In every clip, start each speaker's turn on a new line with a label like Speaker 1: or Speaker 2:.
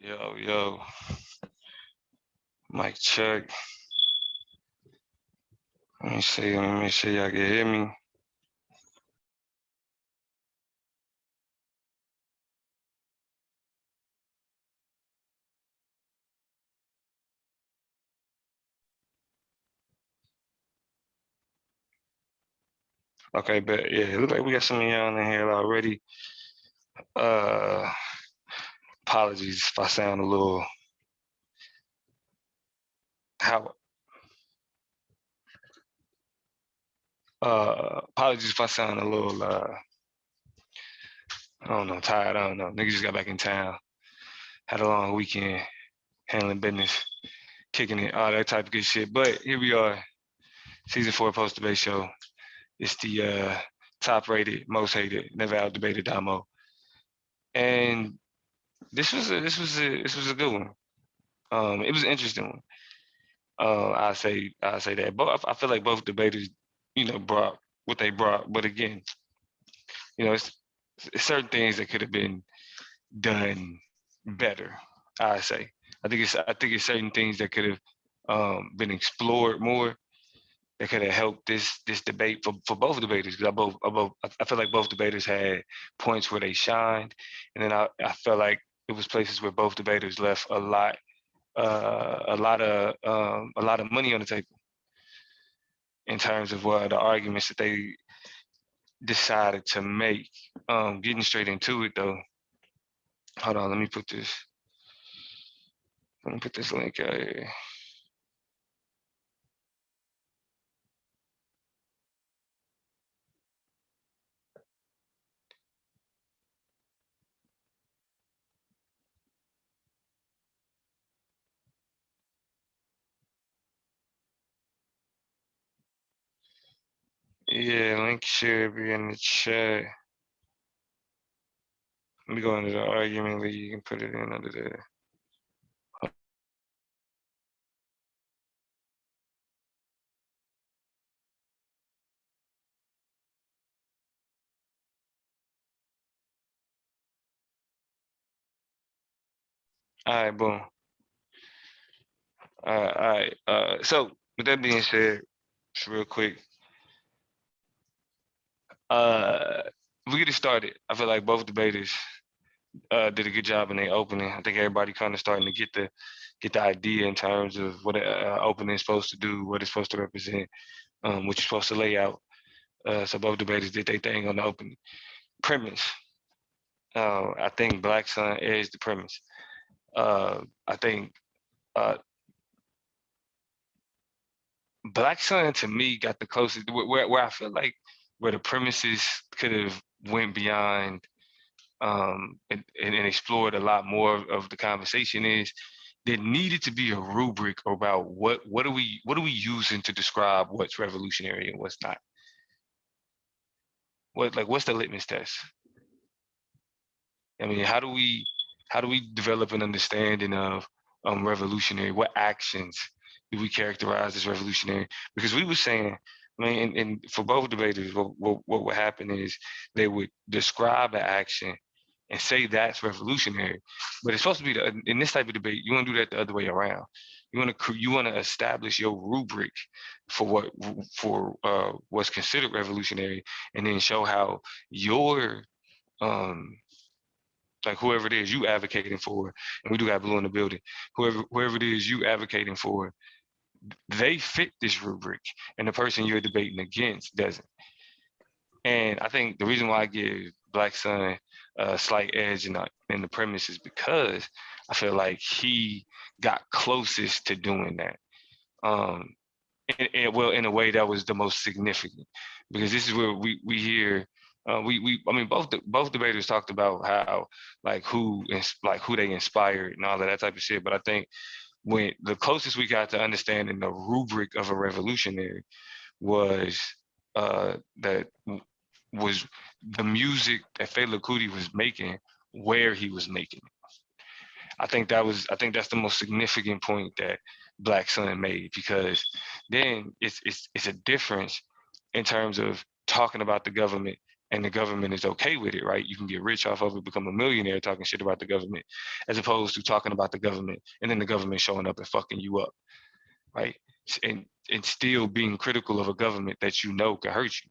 Speaker 1: Yo, mic check. Let me see. Let me make sure y'all can hear me. Okay, but yeah, it looks like we got some of y'all in here already. Uh, Apologies if I sound a little how. Apologies if I sound a little. I don't know, tired. I don't know. Niggas just got back in town. Had a long weekend, handling business, kicking it, all that type of good shit. But here we are, season 4 post debate show. It's the top rated, most hated, never out debated Damo. And this was a good one. It was an interesting one. I say that. But I feel like both debaters, brought what they brought. But again, it's certain things that could have been done better. I say. I think it's certain things that could have been explored more. That could have helped this debate for both debaters. Because I feel like both debaters had points where they shined, and then I felt like it was places where both debaters left a lot of money on the table in terms of what the arguments that they decided to make. Getting straight into it though. Hold on, let me put this. Let me put this link out here. Yeah, link should be in the chat. Let me go into the argument league. You can put it in under there. All right, boom. All right. So with that being said, just real quick, uh, we get it started. I feel like both debaters did a good job in their opening. I think everybody kind of starting to get the idea in terms of what an opening is supposed to do, what it's supposed to represent, what you're supposed to lay out. So both debaters did their thing on the opening. Premise. I think Blackson is the premise. I think uh, Blackson to me got the closest where I feel like where the premises could have went beyond and explored a lot more of the conversation is there needed to be a rubric about what are we using to describe what's revolutionary and what's not. What's the litmus test? I mean, how do we develop an understanding of revolutionary? What actions do we characterize as revolutionary? Because we were saying, I mean, and for both debaters, what would happen is they would describe an action and say that's revolutionary, but it's supposed to be in this type of debate. You want to do that the other way around. You want to establish your rubric for what's considered revolutionary, and then show how your um, like whoever it is you advocating for, and we do got Blue in the building, whoever it is you advocating for, they fit this rubric, and the person you're debating against doesn't. And I think the reason why I give Blackson a slight edge in the premise is because I feel like he got closest to doing that. Well, in a way that was the most significant, because this is where we hear I mean both debaters talked about how who they inspired and all of that type of shit. But I think when the closest we got to understanding the rubric of a revolutionary was that was the music that Fela Kuti was making, where he was making it. I think that's the most significant point that Blackson made, because then it's a difference in terms of talking about the government and the government is okay with it, right? You can get rich off of it, become a millionaire talking shit about the government, as opposed to talking about the government and then the government showing up and fucking you up, right? And still being critical of a government that you know can hurt you.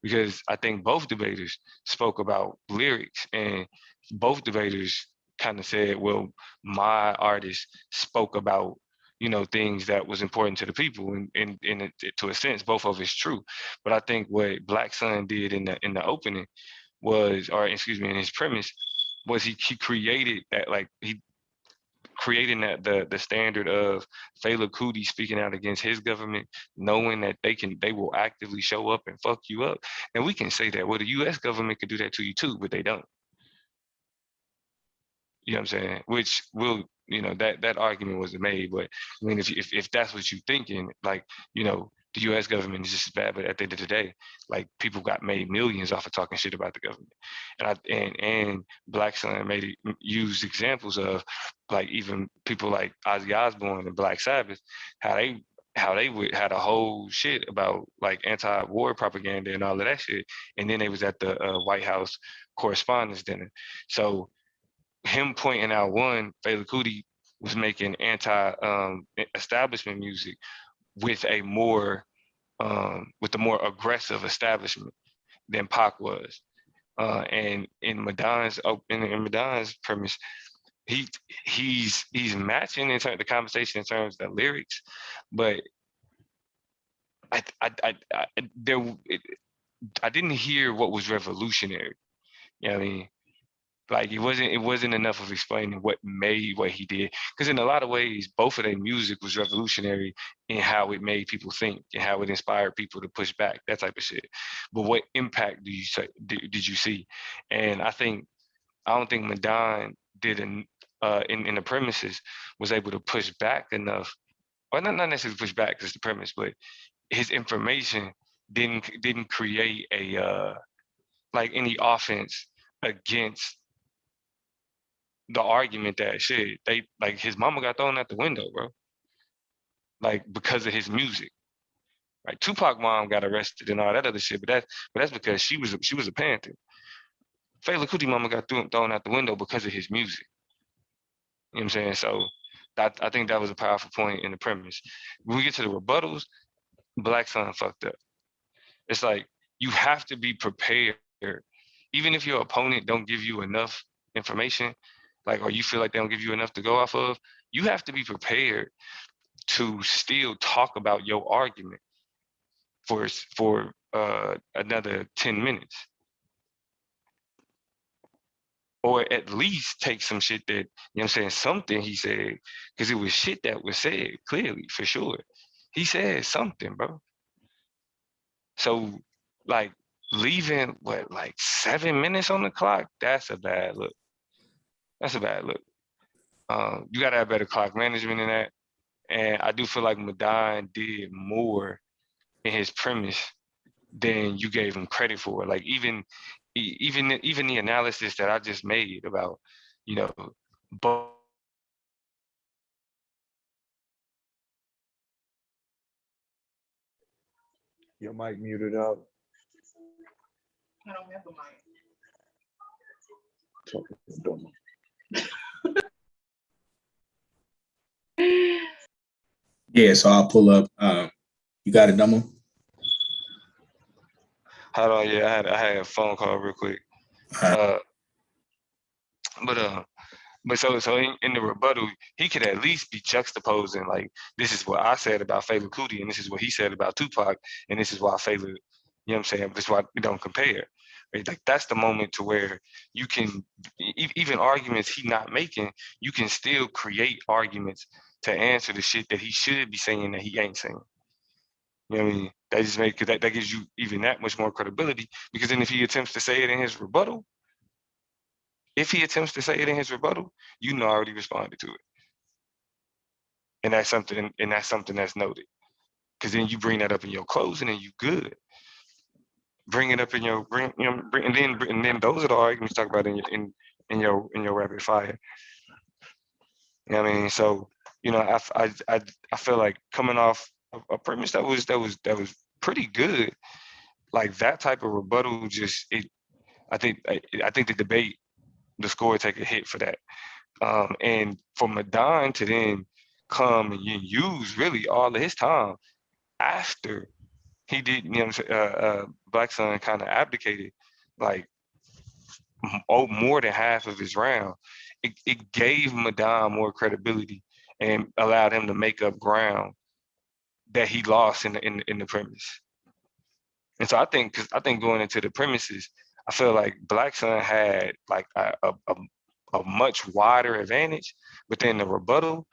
Speaker 1: Because I think both debaters spoke about lyrics, and both debaters kind of said, well, my artist spoke about, you know, things that was important to the people, and to a sense, both of it's true. But I think what Blackson did in the opening was, or excuse me, in his premise, was he created that, like, he creating that the standard of Fela Kuti speaking out against his government, knowing that they will actively show up and fuck you up. And we can say that, well, the US government could do that to you too, but they don't. You know what I'm saying? Which will, you know, that argument wasn't made. But I mean, if that's what you're thinking, like, you know, the U.S. government is just as bad. But at the end of the day, like, people got made millions off of talking shit about the government. And Blackson made it, used examples of, like, even people like Ozzy Osbourne and Black Sabbath, how they would had a whole shit about, like, anti-war propaganda and all of that shit. And then they was at the White House Correspondents' Dinner. So him pointing out, one, Fela Kuti was making anti-establishment music with a more aggressive establishment than Pac was. And in Madon's premise, he's matching in terms of the conversation in terms of the lyrics, but I didn't hear what was revolutionary. You know what I mean? Like, it wasn't enough of explaining what made what he did. Because in a lot of ways, both of their music was revolutionary in how it made people think and how it inspired people to push back, that type of shit. But what impact did you see? And I don't think Madon did in the premises was able to push back enough, or not necessarily push back because the premise, but his information didn't create a like any offense against the argument that shit, they, like, his mama got thrown out the window, bro. Like, because of his music. Like, Tupac mom got arrested and all that other shit, but that's because she was a Panther. Fela Kuti mama got thrown out the window because of his music. You know what I'm saying? So I think that was a powerful point in the premise. When we get to the rebuttals, Blackson fucked up. It's like, you have to be prepared, even if your opponent don't give you enough information, like, or you feel like they don't give you enough to go off of, you have to be prepared to still talk about your argument for another 10 minutes. Or at least take some shit that, you know what I'm saying, something he said, because it was shit that was said, clearly, for sure. He said something, bro. So, like, leaving, what, like 7 minutes on the clock? That's a bad look. That's a bad look. You gotta have better clock management than that. And I do feel like Madon did more in his premise than you gave him credit for. Like, even the analysis that I just made about, you know, both.
Speaker 2: Your mic muted up.
Speaker 3: I don't have a mic.
Speaker 4: Yeah, so I'll pull up. You got it, Dumbo?
Speaker 1: Hold on, yeah, I had a phone call real quick.
Speaker 4: Right.
Speaker 1: But so in the rebuttal, he could at least be juxtaposing, like, this is what I said about Fela Kuti, and this is what he said about Tupac, and this is why Fela, you know what I'm saying? This is why we don't compare. Right? Like, that's the moment to where you can, even arguments he not making, you can still create arguments to answer the shit that he should be saying that he ain't saying. You know what I mean? That just makes, that gives you even that much more credibility, because then if he attempts to say it in his rebuttal, you know, I already responded to it. And that's something that's noted. Because then you bring that up in your closing and you good. Bring it up in your and then those are the arguments you talk about in your rapid fire. You know what I mean? So, you know, I feel like coming off a premise that was pretty good, like, that type of rebuttal, just I think the debate, the score would take a hit for that. And for Madon to then come and use really all of his time after he did, you know what I'm saying, Blackson kind of abdicated, like more than half of his round. It gave Madon more credibility and allowed him to make up ground that he lost in the premise. And so I think, because I think going into the premises, I feel like Blackson had like a much wider advantage, but then the rebuttal,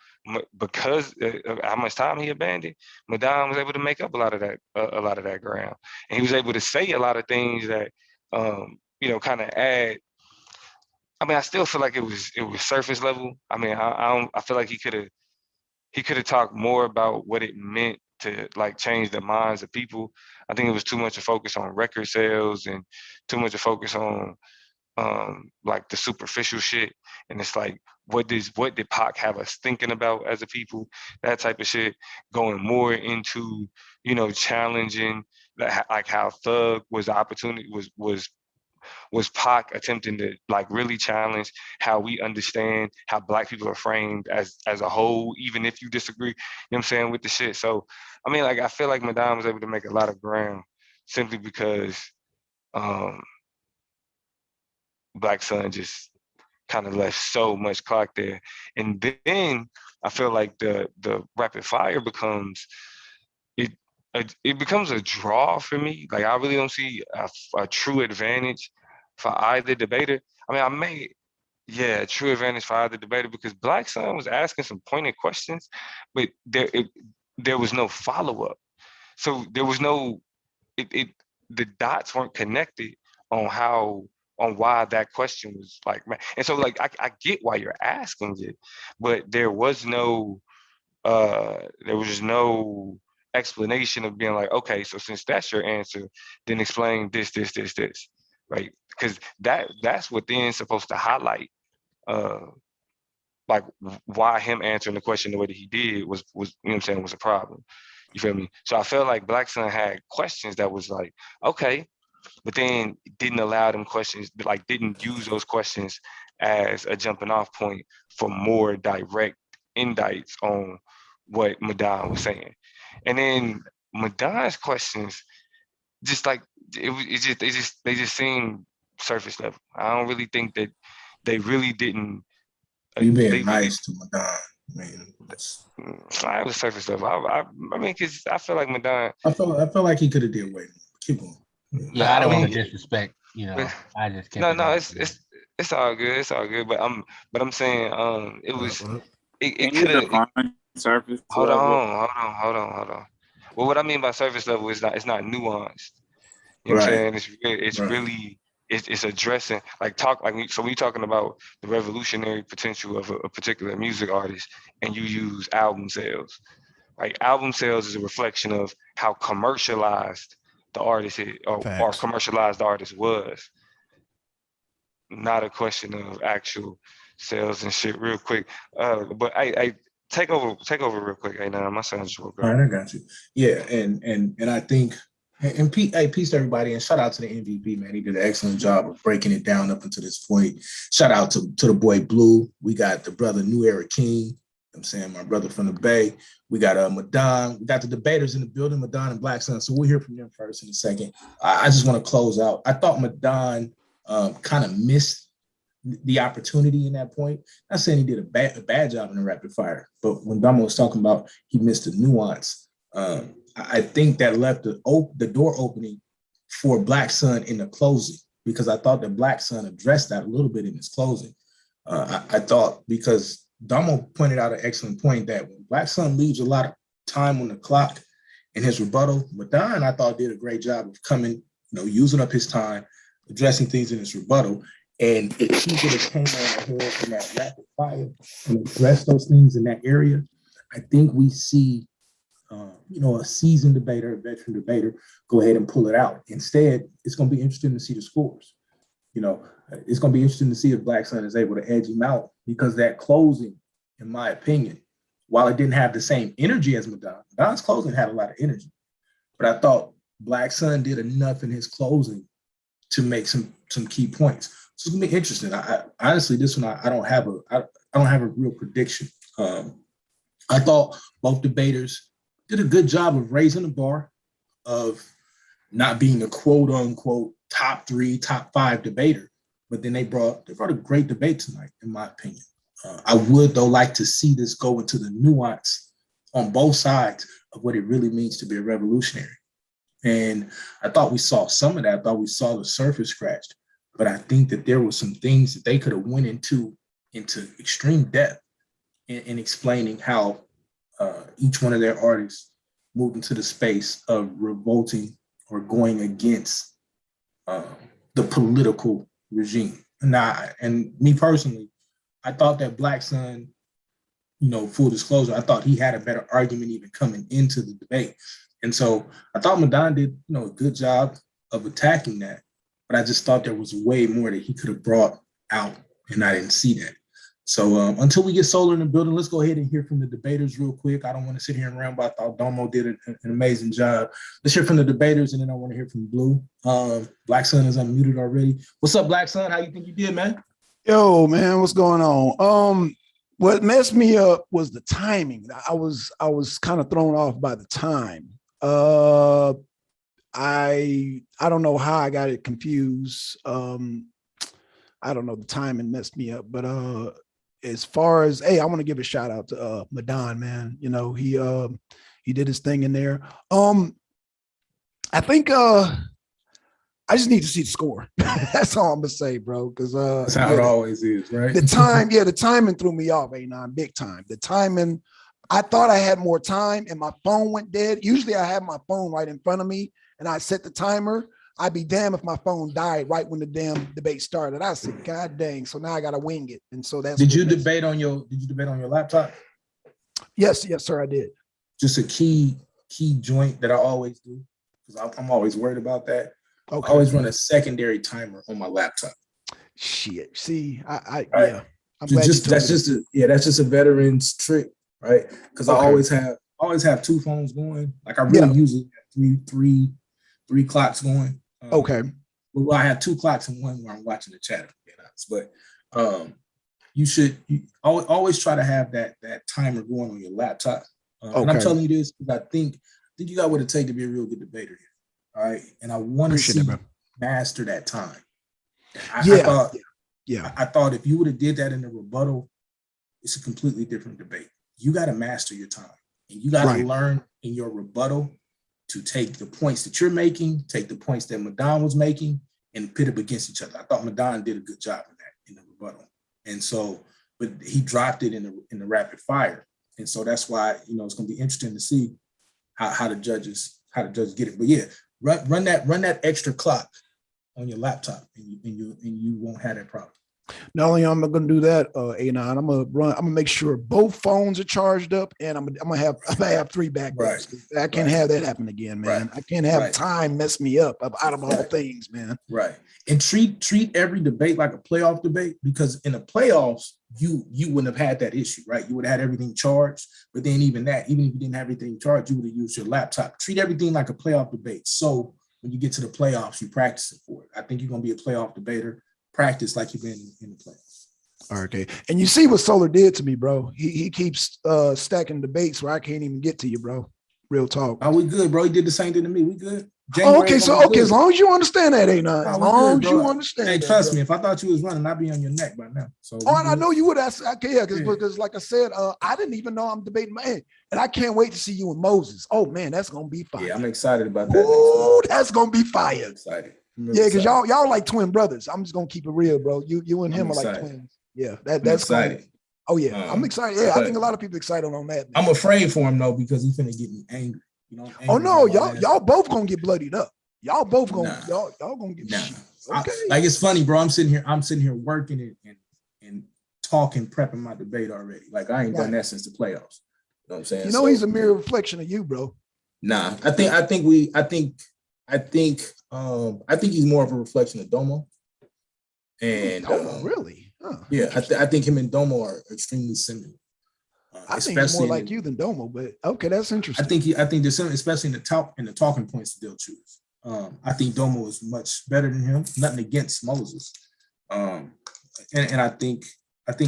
Speaker 1: because of how much time he abandoned, Madon was able to make up a lot of that ground, and he was able to say a lot of things that, you know, kind of add. I mean, I still feel like it was surface level. I mean, I feel like he could have talked more about what it meant to like change the minds of people. I think it was too much to focus on record sales and too much to focus on like the superficial shit. And it's like, what did Pac have us thinking about as a people? That type of shit. Going more into, you know, challenging like how Thug was the opportunity was Pac attempting to like really challenge how we understand how Black people are framed as a whole, even if you disagree, you know what I'm saying, with the shit. So I mean, like, I feel like Madon was able to make a lot of ground simply because Black Sun just kind of left so much clock there. And then I feel like the rapid fire becomes it it becomes a draw for me. Like, I really don't see a true advantage for either debater. I mean, yeah, true advantage for either debater, because Black Sun was asking some pointed questions, but there was no follow up. So there was no the dots weren't connected on why that question was like, and so like I get why you're asking it, but there was no explanation of being like, okay, so since that's your answer, then explain this, right? Because that's what then supposed to highlight uh like why him answering the question the way that he did was you know what I'm saying, was a problem. You feel me? So I felt like Black Sun had questions that was like, okay, but then didn't allow them questions, like didn't use those questions as a jumping off point for more direct indicts on what Madon was saying. And then Madon's questions, just like they just seem surface level. I don't really think that they really didn't.
Speaker 4: You
Speaker 1: They
Speaker 4: being
Speaker 1: really,
Speaker 4: nice to Madon. I mean,
Speaker 1: I was surface level. I mean, because I feel like Madon.
Speaker 4: I felt like he could have did way more. Keep going.
Speaker 5: Yeah, I don't want
Speaker 1: mean,
Speaker 5: to disrespect. You know, I just kept
Speaker 1: no,
Speaker 5: it.
Speaker 1: it's all good. It's all good. But I'm saying, it was it
Speaker 6: Can you
Speaker 1: could have.
Speaker 6: define surface
Speaker 1: Hold
Speaker 6: level?
Speaker 1: on, hold on. Well, what I mean by surface level is it's not nuanced. You know what I'm
Speaker 4: Right.
Speaker 1: saying? It's
Speaker 4: Right.
Speaker 1: really it's addressing, like, talk like, so when you're talking about the revolutionary potential of a particular music artist, and you use album sales. Like, album sales is a reflection of how commercialized the artist is, or
Speaker 7: Facts.
Speaker 1: commercialized the artist was. Not a question of actual sales and shit. Real quick, but I take over real quick. Hey, now my son just woke
Speaker 4: All
Speaker 1: up.
Speaker 4: right, I got you. Yeah, and I think, and peace to everybody, and shout out to the MVP, man. He did an excellent job of breaking it down up until this point. Shout out to the boy Blue. We got the brother New Era King. I'm saying, my brother from the Bay. We got Madon. We got the debaters in the building, Madon and Black Sun. So we'll hear from them first in a second. I just want to close out. I thought Madon kind of missed the opportunity in that point. Not saying he did a bad job in the rapid fire, but when Damo was talking about he missed the nuance, I think that left the door opening for Black Sun in the closing, because I thought that Black Sun addressed that a little bit in his closing. I thought, because Damo pointed out an excellent point, that when Black Sun leaves a lot of time on the clock in his rebuttal, Madon, I thought, did a great job of coming, using up his time, addressing things in his rebuttal. And if he would have came on ahead in that rapid fire and addressed those things in that area, I think we see, a seasoned debater, a veteran debater, go ahead and pull it out. Instead, it's going to be interesting to see the scores. It's going to be interesting to see if Black Sun is able to edge him out, because that closing, in my opinion, while it didn't have the same energy as Madon's closing had a lot of energy, but I thought Black Sun did enough in his closing to make some key points. So it's gonna be interesting. I honestly, this one I don't have a real prediction. I thought both debaters did a good job of raising the bar of not being a quote unquote top 3, top 5 debater, but then they brought a great debate tonight, in my opinion. I would though like to see this go into the nuance on both sides of what it really means to be a revolutionary. And I thought we saw some of that. I thought we saw the surface scratched, but I think that there were some things that they could have went into extreme depth in explaining how each one of their artists moved into the space of revolting or going against the political regime. And me personally, I thought that Blackson, full disclosure, I thought he had a better argument even coming into the debate. And so I thought Madon did, a good job of attacking that, but I just thought there was way more that he could have brought out, and I didn't see that. So until we get Solar in the building, let's go ahead and hear from the debaters real quick. I don't want to sit here and ramble. I thought Domo did an amazing job. Let's hear from the debaters, and then I want to hear from Blue. Blackson is unmuted already. What's up, Blackson? How you think you did, man?
Speaker 6: Yo, man, what's going on? What messed me up was the timing. I was kind of thrown off by the time. I don't know how I got it confused. I don't know, the timing messed me up, but as far as, hey, I want to give a shout out to Madon, man. He did his thing in there. I think I just need to see the score. That's all I'm gonna say, bro. Because
Speaker 4: that's how it always is, right?
Speaker 6: The timing threw me off, A9, big time. The timing, I thought I had more time and my phone went dead. Usually I have my phone right in front of me and I set the timer. I'd be damned if my phone died right when the damn debate started. I said, God dang. So now I gotta wing it. And so that's
Speaker 4: Did you debate on your laptop?
Speaker 6: Yes, sir, I did.
Speaker 4: Just a key joint that I always do, because I'm always worried about that.
Speaker 6: Okay.
Speaker 4: I always run a secondary timer on my laptop.
Speaker 6: Shit. See, I
Speaker 4: right.
Speaker 6: Yeah. I'm glad
Speaker 4: that's just a veteran's trick, right? Because I always have 2 phones going. Like I really usually have three clocks going.
Speaker 6: Okay.
Speaker 4: Well, I have 2 clocks and one where I'm watching the chat. But you always try to have that timer going on your laptop. And I'm telling you this because I think you got what it takes to be a real good debater here. All right. And I want to see you master that time. I thought if you would have did that in the rebuttal, it's a completely different debate. You got to master your time. And you got to learn in your rebuttal to take the points that you're making, take the points that Madon was making, and pit them against each other. I thought Madon did a good job in that in the rebuttal. And so, but he dropped it in the rapid fire. And so that's why, it's going to be interesting to see how the judges get it. But yeah, run that extra clock on your laptop, and you won't have that problem.
Speaker 6: Not only am I going to do that, A9, I'm gonna make sure both phones are charged up, and I'm gonna have 3 backups.
Speaker 4: Right.
Speaker 6: I can't have that happen again, man. I can't have time mess me up out of all things, man.
Speaker 4: Right. And treat every debate like a playoff debate, because in the playoffs, you wouldn't have had that issue, right? You would have had everything charged, but then even if you didn't have everything charged, you would have used your laptop. Treat everything like a playoff debate. So when you get to the playoffs, you practice it for it. I think you're gonna be a playoff debater. Practice like you've been in the playoffs.
Speaker 6: Okay. And you see what Solar did to me, bro. He keeps stacking debates where I can't even get to you, bro. Real talk.
Speaker 4: Oh, we good, bro. He did the same thing to me. We good.
Speaker 6: Okay, as long as you understand that, A9. As long as you understand.
Speaker 4: Hey, trust me, if I thought you was running, I'd be on your neck by now. So
Speaker 6: and I know you would ask. Okay, because like I said, I didn't even know I'm debating my end. And I can't wait to see you and Moses. Oh man, that's gonna be fire.
Speaker 4: Yeah, I'm excited about that.
Speaker 6: Ooh, that's gonna be fire.
Speaker 4: I'm excited.
Speaker 6: Yeah, because y'all like twin brothers. I'm just gonna keep it real, bro. You and him are like twins. Yeah, that's
Speaker 4: excited.
Speaker 6: Oh yeah, I'm excited. Yeah, I think a lot of people excited on that.
Speaker 4: Man. I'm afraid for him though, because he's finna get me angry.
Speaker 6: Oh no, y'all both gonna get bloodied up. Y'all both gonna y'all gonna get shit.
Speaker 4: Okay. Like it's funny, bro. I'm sitting here working and talking, prepping my debate already. Like I ain't done that since the playoffs. You know what I'm saying?
Speaker 6: He's a mirror reflection of you, bro.
Speaker 4: Nah, I think he's more of a reflection of Domo. And
Speaker 6: really? Huh.
Speaker 4: Yeah, I think him and Domo are extremely similar.
Speaker 6: I think he's more like you than Domo, but okay, that's interesting.
Speaker 4: I think they're similar, especially in the talking points that they'll choose. I think Domo is much better than him. Nothing against Moses. And I think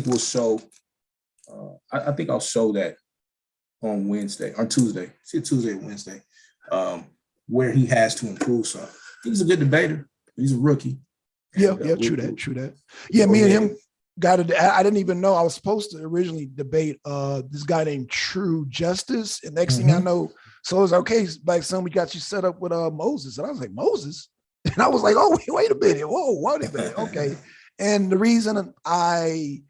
Speaker 4: we'll show. I think I'll show that on Wednesday or Tuesday. See Tuesday or Wednesday, where he has to improve some. He's a good debater. He's a rookie.
Speaker 6: Yeah, true that. Yeah, me and him got it. I didn't even know I was supposed to originally debate this guy named True Justice. And next thing I know, so it was okay, Blackson, we got you set up with Moses. And I was like, Moses? And I was like, oh, wait a minute. Whoa, wait a minute. Okay. And the reason I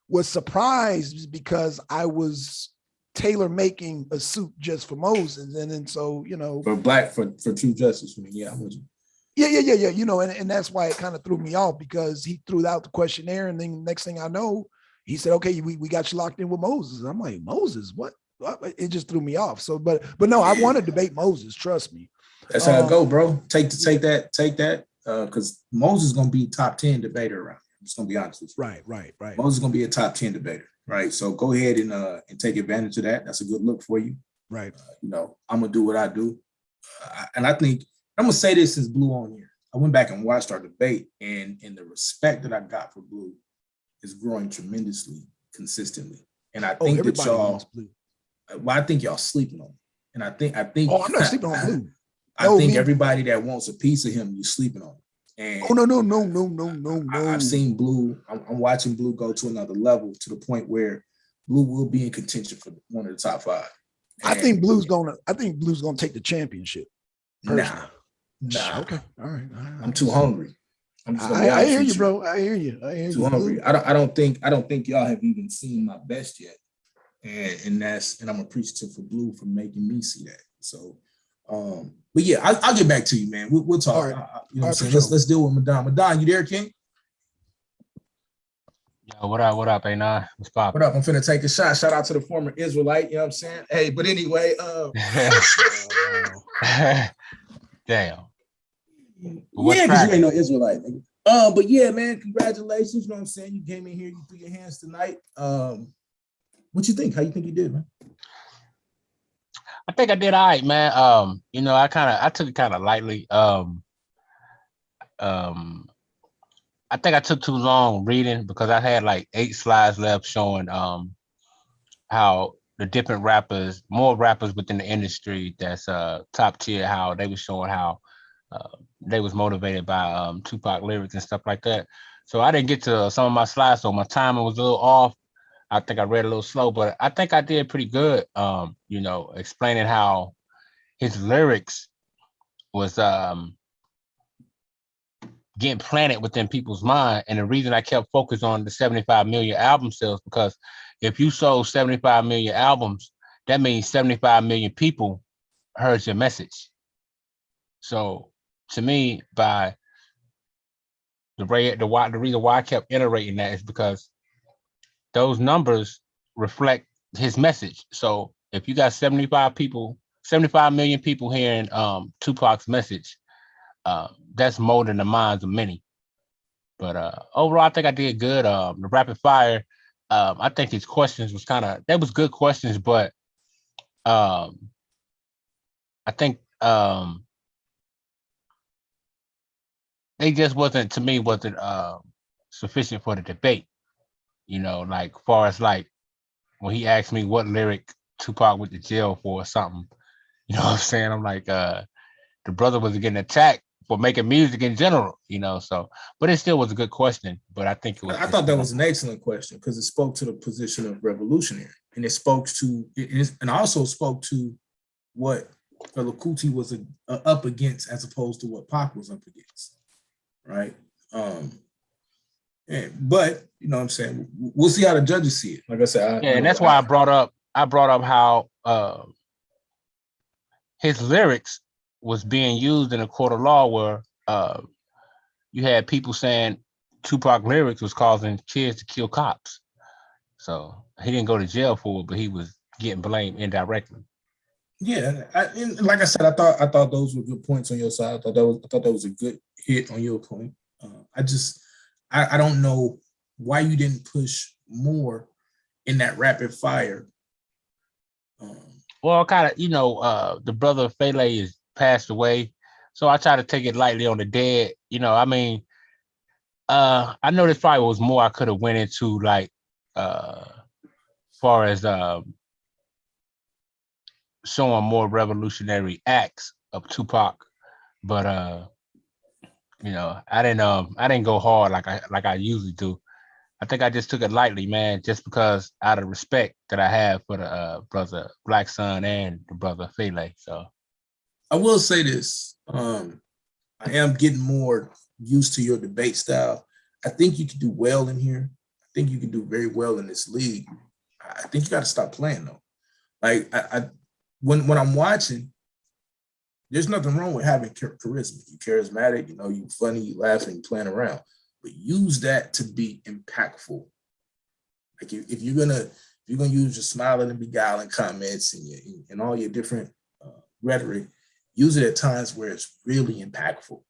Speaker 6: was surprised is because I was tailor making a suit just for Moses. And then so,
Speaker 4: for True Justice. Yeah, I'm with you.
Speaker 6: Yeah. And that's why it kind of threw me off, because he threw out the questionnaire, and then next thing I know, he said, okay, we got you locked in with Moses. And I'm like, Moses, what? It just threw me off. So, but no, I want to debate Moses. Trust me.
Speaker 4: That's how I go, bro. Take that. Because Moses is gonna be top 10 debater around here. I'm just gonna be honest with you.
Speaker 6: Right.
Speaker 4: Moses is gonna be a top 10 debater, right? So go ahead and take advantage of that. That's a good look for you.
Speaker 6: Right.
Speaker 4: I'm gonna do what I do, and I think I'm gonna say this since Blue on here. I went back and watched our debate, and the respect that I got for Blue is growing tremendously, consistently. And I think that y'all, I think y'all sleeping on him. And I think.
Speaker 6: Oh, I'm not sleeping on Blue.
Speaker 4: I think everybody that wants a piece of him, you sleeping on him. And
Speaker 6: no.
Speaker 4: I've seen Blue. I'm watching Blue go to another level, to the point where Blue will be in contention for one of the top 5.
Speaker 6: I think Blue's gonna take the championship.
Speaker 4: Nah.
Speaker 6: Okay. All right.
Speaker 4: I'm too hungry.
Speaker 6: I hear you, bro. I hear you.
Speaker 4: Too hungry. I don't think y'all have even seen my best yet. And I'm appreciative for Blue for making me see that. So, but yeah, I'll get back to you, man. We'll talk.
Speaker 6: All right.
Speaker 4: You know what I'm saying? Let's deal with Madon. Madon, you there, King?
Speaker 5: Yo, what up, A9? What's poppin'?
Speaker 4: What up? I'm finna take a shot. Shout out to the former Israelite. You know what I'm saying? Hey, but anyway,
Speaker 5: Damn.
Speaker 4: Yeah, because you ain't no Israelite, nigga. But yeah, man, congratulations. You know what I'm saying? You came in here, you threw your hands tonight. What you think? How you think you did, man?
Speaker 5: I think I did all right, man. I took it kind of lightly. I think I took too long reading, because I had like 8 slides left showing how the different rappers, more rappers within the industry that's top tier, how they were showing how they was motivated by Tupac lyrics and stuff like that. So I didn't get to some of my slides, so my timing was a little off. I think I read a little slow, but I think I did pretty good, explaining how his lyrics was getting planted within people's mind. And the reason I kept focused on the 75 million album sales, because if you sold 75 million albums, that means 75 million people heard your message. So to me, by the reason why I kept iterating that is because those numbers reflect his message. So if you got 75 million people hearing Tupac's message, that's more than the minds of many. But overall, I think I did good. The rapid fire, I think his questions was they was good questions, but I think they just wasn't sufficient for the debate. Like far as like when he asked me what lyric Tupac went to jail for or something, you know what I'm saying? I'm like, the brother was getting attacked for making music in general, so, but it still was a good question. But I think
Speaker 4: I thought that was an excellent question, because it spoke to the position of revolutionary, and it spoke to and also spoke to what Fela Kuti was up against, as opposed to what Pac was up against, right? But you know what I'm saying, we'll see how the judges see it. Like I said,
Speaker 5: and that's why I brought up how his lyrics was being used in a court of law where you had people saying Tupac lyrics was causing kids to kill cops. So he didn't go to jail for it, but he was getting blamed indirectly.
Speaker 4: Yeah, and like I said, I thought those were good points on your side. I thought that was a good hit on your point. I don't know why you didn't push more in that rapid fire.
Speaker 5: Well, kind of, the brother Fele is passed away. So I try to take it lightly on the dead. You know, I mean, I know this probably was more I could have went into, like, far as showing more revolutionary acts of Tupac, but you know, I didn't go hard like I usually do. I think I just took it lightly, man, just because out of respect that I have for the brother Blackson and the brother Fele. So
Speaker 4: I will say this. I am getting more used to your debate style. I think you can do well in here. I think you can do very well in this league. I think you got to stop playing though. Like when I'm watching, there's nothing wrong with having charisma. You're charismatic, you know, you funny, you laughing, you playing around, but use that to be impactful. Like if you're gonna use your smiling and beguiling comments and all your different rhetoric, use it at times where it's really impactful.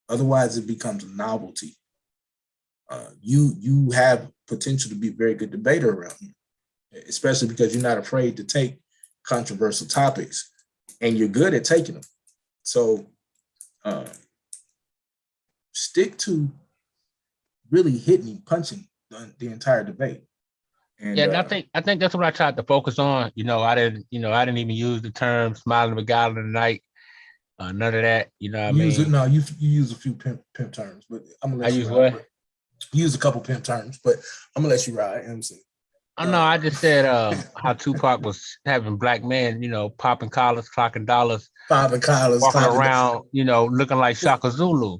Speaker 4: Otherwise, it becomes a novelty. You have potential to be a very good debater around here, especially because you're not afraid to take controversial topics, and you're good at taking them. So stick to really hitting, punching the entire debate. And
Speaker 5: yeah, and I think that's what I tried to focus on. You know, I didn't even use the term smiling beguiling tonight. None of that. You know what I
Speaker 4: use it.
Speaker 5: mean?
Speaker 4: No, you use a few pimp terms, but I'm gonna
Speaker 5: I
Speaker 4: let you
Speaker 5: use
Speaker 4: ride.
Speaker 5: what?
Speaker 4: You use a couple pimp terms, but I'm gonna let you ride. MC.
Speaker 5: Oh no, I just said how Tupac was having black men, you know, popping collars, clocking dollars,
Speaker 4: Five and collars,
Speaker 5: walking around, you know, looking like Shaka Zulu.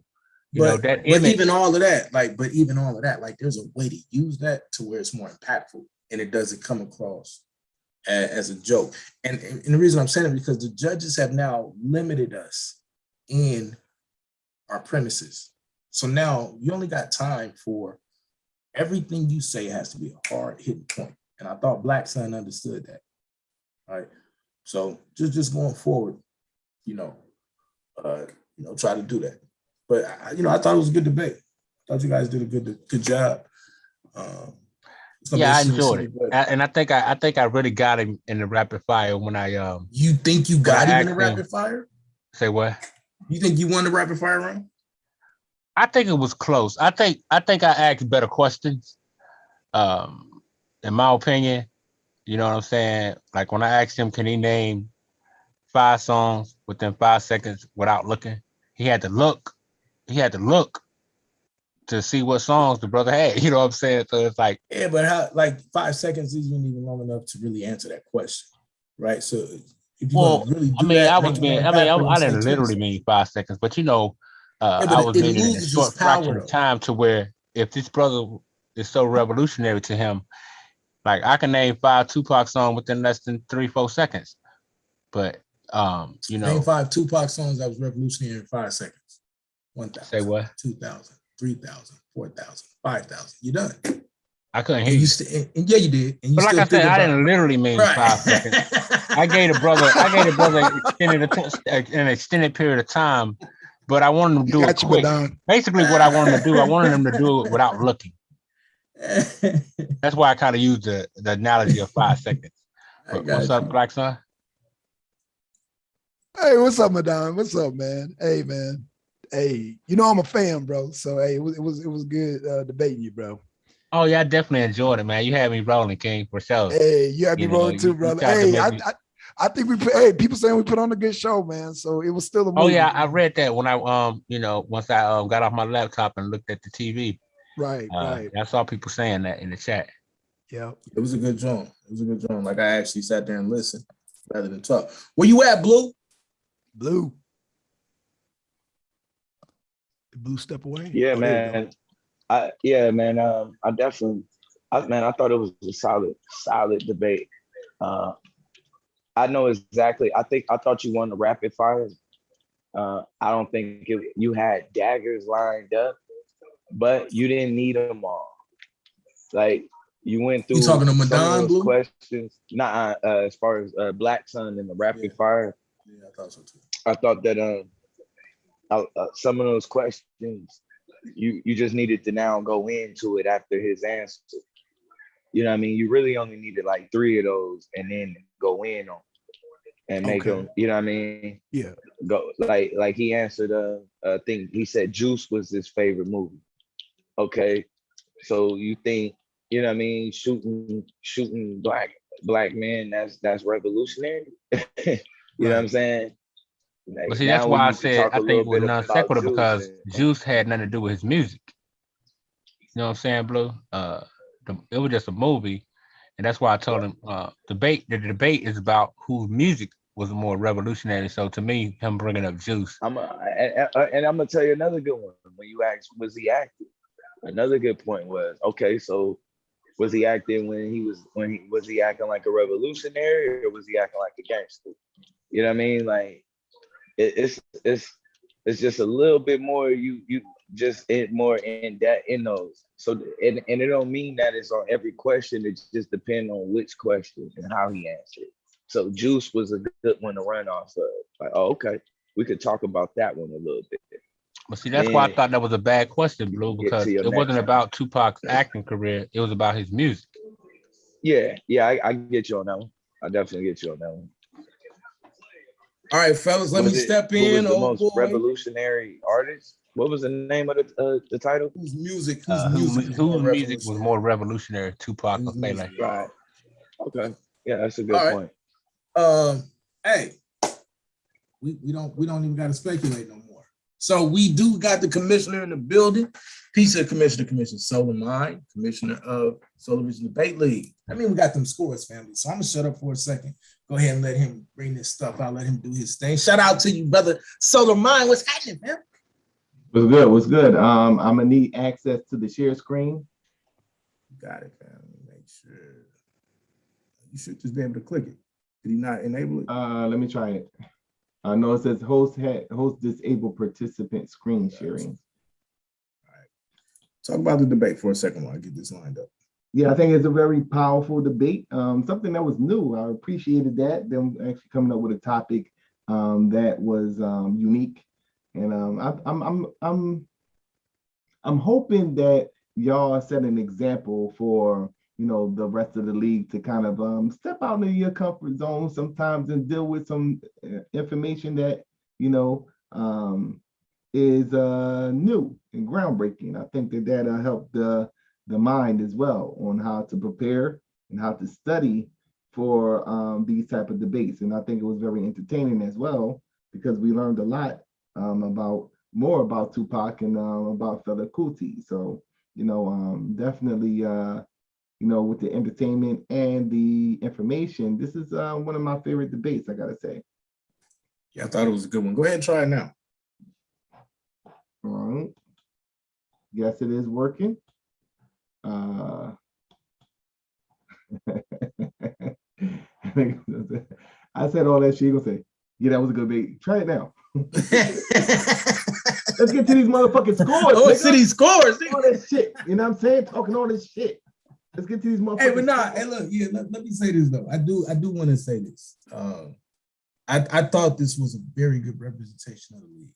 Speaker 5: You know, that
Speaker 4: but
Speaker 5: image.
Speaker 4: even all of that, like there's a way to use that to where it's more impactful and it doesn't come across as a joke. And the reason I'm saying it because the judges have now limited us in our premises. So now you only got time for everything you say has to be a hard hitting point. And I thought Blackson understood that. All right. So just going forward, try to do that. But I thought it was a good debate. I thought you guys did a good job.
Speaker 5: Yeah, I enjoyed it, and I think I really got him in the rapid fire when I
Speaker 4: You think you got him in the rapid fire?
Speaker 5: Say what?
Speaker 4: You think you won the rapid fire round?
Speaker 5: I think it was close. I think I asked better questions. In my opinion, you know what I'm saying? Like when I asked him, can he name 5 songs within 5 seconds without looking? He had to look. He had to look to see what songs the brother had. You know what I'm saying? So it's like,
Speaker 4: yeah, but how, like 5 seconds isn't even long enough to really answer that question, right? So if you want to really do that,
Speaker 5: I didn't literally mean 5 seconds, but I was meaning in a short fraction of time to where if this brother is so revolutionary to him, like I can name 5 Tupac songs within less than 3-4 seconds. But
Speaker 4: name 5 Tupac songs that was revolutionary in 5 seconds. 1,000.
Speaker 5: Say what?
Speaker 4: 2,000, 3,000, 4,000, 5,000. You're done. I
Speaker 5: couldn't hear you.
Speaker 4: And yeah, you did. And you
Speaker 5: but like I said, I didn't literally mean 5 seconds. I gave the brother an extended period of time, but I wanted him to do it quick. Basically, what I wanted him to do, I wanted him to do it without looking. That's why I kind of used the analogy of 5 seconds. What's up, Blackson?
Speaker 6: Hey, what's up, Madon? What's up, man? Hey, man. Hey, I'm a fan, bro. So hey, it was good debating you, bro.
Speaker 5: Oh yeah, I definitely enjoyed it, man. You had me rolling, King, for sure.
Speaker 6: Hey, you had me rolling too, brother. Hey, I think people saying we put on a good show, man. So it was still a movie.
Speaker 5: Oh yeah, I read that when I once I got off my laptop and looked at the TV.
Speaker 6: Right.
Speaker 5: I saw people saying that in the chat.
Speaker 6: Yeah.
Speaker 4: It was a good joint. Like I actually sat there and listened rather than talk. Where you at, Blue?
Speaker 6: Blue. The Blue step away.
Speaker 2: Yeah, man. I definitely I thought it was a solid debate. I know exactly. I thought you won the rapid fire. I don't think you had daggers lined up, but you didn't need them all. Like you went through.
Speaker 4: You talking to Madon, Blue?
Speaker 2: Questions? As far as Blackson and the rapid fire.
Speaker 4: Yeah, I thought so too.
Speaker 2: I thought that some of those questions you just needed to now go into it after his answer. You know what I mean? You really only needed like 3 of those and then go in on. and make
Speaker 6: Okay.
Speaker 2: him, you know what I mean?
Speaker 6: Yeah.
Speaker 2: Go like he answered a thing. He said Juice was his favorite movie. Okay, so you think, you know what I mean, shooting black men, that's revolutionary. You know what I'm
Speaker 6: Right.
Speaker 2: saying?
Speaker 5: But
Speaker 2: Like
Speaker 5: see, that's
Speaker 2: now we
Speaker 5: why I
Speaker 2: need to
Speaker 5: said
Speaker 2: talk
Speaker 5: I
Speaker 2: a
Speaker 5: think
Speaker 2: little
Speaker 5: it was
Speaker 2: bit
Speaker 5: non
Speaker 2: about
Speaker 5: sequitur
Speaker 2: Juice.
Speaker 5: because Juice had nothing to do with his music. You know what I'm saying, Blue? It was just a movie, and that's why I told him the debate is about whose music was more revolutionary. So to me, him bringing up Juice.
Speaker 2: And I'm gonna tell you another good one. When you asked, was he acting? Another good point was, okay, so was he acting was he acting like a revolutionary, or was he acting like a gangster? You know what I mean? Like it's just a little bit more, you just more in that in those. So and it don't mean that it's on every question. It just depends on which question and how he answered. So Juice was a good one to run off of. Like, oh, okay, we could talk about that one a little bit.
Speaker 5: But see, that's why I
Speaker 2: Then
Speaker 5: thought that was a bad question,
Speaker 2: you
Speaker 5: Blue,
Speaker 2: can get to
Speaker 5: because
Speaker 2: your
Speaker 5: it wasn't
Speaker 2: next one.
Speaker 5: about Tupac's acting career. It was about his music.
Speaker 2: Yeah, I get you on that one. I definitely get you on that one.
Speaker 4: All right, fellas, let me step
Speaker 2: Who
Speaker 4: in.
Speaker 2: was the
Speaker 4: Oh
Speaker 2: most
Speaker 4: boy,
Speaker 2: revolutionary artist? What was the name of the title?
Speaker 4: whose music?
Speaker 5: Whose music was more revolutionary, Tupac or Pele?
Speaker 2: Right. Okay. Yeah, that's a
Speaker 4: All
Speaker 2: good
Speaker 4: right.
Speaker 2: point.
Speaker 4: Hey, we don't even got to speculate no more. So we do got the commissioner in the building. Peace of Commissioner Solar Mind, commissioner of Solar Vision Debate League. I mean, we got them scores, family. So I'm gonna shut up for a second. Go ahead and let him bring this stuff out. Let him do his thing. Shout out to you, brother Solar Mind. What's happening, man?
Speaker 7: What's good? What's good? I'm gonna need access to the share screen.
Speaker 4: Got it, family. Make sure you should just be able to click it. Did he not enable it?
Speaker 7: Let me try it. I know it says host disable participant screen sharing.
Speaker 4: All right. Talk about the debate for a second while I get this lined up.
Speaker 7: Yeah, I think it's a very powerful debate. Something that was new. I appreciated that. Them actually coming up with a topic that was unique, and I'm hoping that y'all set an example for the rest of the league to kind of step out of your comfort zone sometimes and deal with some information that is new and groundbreaking. I think that'll help the mind as well on how to prepare and how to study for these type of debates. And I think it was very entertaining as well, because we learned a lot more about Tupac and about Fela Kuti. So definitely with the entertainment and the information, this is one of my favorite debates, I gotta say.
Speaker 4: Yeah, I thought it was a good one. Go ahead and try it now.
Speaker 7: All right. Yes, it is working. I said all that shit. You're gonna say, yeah, that was a good debate. Try it now. Let's get to these motherfucking scores.
Speaker 4: Let's see these scores.
Speaker 7: All that shit. You know what I'm saying? Talking all this shit. Let's get to these motherfuckers.
Speaker 4: Hey, but nah, hey, look, yeah, let me say this though. I do want to say this. I thought this was a very good representation of the league.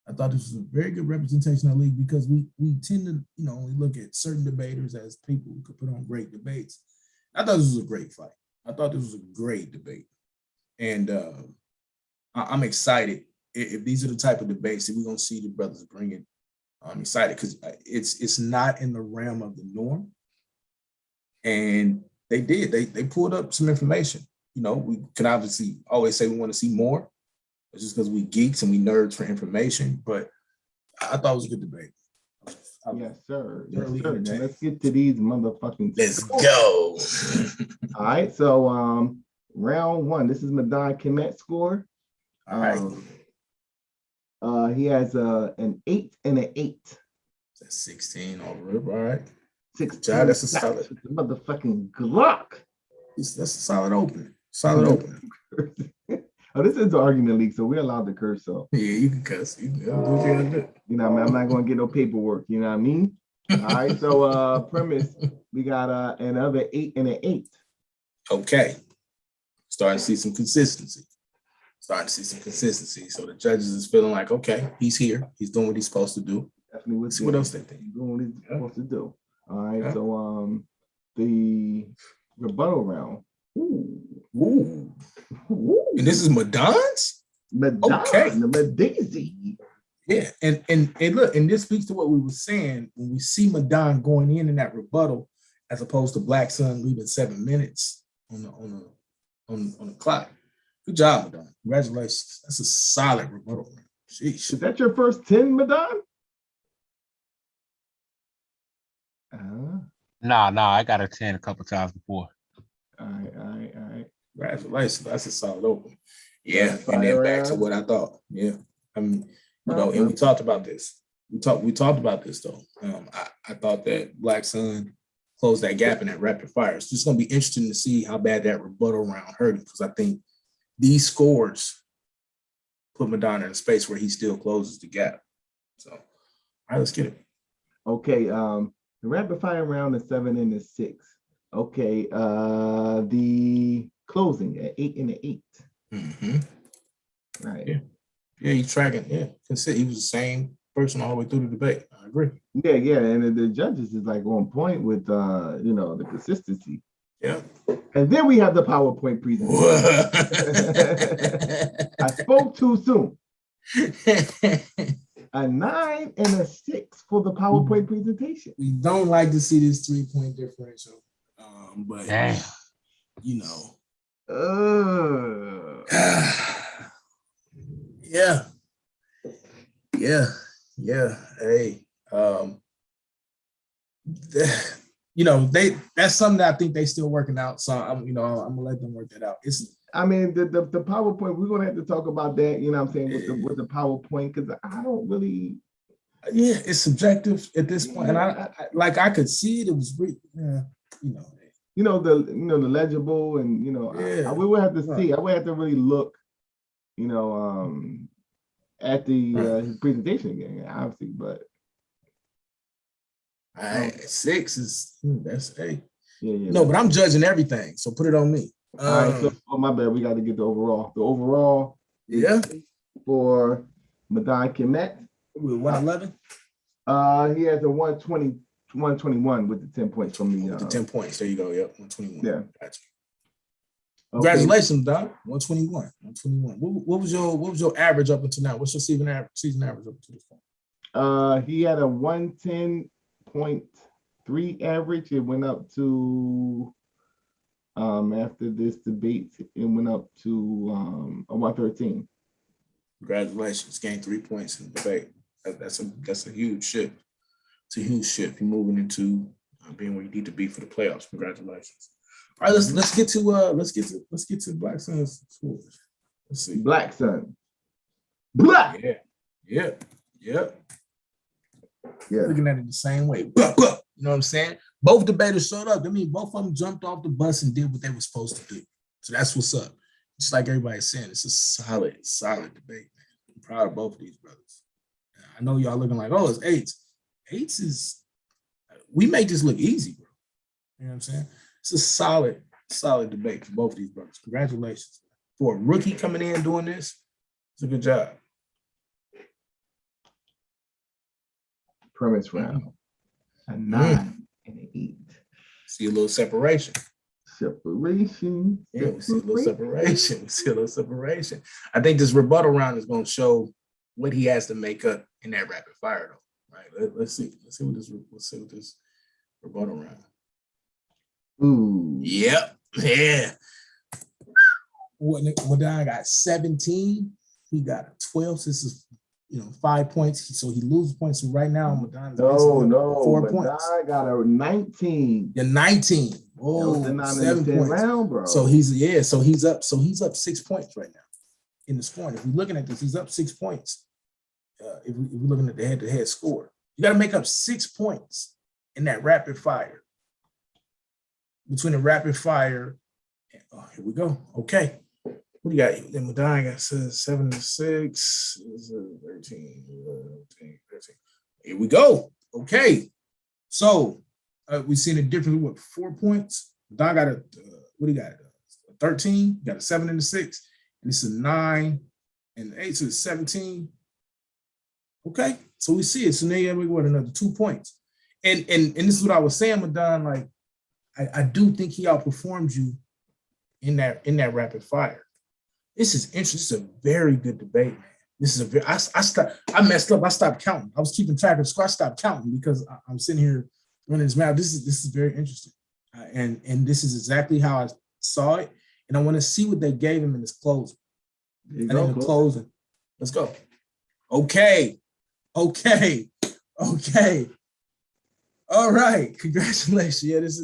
Speaker 4: I thought this was a very good representation of the league, because we tend to, we look at certain debaters as people who could put on great debates. I thought this was a great fight. I thought this was a great debate. And I'm excited. If these are the type of debates that we're going to see the brothers bringing, I'm excited, because it's not in the realm of the norm. And they pulled up some information. We can obviously always say we want to see more. It's just because we geeks and we nerds for information. But I thought it was a good debate.
Speaker 7: Yes, sir. Yes, sir. Now let's get to these motherfucking.
Speaker 4: Let's go.
Speaker 7: All right. So round one. This is Madon Kemet score.
Speaker 4: All right.
Speaker 7: He has an 8 and an 8.
Speaker 4: That's 16 all rip. All right.
Speaker 7: 16.
Speaker 4: That's a solid.
Speaker 7: Motherfucking Glock.
Speaker 4: That's a solid opening. Solid opening.
Speaker 7: Oh, this is the argument league, so we're allowed to curse. So
Speaker 4: yeah, you can cuss. You can do what you gotta do.
Speaker 7: I'm not gonna get no paperwork. You know what I mean? All right. So premise, we got another 8 and an 8.
Speaker 4: Okay. Starting to see some consistency. So the judges is feeling like, okay, he's here. He's doing what he's supposed to do.
Speaker 7: Definitely.
Speaker 4: Let's see what else they think.
Speaker 7: Doing what he's supposed to do. All right. So the rebuttal round. Ooh.
Speaker 4: Ooh.
Speaker 7: Ooh.
Speaker 4: And this is Madon's?
Speaker 7: Madon,
Speaker 4: Okay.
Speaker 7: the Medici.
Speaker 4: Yeah, and look, and this speaks to what we were saying when we see Madon going in that rebuttal, as opposed to Blackson leaving 7 minutes on the clock. Good job, Madon. Congratulations. That's a solid rebuttal. Sheesh.
Speaker 7: Is that your first 10, Madon?
Speaker 5: Nah, I got a 10 a couple times before.
Speaker 7: All right.
Speaker 4: Congratulations. That's a solid open. Yeah,
Speaker 7: Fire
Speaker 4: and then back to
Speaker 7: round.
Speaker 4: what I thought. Yeah, I mean, and we talked about this. We talked about this though. I thought that Black Sun closed that gap in that rapid fire. It's just going to be interesting to see how bad that rebuttal round hurt him, because I think these scores put Madonna in a space where he still closes the gap. So, all right, let's get it.
Speaker 7: Okay, the rapid fire round is 7 and a 6. Okay, the closing at 8 and 8.
Speaker 4: Mm-hmm.
Speaker 7: Right.
Speaker 4: Yeah, he's tracking. Yeah, he was the same person all the way through the debate. I agree.
Speaker 7: Yeah, and the judges is like on point with the consistency.
Speaker 4: Yeah.
Speaker 7: And then we have the PowerPoint presentation. I spoke too soon. A 9 and a 6 for the PowerPoint presentation.
Speaker 4: We don't like to see this 3-point differential, but
Speaker 5: Damn.
Speaker 4: You know. Yeah. Hey, that's something that I think they still working out. So I'm gonna let them work that out. The
Speaker 7: PowerPoint, we're gonna have to talk about that, you know what I'm saying, with the PowerPoint, because I don't really.
Speaker 4: Yeah, it's subjective at this point. And I could see it was the
Speaker 7: legible, and we would have to see. I would have to really look, at the presentation again, obviously, but
Speaker 4: 6 is that's 8.
Speaker 7: Yeah.
Speaker 4: No, but I'm judging everything, so put it on me.
Speaker 7: All right, so my bad. We got to get the overall. The overall, for Madon Kemet.
Speaker 4: 111.
Speaker 7: He has a 120, 121 with the 10 points from me.
Speaker 4: With the 10 points. There you go. Yep, 121.
Speaker 7: Yeah.
Speaker 4: Gotcha. Congratulations, Don. 121. What was your average up until now? What's your season average up to this point?
Speaker 7: He had a 110.3 average. It went up to after this debate, it went up to a 113.
Speaker 4: Congratulations. Gained 3 points in the debate. That's a huge shift. It's a huge shift. You're moving into being where you need to be for the playoffs. Congratulations. All right, let's get to Blackson's scores. Let's see.
Speaker 7: Blackson.
Speaker 4: Yeah. Looking at it the same way. You know what I'm saying? Both debaters showed up. I mean, both of them jumped off the bus and did what they were supposed to do. So that's what's up. Just like everybody's saying, it's a solid debate, man. I'm proud of both of these brothers. I know y'all looking like, it's 8s. 8s is, we make this look easy, bro. You know what I'm saying? It's a solid debate for both of these brothers. Congratulations. For a rookie coming in doing this, it's a good job.
Speaker 7: Premise round. A 9 and an 8.
Speaker 4: See a little separation.
Speaker 7: Yeah, we see a
Speaker 4: little separation. I think this rebuttal round is going to show what he has to make up in that rapid fire, though. Right? Let's see what this rebuttal round.
Speaker 7: Ooh.
Speaker 4: Yep. Yeah. Madon got 17. He got 12. So this is 5 points. So he loses points. So right now, Madon's 4 points.
Speaker 7: I got a 19.
Speaker 4: The 19. Oh, 7 points.
Speaker 7: Round, bro.
Speaker 4: So he's up 6 points right now in the scoring. If we're looking at this, he's up 6 points. If we're looking at the head-to-head score, you got to make up 6 points in that rapid fire. Between the rapid fire, here we go. Okay. What do you got? Then Madon got 7 to 6, 13. Here we go. Okay. So we've seen a difference with 4 points. Madon got a 13, got a 7 and a 6, and it's a 9 and 8, so it's 17. Okay. So we see it. So now you have another 2 points. And this is what I was saying, Madon, like I do think he outperformed you in that rapid fire. This is interesting. This is a very good debate, man. This is a very, I messed up. I stopped counting. I was keeping track of the score. I stopped counting because I'm sitting here running this map. This is very interesting. And this is exactly how I saw it. And I want to see what they gave him in his closing. And in the closing. Let's go. Okay. All right. Congratulations. Yeah, this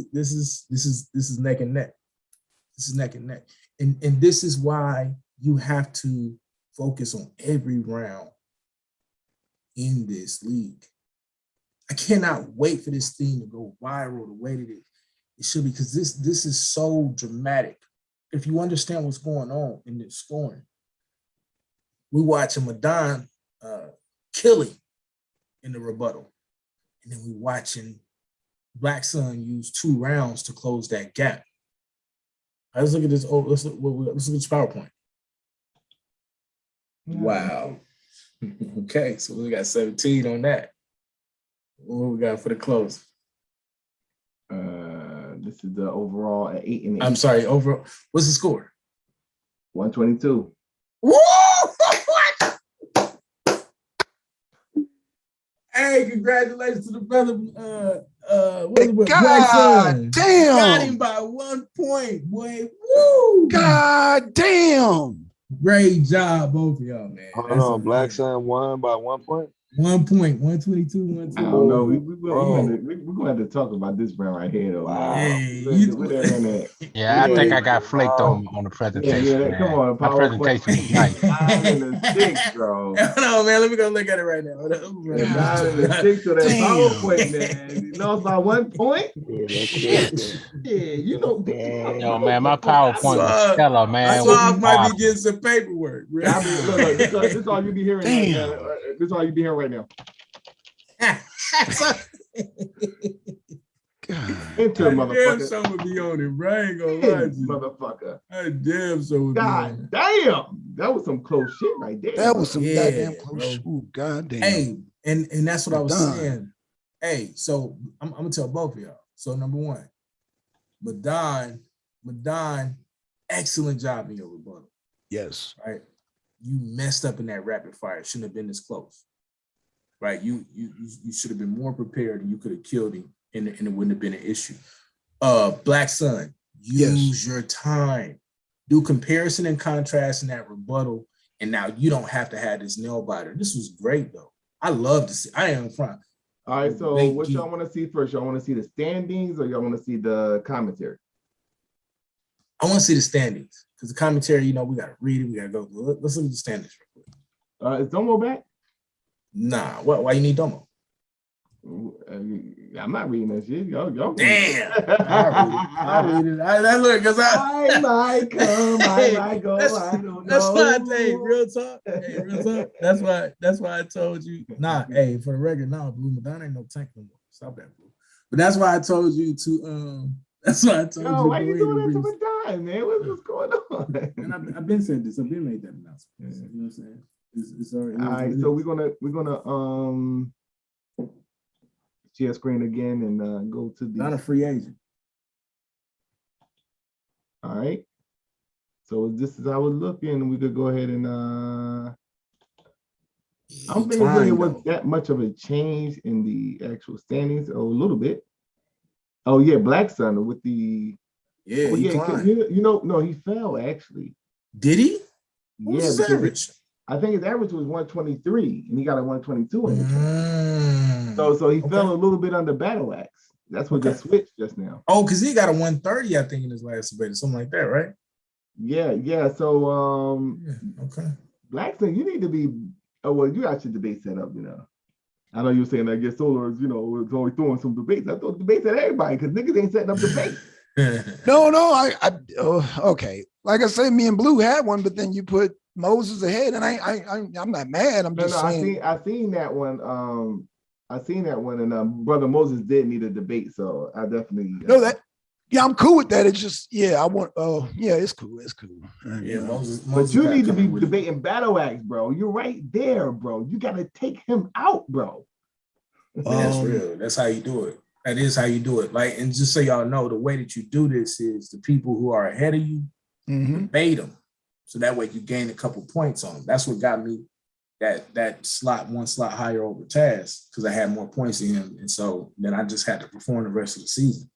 Speaker 4: is neck and neck. This is neck and neck. And this is why you have to focus on every round in this league. I cannot wait for this thing to go viral the way that it should be, because this is so dramatic. If you understand what's going on in this scoring, we watching Madon killing in the rebuttal, and then we watching Blackson use 2 rounds to close that gap. Let's look at this. Let's look at this PowerPoint. Wow. Okay, so we got 17 on that. What we got for the close?
Speaker 7: This is the overall at 8 and 8.
Speaker 4: I'm sorry, overall. What's the score?
Speaker 7: 122.
Speaker 4: Woo! Hey, congratulations to the brother.
Speaker 6: God damn!
Speaker 4: Got him by 1 point, boy. Woo!
Speaker 6: God damn!
Speaker 4: Great job, both of y'all, man.
Speaker 8: Hold on, Blackson won by 1 point.
Speaker 4: 1 point, 122, 122.
Speaker 7: I don't know. We're gonna have to talk about this round right here, though.
Speaker 8: Wow.
Speaker 4: Hey,
Speaker 5: Yeah, I think I got flaked on the presentation.
Speaker 7: Yeah, come on,
Speaker 5: my presentation was nice.
Speaker 7: 9 and a 6, bro.
Speaker 4: Hold on, man. Let me go look at it right now.
Speaker 7: 9 and a 6 to that PowerPoint, man. You lost by 1 point. Yeah, you know.
Speaker 5: Yo, man, my PowerPoint was stellar, man.
Speaker 4: I might be getting some paperwork, bro.
Speaker 7: I mean, look, this is all you be hearing. This is all you be hearing right now. Enter, motherfucker.
Speaker 4: Damn, someone be on it, bro. I ain't gonna lie to you.
Speaker 7: Motherfucker.
Speaker 4: Damn, someone be on it.
Speaker 7: God damn. That was some close shit right there.
Speaker 6: That was some goddamn
Speaker 4: bro.
Speaker 6: close. Ooh, goddamn.
Speaker 4: Hey, and that's what I was saying. Hey, so I'm gonna tell both of y'all. So number one, Madon, excellent job in your rebuttal.
Speaker 6: Yes.
Speaker 4: Right. You messed up in that rapid fire. Shouldn't have been this close. Right. You should have been more prepared, and you could have killed him, and it wouldn't have been an issue. Blackson, use your time. Do comparison and contrast in that rebuttal, and now you don't have to have this nail biter. This was great though. I love to see. I am in front.
Speaker 7: All right, so what y'all want to see first? Y'all want to see the standings, or y'all want to see the commentary?
Speaker 4: I want to see the standings, because the commentary, we got to read it. We got to go. Let's look at the standings real quick.
Speaker 7: Is Domo back?
Speaker 4: Nah. Why you need Domo?
Speaker 7: I'm not reading that shit. Y'all.
Speaker 4: Damn. I'll read it. I look, because
Speaker 7: I might come, I might go. I don't know.
Speaker 4: That's why I say real talk. Hey, real talk. That's why I told you. Nah, hey, for the record, Blue Madon ain't no tank no more. Stop that, Blue. But that's why I told you to that's why I told you.
Speaker 7: Why you doing that to Madon, man? What's going on?
Speaker 4: And I've been saying this. I've been made that announcement. You know what I'm saying? It's already.
Speaker 7: All right, so we're gonna share screen again and go to the.
Speaker 4: Not a free agent.
Speaker 7: All right. So this is how we're looking. We could go ahead and I don't think there was that much of a change in the actual standings. Oh, a little bit. Oh yeah, Blackson with the.
Speaker 4: Yeah,
Speaker 7: no, he fell actually.
Speaker 4: Did he?
Speaker 7: What was his average? I think his average was 123, and he got a 122 in it. So he fell a little bit under Battle Axe. That's what just switched just now.
Speaker 4: Oh, because he got a 130, I think, in his last debate, something like that, right?
Speaker 7: Yeah. So
Speaker 4: okay.
Speaker 7: Blackson, you need to be. Oh well, you got your debate set up, I know you were saying I guess Solar is, is always throwing some debates. I thought debates at everybody because niggas ain't setting up debates.
Speaker 6: No, okay. Like I said, me and Blue had one, but then you put Moses ahead, and I'm not mad. I'm just saying.
Speaker 7: I seen that one. And Brother Moses did need a debate, so I definitely
Speaker 6: I'm cool with that. It's just I want. It's cool. It's cool.
Speaker 4: Moses
Speaker 7: but you need to be debating Battle Axe, bro. You're right there, bro. You got to take him out, bro.
Speaker 4: That's real. That's how you do it. That is how you do it. Like, and just so y'all know, the way that you do this is the people who are ahead of you, debate them. So that way you gain a couple points on them. That's what got me that slot, one slot higher over Taz, because I had more points in him. And so then I just had to perform the rest of the season.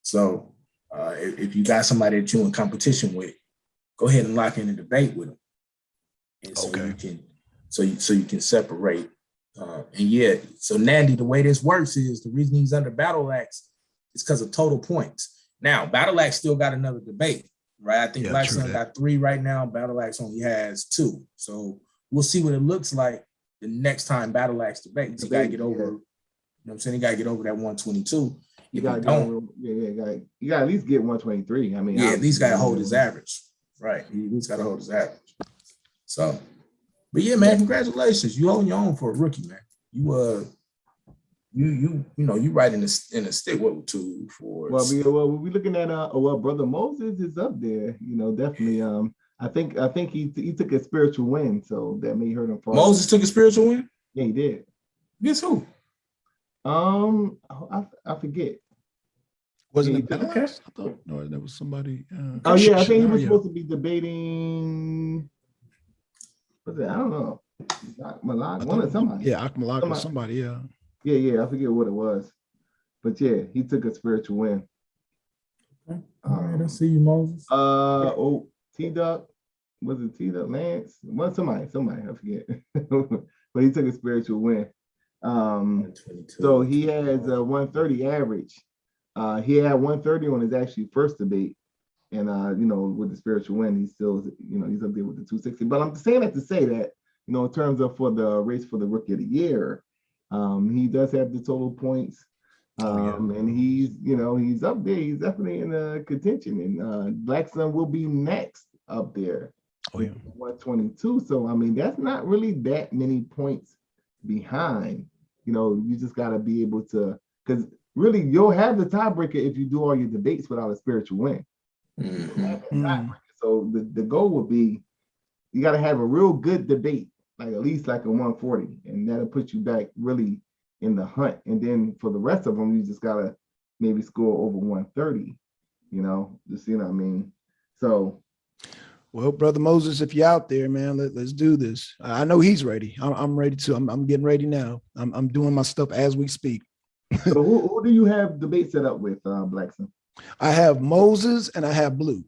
Speaker 4: So if you got somebody that you're in competition with, go ahead and lock in a debate with them. And so you can so you can separate. So Nandy, the way this works is the reason he's under Battle Axe is because of total points. Now, Battle Axe still got another debate, right? I think Blackson got 3 right now. Battle Axe only has 2. So we'll see what it looks like the next time Battle Axe debates. You gotta get over, you know what I'm saying? You gotta get over that 122.
Speaker 7: You gotta you gotta at least get 123. I mean,
Speaker 4: at least gotta hold his average. Right. He at least gotta hold his average. So, but yeah, man, congratulations. You holding your own for a rookie, man. You right in the stick. What 2, 4?
Speaker 7: Well, we looking at Brother Moses is up there. You know, definitely. I think he took a spiritual win, so that may hurt him.
Speaker 4: Moses took a spiritual win?
Speaker 7: Yeah, he did.
Speaker 4: Guess who?
Speaker 7: I forget.
Speaker 6: Wasn't it Battle Axe? I thought there was somebody.
Speaker 7: I think he was supposed to be debating. What's it? I don't know. Malak, one of somebody.
Speaker 6: Yeah, Malak or somebody. Yeah.
Speaker 7: Yeah. I forget what it was, but yeah, he took a spiritual win.
Speaker 4: Okay. All right, I see you, Moses.
Speaker 7: T-Duck, was it T-Duck Lance? Well, somebody, I forget. But he took a spiritual win. So he has a 130 average. He had 130 on his actually first debate. And with the spiritual win, he's still, he's up there with the 260. But I'm saying that to say that, in terms of for the race for the Rookie of the Year, he does have the total points. And he's up there. He's definitely in the contention. And Blackson will be next up there. 122. So, I mean, that's not really that many points behind. You just got to be able to, because really you'll have the tiebreaker if you do all your debates without a spiritual win. So the goal would be you got to have a real good debate, like at least like a 140, and that'll put you back really in the hunt. And then for the rest of them, you just gotta maybe score over 130. Just what I mean. So,
Speaker 6: well, Brother Moses, if you're out there, man, let's do this. I know he's ready. I'm ready too. I'm getting ready now. I'm doing my stuff as we speak.
Speaker 7: So who do you have debate set up with, Blackson?
Speaker 6: I have Moses and I have Blue.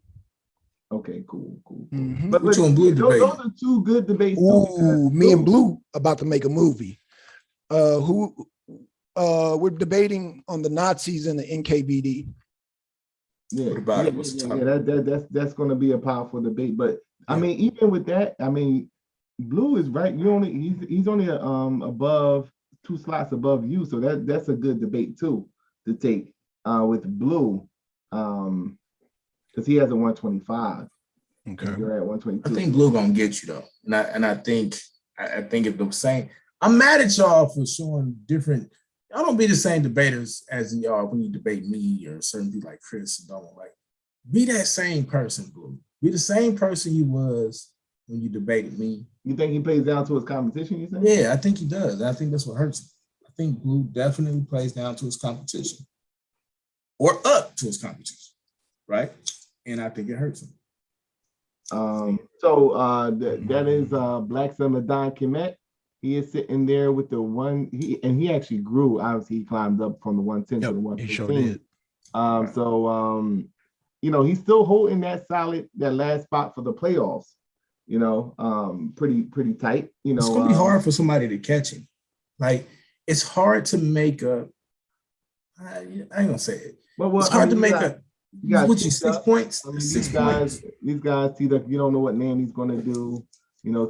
Speaker 7: Okay, cool.
Speaker 6: Mm-hmm.
Speaker 7: But
Speaker 4: Blue
Speaker 7: those are 2 good debates.
Speaker 6: Ooh, me and Blue about to make a movie. We're debating on the Nazis and the NKVD.
Speaker 7: That's going to be a powerful debate. But I mean, even with that, I mean, Blue is right. He's only above 2 slots above you, so that's a good debate too to take with Blue, because he has a 125.
Speaker 6: Okay,
Speaker 7: you're at 122.
Speaker 4: I think Blue gonna get you though, and I think if the same. I'm mad at y'all for showing different. Y'all don't be the same debaters as y'all when you debate me or certain people like Chris and don't like. Be that same person, Blue. Be the same person you was when you debated me.
Speaker 7: You think he plays down to his competition, you think?
Speaker 4: Yeah, I think he does. I think that's what hurts him. I think Blue definitely plays down to his competition. Or up to his competition, right? And I think it hurts him.
Speaker 7: That is Blackson Madon Kemet. He is sitting there with the one, he actually grew. Obviously, he climbed up from the 110 to the 115. He sure did. He's still holding that last spot for the playoffs. Pretty tight.
Speaker 4: It's gonna be hard for somebody to catch him. Like, it's hard to make a. I ain't gonna say it. It's hard to make a. You got 6 points.
Speaker 7: I mean, these guys, T-Duck, you don't know what Nanny's gonna do.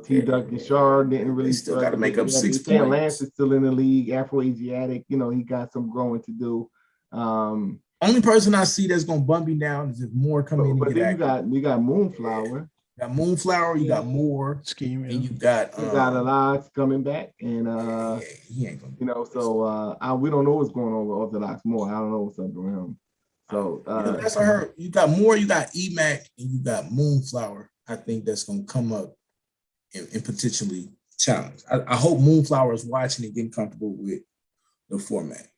Speaker 7: T-Duck and Shar didn't really.
Speaker 4: They still got to make up 6 points.
Speaker 7: Lance is still in the league. Afro-Asiatic, he got some growing to do.
Speaker 4: Only person I see that's gonna bump me down is if more come in.
Speaker 7: But then you got Moonflower.
Speaker 4: You got Moonflower. You got Moore.
Speaker 6: Scheme,
Speaker 4: and you got
Speaker 7: Alex coming back, and
Speaker 4: he ain't gonna.
Speaker 7: So we don't know what's going on with Orthodox Moore. I don't know what's up with him. So
Speaker 4: that's what I heard. You got Moore. You got EMAC, and you got Moonflower. I think that's gonna come up and potentially challenge. I hope Moonflower is watching and getting comfortable with the format.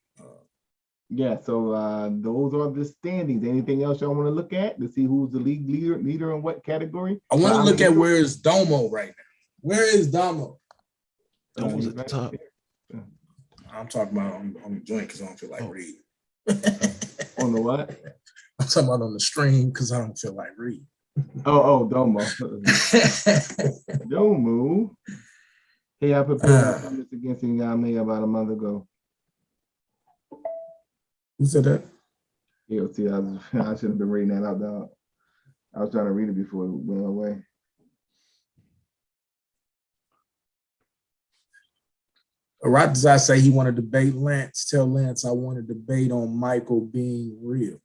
Speaker 7: Yeah, so those are the standings. Anything else y'all want to look at to see who's the league leader in what category?
Speaker 4: I want to look at where is Domo right now. Where is Domo?
Speaker 6: Domo's at the top.
Speaker 4: I'm talking about on the joint because I don't feel like reading.
Speaker 7: On the what?
Speaker 4: I'm talking about on the stream because I don't feel like reading.
Speaker 7: Oh, Domo. Domo. Hey, I prepared comments against me about a month ago.
Speaker 4: Who said that?
Speaker 7: Yeah, see, I should have been reading that out loud. I was trying to read it before it went away.
Speaker 4: Aratazar say he want to debate Lance. Tell Lance I want to debate on Michael being real.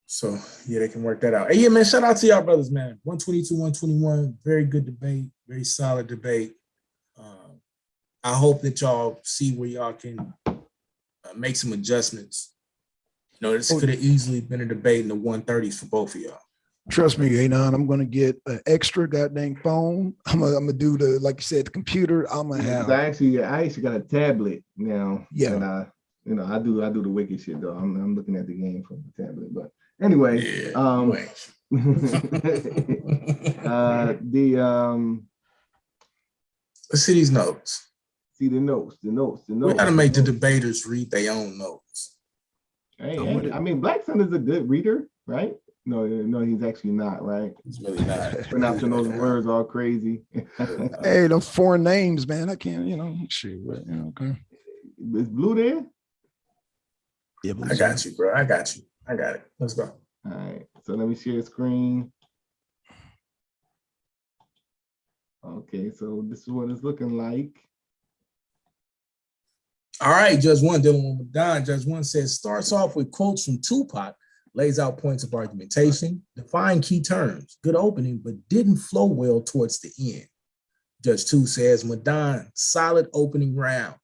Speaker 4: So yeah, they can work that out. Hey, yeah, man, shout out to y'all brothers, man. 122, 121, very good debate, very solid debate. I hope that y'all see where y'all can make some adjustments. You know, this could have easily been a debate in the 130s for both of y'all.
Speaker 6: Trust me, Anon, I'm gonna get an extra goddamn phone. I'm gonna do the, like you said, the computer. I'm gonna have.
Speaker 7: I actually got a tablet now.
Speaker 6: Yeah.
Speaker 7: And I do the wicked shit though. I'm looking at the game from the tablet. But anyway,
Speaker 4: let's see these notes.
Speaker 7: See the notes.
Speaker 4: We gotta make the debaters read their own notes.
Speaker 7: Hey, I mean, Blackson is a good reader, right? No, he's actually not, right?
Speaker 4: He's really not.
Speaker 7: Pronouncing those words all crazy.
Speaker 6: Hey, those foreign names, man. I can't, shoot, but okay.
Speaker 7: Is Blue there?
Speaker 6: Yeah,
Speaker 4: I got you, bro. I got it. Let's go.
Speaker 7: All right. So let me share the screen. Okay, so this is what it's looking like.
Speaker 4: All right, Judge One, dealing with Madon. Judge One says, starts off with quotes from Tupac, lays out points of argumentation, define key terms, good opening, but didn't flow well towards the end. Judge Two says, Madon, solid opening round,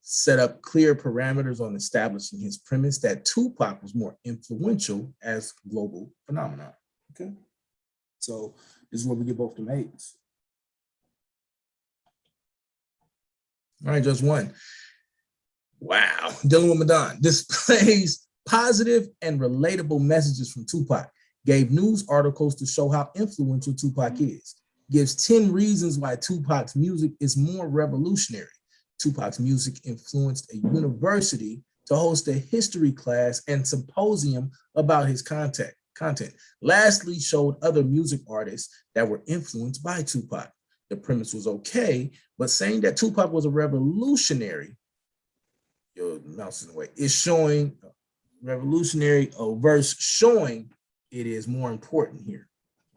Speaker 4: set up clear parameters on establishing his premise that Tupac was more influential as global phenomenon. Okay, so this is where we get both them eights. All right, Judge One. Wow, dealing with Madon, displays positive and relatable messages from Tupac, gave news articles to show how influential Tupac is, gives 10 reasons why Tupac's music is more revolutionary. Tupac's music influenced a university to host a history class and symposium about his content. Lastly, showed other music artists that were influenced by Tupac. The premise was okay, but saying that Tupac was a revolutionary, your mouse is in the way, is showing revolutionary, a verse showing it is more important here.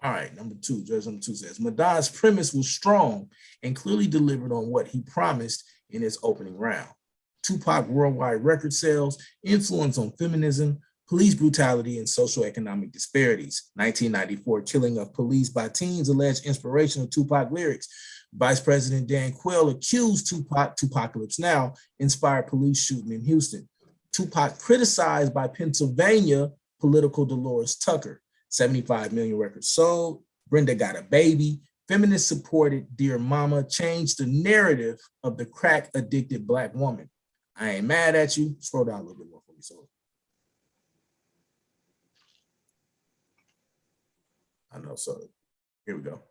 Speaker 4: All right, number two, Judge number two says, Madon's premise was strong and clearly delivered on what he promised in his opening round. Tupac worldwide record sales, influence on feminism, police brutality, and socioeconomic disparities. 1994 killing of police by teens, alleged inspiration of Tupac lyrics. Vice President Dan Quayle accused Tupac, Tupacalypse Now, inspired police shooting in Houston. Tupac criticized by Pennsylvania political Dolores Tucker. 75 million records sold. Brenda Got a Baby. Feminists supported Dear Mama, changed the narrative of the crack addicted Black woman. I Ain't Mad at You. Scroll down a little bit more for me. So I know. So here we go.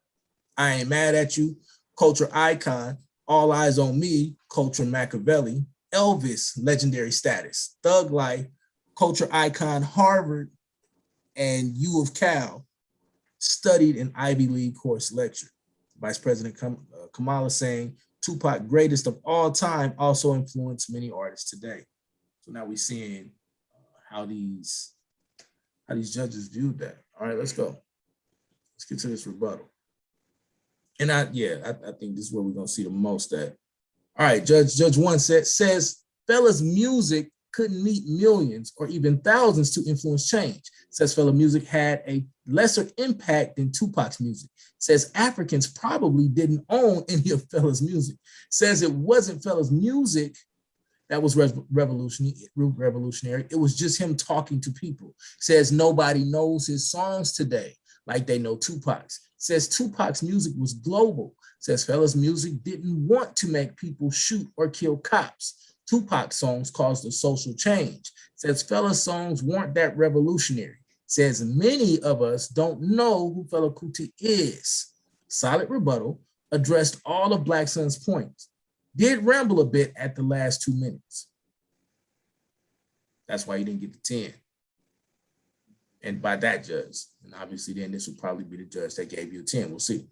Speaker 4: I Ain't Mad at You. Culture Icon. All Eyes on Me. Culture Machiavelli. Elvis, Legendary Status. Thug Life. Culture Icon. Harvard and U of Cal. Studied in Ivy League course lecture. Vice President Kamala saying Tupac, greatest of all time, also influenced many artists today. So now we're seeing how these judges viewed that. All right, let's go. Let's get to this rebuttal. And I think this is where we're gonna see the most at. All right, Judge One says Fella's music couldn't meet millions or even thousands to influence change. Says Fella music had a lesser impact than Tupac's music. Says Africans probably didn't own any of Fella's music. Says it wasn't Fella's music that was revolutionary. It was just him talking to people. Says nobody knows his songs today like they know Tupac's. Says Tupac's music was global. Says Fella's music didn't want to make people shoot or kill cops. Tupac's songs caused a social change. Says Fella's songs weren't that revolutionary. Says many of us don't know who Fela Kuti is. Solid rebuttal, addressed all of Blackson's points. Did ramble a bit at the last 2 minutes. That's why he didn't get the 10. And by that judge, and obviously then this will probably be the judge that gave you a 10, we'll see.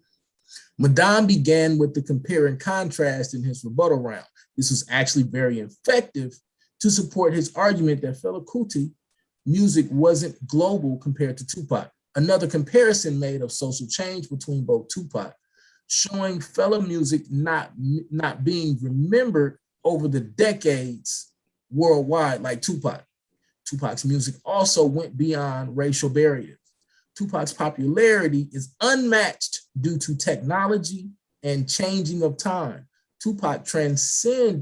Speaker 4: Madon began with the compare and contrast in his rebuttal round. This was actually very effective to support his argument that Fela Kuti music wasn't global compared to Tupac. Another comparison made of social change between both Tupac, showing Fela music not being remembered over the decades worldwide like Tupac. Tupac's music also went beyond racial barriers. Tupac's popularity is unmatched due to technology and changing of time. Tupac transcends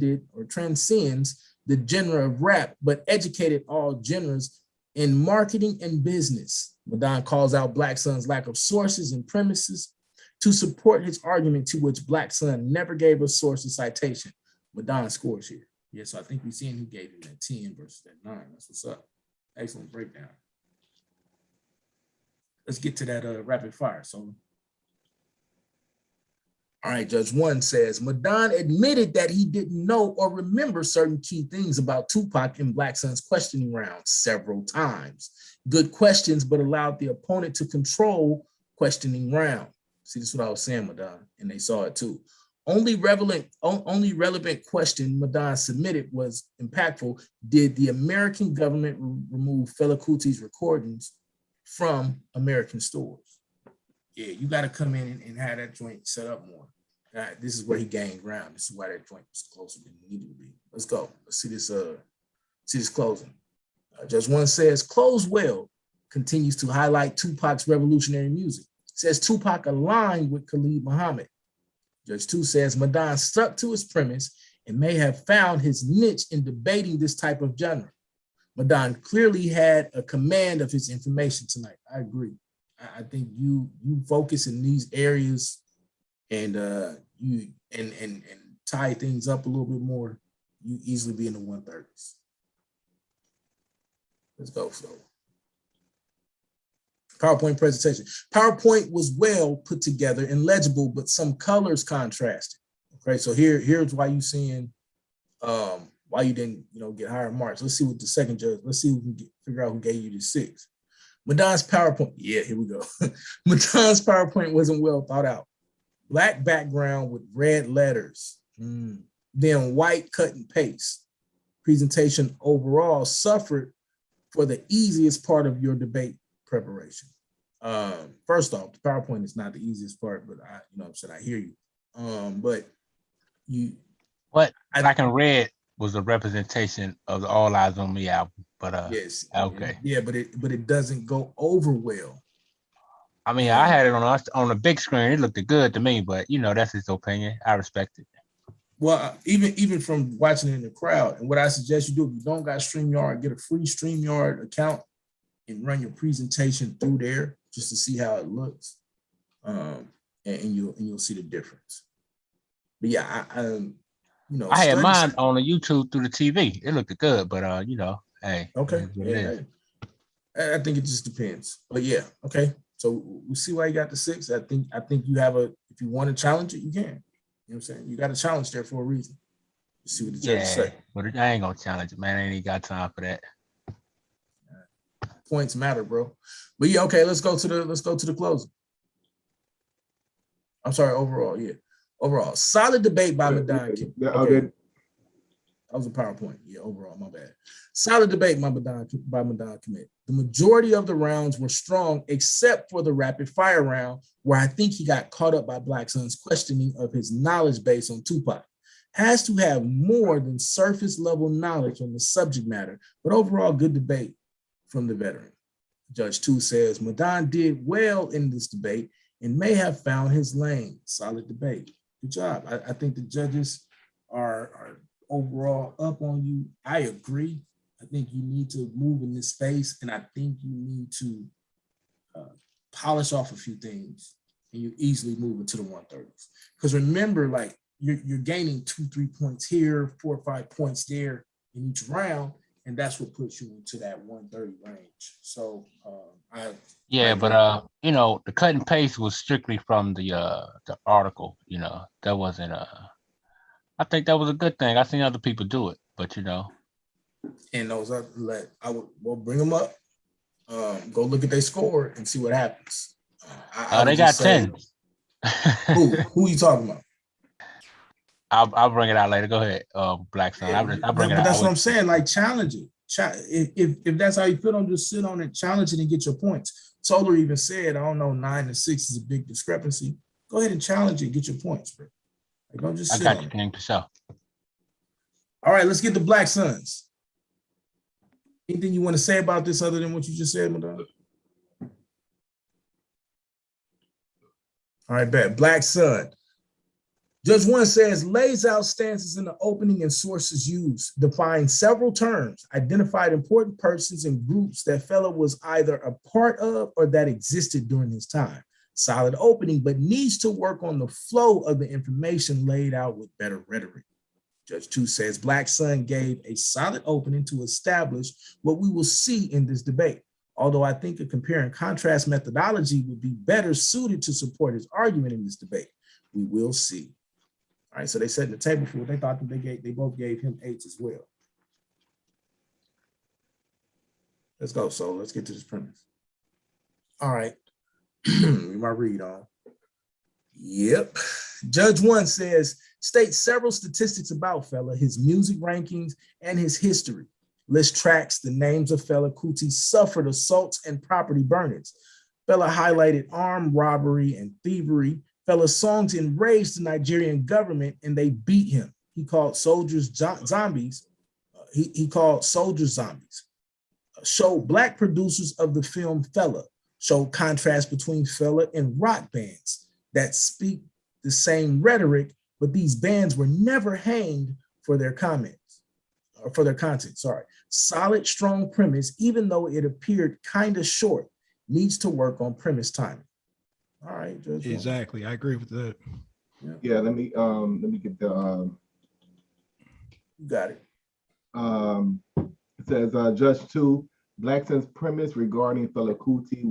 Speaker 4: the genre of rap, but educated all genres in marketing and business. Madon calls out Blackson's lack of sources and premises to support his argument, to which Blackson never gave a source or citation. Madon scores here. Yeah, so I think we're seeing who gave him that 10 versus that 9. That's what's up. Excellent breakdown. Let's get to that rapid fire. So, all right, Judge 1 says, Madon admitted that he didn't know or remember certain key things about Tupac in Blackson's questioning round several times. Good questions, but allowed the opponent to control questioning round. See, this is what I was saying, Madon, and they saw it too. Only relevant question Madon submitted was impactful. Did the American government remove Fela Kuti's recordings from American stores? Yeah, you got to come in and have that joint set up more. This is where he gained ground. This is why that joint was closer than it needed to be. Let's go. Let's see this closing. Judge 1 says, close well continues to highlight Tupac's revolutionary music. Says Tupac aligned with Khalid Muhammad. Judge 2 says Madon stuck to his premise and may have found his niche in debating this type of genre. Madon clearly had a command of his information tonight. I agree. I think you focus in these areas and you tie things up a little bit more, you easily be in the 130s. Let's go, Flo. PowerPoint presentation. PowerPoint was well put together and legible, but some colors contrasted. Okay, so here's why you seeing why you didn't get higher marks. Let's see what the second judge. Let's see if we can figure out who gave you the 6. Madon's PowerPoint. Yeah, here we go. Madon's PowerPoint wasn't well thought out. Black background with red letters. Then white cut and paste. Presentation overall suffered for the easiest part of your debate preparation. First off, the PowerPoint is not the easiest part, but I hear you. But
Speaker 5: black and red was a representation of the All Eyes on Me album. But
Speaker 4: yes,
Speaker 5: okay.
Speaker 4: Yeah, but it doesn't go over well.
Speaker 5: I mean, I had it on a big screen. It looked good to me, but that's his opinion. I respect it.
Speaker 4: Well, even from watching it in the crowd, and what I suggest you do, if you don't got StreamYard, get a free StreamYard account and run your presentation through there just to see how it looks, and you'll see the difference. But yeah,
Speaker 5: I had mine on the YouTube through the TV. It looked good, but hey.
Speaker 4: Okay. Yeah, I think it just depends. But yeah, okay. So we see why you got the 6. I think you have if you want to challenge it, you can. You know what I'm saying? You got a challenge there for a reason. Let's see what the judges say.
Speaker 5: But I ain't gonna challenge it, man. I ain't got time for that.
Speaker 4: Points matter, bro. But yeah, okay, let's go to the closing. I'm sorry, overall, yeah. Overall, solid debate by Madon. Okay. That was a PowerPoint. Yeah, overall, my bad. Solid debate by Madon Commit. The majority of the rounds were strong, except for the rapid fire round, where I think he got caught up by Blackson's questioning of his knowledge base on Tupac. Has to have more than surface level knowledge on the subject matter, but overall, good debate from the veteran. Judge 2 says Madon did well in this debate and may have found his lane. Solid debate. Good job. I think the judges are overall up on you. I agree. I think you need to move in this space, and I think you need to polish off a few things and you easily move into the 130s. Because remember, like you're gaining 2-3 points here, 4 or 5 points there in each round, and that's what puts you into that 130 range. So
Speaker 5: but you know, the cut and paste was strictly from the article. You know, that wasn't I think that was a good thing. I've seen other people do it, but you know.
Speaker 4: And those we'll bring them up. Go look at their score and see what happens.
Speaker 5: They got 10.
Speaker 4: Who you talking about?
Speaker 5: I'll bring it out later. Go ahead, Blackson. I'll bring it out.
Speaker 4: But that's what I'm saying. Like, challenge it. If that's how you feel, don't just sit on it. Challenge it and get your points. Solar even said, I don't know, 9 and 6 is a big discrepancy. Go ahead and challenge it and get your points, bro. Like, don't just sit on it. I got you, King, for sure. All right, let's get the Black Suns. Anything you want to say about this other than what you just said, Madon? All right, bet. Black Sun. Judge 1 says, lays out stances in the opening and sources used, define several terms, identified important persons and groups that fellow was either a part of or that existed during his time. Solid opening, but needs to work on the flow of the information laid out with better rhetoric. Judge 2 says, Black Sun gave a solid opening to establish what we will see in this debate. Although I think a compare and contrast methodology would be better suited to support his argument in this debate. We will see. All right, so they set the table for it. They thought that they both gave him 8s as well. Let's go. So let's get to this premise. All right. My read on. Yep. Judge 1 says, states several statistics about fella, his music rankings, and his history. List tracks the names of fella Kuti suffered assaults and property burnings. Fella highlighted armed robbery and thievery. Fella's songs enraged the Nigerian government and they beat him. He called soldiers zombies. He called soldiers zombies. Showed Black producers of the film Fella. Showed contrast between Fella and rock bands that speak the same rhetoric, but these bands were never hanged for their comments, or for their content, sorry. Solid, strong premise, even though it appeared kind of short, needs to work on premise timing. All right, Judge.
Speaker 6: Exactly. I agree with that.
Speaker 7: Yeah, let me get the
Speaker 4: you got it.
Speaker 7: It says Judge 2, Blackson's premise regarding Fela Kuti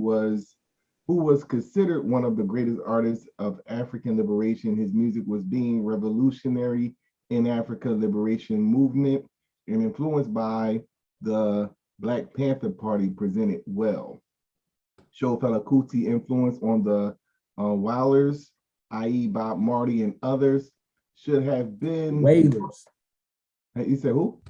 Speaker 7: who was considered one of the greatest artists of African liberation. His music was being revolutionary in Africa liberation movement and influenced by the Black Panther Party presented well. Show Fela Kuti influence on the Wailers, i.e. Bob Marley and others, should have been
Speaker 4: Wailers.
Speaker 7: You said who?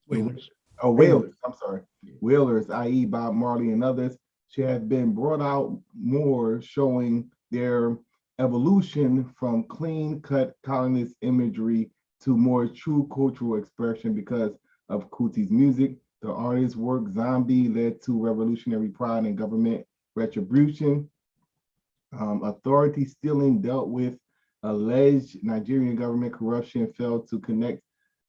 Speaker 6: Wailers.
Speaker 7: Oh, Wailers. I'm sorry. Wailers, i.e. Bob Marley and others, should have been brought out more, showing their evolution from clean-cut colonist imagery to more true cultural expression because of Kuti's music. The artist's work, Zombie, led to revolutionary pride and government retribution. Authority stealing dealt with alleged Nigerian government corruption, failed to connect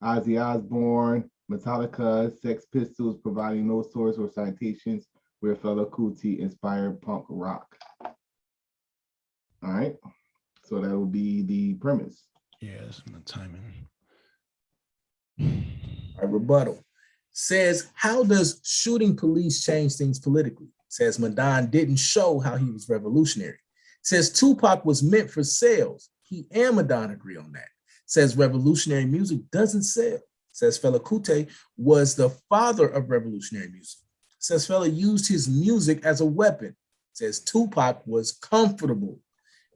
Speaker 7: Ozzy Osbourne, Metallica, Sex Pistols, providing no source or citations where Fela Kuti inspired punk rock. All right, so that will be the premise.
Speaker 6: Yes, the timing.
Speaker 4: All right, rebuttal. Says, how does shooting police change things politically? Says Madon didn't show how he was revolutionary. Says Tupac was meant for sales. He and Madon agree on that. Says revolutionary music doesn't sell. Says Fela Kuti was the father of revolutionary music. Says Fela used his music as a weapon. Says Tupac was comfortable.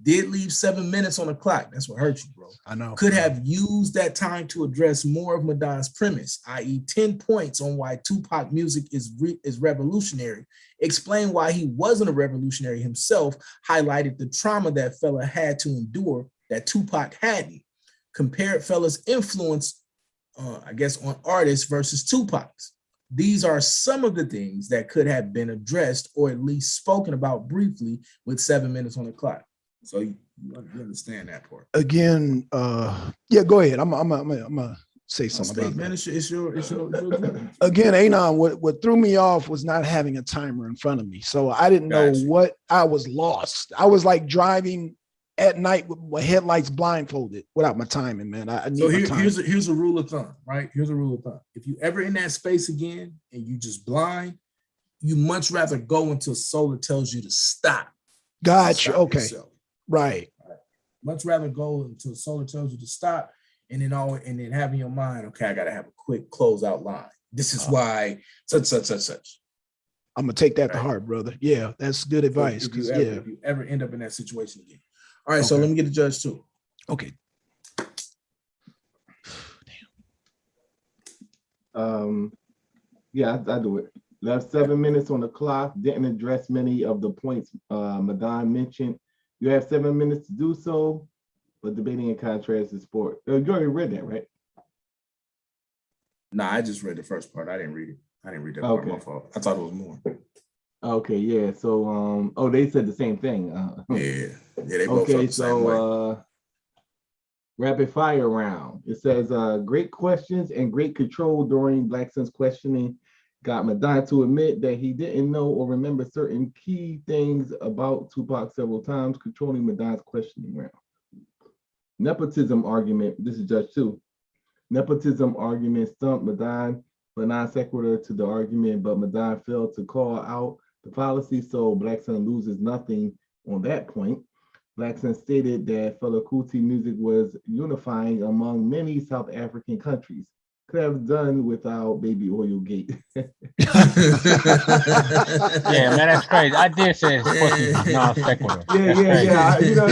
Speaker 4: Did leave 7 minutes on the clock. That's what hurt you, bro.
Speaker 6: I know.
Speaker 4: Could have used that time to address more of Madon's premise, i.e. 10 points on why Tupac music is revolutionary, explain why he wasn't a revolutionary himself, highlighted the trauma that Fela had to endure that Tupac hadn't, compared Fela's influence, on artists versus Tupac's. These are some of the things that could have been addressed or at least spoken about briefly with 7 minutes on the clock. So you understand that part.
Speaker 6: Again, yeah, go ahead. I'm say something about
Speaker 4: man,
Speaker 6: that.
Speaker 4: it's your turn.
Speaker 6: Again, Anon, what threw me off was not having a timer in front of me. So I didn't know
Speaker 4: Gotcha.
Speaker 6: what, I was lost. I was like driving at night with my headlights blindfolded without my timing, man. I need
Speaker 4: So
Speaker 6: my time.
Speaker 4: here's a rule of thumb, right? Here's a rule of thumb. If you ever in that space again and you just blind, you much rather go until solar tells you to stop.
Speaker 6: Gotcha.
Speaker 4: Stop
Speaker 6: Okay.
Speaker 4: yourself.
Speaker 6: Right.
Speaker 4: Much rather go until solar tells you to stop, and then have in your mind, okay, I gotta have a quick closeout line. This is why such.
Speaker 6: I'm gonna take that to heart, brother. Yeah, that's good advice.
Speaker 4: If
Speaker 6: Because
Speaker 4: if you ever end up in that situation again. All right, so
Speaker 6: Okay.
Speaker 4: let me get the judge too.
Speaker 6: Okay.
Speaker 7: Yeah, I do it. Left 7 minutes on the clock. Didn't address many of the points Madon mentioned. You have 7 minutes to do so, but debating in contrast is sport. You already read that, right?
Speaker 4: Nah, I just read the first part. I didn't read it. I didn't read that part.
Speaker 7: Okay.
Speaker 4: My fault. I thought it was more.
Speaker 7: Okay, yeah. So, oh, they said the same thing.
Speaker 4: Yeah, they both felt
Speaker 7: Okay,
Speaker 4: the same way.
Speaker 7: so rapid fire round. It says great questions and great control during Blackson's questioning got Madon to admit that he didn't know or remember certain key things about Tupac several times, controlling Madon's questioning round. Nepotism argument. This is Judge 2. Nepotism argument stumped Madon for non sequitur to the argument, but Madon failed to call out the policy, so Blackson loses nothing on that point. Blackson stated that Fela Kuti music was unifying among many South African countries. Could have done without Baby Oil Gate.
Speaker 5: Yeah, man, that's crazy. I did say his questions was non sequitur.
Speaker 7: Yeah. You know.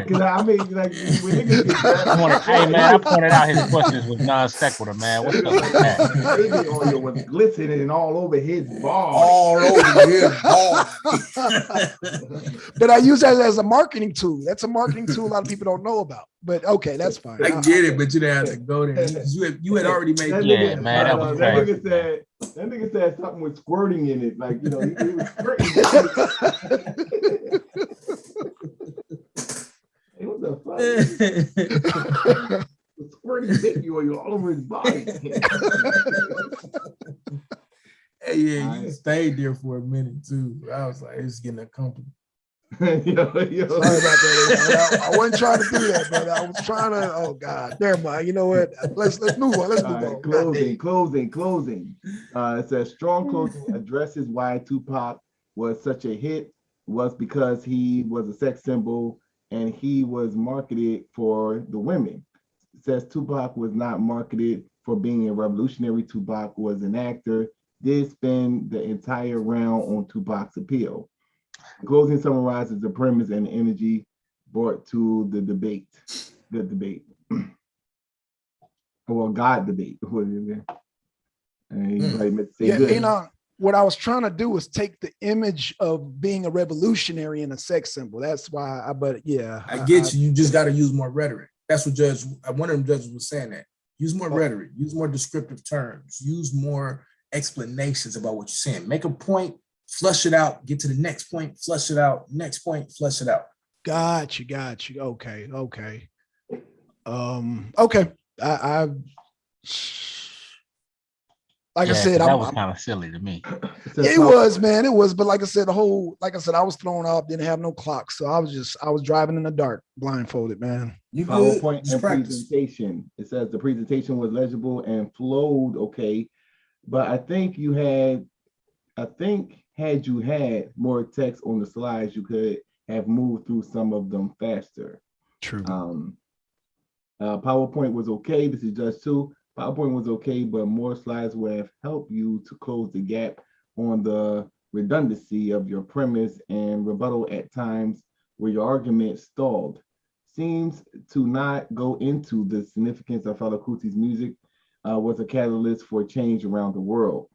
Speaker 7: Because I mean, like, when niggas get
Speaker 5: Hey, man, I pointed out his questions was non sequitur, man. What's up with that?
Speaker 7: Baby Oil was glistening all over his balls.
Speaker 4: All over his balls.
Speaker 6: But I use that as a marketing tool. That's a marketing tool a lot of people don't know about. But okay, that's fine.
Speaker 4: I get it, but you didn't have to go there. You had already made
Speaker 7: That
Speaker 5: Yeah, man, that was crazy.
Speaker 7: that nigga said something with squirting in it. Like, you know, he was squirting. Hey, what the fuck? Squirting baby oil all over his body.
Speaker 4: Hey, yeah, you stayed there for a minute too. I was like, it's getting uncomfortable.
Speaker 6: Sorry about that. I wasn't trying to do that, brother. I was trying to. Oh God, never mind. You know what? Let's move on. Let's move on.
Speaker 7: Closing. It says strong closing addresses why Tupac was such a hit was because he was a sex symbol and he was marketed for the women. It says Tupac was not marketed for being a revolutionary. Tupac was an actor. Did spend the entire round on Tupac's appeal. Closing summarizes the premise and energy brought to the debate. The debate. Well, God debate.
Speaker 6: What I was trying to do was take the image of being a revolutionary and a sex symbol. That's why I
Speaker 4: get you. You just got to use more rhetoric. That's what one of them judges was saying that. Use more rhetoric, use more descriptive terms, use more explanations about what you're saying. Make a point, flush it out, get to the next point, flush it out, next point, flush it out.
Speaker 6: Got you. Okay. I like I said,
Speaker 5: that was kind of silly to me.
Speaker 6: It was, man. It was, but like I said, I was thrown off, didn't have no clock, so I was driving in the dark, blindfolded, man.
Speaker 7: PowerPoint and presentation. It says the presentation was legible and flowed okay, but I think had you had more text on the slides, you could have moved through some of them faster.
Speaker 6: True.
Speaker 7: PowerPoint was okay. This is just 2. PowerPoint was okay, but more slides would have helped you to close the gap on the redundancy of your premise and rebuttal at times where your argument stalled. Seems to not go into the significance of Fela Kuti's music was a catalyst for change around the world.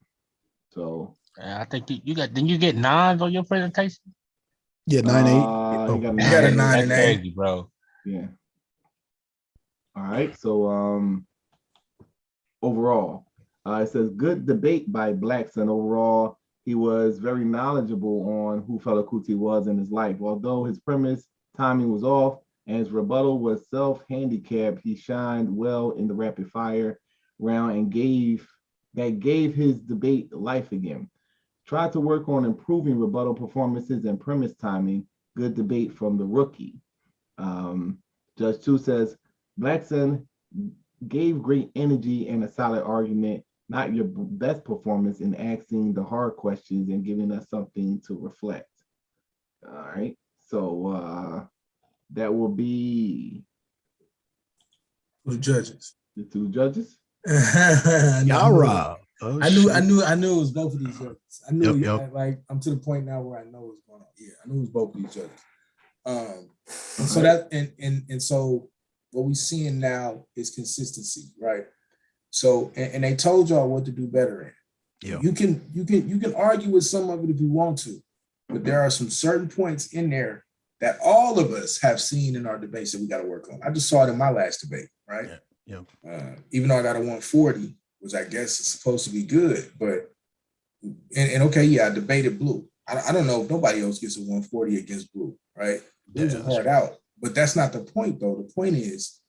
Speaker 7: So
Speaker 5: I think didn't you get 9s on your presentation?
Speaker 6: Yeah, 9.8.
Speaker 7: You got
Speaker 4: a 9
Speaker 5: That's
Speaker 4: and
Speaker 5: crazy, bro.
Speaker 7: Yeah. All right. So overall, it says good debate by Blackson. Overall, he was very knowledgeable on who Fela Kuti was in his life. Although his premise timing was off As Rebuttal was self-handicapped, he shined well in the rapid fire round and gave his debate life again. Tried to work on improving Rebuttal performances and premise timing. Good debate from the rookie. Judge 2 says, Blackson gave great energy and a solid argument, not your best performance in asking the hard questions and giving us something to reflect. All right. So that will be
Speaker 4: For the judges.
Speaker 7: the two judges.
Speaker 6: Yara. Oh,
Speaker 4: I knew
Speaker 6: shit.
Speaker 4: it was both of these judges. I knew
Speaker 6: Yep.
Speaker 4: like I'm to the point now where I know what's going on. Yeah, I knew it was both of these judges. And so that and so what we're seeing now is consistency, right? So and they told y'all what to do better in.
Speaker 6: Yeah.
Speaker 4: You can argue with some of it if you want to, but there are some certain points in there that all of us have seen in our debates that we got to work on. I just saw it in my last debate, right?
Speaker 6: Yeah.
Speaker 4: Even though I got a 140, which I guess is supposed to be good, but and okay, yeah, I debated Blue. I don't know if nobody else gets a 140 against Blue, right? Blue's a hard out, but that's not the point though. The point is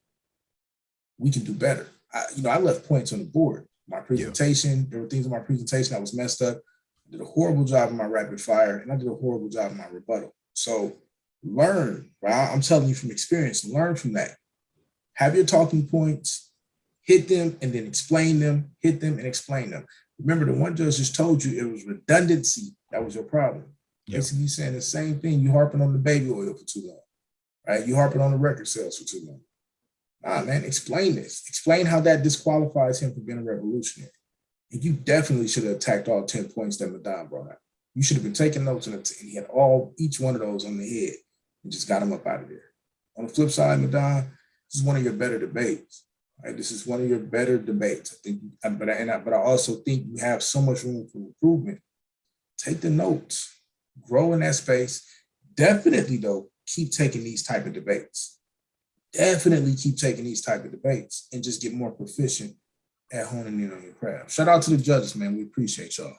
Speaker 4: we can do better. I left points on the board. My presentation, there were things in my presentation that was messed up. I did a horrible job in my rapid fire, and I did a horrible job in my rebuttal. So learn, right? I'm telling you from experience, learn from that. Have your talking points, hit them, and then explain them, hit them and explain them. Remember, the one judge just told you it was redundancy. That was your problem. Basically, saying the same thing. You harping on the baby oil for too long, right? You harping on the record sales for too long. Nah, man, explain this. Explain how that disqualifies him from being a revolutionary. And you definitely should have attacked all 10 points that Madon brought out. You should have been taking notes and he had each one of those on the head and just got him up out of there. On the flip side, Madon, this is one of your better debates. Right? This is one of your better debates. I think, but I also think you have so much room for improvement. Take the notes, grow in that space. Definitely, though, keep taking these type of debates. Definitely keep taking these type of debates and just get more proficient at honing in on your craft. Shout out to the judges, man. We appreciate y'all.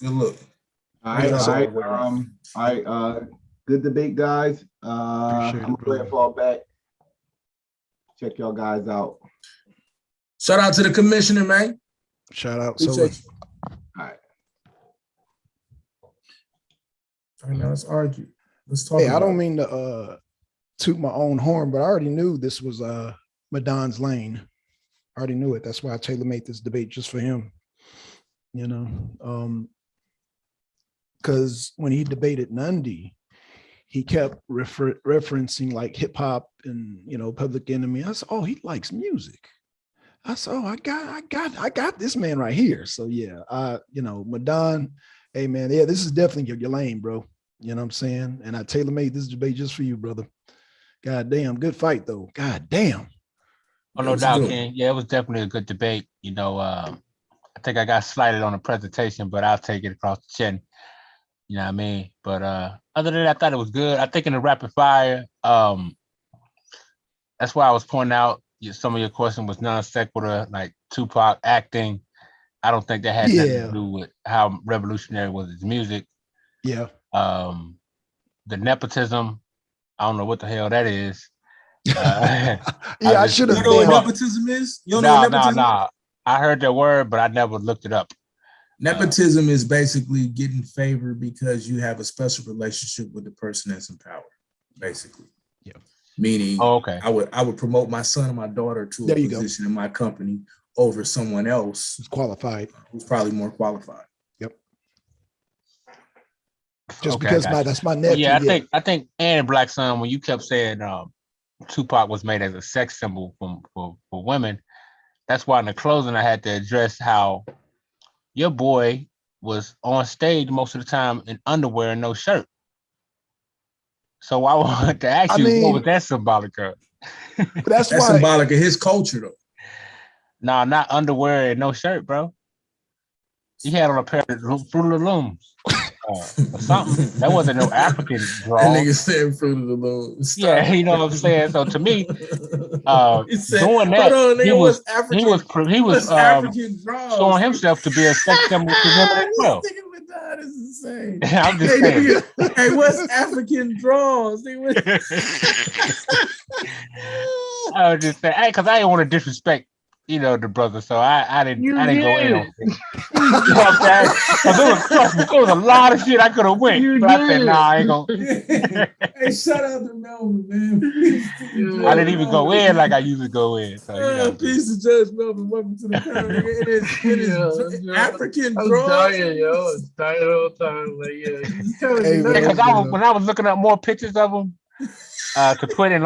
Speaker 4: Good look.
Speaker 7: All right. Good debate, guys. I'm gonna go ahead and fall back. Check y'all guys out.
Speaker 4: Shout out to the commissioner, man.
Speaker 6: Shout out.
Speaker 4: Appreciate you.
Speaker 7: All right.
Speaker 4: All right, now let's argue. Let's talk.
Speaker 6: Hey, I don't mean to toot my own horn, but I already knew this was Madon's lane. I already knew it. That's why I tailor-made this debate just for him. Because when he debated Nundy, he kept referencing like hip hop and Public Enemy. I said, oh, he likes music. I said, oh, I got this man right here. So yeah, Madon, hey man, yeah, this is definitely your lane, bro. You know what I'm saying? And I tailor-made this debate just for you, brother. God damn, good fight though. God damn.
Speaker 5: Oh, no doubt, King. Yeah, it was definitely a good debate. I think I got slighted on the presentation, but I'll take it across the chin. You know what I mean? But other than that, I thought it was good. I think in the rapid fire, that's why I was pointing out some of your question was non sequitur, like Tupac acting. I don't think that had nothing to do with how revolutionary was his music.
Speaker 6: Yeah.
Speaker 5: The nepotism, I don't know what the hell that is.
Speaker 6: I should have.
Speaker 4: You know what nepotism is? You don't know what nepotism is?
Speaker 5: I heard that word, but I never looked it up.
Speaker 4: Nepotism is basically getting favor because you have a special relationship with the person that's in power, basically.
Speaker 6: Yeah.
Speaker 4: Meaning,
Speaker 5: okay.
Speaker 4: I would promote my son or my daughter to a position in my company over someone else
Speaker 6: who's qualified,
Speaker 4: who's probably more qualified.
Speaker 6: Yep. Just because that's my nephew.
Speaker 5: Yeah, I think and Blackson, when you kept saying Tupac was made as a sex symbol for women, that's why in the closing I had to address how your boy was on stage most of the time in underwear and no shirt. So I wanted to ask you, what was that symbolic of?
Speaker 6: That's
Speaker 4: symbolic of his culture, though.
Speaker 5: No, not underwear and no shirt, bro. He had on a pair of Fruit of the Looms or something. That wasn't no African draw.
Speaker 4: That nigga said Fruit of the Looms.
Speaker 5: Yeah, you know what I'm saying. So to me, doing that, he was African showing himself to be a sex symbol to women as well.
Speaker 4: That is insane.
Speaker 5: I'm just
Speaker 4: Hey,
Speaker 5: saying.
Speaker 4: nigga, hey, what's African draws?
Speaker 5: I was just saying, because I didn't want to disrespect, the brother, so I didn't go in on it. You know what I'm saying? Because trust me, there was a lot of shit I could have went, but I said, nah, I ain't gonna.
Speaker 4: Hey, shout out to Melvin, man.
Speaker 5: I didn't even go in like I usually go in. So
Speaker 4: Peace to Judge Melvin. Welcome to the panel. It is African
Speaker 9: I'm
Speaker 4: draws.
Speaker 9: dying, yo. I'm dying the whole time. Like, yeah.
Speaker 6: Hey,
Speaker 5: because when I was looking up more pictures of them, to put in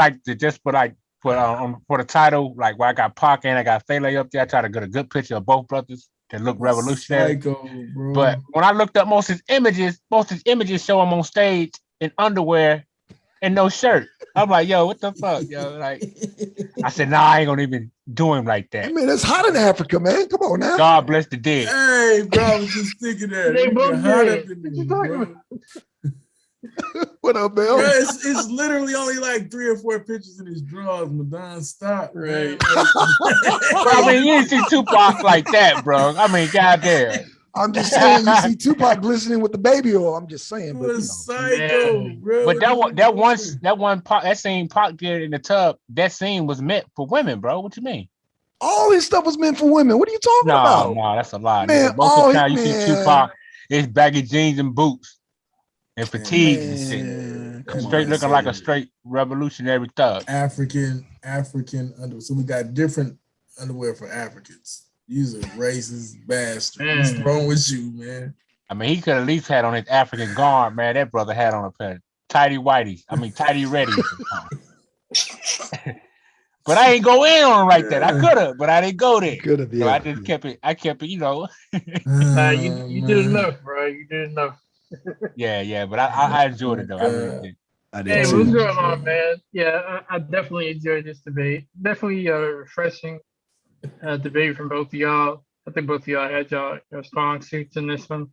Speaker 5: for the title, like where I got Pac and I got Fele up there, I tried to get a good picture of both brothers that look revolutionary.
Speaker 4: Psycho, bro.
Speaker 5: But when I looked up most of his images show him on stage in underwear and no shirt. I'm like, yo, what the fuck, yo? Like, I said, nah, I ain't gonna even do him like that.
Speaker 6: I mean, it's hot in Africa, man. Come on now.
Speaker 5: God bless the dead.
Speaker 4: Hey, bro, I was just thinking that.
Speaker 9: They both
Speaker 4: hot up
Speaker 9: dead.
Speaker 4: in
Speaker 9: What you
Speaker 4: there,
Speaker 9: talking
Speaker 4: bro.
Speaker 6: What up, Bill?
Speaker 4: Yeah, it's literally only like 3 or 4 pictures in his drawers. Madon, stop, right?
Speaker 5: I mean, you didn't see Tupac like that, bro. I mean, goddamn.
Speaker 6: I'm just saying, you see Tupac glistening with the baby oil. I'm just saying, but
Speaker 4: psycho, bro.
Speaker 5: But that scene Pac did in the tub, that scene was meant for women, bro. What you mean?
Speaker 6: All his stuff was meant for women. What are you talking about?
Speaker 5: No, that's a lie.
Speaker 6: Man,
Speaker 5: most of the time you see Tupac, it's baggy jeans and boots and fatigues and shit. Straight looking like a straight revolutionary thug.
Speaker 4: African underwear. So we got different underwear for Africans. These are racist bastards. What's wrong with you, man?
Speaker 5: I mean, he could at least had on his African garb, man. That brother had on a pair of tidy reddies. But I ain't go in on him like that. I could have, but I didn't go there.
Speaker 6: Could have, yeah.
Speaker 5: So I just kept it,
Speaker 9: Nah, you did enough, bro. You did enough.
Speaker 5: Yeah, but I enjoyed it though. I really did.
Speaker 9: Hey, what's going on, man? Yeah, I definitely enjoyed this debate. Definitely a refreshing debate from both of y'all. I think both of y'all had your strong suits in this one.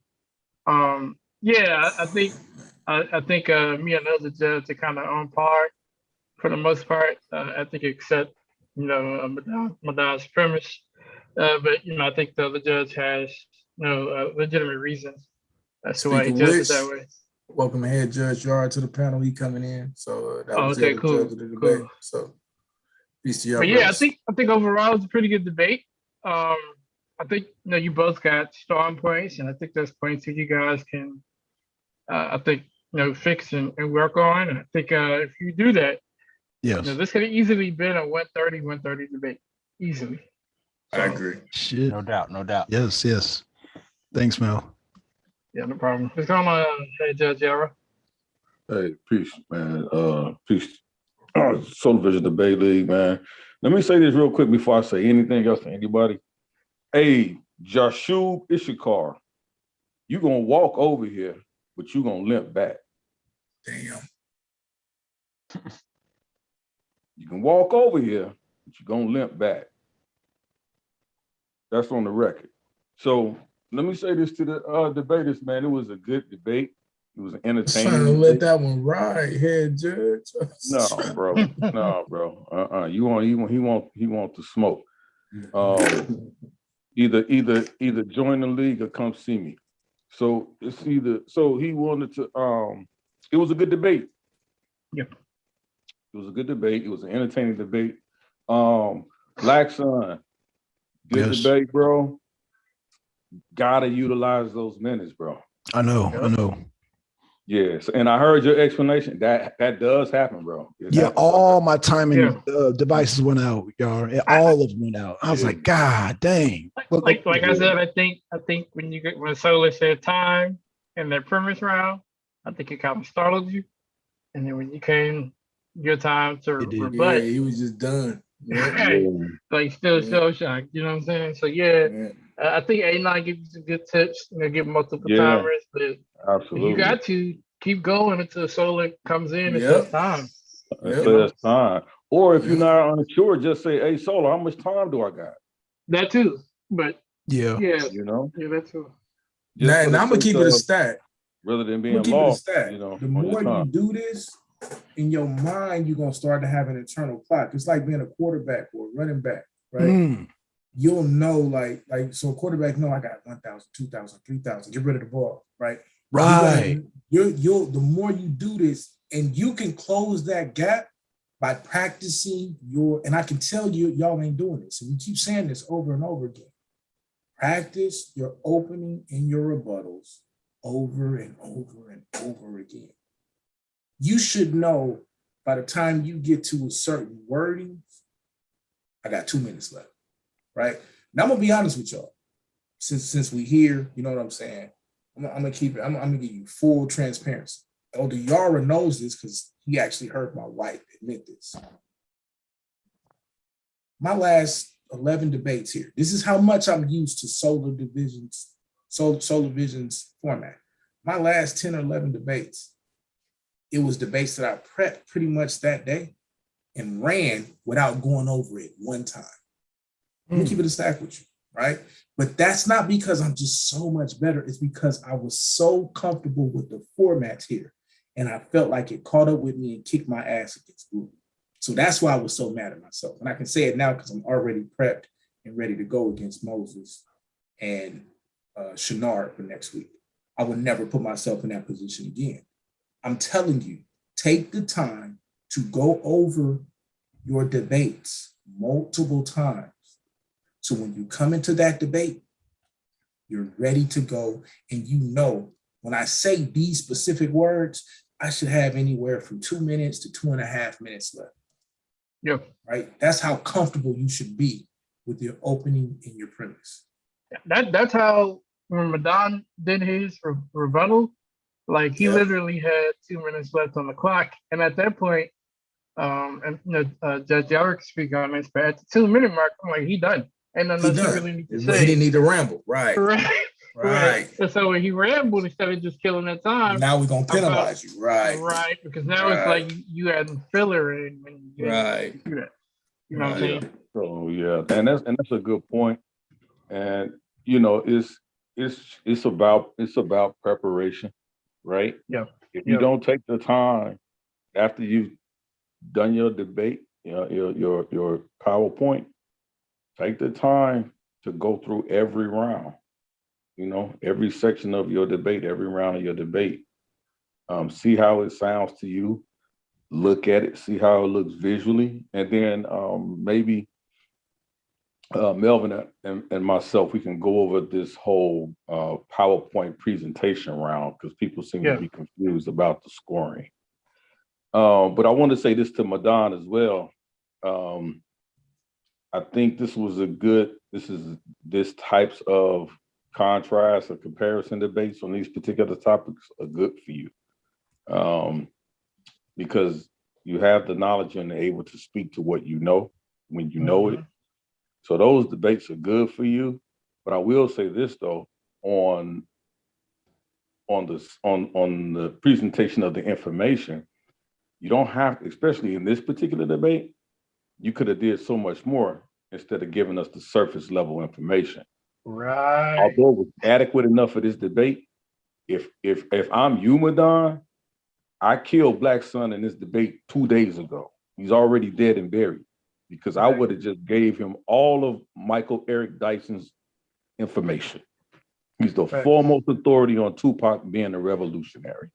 Speaker 9: Yeah, I think me and other judges are kind of on par for the most part. I think except Madon's premise, but I think the other judge has legitimate reasons as to why he judged it that way.
Speaker 4: Welcome ahead, Judge Yard, to the panel. He coming in, so that was
Speaker 9: okay,
Speaker 4: the
Speaker 9: cool,
Speaker 4: judge of the debate.
Speaker 9: cool.
Speaker 4: So peace to y'all.
Speaker 9: But yeah, I think overall it's a pretty good debate. I think you both got strong points, and I think those points that you guys can, I think fix and work on. And I think if you do that,
Speaker 6: yes,
Speaker 9: this could have easily been a 130 debate, easily.
Speaker 4: So, I agree.
Speaker 6: Shit,
Speaker 5: no doubt.
Speaker 6: Yes. Thanks, Mel.
Speaker 9: Yeah, no problem. What's going on, hey, Judge Yara?
Speaker 8: Hey, peace, man. Peace. Solar Vision Debate League, man. Let me say this real quick before I say anything else to anybody. Hey, Joshua Ishikar, you gonna walk over here, but you gonna limp back.
Speaker 4: Damn.
Speaker 8: You can walk over here, but you're gonna limp back. That's on the record. So let me say this to the debaters, man. It was a good debate. It was an entertaining.
Speaker 4: Trying to let that one ride, head judge.
Speaker 8: No, bro. He want to smoke. Either join the league or come see me. So it's either. So he wanted to. It was a good debate.
Speaker 9: Yep.
Speaker 8: It was a good debate. It was an entertaining debate. Blackson, good debate, bro. Gotta utilize those minutes, bro.
Speaker 6: I know.
Speaker 8: Yes, and I heard your explanation. That does happen, bro.
Speaker 6: All my timing devices went out, y'all. All of them went out. I was like, God dang.
Speaker 9: Like I said, I think when Solar said time in that premise round, I think it kind of startled you, and then when you came your time to rebut,
Speaker 4: he was just done.
Speaker 9: Like still so shocked. You know what I'm saying? So I think A9 gives you some good tips. Give multiple timers, but
Speaker 8: absolutely,
Speaker 9: you got to keep going until Solar comes in and says time.
Speaker 8: Says time. Or if you're not unsure, just say, "Hey, Solar, how much time do I got?"
Speaker 9: That too, but
Speaker 6: yeah,
Speaker 9: that too.
Speaker 4: And I'm gonna keep it a stat
Speaker 8: rather than being lost.
Speaker 4: The more you do this, in your mind, you're gonna start to have an internal clock. It's like being a quarterback or a running back, right? you'll know like so a quarterback know I got 1,000, 2,000, 3,000. Get rid of the ball, right?
Speaker 6: Right.
Speaker 4: You'll the more you do this, and you can close that gap by practicing and I can tell you y'all ain't doing this. And we keep saying this over and over again. Practice your opening and your rebuttals over and over and over again. You should know by the time you get to a certain wording, I got 2 minutes left, right? Now I'm gonna be honest with y'all. Since we here, you know what I'm saying? I'm gonna keep it. I'm gonna give you full transparency. Elder Yara knows this because he actually heard my wife admit this. My last 11 debates here. This is how much I'm used to Solar Vision's format. My last 10 or 11 debates, it was debates that I prepped pretty much that day and ran without going over it one time. Let me keep it a stack with you, right? But that's not because I'm just so much better. It's because I was so comfortable with the formats here. And I felt like it caught up with me and kicked my ass against Google. So that's why I was so mad at myself. And I can say it now because I'm already prepped and ready to go against Moses and Shenard for next week. I would never put myself in that position again. I'm telling you, take the time to go over your debates multiple times. So when you come into that debate, you're ready to go. And you know, when I say these specific words, I should have anywhere from 2 minutes to 2.5 minutes left.
Speaker 9: Yep.
Speaker 4: Right? That's how comfortable you should be with your opening and your premise.
Speaker 9: That's how when Madon did his rebuttal, like he literally had 2 minutes left on the clock. And at that point, Judge Yara could speak on this, but at the 2 minute mark, I'm like, he done. And then nothing really need to say.
Speaker 4: He didn't need to ramble. Right.
Speaker 9: Right. And so when he rambled, instead of just killing that time,
Speaker 4: now we're gonna penalize you.
Speaker 9: Right. Because now it's like you had filler in when you do that. You know what I'm saying?
Speaker 8: So yeah, and that's a good point. And you know, it's about preparation, right?
Speaker 9: Yeah.
Speaker 8: If you don't take the time after you've done your debate, your PowerPoint, take the time to go through every round. You know, every section of your debate, every round of your debate. See how it sounds to you. Look at it, see how it looks visually, and then maybe Melvin and myself, we can go over this whole PowerPoint presentation round because people seem to be confused about the scoring. But I want to say this to Madon as well. I think this types of contrast or comparison debates on these particular topics are good for you. Because you have the knowledge and are able to speak to what you know when you know it. So those debates are good for you. But I will say this though, on the presentation of the information, you don't have, especially in this particular debate, you could have did so much more instead of giving us the surface level information.
Speaker 9: Right.
Speaker 8: Although it was adequate enough for this debate, if I'm you, Madon, I killed Blackson in this debate 2 days ago. He's already dead and buried because I would have just gave him all of Michael Eric Dyson's information. He's the foremost authority on Tupac being a revolutionary.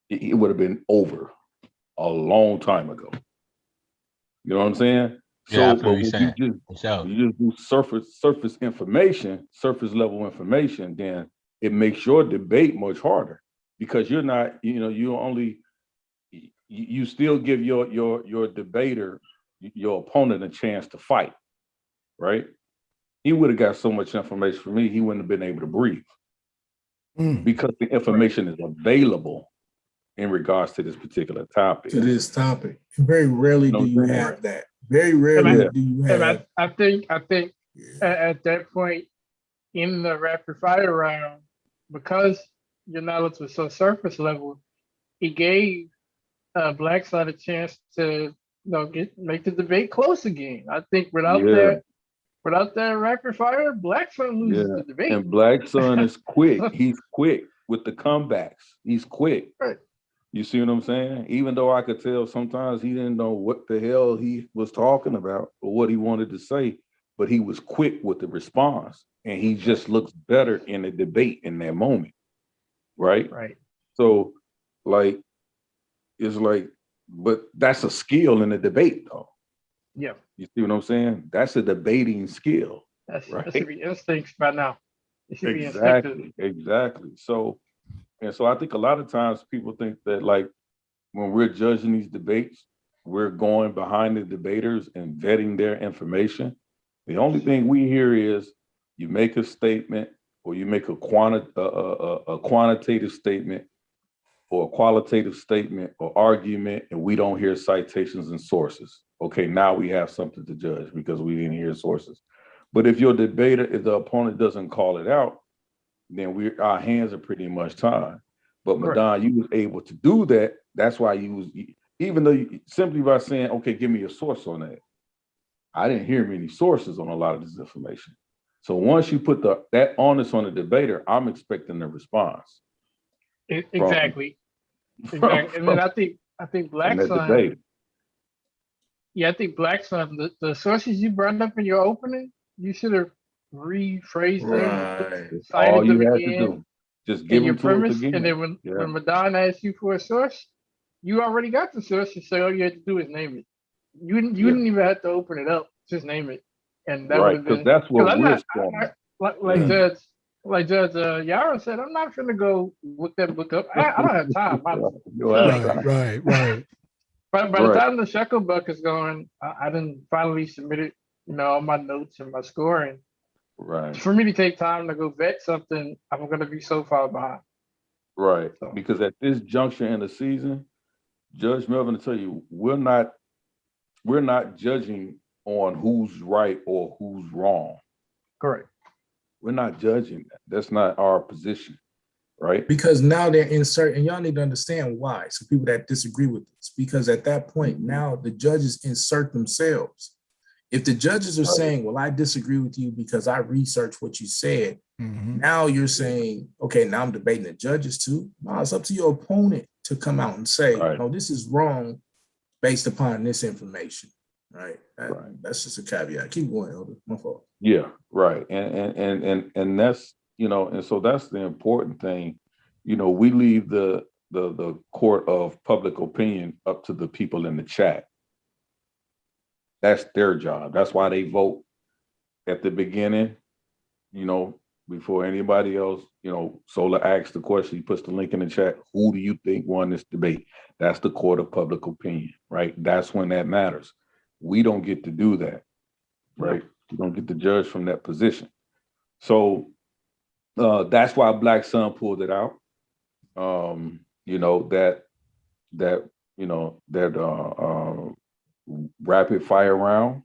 Speaker 8: It would have been over a long time ago. You know what I'm saying?
Speaker 5: Yeah,
Speaker 8: so, but when you just do surface information, surface level information, then it makes your debate much harder because you're not, you still give your debater, your opponent, a chance to fight, right? He would have got so much information from me, he wouldn't have been able to breathe because the information is available in regards to this particular topic.
Speaker 4: To this topic. Very rarely do you have that. Very rarely do you have.
Speaker 9: I think at that point in the rapid fire round, because your knowledge was so surface level, he gave Blackson a chance to make the debate close again. I think without that rapid fire, Blackson loses the debate.
Speaker 8: And Blackson is quick. He's quick with the comebacks. He's quick.
Speaker 9: Right.
Speaker 8: You see what I'm saying? Even though I could tell sometimes he didn't know what the hell he was talking about or what he wanted to say, but he was quick with the response, and he just looks better in the debate in that moment, right?
Speaker 9: Right.
Speaker 8: So, like, it's like, but that's a skill in the debate, though.
Speaker 9: Yeah.
Speaker 8: You see what I'm saying? That's a debating skill,
Speaker 9: That
Speaker 8: right?
Speaker 9: should be instincts by now. It should be instinctive.
Speaker 8: Exactly. So I think a lot of times people think that, like, when we're judging these debates, we're going behind the debaters and vetting their information. The only thing we hear is you make a statement, or you make a quantitative statement, or a qualitative statement or argument, and we don't hear citations and sources. Okay, now we have something to judge because we didn't hear sources. But if your debater, if the opponent doesn't call it out, then our hands are pretty much tied. But Madon, you was able to do that. That's why you was, even though simply by saying, okay, give me a source on that. I didn't hear many sources on a lot of this information. So once you put that onus on the debater, I'm expecting a response.
Speaker 9: Exactly. Exactly. And then I think Blackson. Yeah, I think Blackson, the sources you brought up in your opening, you should have rephrased them, cited
Speaker 8: all you
Speaker 9: them
Speaker 8: had
Speaker 9: again,
Speaker 8: to do. Just give
Speaker 9: your
Speaker 8: them to us
Speaker 9: premise.
Speaker 8: again.
Speaker 9: And then when Madon asked you for a source, you already got the source. You say all you had to do is name it. You didn't even have to open it up. Just name it, and that would have been.
Speaker 8: That's what we're strong.
Speaker 9: Like Judge Yara said, I'm not going to go look that book up. I don't have time.
Speaker 6: Right.
Speaker 9: By the time the shekel buck is going, I didn't finally submitted, all my notes and my scoring.
Speaker 8: Right.
Speaker 9: For me to take time to go vet something, I'm going to be so far behind.
Speaker 8: Right. So. Because at this juncture in the season, Judge Melvin will tell you, we're not judging on who's right or who's wrong.
Speaker 9: Correct.
Speaker 8: We're not judging that. That's not our position. Right.
Speaker 4: Because now they're inserting, and y'all need to understand why. So people that disagree with this, because at that point, now the judges insert themselves. If the judges are saying, well, I disagree with you because I researched what you said, now you're saying, okay, now I'm debating the judges too. No, it's up to your opponent to come out and say, no, this is wrong based upon this information. Right. That's just a caveat. Keep going, Elder. My fault.
Speaker 8: Yeah, right. And that's, and so that's the important thing. We leave the court of public opinion up to the people in the chat. That's their job. That's why they vote at the beginning, before anybody else. Sola asks the question, he puts the link in the chat. Who do you think won this debate? That's the court of public opinion, right? That's when that matters. We don't get to do that, right? We don't get to judge from that position. So that's why Blackson pulled it out. That rapid fire round.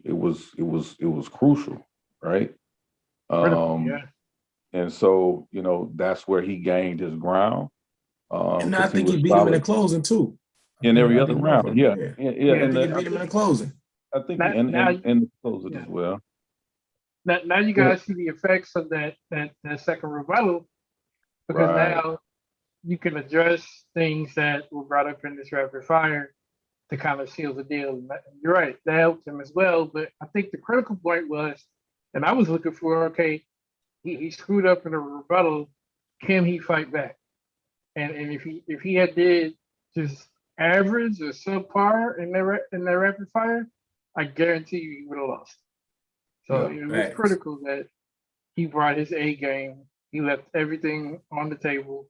Speaker 8: It was crucial, right? And so that's where he gained his ground.
Speaker 4: And I think he beat him in the closing too.
Speaker 8: In every other round,
Speaker 4: I think he beat him in the closing.
Speaker 8: I think in the closing as well.
Speaker 9: Now you guys see the effects of that second rebuttal, because now you can address things that were brought up in this rapid fire to kind of seal the deal. You're right, that helped him as well. But I think the critical point was, and I was looking for, okay, he screwed up in a rebuttal. Can he fight back? And if he had did just average or subpar in that rapid fire, I guarantee you he would have lost. So it was critical that he brought his A game. He left everything on the table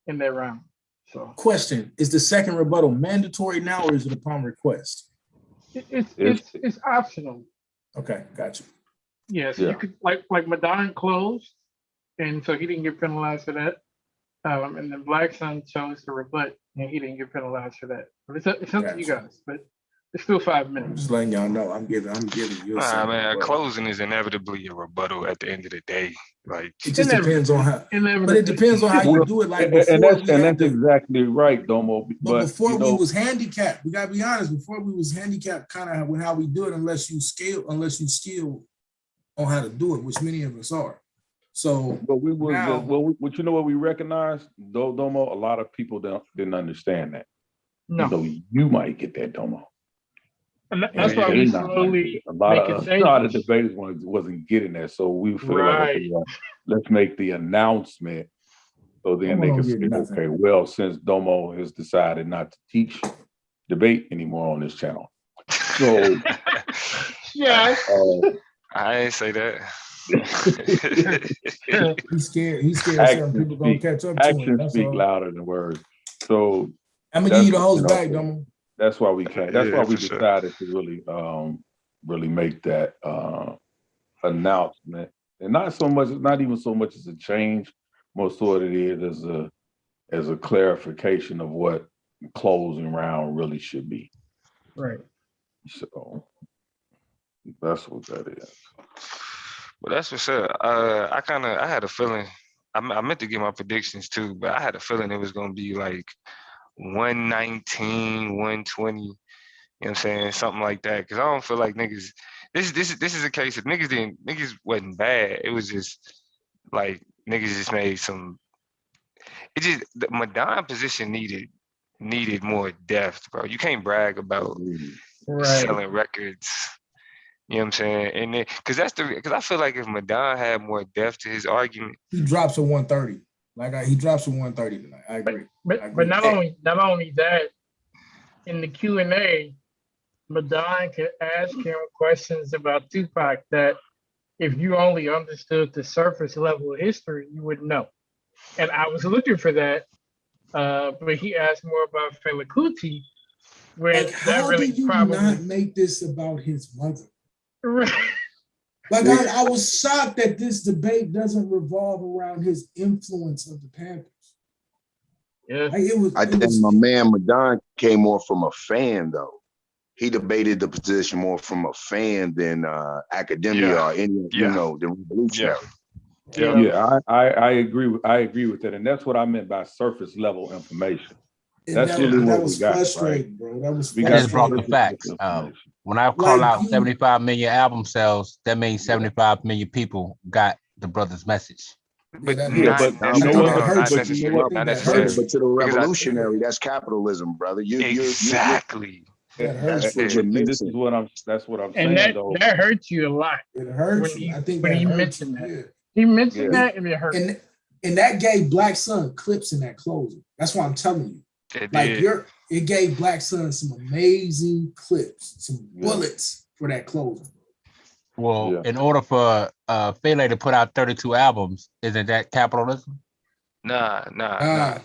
Speaker 9: in that round. So,
Speaker 4: question: is the second rebuttal mandatory now, or is it upon request?
Speaker 9: It's optional.
Speaker 4: Okay, gotcha.
Speaker 9: Yes, you could like Madon closed, and so he didn't get penalized for that. And then Blackson chose to rebut, and he didn't get penalized for that. But it's up to you guys. But it's still 5 minutes.
Speaker 4: I'm just letting y'all know. I'm giving you.
Speaker 1: Man, closing is inevitably a rebuttal at the end of the day. Like
Speaker 4: it just depends on how. But it depends on how you do it. Like before,
Speaker 8: that's exactly right, Domo.
Speaker 4: But before we was handicapped, we gotta be honest. Before we was handicapped, kind of with how we do it, unless you skill on how to do it, which many of us are. So,
Speaker 8: but we was now, what we recognized, Domo. A lot of people didn't understand that.
Speaker 9: No,
Speaker 8: you might get that, Domo.
Speaker 9: And
Speaker 8: Yeah,
Speaker 9: that's why
Speaker 8: they
Speaker 9: we
Speaker 8: not like
Speaker 9: slowly
Speaker 8: that.
Speaker 9: making
Speaker 8: A lot of
Speaker 9: changes.
Speaker 8: debaters wasn't getting that, so we feel like, okay,
Speaker 9: Right.
Speaker 8: well, let's make the announcement, so then they
Speaker 4: Domo
Speaker 8: can
Speaker 4: don't
Speaker 8: say,
Speaker 4: get nothing.
Speaker 8: okay, well, since Domo has decided not to teach debate anymore on this channel, so
Speaker 9: Yes.
Speaker 1: I ain't say that.
Speaker 4: He's scared. He's scared certain
Speaker 8: actions
Speaker 4: people gonna
Speaker 8: speak
Speaker 4: catch up to him.
Speaker 8: actions
Speaker 4: That's
Speaker 8: speak
Speaker 4: all.
Speaker 8: louder than words. So
Speaker 4: I'm gonna give you the
Speaker 8: that's,
Speaker 4: host back, Domo.
Speaker 8: that's why we can't. That's why
Speaker 1: Yeah,
Speaker 8: we
Speaker 1: for sure.
Speaker 8: decided to really make that announcement, and not even so much as a change. Most of it is as a clarification of what closing round really should be.
Speaker 9: Right.
Speaker 8: So that's what that is.
Speaker 1: But that's for sure. I had a feeling. I meant to get my predictions too, but I had a feeling it was gonna be like 119, 120. You know what I'm saying? Something like that. Because I don't feel like niggas. This is a case of niggas wasn't bad. It was just like niggas just made some. It just the Madon position needed more depth, bro. You can't brag about
Speaker 9: Right.
Speaker 1: selling records. You know what I'm saying? And then, because I feel like if Madon had more depth to his argument,
Speaker 4: He drops a 130. He drops a 130 tonight. I agree.
Speaker 9: But not only that, in the Q&A, Madon can ask him questions about Tupac that if you only understood the surface level of history, you would know. And I was looking for that, but he asked more about Fela Kuti, when
Speaker 4: how
Speaker 9: really
Speaker 4: do you
Speaker 9: probably
Speaker 4: not make this about his mother?
Speaker 9: right.
Speaker 4: I was shocked that this debate doesn't revolve around his influence of the Panthers.
Speaker 9: Yeah.
Speaker 10: I think my man Madon came more from a fan, though. He debated the position more from a fan than academia or any, the revolutionary.
Speaker 8: Yeah, I agree with that, and that's what I meant by surface level information. That's really what we got,
Speaker 4: frustrating,
Speaker 8: right?
Speaker 4: bro. That was
Speaker 5: I just brought the facts. When I call out 75 million album sales, that means 75 million people got the brother's message.
Speaker 1: But
Speaker 10: But
Speaker 1: not necessarily.
Speaker 10: But to the revolutionary, that's capitalism, brother.
Speaker 1: Exactly.
Speaker 10: That's what you're missing.
Speaker 8: That's what I'm
Speaker 9: And
Speaker 8: saying, though.
Speaker 9: that hurts you a lot.
Speaker 4: It hurts
Speaker 9: when
Speaker 4: you. I think
Speaker 9: when
Speaker 4: that
Speaker 9: he
Speaker 4: hurts
Speaker 9: mentioned
Speaker 4: you.
Speaker 9: that.
Speaker 4: Yeah.
Speaker 9: He mentioned that, and it hurt.
Speaker 4: And that gave Black Sun clips in that closing. That's what I'm telling you. It gave Black Sun some amazing clips, some bullets for that closing.
Speaker 5: Well, in order for Fela to put out 32 albums, isn't that capitalism?
Speaker 1: Nah.
Speaker 4: Not at all.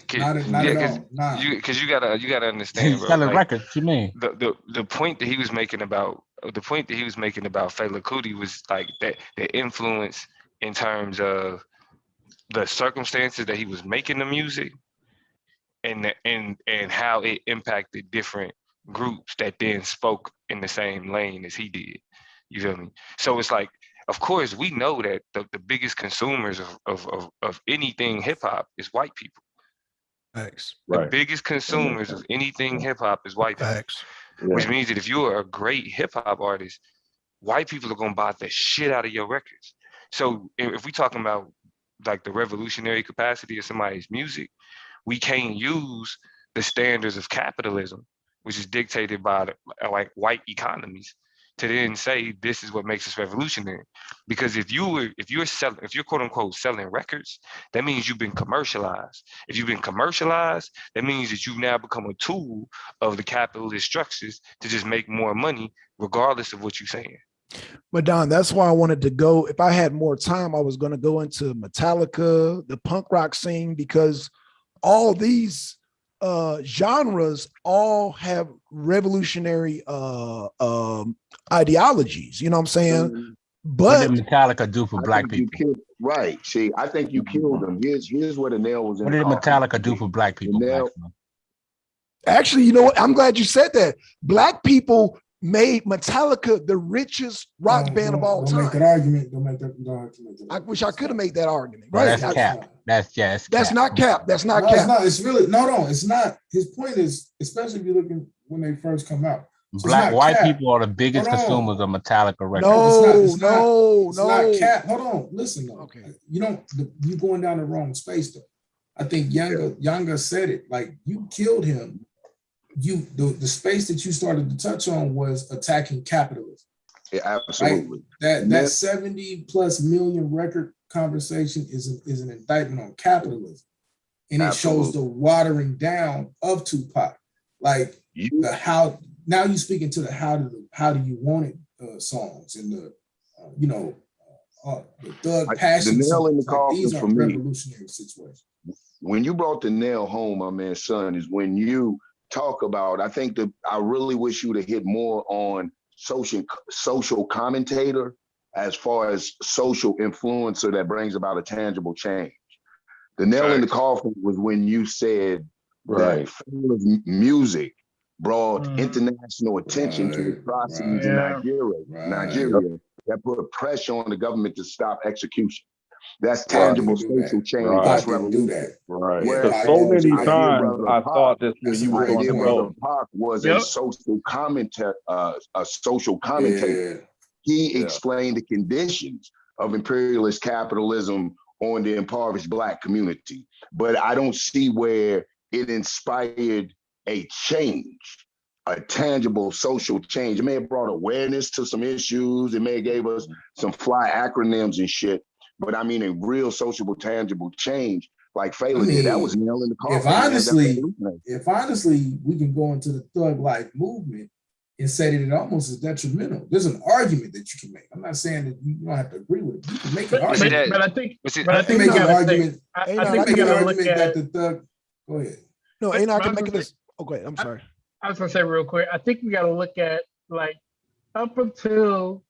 Speaker 1: Because you gotta understand, bro.
Speaker 5: Selling records. What you mean?
Speaker 1: The point that he was making about Fela Kuti was like that the influence in terms of the circumstances that he was making the music, and how it impacted different groups that then spoke in the same lane as he did. You feel me? So it's like, of course, we know that the biggest consumers of anything hip hop is white people.
Speaker 6: Thanks.
Speaker 1: The biggest consumers of anything hip hop is white people. Which means that if you're a great hip hop artist, white people are gonna buy the shit out of your records. So if we talking about like the revolutionary capacity of somebody's music, we can't use the standards of capitalism, which is dictated by like white economies, to then say this is what makes us revolutionary. Because if you're quote unquote selling records, that means you've been commercialized. If you've been commercialized, that means that you've now become a tool of the capitalist structures to just make more money, regardless of what you're saying.
Speaker 6: Madon, that's why I wanted to go. If I had more time, I was going to go into Metallica, the punk rock scene, because all these genres all have revolutionary ideologies. You know what I'm saying? But
Speaker 5: what did Metallica do for black people?
Speaker 10: Right. See, I think you killed them. Here's where the nail was in.
Speaker 5: What did Metallica do for black people?
Speaker 6: Actually, you know what? I'm glad you said that. Black people made Metallica the richest rock band of all time.
Speaker 4: Don't make that argument. Don't make that.
Speaker 6: I wish I could have made that argument.
Speaker 5: Right? That's cap. That's
Speaker 6: not cap. That's not cap.
Speaker 4: It's not. It's really no. It's not. His point is, especially if you're looking when they first come out. So
Speaker 5: white people are the biggest consumers of Metallica records.
Speaker 6: No.
Speaker 4: It's not cap. Hold on. Listen though. Okay. You going down the wrong space though. I think Younger said it. Like you killed him the space that you started to touch on was attacking capitalism.
Speaker 10: Yeah, absolutely.
Speaker 4: Right? That 70 plus million record conversation is an indictment on capitalism. And it shows the watering down of Tupac. Like the how, now you speaking to the how do you want it songs and the the thug passion.
Speaker 10: The nail in the coffin
Speaker 4: these
Speaker 10: for
Speaker 4: are
Speaker 10: me.
Speaker 4: Revolutionary situations.
Speaker 10: When you brought the nail home, my man, son, is when you talk about, I think that I really wish you to hit more on social commentator as far as social influencer that brings about a tangible change. The nail in the coffin was when you said that famous music brought international attention to the atrocities in Nigeria that put pressure on the government to stop execution. That's tangible social change. That's revolution.
Speaker 8: Right. Because so many times I thought this when you were
Speaker 10: Brother
Speaker 8: going
Speaker 10: Pac was a social commentator. He explained the conditions of imperialist capitalism on the impoverished Black community. But I don't see where it inspired a change, a tangible social change. It may have brought awareness to some issues. It may have gave us some fly acronyms and shit. But I mean, a real sociable, tangible change like Fela did. That was nail in the coffin.
Speaker 4: If honestly, we can go into the thug life movement and say that it almost is detrimental. There's an argument that you can make. I'm not saying that you don't have to agree with it. You can make an argument.
Speaker 9: But I think we gotta look at
Speaker 4: that the thug. Go ahead.
Speaker 6: No, ain't not making this. Okay, I'm sorry.
Speaker 9: I was gonna say real quick. I think we gotta look at like up until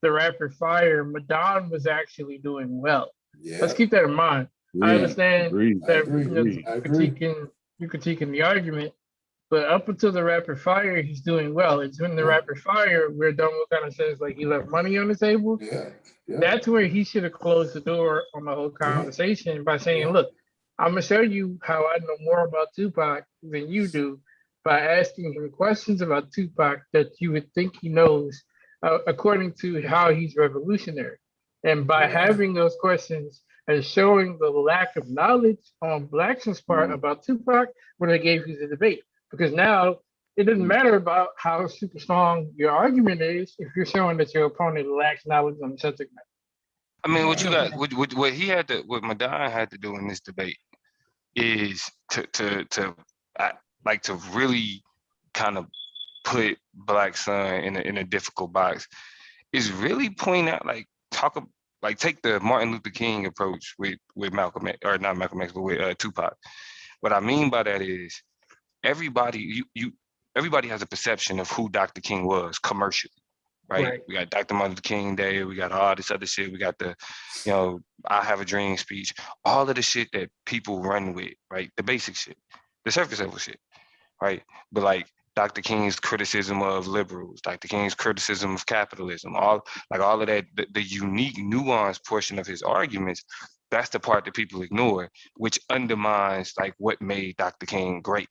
Speaker 9: the rapid fire, Madon was actually doing well. Yeah. Let's keep that in mind. Yeah. I understand that you're critiquing the argument, but up until the rapid fire, he's doing well. It's when the rapid fire where Domo kind of says like he left money on the table. Yeah. That's where he should have closed the door on the whole conversation by saying, look, I'm gonna show you how I know more about Tupac than you do by asking him questions about Tupac that you would think he knows according to how he's revolutionary. And by having those questions and showing the lack of knowledge on Blackson's part about Tupac, when they gave you the debate. Because now it doesn't matter about how super strong your argument is if you're showing that your opponent lacks knowledge on the subject matter.
Speaker 1: I mean, what you got, what Madon had to do in this debate is to really kind of put Blackson in a difficult box, is really point out, take the Martin Luther King approach with Malcolm X, or not Malcolm X, but with Tupac. What I mean by that is everybody has a perception of who Dr. King was commercially, right? We got Dr. Martin Luther King Day, we got all this other shit, we got the, I Have a Dream speech, all of the shit that people run with, right? The basic shit, the surface level shit, right? But like Dr. King's criticism of liberals, Dr. King's criticism of capitalism, all of that, the unique nuanced portion of his arguments, that's the part that people ignore, which undermines like what made Dr. King great.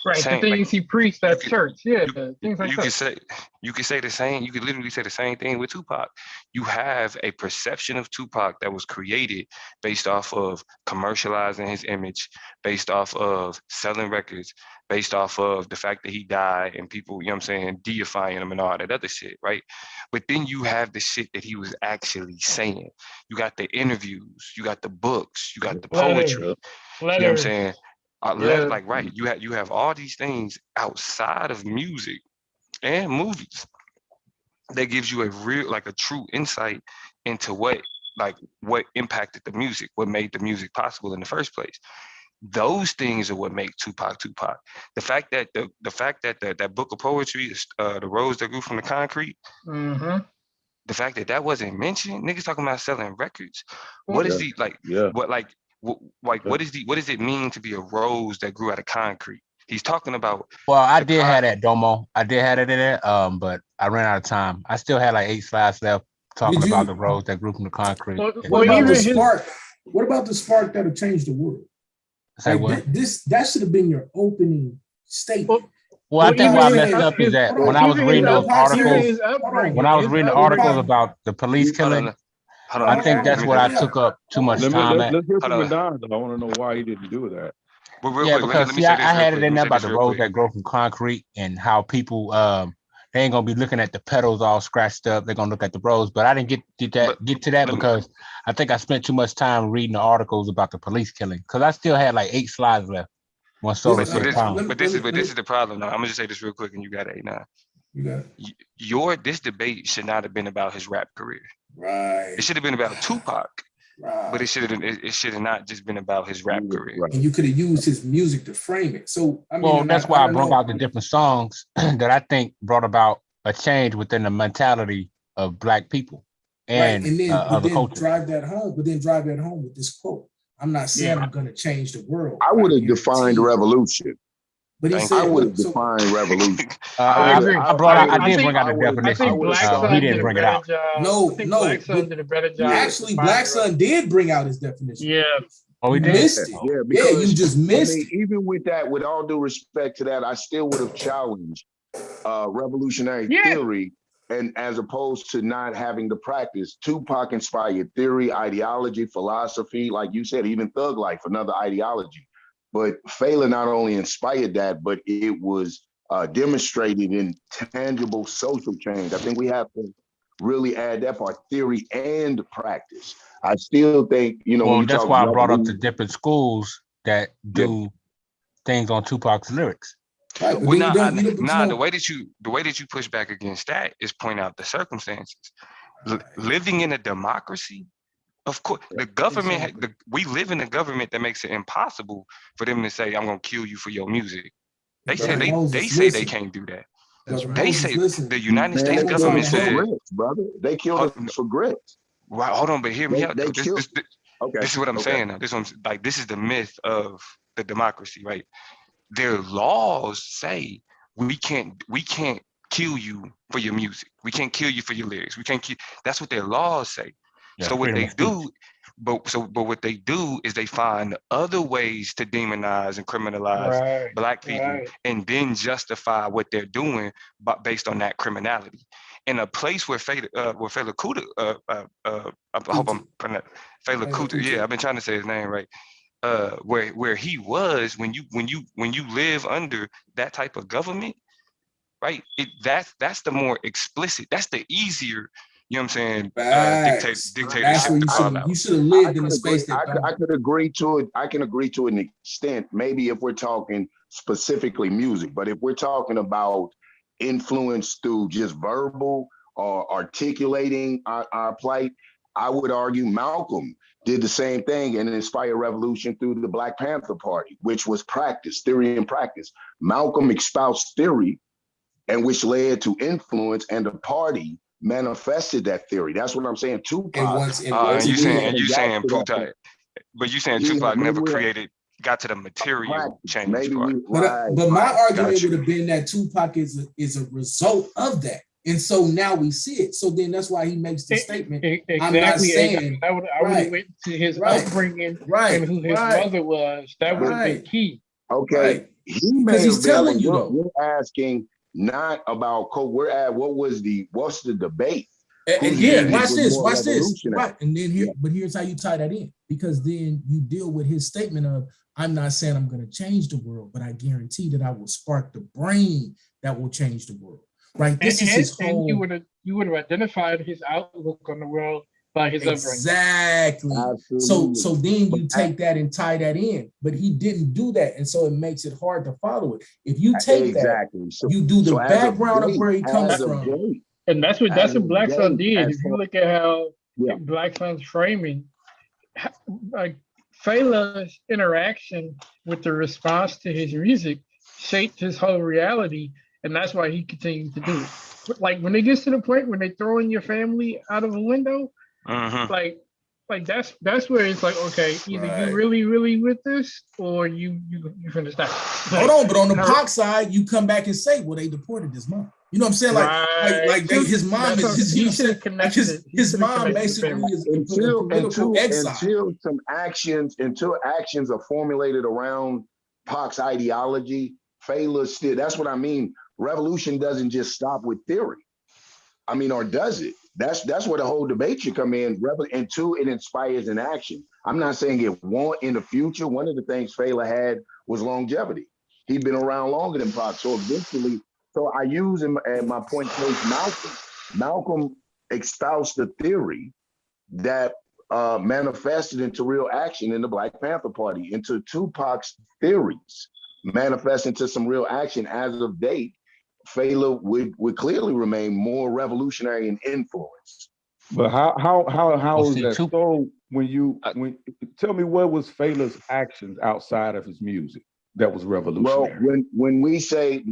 Speaker 9: Right, the things he preached at church, things like that.
Speaker 1: You could say the same. You could literally say the same thing with Tupac. You have a perception of Tupac that was created based off of commercializing his image, based off of selling records, based off of the fact that he died and people, deifying him and all that other shit, right? But then you have the shit that he was actually saying. You got the interviews, you got the books, you got the poetry. You know what I'm saying? You have all these things outside of music and movies that gives you a real, a true insight into what impacted the music, what made the music possible in the first place. Those things are what make Tupac Tupac. The fact that that book of poetry, The Rose That Grew from the Concrete, the fact that wasn't mentioned, niggas talking about selling records. What is what does it mean to be a rose that grew out of concrete? He's talking about.
Speaker 5: Well, I did have that, Domo. I did have it in there, but I ran out of time. I still had 8 slides left talking about the rose that grew from the concrete.
Speaker 4: What about the spark that'll change the world? That should have been your opening statement.
Speaker 5: Well, I think what I messed up is that when I was reading those articles, about the police killing, I think that's what I took up too much time at.
Speaker 8: Let's hear from Madon. I want to know why he didn't do that.
Speaker 1: But real
Speaker 5: Yeah,
Speaker 1: quick, let
Speaker 5: because
Speaker 1: me
Speaker 5: see,
Speaker 1: say
Speaker 5: I
Speaker 1: this real
Speaker 5: had it
Speaker 1: quick. Let
Speaker 5: in
Speaker 1: me
Speaker 5: there
Speaker 1: say
Speaker 5: about
Speaker 1: this
Speaker 5: the
Speaker 1: real
Speaker 5: roads
Speaker 1: quick.
Speaker 5: that grow from concrete and how people they ain't gonna be looking at the pedals all scratched up. They're gonna look at the roads. But I didn't
Speaker 1: But
Speaker 5: get to that
Speaker 1: let me,
Speaker 5: because I think I spent too much time reading the articles about the police killing. Because I still had like 8 slides left when Solar
Speaker 4: This,
Speaker 5: said calm.
Speaker 1: this is the problem. Now, I'm gonna just say this real quick, and you got it now.
Speaker 4: you got
Speaker 1: This debate should not have been about his rap career.
Speaker 4: right.
Speaker 1: It should have been about Tupac, but
Speaker 4: Right.
Speaker 1: it should have not just been about his rap career.
Speaker 4: And you could have used his music to frame it. So I mean,
Speaker 5: Well,
Speaker 4: and
Speaker 5: that's why I
Speaker 4: don't
Speaker 5: brought
Speaker 4: know.
Speaker 5: out the different songs that I think brought about a change within the mentality of Black people
Speaker 4: Right.
Speaker 5: and
Speaker 4: And then but
Speaker 5: other
Speaker 4: then
Speaker 5: cultures.
Speaker 4: drive that home with this quote. I'm not saying
Speaker 9: Yeah.
Speaker 4: I'm gonna change the world.
Speaker 10: I would have
Speaker 4: guarantee
Speaker 10: defined
Speaker 4: you.
Speaker 10: revolution.
Speaker 4: But he
Speaker 1: Thank
Speaker 10: I
Speaker 4: said,
Speaker 1: you.
Speaker 10: would have
Speaker 4: look, so
Speaker 10: defined revolution.
Speaker 9: I agree.
Speaker 5: I
Speaker 9: I
Speaker 5: did
Speaker 9: think
Speaker 5: bring out the
Speaker 10: I
Speaker 5: definition.
Speaker 10: would've
Speaker 9: Black
Speaker 10: started
Speaker 5: He
Speaker 9: Sun
Speaker 5: didn't
Speaker 9: did a
Speaker 5: bring it
Speaker 9: better
Speaker 5: out.
Speaker 9: job. I
Speaker 4: no,
Speaker 9: think
Speaker 4: no,
Speaker 9: Black Sun
Speaker 4: but
Speaker 9: did a better job.
Speaker 4: actually,
Speaker 9: defining
Speaker 4: Black
Speaker 9: the
Speaker 4: Sun did bring out his definition.
Speaker 9: Yeah.
Speaker 5: Oh, he
Speaker 4: You
Speaker 5: did.
Speaker 4: missed it.
Speaker 10: Yeah,
Speaker 4: Yeah,
Speaker 10: because
Speaker 4: you just missed it.
Speaker 10: even with that, with all due respect to that, I still would have challenged revolutionary
Speaker 9: Yeah.
Speaker 10: theory, and as opposed to not having the practice. Tupac inspired theory, ideology, philosophy, like you said, even Thug Life, another ideology. But Fela not only inspired that, but it was demonstrated in tangible social change. I think we have to really add that part, theory and practice. I still think, when
Speaker 5: Well,
Speaker 10: you
Speaker 5: that's
Speaker 10: talk
Speaker 5: why I brought up the
Speaker 10: revolution,
Speaker 5: different schools that do things on Tupac's lyrics.
Speaker 4: Right, but
Speaker 1: Well,
Speaker 4: then
Speaker 1: the way that you push back against that is point out the circumstances. Living in a democracy, of course, the government.
Speaker 4: Exactly.
Speaker 1: We live in a government that makes it impossible for them to say, "I'm gonna kill you for your music." They say
Speaker 4: Brother
Speaker 1: they
Speaker 4: Moses,
Speaker 1: say they
Speaker 4: listen.
Speaker 1: can't do that.
Speaker 4: Brother
Speaker 1: They
Speaker 4: Moses,
Speaker 1: say
Speaker 4: listen.
Speaker 1: the United
Speaker 10: man,
Speaker 1: States
Speaker 10: they
Speaker 4: Whole
Speaker 10: killed
Speaker 1: government
Speaker 10: us for
Speaker 4: time,
Speaker 1: said,
Speaker 10: grits, brother. They killed
Speaker 1: hold,
Speaker 10: us for grits.
Speaker 1: right, hold on, but hear me out
Speaker 10: They
Speaker 1: though.
Speaker 10: killed. Okay,
Speaker 1: This is what I'm
Speaker 10: okay.
Speaker 1: saying now. This is the myth of the democracy, right? Their laws say we can't kill you for your music. We can't kill you for your lyrics. We can't kill. That's what their laws say.
Speaker 5: Yeah,
Speaker 1: So what
Speaker 5: freedom
Speaker 1: they
Speaker 5: of speech.
Speaker 1: do, but what they do is they find other ways to demonize and criminalize
Speaker 9: Right.
Speaker 1: Black people,
Speaker 9: Right.
Speaker 1: and then justify what they're doing, but based on that criminality. In a place where Fela Kuti, I hope I'm pronouncing Fela Kuti. Yeah, I've been trying to say his name right. Where he was when you live under that type of government, right? That's the more explicit. That's the easier. You know what I'm saying?
Speaker 4: Facts. That's
Speaker 1: Dictatorship
Speaker 4: where
Speaker 1: to call out.
Speaker 4: you should have
Speaker 10: I
Speaker 4: lived in
Speaker 10: could
Speaker 4: a
Speaker 10: agree.
Speaker 4: space that
Speaker 10: I could agree to it. I can agree to an extent. Maybe if we're talking specifically music, but if we're talking about influence through just verbal or articulating our plight, I would argue Malcolm did the same thing and inspired revolution through the Black Panther Party, which was practice, theory and practice. Malcolm espoused theory, and which led to influence, and the party manifested that theory. That's what I'm saying. Tupac,
Speaker 4: and once
Speaker 1: And you saying
Speaker 10: got to
Speaker 1: Tupac, but you saying
Speaker 10: that,
Speaker 1: Tupac never
Speaker 10: maybe
Speaker 1: got to the material
Speaker 10: practice.
Speaker 1: change
Speaker 10: Maybe
Speaker 1: part.
Speaker 4: but my argument
Speaker 1: Got you.
Speaker 4: would have been that Tupac is a result of that. And so now we see it. So then that's why he makes the statement.
Speaker 9: Exactly.
Speaker 4: I'm not saying
Speaker 9: I would have went to his upbringing and who his mother was. That would have been key.
Speaker 10: Okay. He may
Speaker 4: because he's
Speaker 10: have been,
Speaker 4: telling you though.
Speaker 10: We're asking not about code. We're at what's the debate?
Speaker 4: And here, watch this.
Speaker 10: Right.
Speaker 4: And then but here's how you tie that in. Because then you deal with his statement of, I'm not saying I'm going to change the world, but I guarantee that I will spark the brain that will change the world. Right. This is his whole.
Speaker 9: And you would have identified his outlook on the world by his upbringing.
Speaker 4: Exactly. So then you take that and tie that in, but he didn't do that, and so it makes it hard to follow it. If you take that, you do the background of where he comes from,
Speaker 9: and that's what Blackson did. If you look at how Blackson's framing, like Fela's interaction with the response to his music shaped his whole reality, and that's why he continued to do it. Like when it gets to the point when they throwing your family out of a window, like that's where it's like, okay, either you really with this or you finna stop.
Speaker 4: Hold on, but on the Pac side, you come back and say, well, they deported his mom. You know what I'm saying? His mom is his mom basically is political exile.
Speaker 10: Until actions are formulated around Pac's ideology, Fela still. That's what I mean. Revolution doesn't just stop with theory. I mean, or does it? That's where the whole debate should come in. And two, it inspires an action. I'm not saying it won't in the future. One of the things Fela had was longevity. He'd been around longer than Pac. So eventually, so I use him at my point case, Malcolm. Malcolm espoused the theory that manifested into real action in the Black Panther Party, into Tupac's theories, manifest into some real action. As of date, Fela would clearly remain more revolutionary in influence.
Speaker 8: But how is
Speaker 5: see,
Speaker 8: that so? When tell me, what was Fela's actions outside of his music that was revolutionary?
Speaker 10: Well, when we say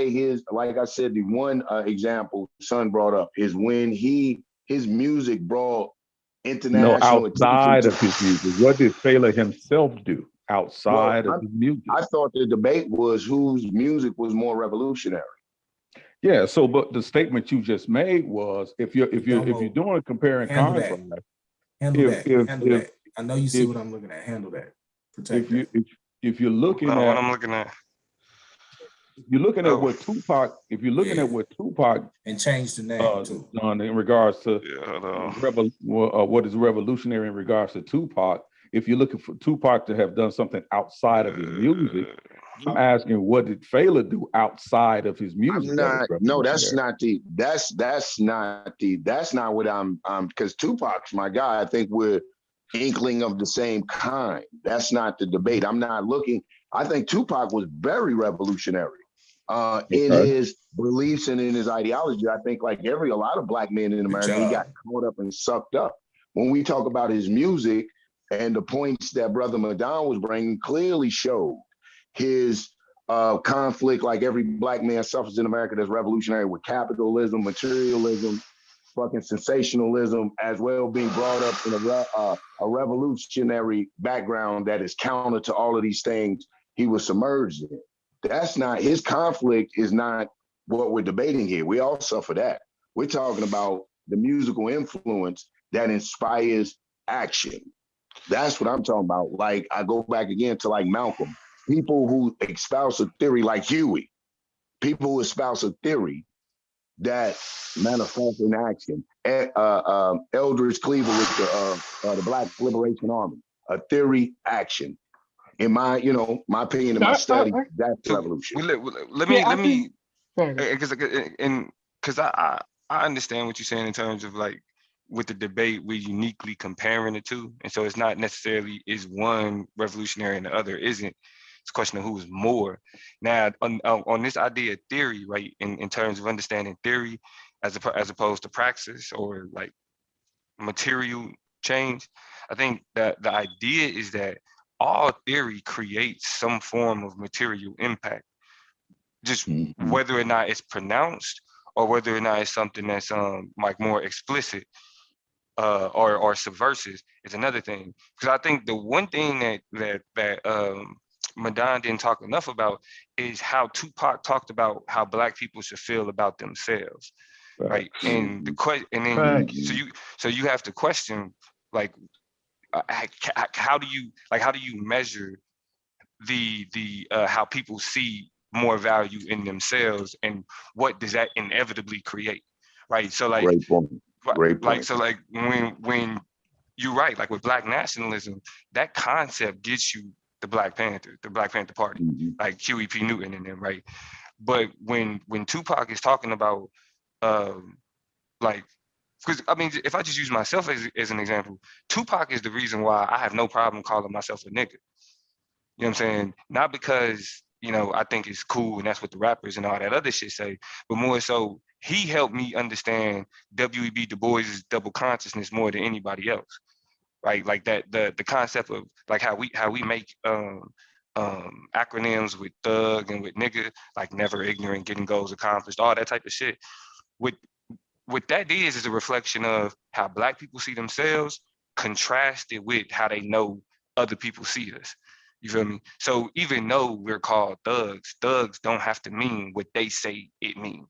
Speaker 10: his, like I said, the one example Son brought up is when his music brought
Speaker 8: No,
Speaker 10: international
Speaker 8: outside
Speaker 10: attention
Speaker 8: of his music. What did Fela himself do outside of his music?
Speaker 10: I thought the debate was whose music was more revolutionary.
Speaker 8: Yeah. So, but the statement you just made was, if you're doing compare and contrast,
Speaker 4: handle that. I know you see what I'm looking at. Handle that. Protect that.
Speaker 8: If you're looking at
Speaker 1: what I'm looking at.
Speaker 8: You're looking at what Tupac, if you're looking at what Tupac
Speaker 4: and change the name too.
Speaker 8: Done in regards to what is revolutionary in regards to Tupac, if you're looking for Tupac to have done something outside of his music, I'm asking, what did Fela do outside of his music?
Speaker 10: That's not what I'm because Tupac's my guy. I think we're inkling of the same kind. That's not the debate. I'm not looking. I think Tupac was very revolutionary in his beliefs and in his ideology. I think like a lot of Black men in America, he got caught up and sucked up. When we talk about his music and the points that Brother Madon was bringing clearly showed his conflict, like every Black man suffers in America, that's revolutionary, with capitalism, materialism, fucking sensationalism, as well being brought up in a revolutionary background that is counter to all of these things he was submerged in. That's not, his conflict is not what we're debating here. We all suffer that. We're talking about the musical influence that inspires action. That's what I'm talking about. Like, I go back again to like Malcolm. People who espouse a theory like Huey, people who espouse a theory that manifests in action. Eldridge Cleaver with the Black Liberation Army, a theory, action. In my, my opinion, in my study, that's revolution.
Speaker 1: Let me, because I understand what you're saying in terms of like with the debate, we're uniquely comparing the two, and so it's not necessarily is one revolutionary and the other isn't. It's a question of who is more. Now, on this idea of theory, right, in terms of understanding theory as opposed to praxis or like material change, I think that the idea is that all theory creates some form of material impact, just whether or not it's pronounced or whether or not it's something that's like more explicit or subversive is another thing. Because I think the one thing that Madon didn't talk enough about is how Tupac talked about how Black people should feel about themselves, right? And the question, and then so you have to question like how do you measure the how people see more value in themselves, and what does that inevitably create, right? So like
Speaker 10: Great point.
Speaker 1: Like so like when you're right, like with Black nationalism, that concept gets you the Black Panther Party, like Huey P. Newton and them, right? But when Tupac is talking about like, because I mean, if I just use myself as an example, Tupac is the reason why I have no problem calling myself a nigga. You know what I'm saying? Not because, I think it's cool and that's what the rappers and all that other shit say, but more so he helped me understand W.E.B. Du Bois' double consciousness more than anybody else. Right? Like that the concept of like how we make acronyms with thug and with nigga, like never ignorant, getting goals accomplished, all that type of shit. What that is a reflection of how Black people see themselves contrasted with how they know other people see us. You feel me? So even though we're called thugs don't have to mean what they say it means,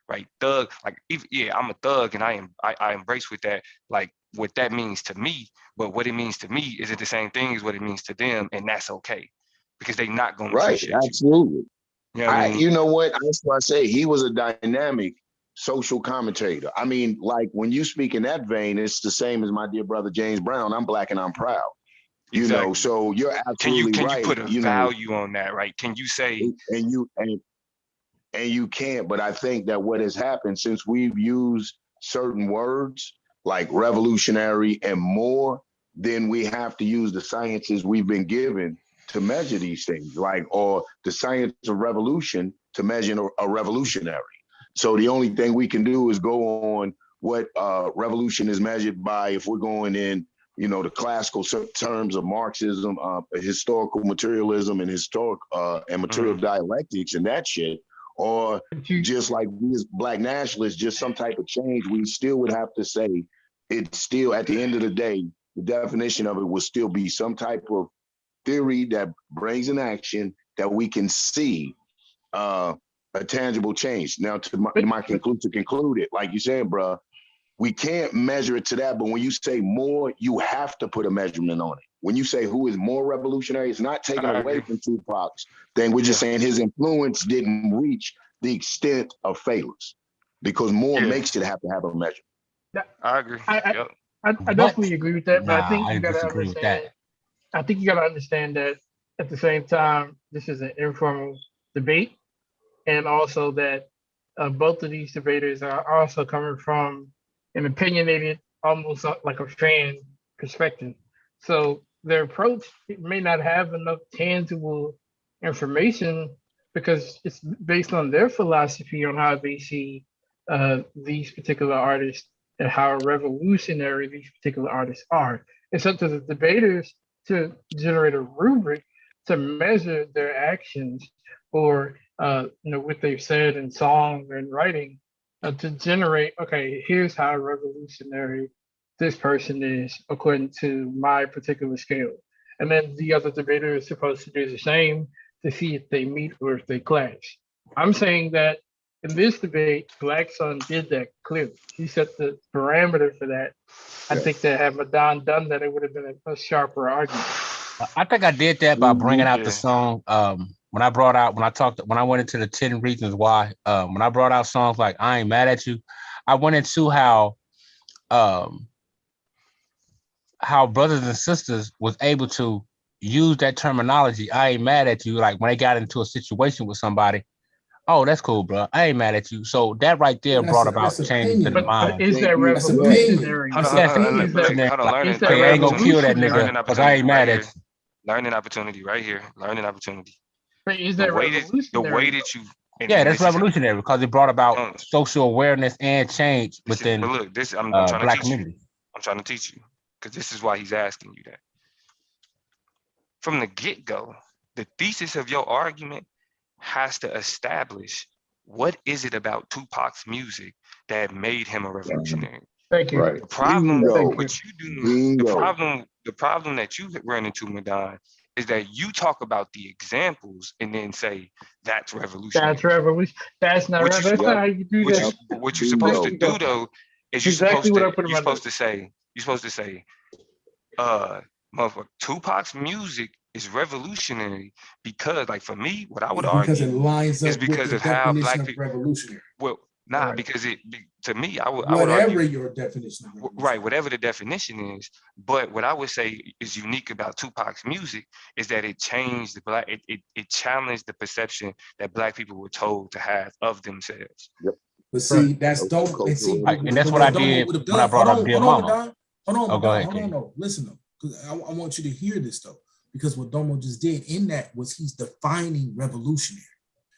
Speaker 1: right? Thug, like, I'm a thug and I embrace with that, like what that means to me, but what it means to me isn't the same thing as what it means to them, and that's okay, because they're not going to appreciate
Speaker 10: absolutely.
Speaker 1: You know what I mean?
Speaker 10: You know what? That's why I say he was a dynamic social commentator. I mean, like when you speak in that vein, it's the same as my dear brother James Brown. I'm black and I'm proud. You know,
Speaker 1: Exactly.
Speaker 10: so you're
Speaker 1: Can you
Speaker 10: absolutely right.
Speaker 1: put a
Speaker 10: You know,
Speaker 1: value on that, right? Can you say
Speaker 10: and you can't, but I think that what has happened since we've used certain words like revolutionary and more, then we have to use the sciences we've been given to measure these things, like, or the science of revolution to measure a revolutionary. So the only thing we can do is go on what revolution is measured by, if we're going in, you know, the classical terms of Marxism, historical materialism, and material dialectics and that shit, or just like these black nationalists, just some type of change. We still would have to say it's still, at the end of the day, the definition of it will still be some type of theory that brings an action that we can see a tangible change. Now, to conclude it, like you said, bro, we can't measure it to that, but when you say more, you have to put a measurement on it. When you say who is more revolutionary, it's not taken away from Tupac's thing. We're just saying his influence didn't reach the extent of Fela's, because more makes it have to have a measure.
Speaker 1: I agree.
Speaker 9: I definitely agree with that, but I think you gotta
Speaker 5: disagree with
Speaker 9: understand. I think you gotta understand that at the same time, this is an informal debate, and also that both of these debaters are also coming from an opinionated, almost like a fan perspective. So their approach may not have enough tangible information because it's based on their philosophy on how they see these particular artists and how revolutionary these particular artists are. It's up to the debaters to generate a rubric to measure their actions or what they've said in song and writing to generate, okay, here's how revolutionary this person is according to my particular scale. And then the other debater is supposed to do the same to see if they meet or if they clash. I'm saying that in this debate, Blackson did that clearly. He set the parameter for that. I think that had Madon done that, it would have been a sharper argument.
Speaker 5: I think I did that by bringing out the song. When I went into the 10 reasons why, when I brought out songs like I Ain't Mad at You, I went into how brothers and sisters was able to use that terminology, I ain't mad at you, like when they got into a situation with somebody. Oh, that's cool, bro. I ain't mad at you. So that right there brought about change in the mind.
Speaker 9: But is that revolutionary?
Speaker 1: Hold on,
Speaker 5: Okay, I ain't gonna kill that nigga because I ain't mad at you.
Speaker 1: Learning opportunity right here. Learning opportunity.
Speaker 9: But is that revolutionary?
Speaker 1: The way that you...
Speaker 5: Yeah, that's revolutionary because it brought about social awareness and change within
Speaker 1: but look, I'm trying
Speaker 5: black
Speaker 1: to teach
Speaker 5: community.
Speaker 1: you. I'm trying to teach you because this is why he's asking you that. From the get-go, the thesis of your argument has to establish what is it about Tupac's music that made him a revolutionary.
Speaker 9: Thank you.
Speaker 10: Right.
Speaker 1: The problem
Speaker 10: with
Speaker 1: you do, the problem that you run into, Madon, is that you talk about the examples and then say that's revolutionary.
Speaker 9: That's revolution. That's not right. That's not how you do that.
Speaker 1: What you're supposed to do though is you're supposed to say, motherfucker, Tupac's music is revolutionary because, like, for me, what I would argue
Speaker 4: because it lines up
Speaker 1: is because
Speaker 4: with the
Speaker 1: of how
Speaker 4: definition
Speaker 1: black
Speaker 4: of
Speaker 1: people
Speaker 4: revolutionary.
Speaker 1: Well, because to me, I would
Speaker 4: whatever
Speaker 1: argue,
Speaker 4: your definition of
Speaker 1: right, whatever the definition is. But what I would say is unique about Tupac's music is that it changed it challenged the perception that black people were told to have of themselves.
Speaker 10: Yep.
Speaker 4: But see, that's dope.
Speaker 5: And that's what I did when I brought up Dear Mama.
Speaker 4: Hold on,
Speaker 5: go ahead.
Speaker 4: Hold on, no. Listen though, because I want you to hear this though, because what Domo just did in that was he's defining revolutionary.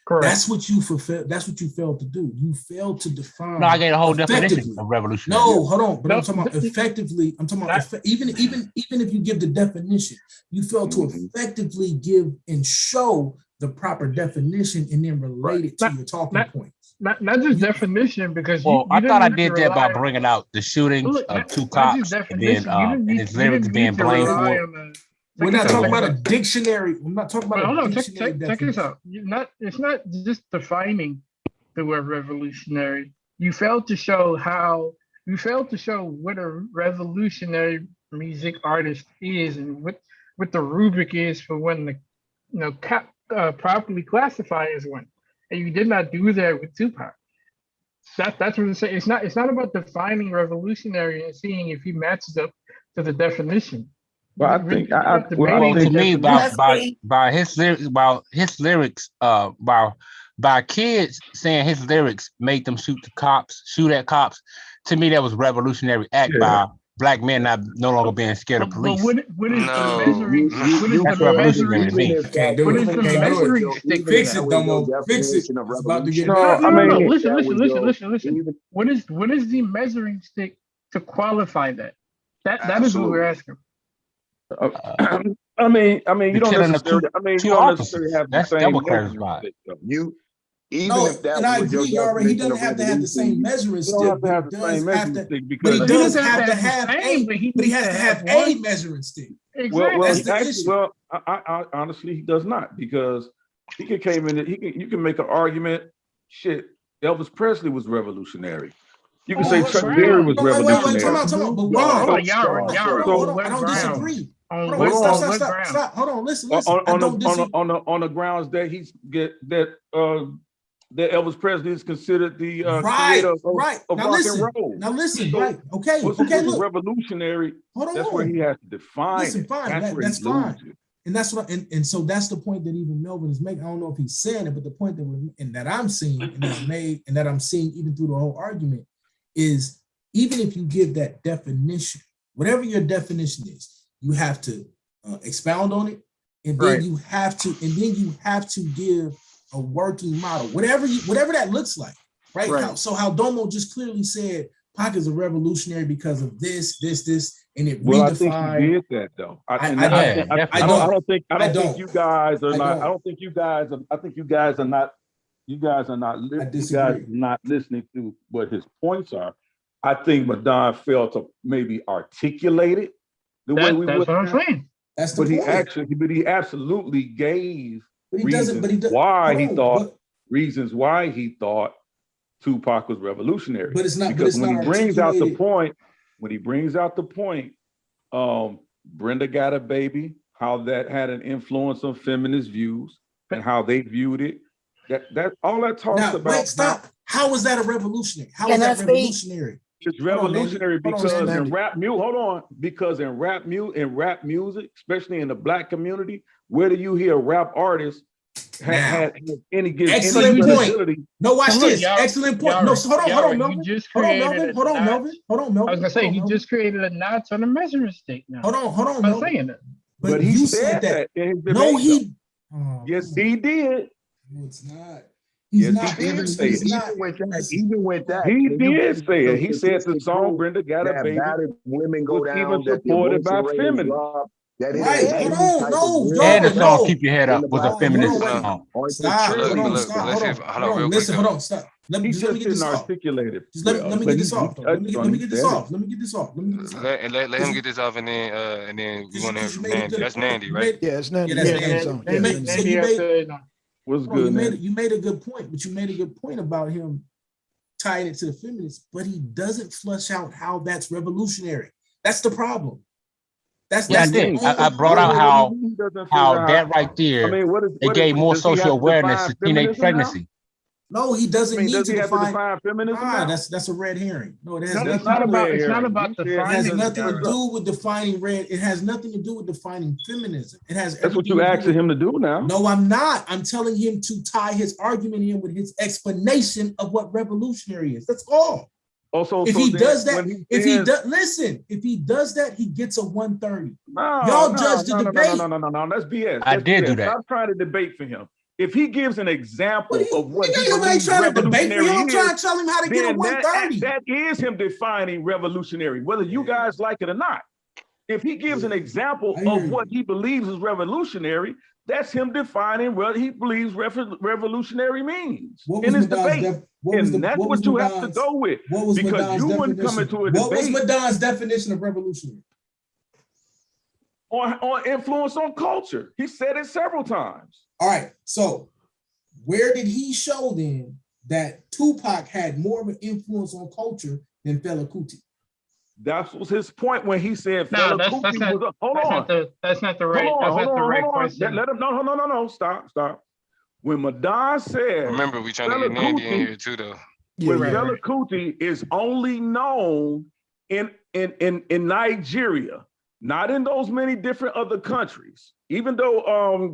Speaker 9: Correct.
Speaker 4: That's what you fulfilled. That's what you failed to do. You failed to define.
Speaker 5: No, I gave a whole definition of revolutionary.
Speaker 4: No, hold on. But I'm talking about effectively. I'm talking about even if you give the definition, you failed to effectively give and show the proper definition and then relate it to your talking points.
Speaker 9: Not just definition, because
Speaker 5: I thought I did that by bringing out the shootings of two cops and then and his lyrics being blamed for it.
Speaker 4: We're not talking about a dictionary. I'm not talking about a dictionary.
Speaker 9: Check this out. It's not just defining the word revolutionary. You failed to show what a revolutionary music artist is and what the rubric is for when properly classify as one. And you did not do that with Tupac. That's what it's saying. It's not about defining revolutionary and seeing if he matches up to the definition.
Speaker 8: Well, I
Speaker 9: We're
Speaker 8: think
Speaker 9: not
Speaker 8: well,
Speaker 9: debating
Speaker 5: Well,
Speaker 9: the
Speaker 5: to me,
Speaker 9: definition.
Speaker 5: by his lyrics, by kids saying his lyrics made them shoot at cops. To me, that was revolutionary act by black men no longer being scared of
Speaker 9: But
Speaker 5: police.
Speaker 9: what is the
Speaker 1: No.
Speaker 9: measuring? What is the
Speaker 5: That's revolutionary to
Speaker 9: measuring?
Speaker 5: me.
Speaker 10: Even if
Speaker 4: I can't
Speaker 10: that,
Speaker 4: do
Speaker 9: What
Speaker 4: it.
Speaker 9: is
Speaker 10: even
Speaker 9: the
Speaker 4: I
Speaker 10: if
Speaker 4: can't
Speaker 10: that
Speaker 4: do
Speaker 10: was
Speaker 4: it.
Speaker 9: measuring
Speaker 10: your,
Speaker 9: stick
Speaker 10: even
Speaker 9: for
Speaker 10: if
Speaker 4: Fix
Speaker 9: that?
Speaker 10: that
Speaker 4: it,
Speaker 10: was your
Speaker 4: Domo. Fix it.
Speaker 10: definition of
Speaker 4: It's about to get
Speaker 10: revolution.
Speaker 8: No,
Speaker 4: bad.
Speaker 8: I mean,
Speaker 9: Listen.
Speaker 10: Even
Speaker 9: What is the measuring stick to qualify that? That is what we're
Speaker 10: absolutely.
Speaker 9: asking.
Speaker 8: I mean,
Speaker 5: The
Speaker 8: you don't
Speaker 5: killing of
Speaker 8: necessarily. I mean,
Speaker 5: two
Speaker 8: you don't necessarily
Speaker 5: officers.
Speaker 8: have the
Speaker 5: That's double
Speaker 8: same measuring
Speaker 5: classified.
Speaker 8: stick, though.
Speaker 10: You even
Speaker 4: No,
Speaker 10: if that
Speaker 4: and I
Speaker 10: was your
Speaker 4: agree, Yara. He
Speaker 10: definition
Speaker 4: doesn't
Speaker 10: of
Speaker 4: have to have the same
Speaker 10: revolution,
Speaker 4: measuring
Speaker 8: You don't have
Speaker 4: stick,
Speaker 8: to
Speaker 4: but he
Speaker 8: have the
Speaker 4: does
Speaker 8: same
Speaker 4: have
Speaker 8: measuring
Speaker 4: to.
Speaker 8: stick
Speaker 4: But he
Speaker 8: because
Speaker 9: He
Speaker 4: does
Speaker 9: doesn't
Speaker 4: have to
Speaker 9: the
Speaker 4: have
Speaker 9: same,
Speaker 4: a.
Speaker 9: but he
Speaker 4: But he
Speaker 9: needs
Speaker 4: has
Speaker 9: to
Speaker 4: to
Speaker 9: have
Speaker 4: have
Speaker 9: one.
Speaker 4: a measuring stick.
Speaker 9: Exactly.
Speaker 4: That's the
Speaker 8: actually,
Speaker 4: issue.
Speaker 8: well, I honestly he does not because he could came in. You can make an argument. Shit, Elvis Presley was revolutionary. You can say
Speaker 9: On what
Speaker 8: Chuck Berry was
Speaker 9: ground?
Speaker 4: Wait. Time
Speaker 8: revolutionary.
Speaker 4: out. But
Speaker 9: Hold
Speaker 4: why?
Speaker 9: on, Yara.
Speaker 4: Hold
Speaker 9: On
Speaker 4: on. I
Speaker 9: what
Speaker 4: don't
Speaker 9: ground?
Speaker 4: disagree.
Speaker 9: On
Speaker 4: Hold on.
Speaker 9: what?
Speaker 4: Wait.
Speaker 9: On what ground?
Speaker 4: Stop. Hold on. Listen.
Speaker 8: On
Speaker 4: I don't disagree.
Speaker 8: on the grounds that that Elvis Presley is considered the creator of
Speaker 4: Now
Speaker 8: rock
Speaker 4: listen.
Speaker 8: and roll.
Speaker 4: Now listen.
Speaker 8: So,
Speaker 4: Right. Okay.
Speaker 8: what's
Speaker 4: Look.
Speaker 8: revolutionary?
Speaker 4: Hold on.
Speaker 8: That's where he has to define
Speaker 4: Listen.
Speaker 8: it.
Speaker 4: Fine.
Speaker 8: That's where
Speaker 4: That's
Speaker 8: he
Speaker 4: fine.
Speaker 8: loses.
Speaker 4: And that's what. And so that's the point that even Melvin is making. I don't know if he's saying it, but the point that I'm seeing and that's made and that I'm seeing even through the whole argument is even if you give that definition, whatever your definition is, you have to expound on it, and then you have to give a working model, whatever that looks like, right? How Domo just clearly said Pac is a revolutionary because of this, and it
Speaker 8: Well, I think
Speaker 4: redefined.
Speaker 8: he did that though. I don't think you guys are not. I think you guys are not. You guys are not listening to what his points are. I think Madon failed to maybe articulate it the way we would.
Speaker 9: That's what I'm saying.
Speaker 4: That's the point.
Speaker 8: But he absolutely gave
Speaker 4: reasons
Speaker 8: why he thought Tupac was revolutionary.
Speaker 4: But it's not.
Speaker 8: Because
Speaker 4: when
Speaker 8: he brings out the point, Brenda Got a Baby, how that had an influence on feminist views and how they viewed it. That all that talks about.
Speaker 4: Wait, stop. How is that a revolutionary? How is that revolutionary?
Speaker 8: It's revolutionary because in rap music, especially in the black community, where do you hear rap artists had any
Speaker 4: credibility? No, watch this. Excellent point. No, hold on, Melvin. Hold on, Melvin.
Speaker 9: I was gonna say he just created a notch on the measuring stick. Now,
Speaker 4: hold on,
Speaker 9: I'm saying that.
Speaker 8: But he said that.
Speaker 4: No, he.
Speaker 8: Yes, he did.
Speaker 4: No, it's not.
Speaker 10: Even with that,
Speaker 8: he did say it. He said the song "Brenda Got a Baby"
Speaker 10: women go down,
Speaker 8: even supported by feminists.
Speaker 4: Right? Hold on,
Speaker 5: And the song "Keep Your Head Up" was a feminist song.
Speaker 4: Stop. Hold on. Listen. Hold on. Stop. Let me get this off. Let me get this off. Let me get this off. Let
Speaker 1: him get this off, and then we want to hear from Nandy. That's Nandy, right?
Speaker 6: Yeah, it's Nandy.
Speaker 8: What's good?
Speaker 4: You made a good point, but you made a good point about him tying it to the feminists, but he doesn't flush out how that's revolutionary. That's the problem.
Speaker 5: I did. I brought out how that right there, it gave more social awareness to teenage pregnancy.
Speaker 4: No, he doesn't need to define
Speaker 8: feminism.
Speaker 4: That's a red herring. No, it has
Speaker 9: it's not about defining.
Speaker 4: It has nothing to do with defining red. It has nothing to do with defining feminism. It has.
Speaker 8: That's what you asking him to do now.
Speaker 4: No, I'm not. I'm telling him to tie his argument in with his explanation of what revolutionary is. That's all.
Speaker 8: Also,
Speaker 4: if he does that, if he does that, he gets a 130. Y'all judge the debate.
Speaker 8: No. That's BS.
Speaker 5: I did do that.
Speaker 8: Stop trying to debate for him. If he gives an example of what he
Speaker 4: believes revolutionary is, I'm trying to tell him how to get a 130.
Speaker 8: That is him defining revolutionary, whether you guys like it or not. If he gives an example of what he believes is revolutionary, that's him defining what he believes revolutionary means in his debate. And that's what you have to go with. Because you wouldn't come into a debate.
Speaker 4: What was Madon's definition of revolutionary?
Speaker 8: On influence on culture. He said it several times.
Speaker 4: All right. So where did he show then that Tupac had more of an influence on culture than Fela Kuti?
Speaker 8: That was his point when he said Fela Kuti was a hold on.
Speaker 9: That's not the right question.
Speaker 8: Let him no. Stop. When Madon said,
Speaker 1: remember we trying to get Nandy in here too though.
Speaker 6: Yeah,
Speaker 8: Where
Speaker 6: yeah.
Speaker 8: Fela Kuti is only known in Nigeria, not in those many different other countries. Even though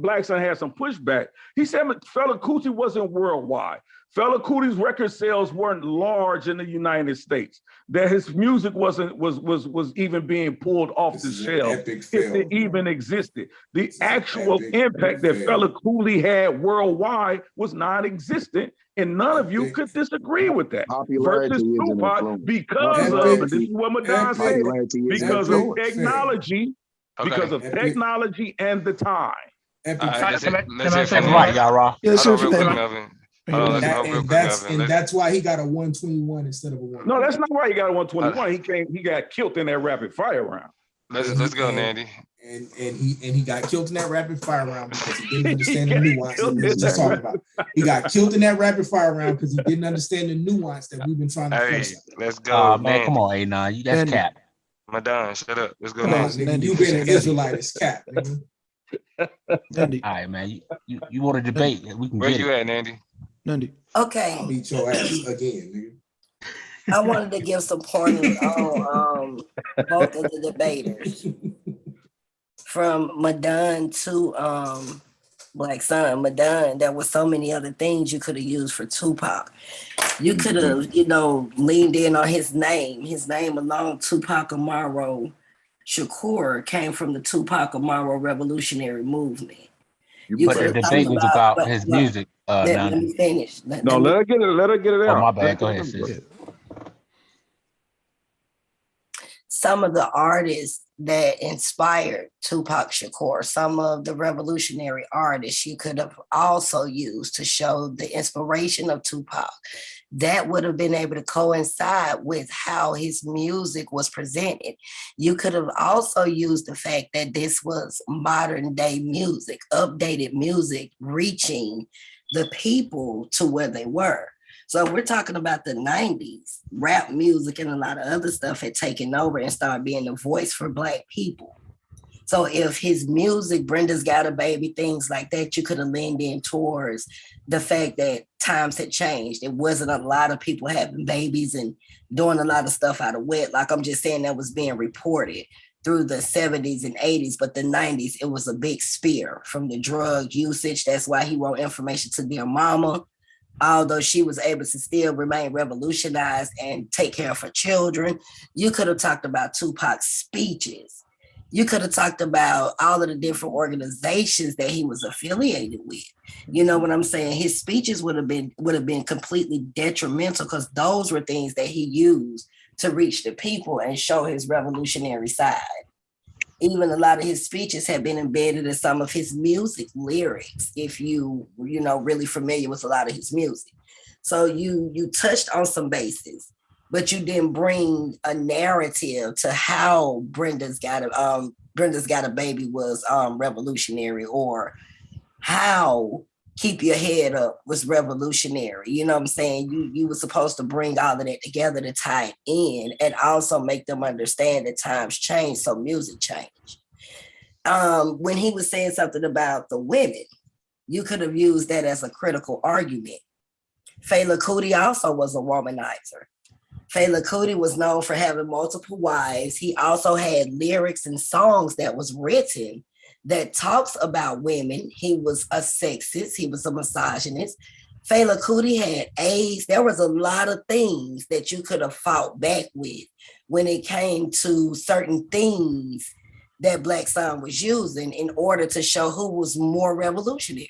Speaker 8: Blackson had some pushback, he said Fela Kuti wasn't worldwide. Fela Kuti's record sales weren't large in the United States. That his music was even being pulled off the shelf, if it even existed. The actual impact that Fela Kuti had worldwide was non-existent, and none of you could disagree with that.
Speaker 10: Popularity
Speaker 8: Versus
Speaker 10: is an
Speaker 8: Tupac,
Speaker 10: influence.
Speaker 8: because of, and this is what Madon said,
Speaker 10: Popularity is an
Speaker 8: because of
Speaker 10: influence.
Speaker 8: technology,
Speaker 1: Okay.
Speaker 8: because of technology and the time.
Speaker 1: All right, let's hear
Speaker 5: That's
Speaker 1: from
Speaker 5: right, y'all, Raw.
Speaker 6: Yeah,
Speaker 1: Hold on,
Speaker 6: sure,
Speaker 1: real quick,
Speaker 6: Andy.
Speaker 1: Melvin. Hold on, let's real quick, Melvin. Let's-
Speaker 4: that's why he got a 121 instead of a 1.
Speaker 8: No, that's not why he got a 121. He got killed in that rapid fire round.
Speaker 1: Let's go, Nandy.
Speaker 4: And he got killed in that rapid fire round because he didn't understand the nuance that we were just talking about. He got killed in that rapid fire round because he didn't understand the nuance that we've been trying to
Speaker 1: Hey,
Speaker 4: flesh out.
Speaker 1: let's go,
Speaker 5: Man,
Speaker 1: Nandy.
Speaker 5: come on, A9. That's
Speaker 6: Nandy.
Speaker 5: cap.
Speaker 1: Madon, shut up. Let's go,
Speaker 6: Come on,
Speaker 1: Nandy.
Speaker 6: Nandy.
Speaker 4: You being an
Speaker 6: Nandy.
Speaker 4: Israelite is cap, nigga.
Speaker 6: Nandy.
Speaker 5: All right, man. You want to debate? We can
Speaker 1: Where
Speaker 5: get
Speaker 1: you
Speaker 5: it.
Speaker 1: at, Nandy?
Speaker 6: Nandy.
Speaker 11: Okay,
Speaker 4: I'll beat your ass again, nigga.
Speaker 11: I wanted to give some pointers on both of the debaters, from Madon to Blackson. Madon, there were so many other things you could have used for Tupac. You could have, leaned in on his name. His name alone, Tupac Amaru Shakur, came from the Tupac Amaru Revolutionary Movement.
Speaker 5: But the debate was about his music.
Speaker 11: Let me finish.
Speaker 8: Let her get it out.
Speaker 5: Oh, my bad. Go ahead, sis.
Speaker 11: Some of the artists that inspired Tupac Shakur, some of the revolutionary artists you could have also used to show the inspiration of Tupac. That would have been able to coincide with how his music was presented. You could have also used the fact that this was modern day music, updated music, reaching the people to where they were. So we're talking about the 90s, rap music and a lot of other stuff had taken over and started being the voice for Black people. So if his music, Brenda's Got a Baby, things like that, you could have leaned in towards the fact that times had changed. It wasn't a lot of people having babies and doing a lot of stuff out of wedlock. I'm just saying that was being reported through the 70s and 80s, but the 90s, it was a big spear from the drug usage. That's why he wrote Information to Dear Mama. Although she was able to still remain revolutionized and take care of her children. You could have talked about Tupac's speeches. You could have talked about all of the different organizations that he was affiliated with. You know what I'm saying? His speeches would have been completely detrimental because those were things that he used to reach the people and show his revolutionary side. Even a lot of his speeches have been embedded in some of his music lyrics, if you really familiar with a lot of his music. So you touched on some bases, but you didn't bring a narrative to how Brenda's Got a Baby was revolutionary, or how Keep Your Head Up was revolutionary. You know what I'm saying? You were supposed to bring all of that together to tie it in and also make them understand that times change, so music changed. When he was saying something about the women, you could have used that as a critical argument. Fela Kuti also was a womanizer. Fela Kuti was known for having multiple wives. He also had lyrics and songs that was written that talks about women. He was a sexist. He was a misogynist. Fela Kuti had AIDS. There was a lot of things that you could have fought back with when it came to certain things that Blackson was using in order to show who was more revolutionary.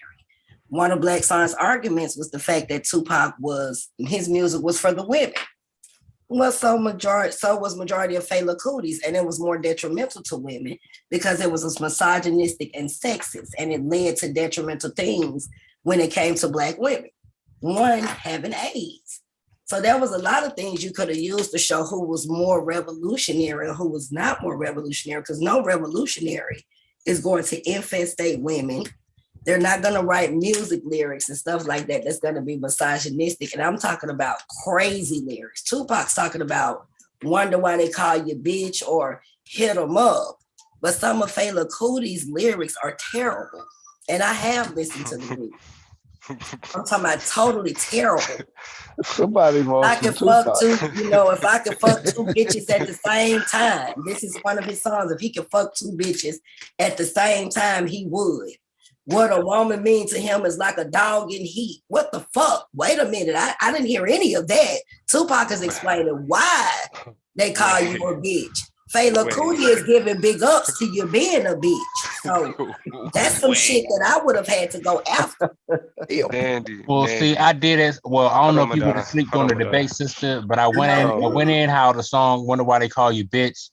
Speaker 11: One of Blackson's arguments was the fact that his music was for the women. Well, so was majority of Fela Kuti's, and it was more detrimental to women because it was misogynistic and sexist, and it led to detrimental things when it came to Black women. One, having AIDS. So there was a lot of things you could have used to show who was more revolutionary and who was not more revolutionary, because no revolutionary is going to infestate women. They're not going to write music lyrics and stuff like that that's going to be misogynistic. And I'm talking about crazy lyrics. Tupac's talking about wonder why they call you bitch or hit them up. But some of Fela Kuti's lyrics are terrible. And I have listened to the group. I'm talking about totally terrible.
Speaker 2: Somebody
Speaker 11: I
Speaker 2: wants
Speaker 11: could
Speaker 2: some
Speaker 11: fuck
Speaker 2: Tupac.
Speaker 11: two, if I could fuck two bitches at the same time. This is one of his songs. If he could fuck two bitches at the same time, he would. What a woman means to him is like a dog in heat. What the fuck? Wait a minute. I didn't hear any of that. Tupac is explaining why they call you a bitch. Fela Kuti is giving big ups to you being a bitch. So that's some shit that I would have had to go after.
Speaker 5: Well, see, I did it. Well, I don't know if you went to sleep during the debate, sister, but I went in how the song "Wonder Why They Call You Bitch."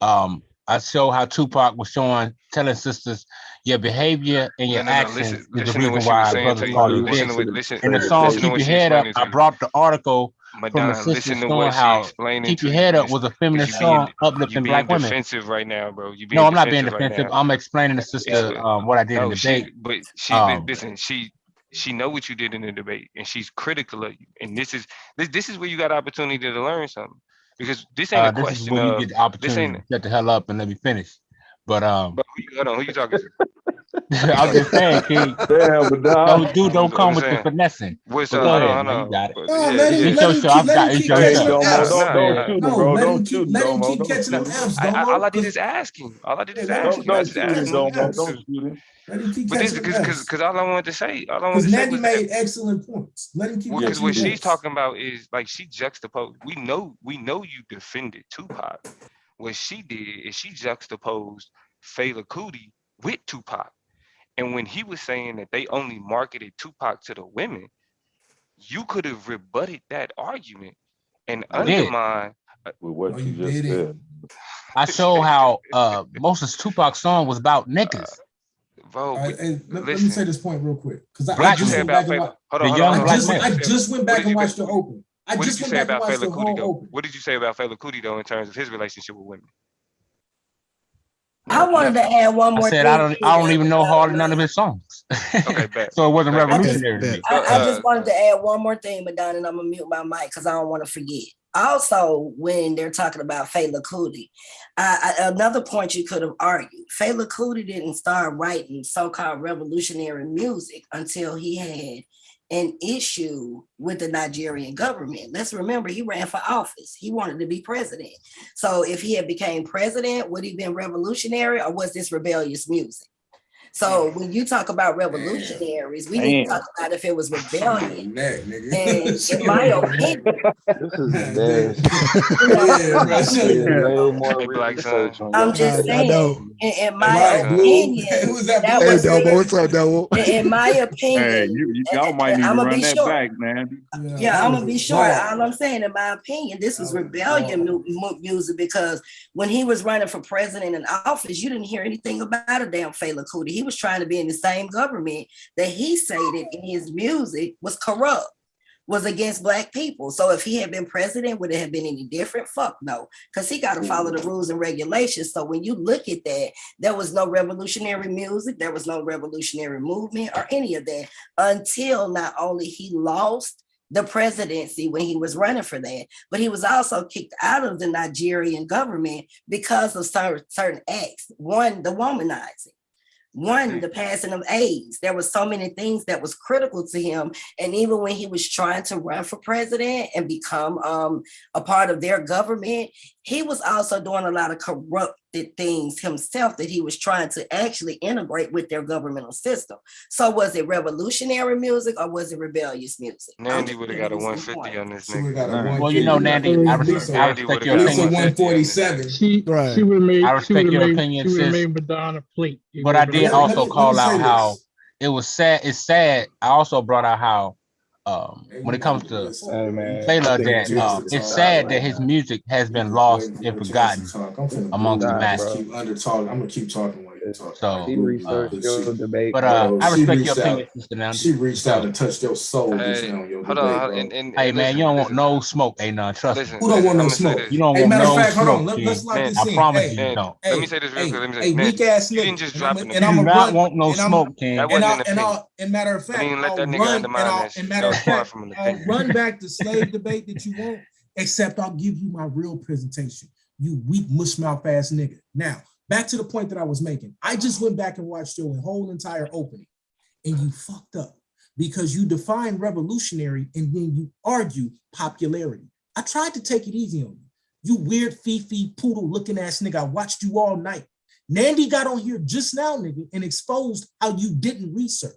Speaker 5: I show how Tupac was telling sisters your behavior and your actions is the reason why brothers call you bitch. In the song "Keep Your Head Up," I brought the article from the sisters showing how "Keep Your Head Up" was a feminist song uplifting black women.
Speaker 1: Defensive right now, bro.
Speaker 5: No, I'm not being defensive. I'm explaining to sister what I did in the debate.
Speaker 1: Listen, she know what you did in the debate, and she's critical of you. And this is where you got opportunity to learn something, because this ain't a question. This is where
Speaker 5: you get the opportunity to shut the hell up and let me finish. But
Speaker 1: hold on, who you talking to?
Speaker 5: I'm just saying, King. Don't come with the finessing.
Speaker 1: What's
Speaker 5: go ahead, man, you got it.
Speaker 4: Let him keep catching them F's. No, let him keep catching them F's.
Speaker 1: All I did is ask him.
Speaker 8: Don't shoot him.
Speaker 4: Let him keep
Speaker 1: but this
Speaker 4: catching them F's.
Speaker 1: Because all I wanted to say,
Speaker 4: because Nandy made excellent points. Let him keep.
Speaker 1: Because what she's talking about is like she juxtaposed. We know you defended Tupac. What she did is she juxtaposed Fela Kuti with Tupac. And when he was saying that they only marketed Tupac to the women, you could have rebutted that argument and undermined
Speaker 8: with what you just said.
Speaker 5: I show how most of Tupac's song was about niggas.
Speaker 1: Bro,
Speaker 4: let me say this point real quick, because
Speaker 1: I just went back
Speaker 4: and watched the open.
Speaker 1: What did you say about Fela Kuti though? What did you say about Fela Kuti though in terms of his relationship with women?
Speaker 11: I wanted to add one more thing.
Speaker 5: I don't even know hardly none of his songs.
Speaker 1: Okay, bet.
Speaker 5: So it wasn't revolutionary to me.
Speaker 11: I just wanted to add one more thing, Madon, and I'm gonna mute my mic because I don't want to forget. Also, when they're talking about Fela Kuti, another point you could have argued, Fela Kuti didn't start writing so-called revolutionary music until he had an issue with the Nigerian government. Let's remember, he ran for office. He wanted to be president. So if he had became president, would he been revolutionary, or was this rebellious music? So when you talk about revolutionaries, we need to talk about if it was rebellion. And in my opinion, I'm just saying, in my opinion,
Speaker 6: what's up, Double?
Speaker 11: In my opinion,
Speaker 8: y'all might need to run that back, man.
Speaker 11: Yeah, I'm gonna be short. All I'm saying, in my opinion, this was rebellion music, because when he was running for president in office, you didn't hear anything about a damn Fela Kuti. He was trying to be in the same government that he stated in his music was corrupt, was against black people. So if he had been president, would it have been any different? Fuck no, because he got to follow the rules and regulations. So when you look at that, there was no revolutionary music, there was no revolutionary movement or any of that until not only he lost the presidency when he was running for that, but he was also kicked out of the Nigerian government because of certain acts. One, the womanizing. One, the passing of AIDS. There were so many things that was critical to him. And even when he was trying to run for president and become a part of their government, he was also doing a lot of corrupted things himself that he was trying to actually integrate with their governmental system. So was it revolutionary music or was it rebellious music?
Speaker 1: Nandy would have got a 150 on this nigga.
Speaker 5: Well, you know, Nandy, I respect your opinion.
Speaker 4: 147.
Speaker 9: She would have made Madonna plate.
Speaker 5: But I did also call out how it was sad. It's sad. I also brought out how when it comes to Fela, that it's sad that his music has been lost and forgotten amongst the masses.
Speaker 4: I'm gonna keep talking while you talk.
Speaker 5: So,
Speaker 2: he researched your debate.
Speaker 5: But I respect your opinion, Mr. Nandy.
Speaker 4: She reached out and touched your soul just now. Your debate,
Speaker 5: hey man, you don't want no smoke, none. Trust me.
Speaker 4: Who don't want no smoke?
Speaker 5: You don't want no smoke.
Speaker 4: Hold on. Let's lock this in.
Speaker 5: I promise you don't.
Speaker 1: Let me say this real quick.
Speaker 4: Hey, weak ass nigga.
Speaker 1: You didn't just drop it.
Speaker 5: And I'm not want no smoke, King.
Speaker 4: And matter of fact, I'll run back the slave debate that you want, except I'll give you my real presentation. You weak mush mouth ass nigga. Now, back to the point that I was making. I just went back and watched your whole entire opening, and you fucked up because you define revolutionary and then you argue popularity. I tried to take it easy on you. You weird Fifi poodle looking ass nigga. I watched you all night. Nandy got on here just now, nigga, and exposed how you didn't research.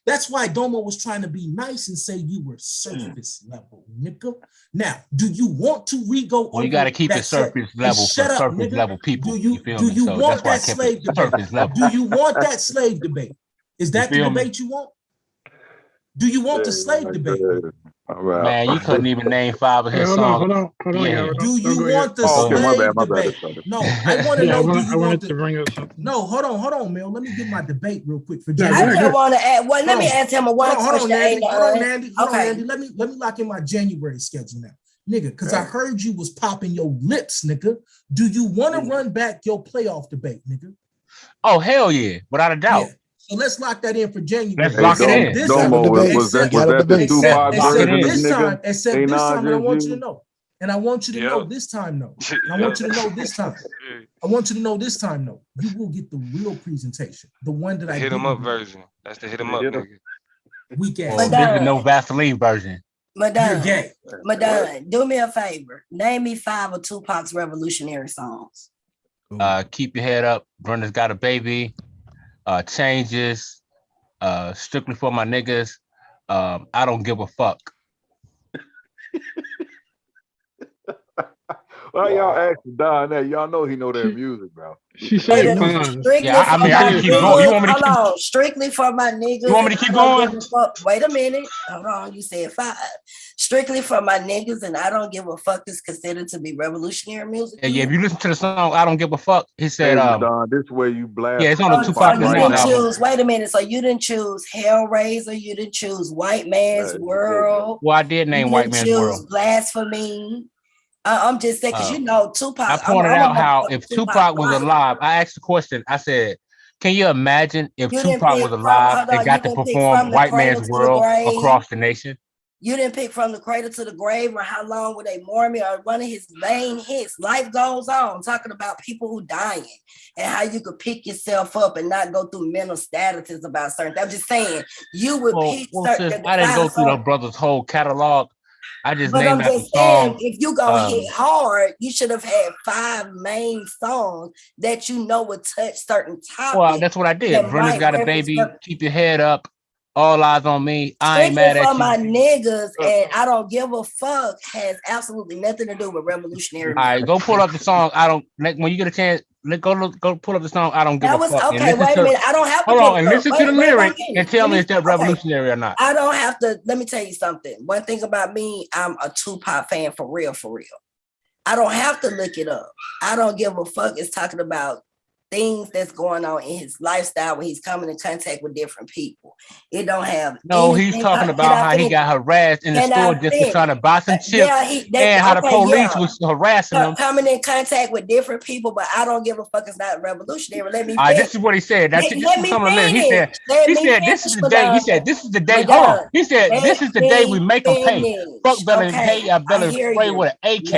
Speaker 4: That's why Domo was trying to be nice and say you were surface level, nigga. Now, do you want to re-go
Speaker 5: Well, you got to keep it surface level for surface level people.
Speaker 4: Do you
Speaker 5: So
Speaker 4: want
Speaker 5: that's
Speaker 4: that
Speaker 5: why I kept
Speaker 4: slave
Speaker 5: it
Speaker 4: debate?
Speaker 5: surface level.
Speaker 4: Do you want that slave debate? Is that the debate you want? Do you want the slave debate?
Speaker 8: All right.
Speaker 5: Man, you couldn't even name 5 of his songs.
Speaker 9: Hold on,
Speaker 5: Yeah.
Speaker 4: Do you want the
Speaker 8: Okay, my
Speaker 4: slave
Speaker 8: bad.
Speaker 4: debate? No, I want to
Speaker 9: Yeah,
Speaker 4: know.
Speaker 9: I wanted to bring up something.
Speaker 4: No, hold on, Mel. Let me get my debate real quick for
Speaker 9: Yeah,
Speaker 4: January.
Speaker 11: I just want to add. Well, let me ask him one
Speaker 4: Hold
Speaker 11: question.
Speaker 4: on, Nandy. Hold on,
Speaker 11: Okay.
Speaker 4: Nandy. Let me lock in my January schedule now, nigga. Because I heard you was popping your lips, nigga. Do you want to run back your playoff debate, nigga?
Speaker 5: Oh hell yeah, without a doubt.
Speaker 4: Yeah. So let's lock that in for January.
Speaker 5: Let's lock it in.
Speaker 8: Domo, was that the Tupac version of
Speaker 4: this
Speaker 8: nigga?
Speaker 4: time, except this time, and I want you to
Speaker 8: JG?
Speaker 4: know. And I want you to know this time, no. And I want you to know this time. I want you to know this time, no. You will get the real presentation, the one that I
Speaker 1: hit him up version. That's the hit him up, nigga.
Speaker 4: Weak ass.
Speaker 5: Well, this is no Vaseline version.
Speaker 11: Madon, do me a favor. Name me 5 of Tupac's revolutionary songs.
Speaker 5: Keep your head up. Brenda's Got a Baby. Changes. Strictly for my niggas. I Don't Give a Fuck.
Speaker 8: Why y'all asking Don that? Y'all know he know that music, bro.
Speaker 9: She said
Speaker 5: I can keep going. You want me to keep
Speaker 11: Strictly for my niggas.
Speaker 5: You want me to keep going?
Speaker 11: Wait a minute. Hold on. You said 5. Strictly for my niggas, and I Don't Give a Fuck is considered to be revolutionary music.
Speaker 5: Yeah, if you listen to the song I Don't Give a Fuck, he said
Speaker 8: Don, this way you blast.
Speaker 5: Yeah, it's on the Tupac
Speaker 11: album. Wait a minute. So you didn't choose Hellraiser, you didn't choose White Man's World.
Speaker 5: Well, I did name White Man's World.
Speaker 11: Blasphemy. I'm just saying, because you know Tupac.
Speaker 5: I pointed out how if Tupac was alive, I asked the question. I said, "Can you imagine if Tupac was alive and got to perform White Man's World across the nation?"
Speaker 11: You didn't pick From the Cradle to the Grave or How Long Will They Mourn Me or one of his main hits. Life Goes On, talking about people who dying and how you could pick yourself up and not go through mental statuses about certain things. I'm just saying, you would pick certain.
Speaker 5: I didn't go through the brother's whole catalog. I just named
Speaker 11: I'm
Speaker 5: just saying,
Speaker 11: if you go hit hard, you should have had 5 main songs that you know would touch certain topics.
Speaker 5: Well, that's what I did. Brenda's Got a Baby, Keep Your Head Up, All Eyes on Me. I ain't mad at you.
Speaker 11: My niggas and I Don't Give a Fuck has absolutely nothing to do with revolutionary.
Speaker 5: All right, go pull up the song. When you get a chance, go pull up the song. I Don't Give a Fuck.
Speaker 11: Okay, wait a minute. I don't have to.
Speaker 5: Hold on and listen to the lyric and tell me if they're revolutionary or not.
Speaker 11: I don't have to. Let me tell you something. One thing about me, I'm a Tupac fan for real, for real. I don't have to look it up. I Don't Give a Fuck is talking about things that's going on in his lifestyle when he's coming in contact with different people. It don't have
Speaker 5: he's talking about how he got harassed in the store just for trying to buy some chips and how the police was harassing him.
Speaker 11: Coming in contact with different people, but I Don't Give a Fuck is not revolutionary. Let me
Speaker 5: this is what he said. He said this is the day. He said this is the day. Hold on. He said this is the day we make them pay. Fuck better pay. I better spray with an AK.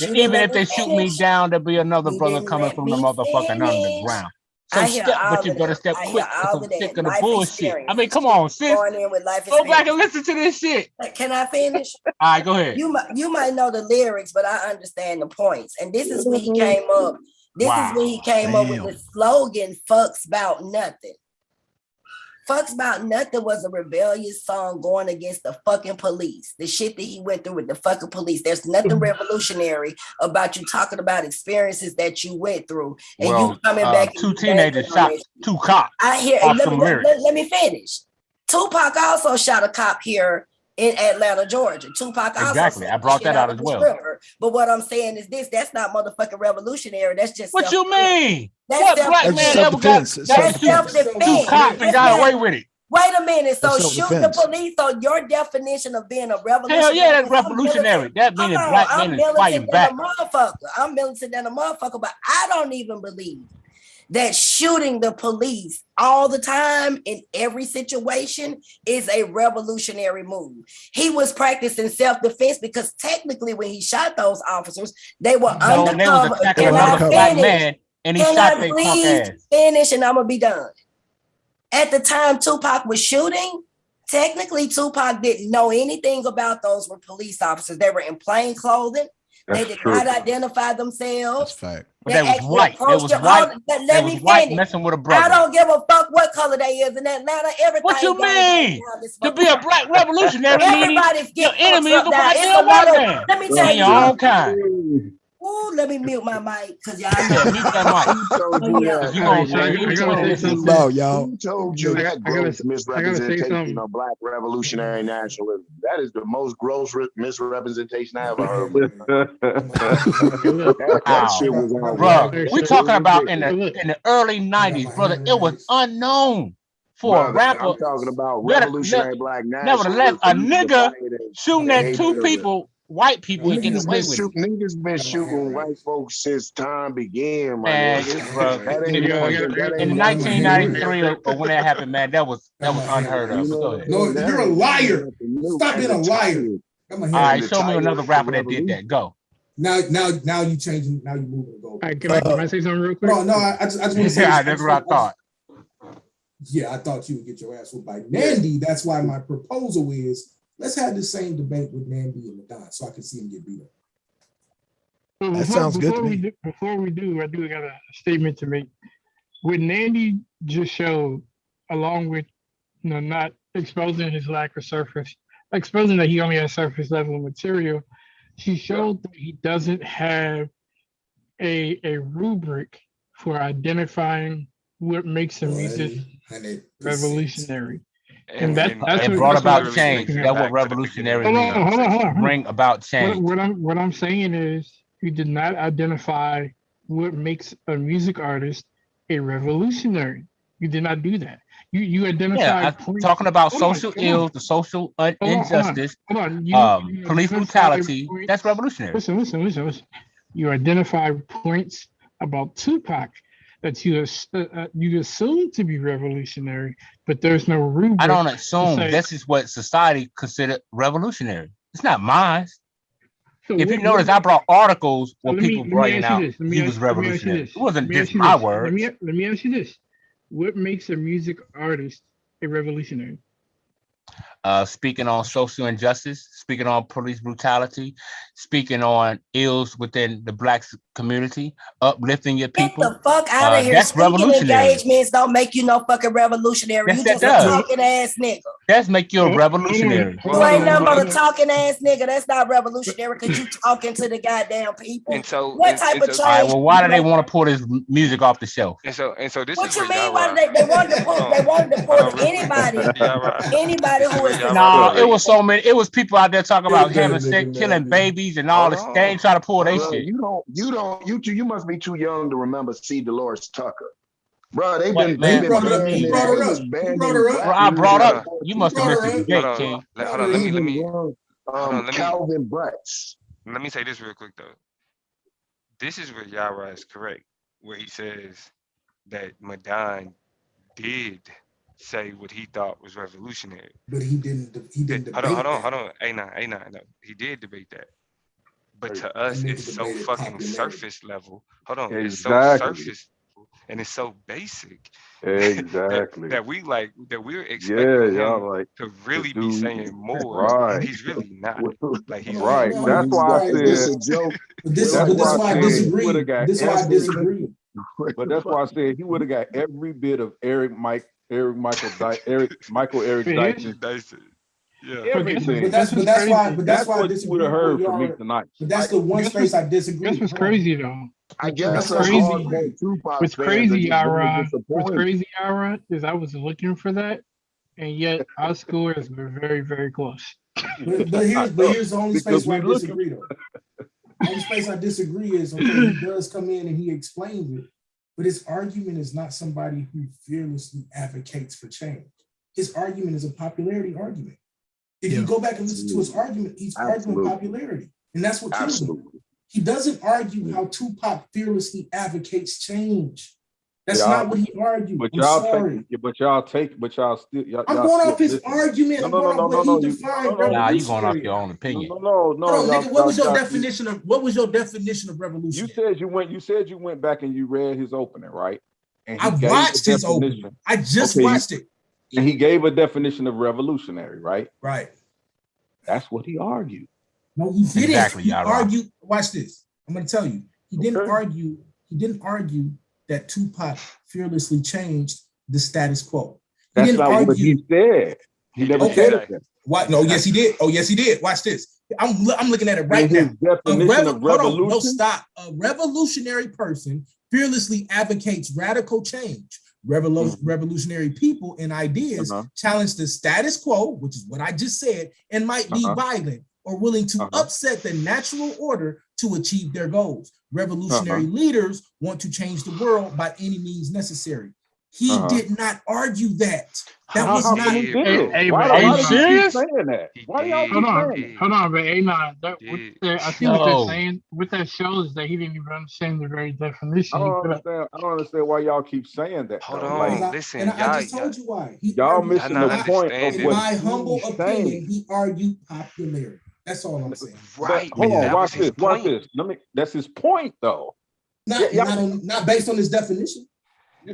Speaker 5: Even if they shoot me down, there'll be another brother coming from the motherfucking underground. So but you better step quick because I'm sick of the bullshit. I mean, come on, sis. Go back and listen to this shit.
Speaker 11: Can I finish?
Speaker 5: All right, go ahead.
Speaker 11: You might know the lyrics, but I understand the points. And this is when he came up. This is when he came up with the slogan, "Fucks About Nothing." Fucks About Nothing was a rebellious song going against the fucking police. The shit that he went through with the fucking police. There's nothing revolutionary about you talking about experiences that you went through. And you coming back.
Speaker 5: 2 teenagers shot 2 cops.
Speaker 11: I hear, let me finish. Tupac also shot a cop here in Atlanta, Georgia. Tupac also.
Speaker 5: Exactly. I brought that out as well.
Speaker 11: But what I'm saying is this, that's not motherfucking revolutionary. That's just
Speaker 5: what you mean?
Speaker 11: What
Speaker 5: black man ever got?
Speaker 11: That's self-defense.
Speaker 5: 2 cops and got away with it.
Speaker 11: Wait a minute. So shoot the police on your definition of being a revolutionary.
Speaker 5: Hell yeah, that's revolutionary. That means black men is fighting back.
Speaker 11: I'm militant than a motherfucker, but I don't even believe that shooting the police all the time in every situation is a revolutionary move. He was practicing self-defense because technically when he shot those officers, they were undercover.
Speaker 5: They was attacking another black man and he shot their punk ass.
Speaker 11: Finish and I'm gonna be done. At the time Tupac was shooting, Technically, Tupac didn't know anything about those were police officers. They were in plain clothing. They did not identify themselves.
Speaker 6: That's fact.
Speaker 5: But they was white. They was white. Let me finish. Messing with a brother.
Speaker 11: I don't give a fuck what color they is in Atlanta. Everything.
Speaker 5: What you mean? To be a black revolutionary,
Speaker 11: everybody's
Speaker 5: your enemy is a white man.
Speaker 11: Let me tell you,
Speaker 5: your own kind.
Speaker 11: Ooh, let me mute my mic because y'all
Speaker 5: mute that mic.
Speaker 10: Who told you that gross misrepresentation of black revolutionary nationalism? That is the most gross misrepresentation I ever heard. That shit was on.
Speaker 5: Bro, we talking about in the early 90s, brother. It was unknown for a rapper.
Speaker 10: I'm talking about revolutionary black nationalism.
Speaker 5: Nevertheless, a nigga shooting at two people. White people ain't getting away with it.
Speaker 10: Niggas been shooting white folks since time began,
Speaker 5: man. In 1993 or when that happened, man, that was unheard of. Go ahead.
Speaker 4: No, you're a liar. Stop being a liar.
Speaker 5: All right, show me another rapper that did that. Go.
Speaker 4: Now you changing. Now you moving the goal.
Speaker 9: All right, can I say something real quick?
Speaker 4: No, I just want to say.
Speaker 5: Yeah, that's what I thought.
Speaker 4: Yeah, I thought you would get your ass whooped by Nandy. That's why my proposal is. Let's have the same debate with Nandy and Madon so I can see him get beat up.
Speaker 6: That sounds good to me.
Speaker 9: Before we do, I got a statement to make. What Nandy just showed, along with not exposing his lack of surface, exposing that he only has surface level material, she showed that he doesn't have a rubric for identifying what makes a music revolutionary. And that's what
Speaker 5: brought about change. That's what revolutionary means.
Speaker 9: Hold on.
Speaker 5: Bring about change.
Speaker 9: What I'm saying is you did not identify what makes a music artist a revolutionary. You did not do that. You identified
Speaker 5: talking about social ills, the social injustice, police brutality. That's revolutionary.
Speaker 9: Listen. You identified points about Tupac that you assume to be revolutionary, but there's no rubric.
Speaker 5: I don't assume. This is what society considered revolutionary. It's not mine. So if you notice, I brought articles where people bringing out he was revolutionary. It wasn't just my words.
Speaker 9: Let me ask you this: what makes a music artist a revolutionary?
Speaker 5: Speaking on social injustice, speaking on police brutality, speaking on ills within the black community, uplifting your people.
Speaker 11: Get the fuck out of here.
Speaker 5: That's revolutionary.
Speaker 11: Engagements don't make you no fucking revolutionary.
Speaker 5: Yes,
Speaker 11: you just a talking ass nigga.
Speaker 5: That's make you a revolutionary.
Speaker 11: You ain't nothing but a talking ass nigga. That's not revolutionary because you talking to the goddamn people.
Speaker 1: And so,
Speaker 11: what type of change?
Speaker 5: All right, well, why do they want to pull this music off the shelf?
Speaker 1: And so this
Speaker 11: what
Speaker 1: is
Speaker 11: you mean? Why they wanted to pull? They wanted to pull anybody who is.
Speaker 5: No, it was so many. It was people out there talking about having sex, killing babies, and all this. They ain't trying to pull their shit.
Speaker 10: You must be too young to remember C. Dolores Tucker. Bro, they've been
Speaker 5: Bro, I brought up. You must have missed the debate, King.
Speaker 1: Hold on, let me
Speaker 10: Calvin Butts.
Speaker 1: Let me say this real quick though. This is where Yara is correct, where he says that Madon did say what he thought was revolutionary.
Speaker 4: But he didn't.
Speaker 1: Hold on. No. He did debate that. But to us, it's so fucking surface level. Hold on, it's so surface and it's so basic.
Speaker 8: Exactly.
Speaker 1: that we're expecting him to really be saying more.
Speaker 8: Right.
Speaker 1: And he's really not. Like he's
Speaker 8: right. That's why I said.
Speaker 4: That's why I disagree. This is why I disagree.
Speaker 8: But that's why I said he would have got every bit of Michael Eric Dyson.
Speaker 1: Yeah,
Speaker 8: everything.
Speaker 4: That's why I
Speaker 8: disagree. Would have heard from me tonight.
Speaker 4: But that's the one space I disagree.
Speaker 9: This was crazy though.
Speaker 10: I guess
Speaker 9: what's crazy, Yara, is I was looking for that, and yet our scores were very, very close.
Speaker 4: But here's the only space where I disagree though. The only space I disagree is he does come in and he explains it, but his argument is not somebody who fearlessly advocates for change. His argument is a popularity argument. If you go back and listen to his argument, he's arguing popularity. And that's what kills him. He doesn't argue how Tupac fearlessly advocates change. That's not what he argued.
Speaker 8: But y'all still.
Speaker 4: I'm going off his argument. I'm going off what he defined.
Speaker 5: Nah, you going off your own opinion.
Speaker 8: No.
Speaker 4: Nigga, what was your definition of revolution?
Speaker 8: You said you went back and you read his opening, right? And
Speaker 4: I watched his opening. I just watched it.
Speaker 8: And he gave a definition of revolutionary, right?
Speaker 4: Right.
Speaker 8: That's what he argued.
Speaker 4: No, he didn't.
Speaker 5: Exactly,
Speaker 4: He
Speaker 5: Yara.
Speaker 4: argued. Watch this. I'm going to tell you. He didn't argue. He didn't argue that Tupac fearlessly changed the status quo. He
Speaker 8: That's
Speaker 4: didn't
Speaker 8: not
Speaker 4: argue.
Speaker 8: what he said. He never said that.
Speaker 4: What? No, yes, he did. Oh, yes, he did. Watch this. I'm looking at it right now.
Speaker 8: His definition of revolution.
Speaker 4: Hold on, no, stop. A revolutionary person fearlessly advocates radical change. Revolutionary people and ideas challenge the status quo, which is what I just said, and might be violent or willing to upset the natural order to achieve their goals. Revolutionary leaders want to change the world by any means necessary. He did not argue that. That was not.
Speaker 5: Are you serious?
Speaker 8: Why y'all keep saying
Speaker 9: Hold on, but I think what they're saying, what that shows is that he didn't even understand the very definition.
Speaker 8: I don't understand why y'all keep saying that.
Speaker 1: Hold on, listen.
Speaker 4: And I just told you why.
Speaker 8: Y'all missing the point of
Speaker 4: in
Speaker 8: what
Speaker 4: my humble
Speaker 8: he's
Speaker 4: opinion,
Speaker 8: saying.
Speaker 4: he argued popularity. That's all I'm saying.
Speaker 1: Right.
Speaker 8: Hold on, watch this. Watch this. That's his point, though.
Speaker 4: Not based on his definition.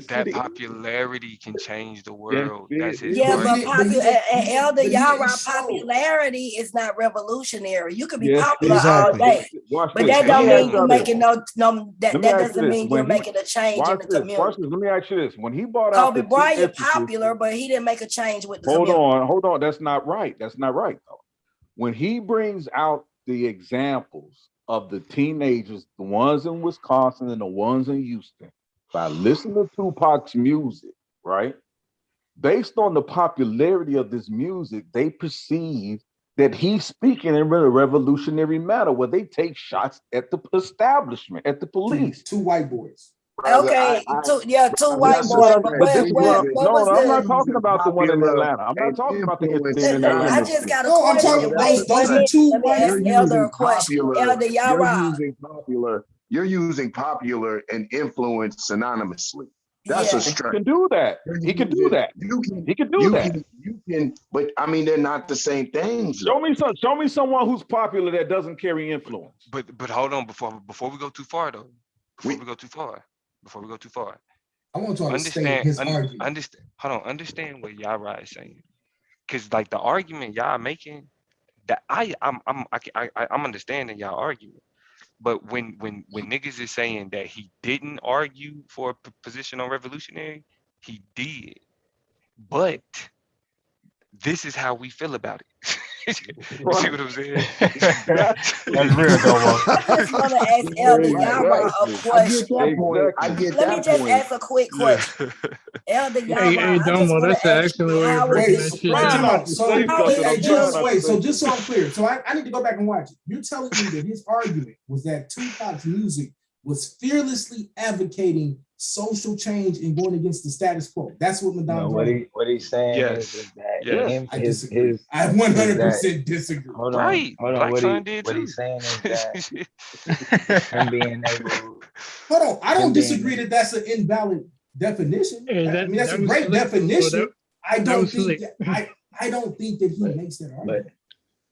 Speaker 1: That popularity can change the world. That's his
Speaker 11: but
Speaker 1: argument.
Speaker 11: Elder Yara, popularity is not revolutionary. You could be popular all day, but that don't mean you're making that doesn't mean you're making a change in the community.
Speaker 8: Let me ask you this: when he brought out
Speaker 11: Kobe Bryant popular, but he didn't make a change with the community.
Speaker 8: Hold on. That's not right. That's not right though. When he brings out the examples of the teenagers, the ones in Wisconsin and the ones in Houston. By listening to Tupac's music, right? Based on the popularity of this music, they perceive that he's speaking in a revolutionary manner where they take shots at the establishment, at the police.
Speaker 4: Two white boys.
Speaker 11: Okay, two white boys.
Speaker 8: No, I'm not talking about the one in Atlanta. I'm not talking about the incident in Atlanta.
Speaker 11: I just got a question.
Speaker 4: Those are two white.
Speaker 11: Let me ask Elder a question. Elder Yara.
Speaker 10: You're using popular and influence synonymously. That's a strength.
Speaker 8: He can do that. He can do that.
Speaker 10: You can, but I mean, they're not the same things.
Speaker 8: Show me someone who's popular that doesn't carry influence.
Speaker 1: But hold on, before we go too far though. Before we go too far.
Speaker 4: I want to understand his argument.
Speaker 1: Understand what Yara is saying. Because like the argument y'all making, that I'm understanding y'all argument. But when niggas is saying that he didn't argue for a position on revolutionary, he did. But this is how we feel about it. You see what I'm saying?
Speaker 5: That's real, though.
Speaker 11: I just want to ask Elder Yara a question. Let me just ask a quick question. Elder Yara,
Speaker 9: hey, Domo, that's actually where you're breaking that shit.
Speaker 4: So just so I'm clear, so I need to go back and watch it. You're telling me that his argument was that Tupac's music was fearlessly advocating social change and going against the status quo. That's what Madon.
Speaker 2: What he's saying is that
Speaker 4: I disagree. I 100% disagree.
Speaker 2: Hold on.
Speaker 1: Blackson did
Speaker 2: what
Speaker 1: too.
Speaker 2: He's saying is that him being able.
Speaker 4: Hold on. I don't disagree that that's an invalid definition. I mean, that's a great definition. I don't think that he makes that argument.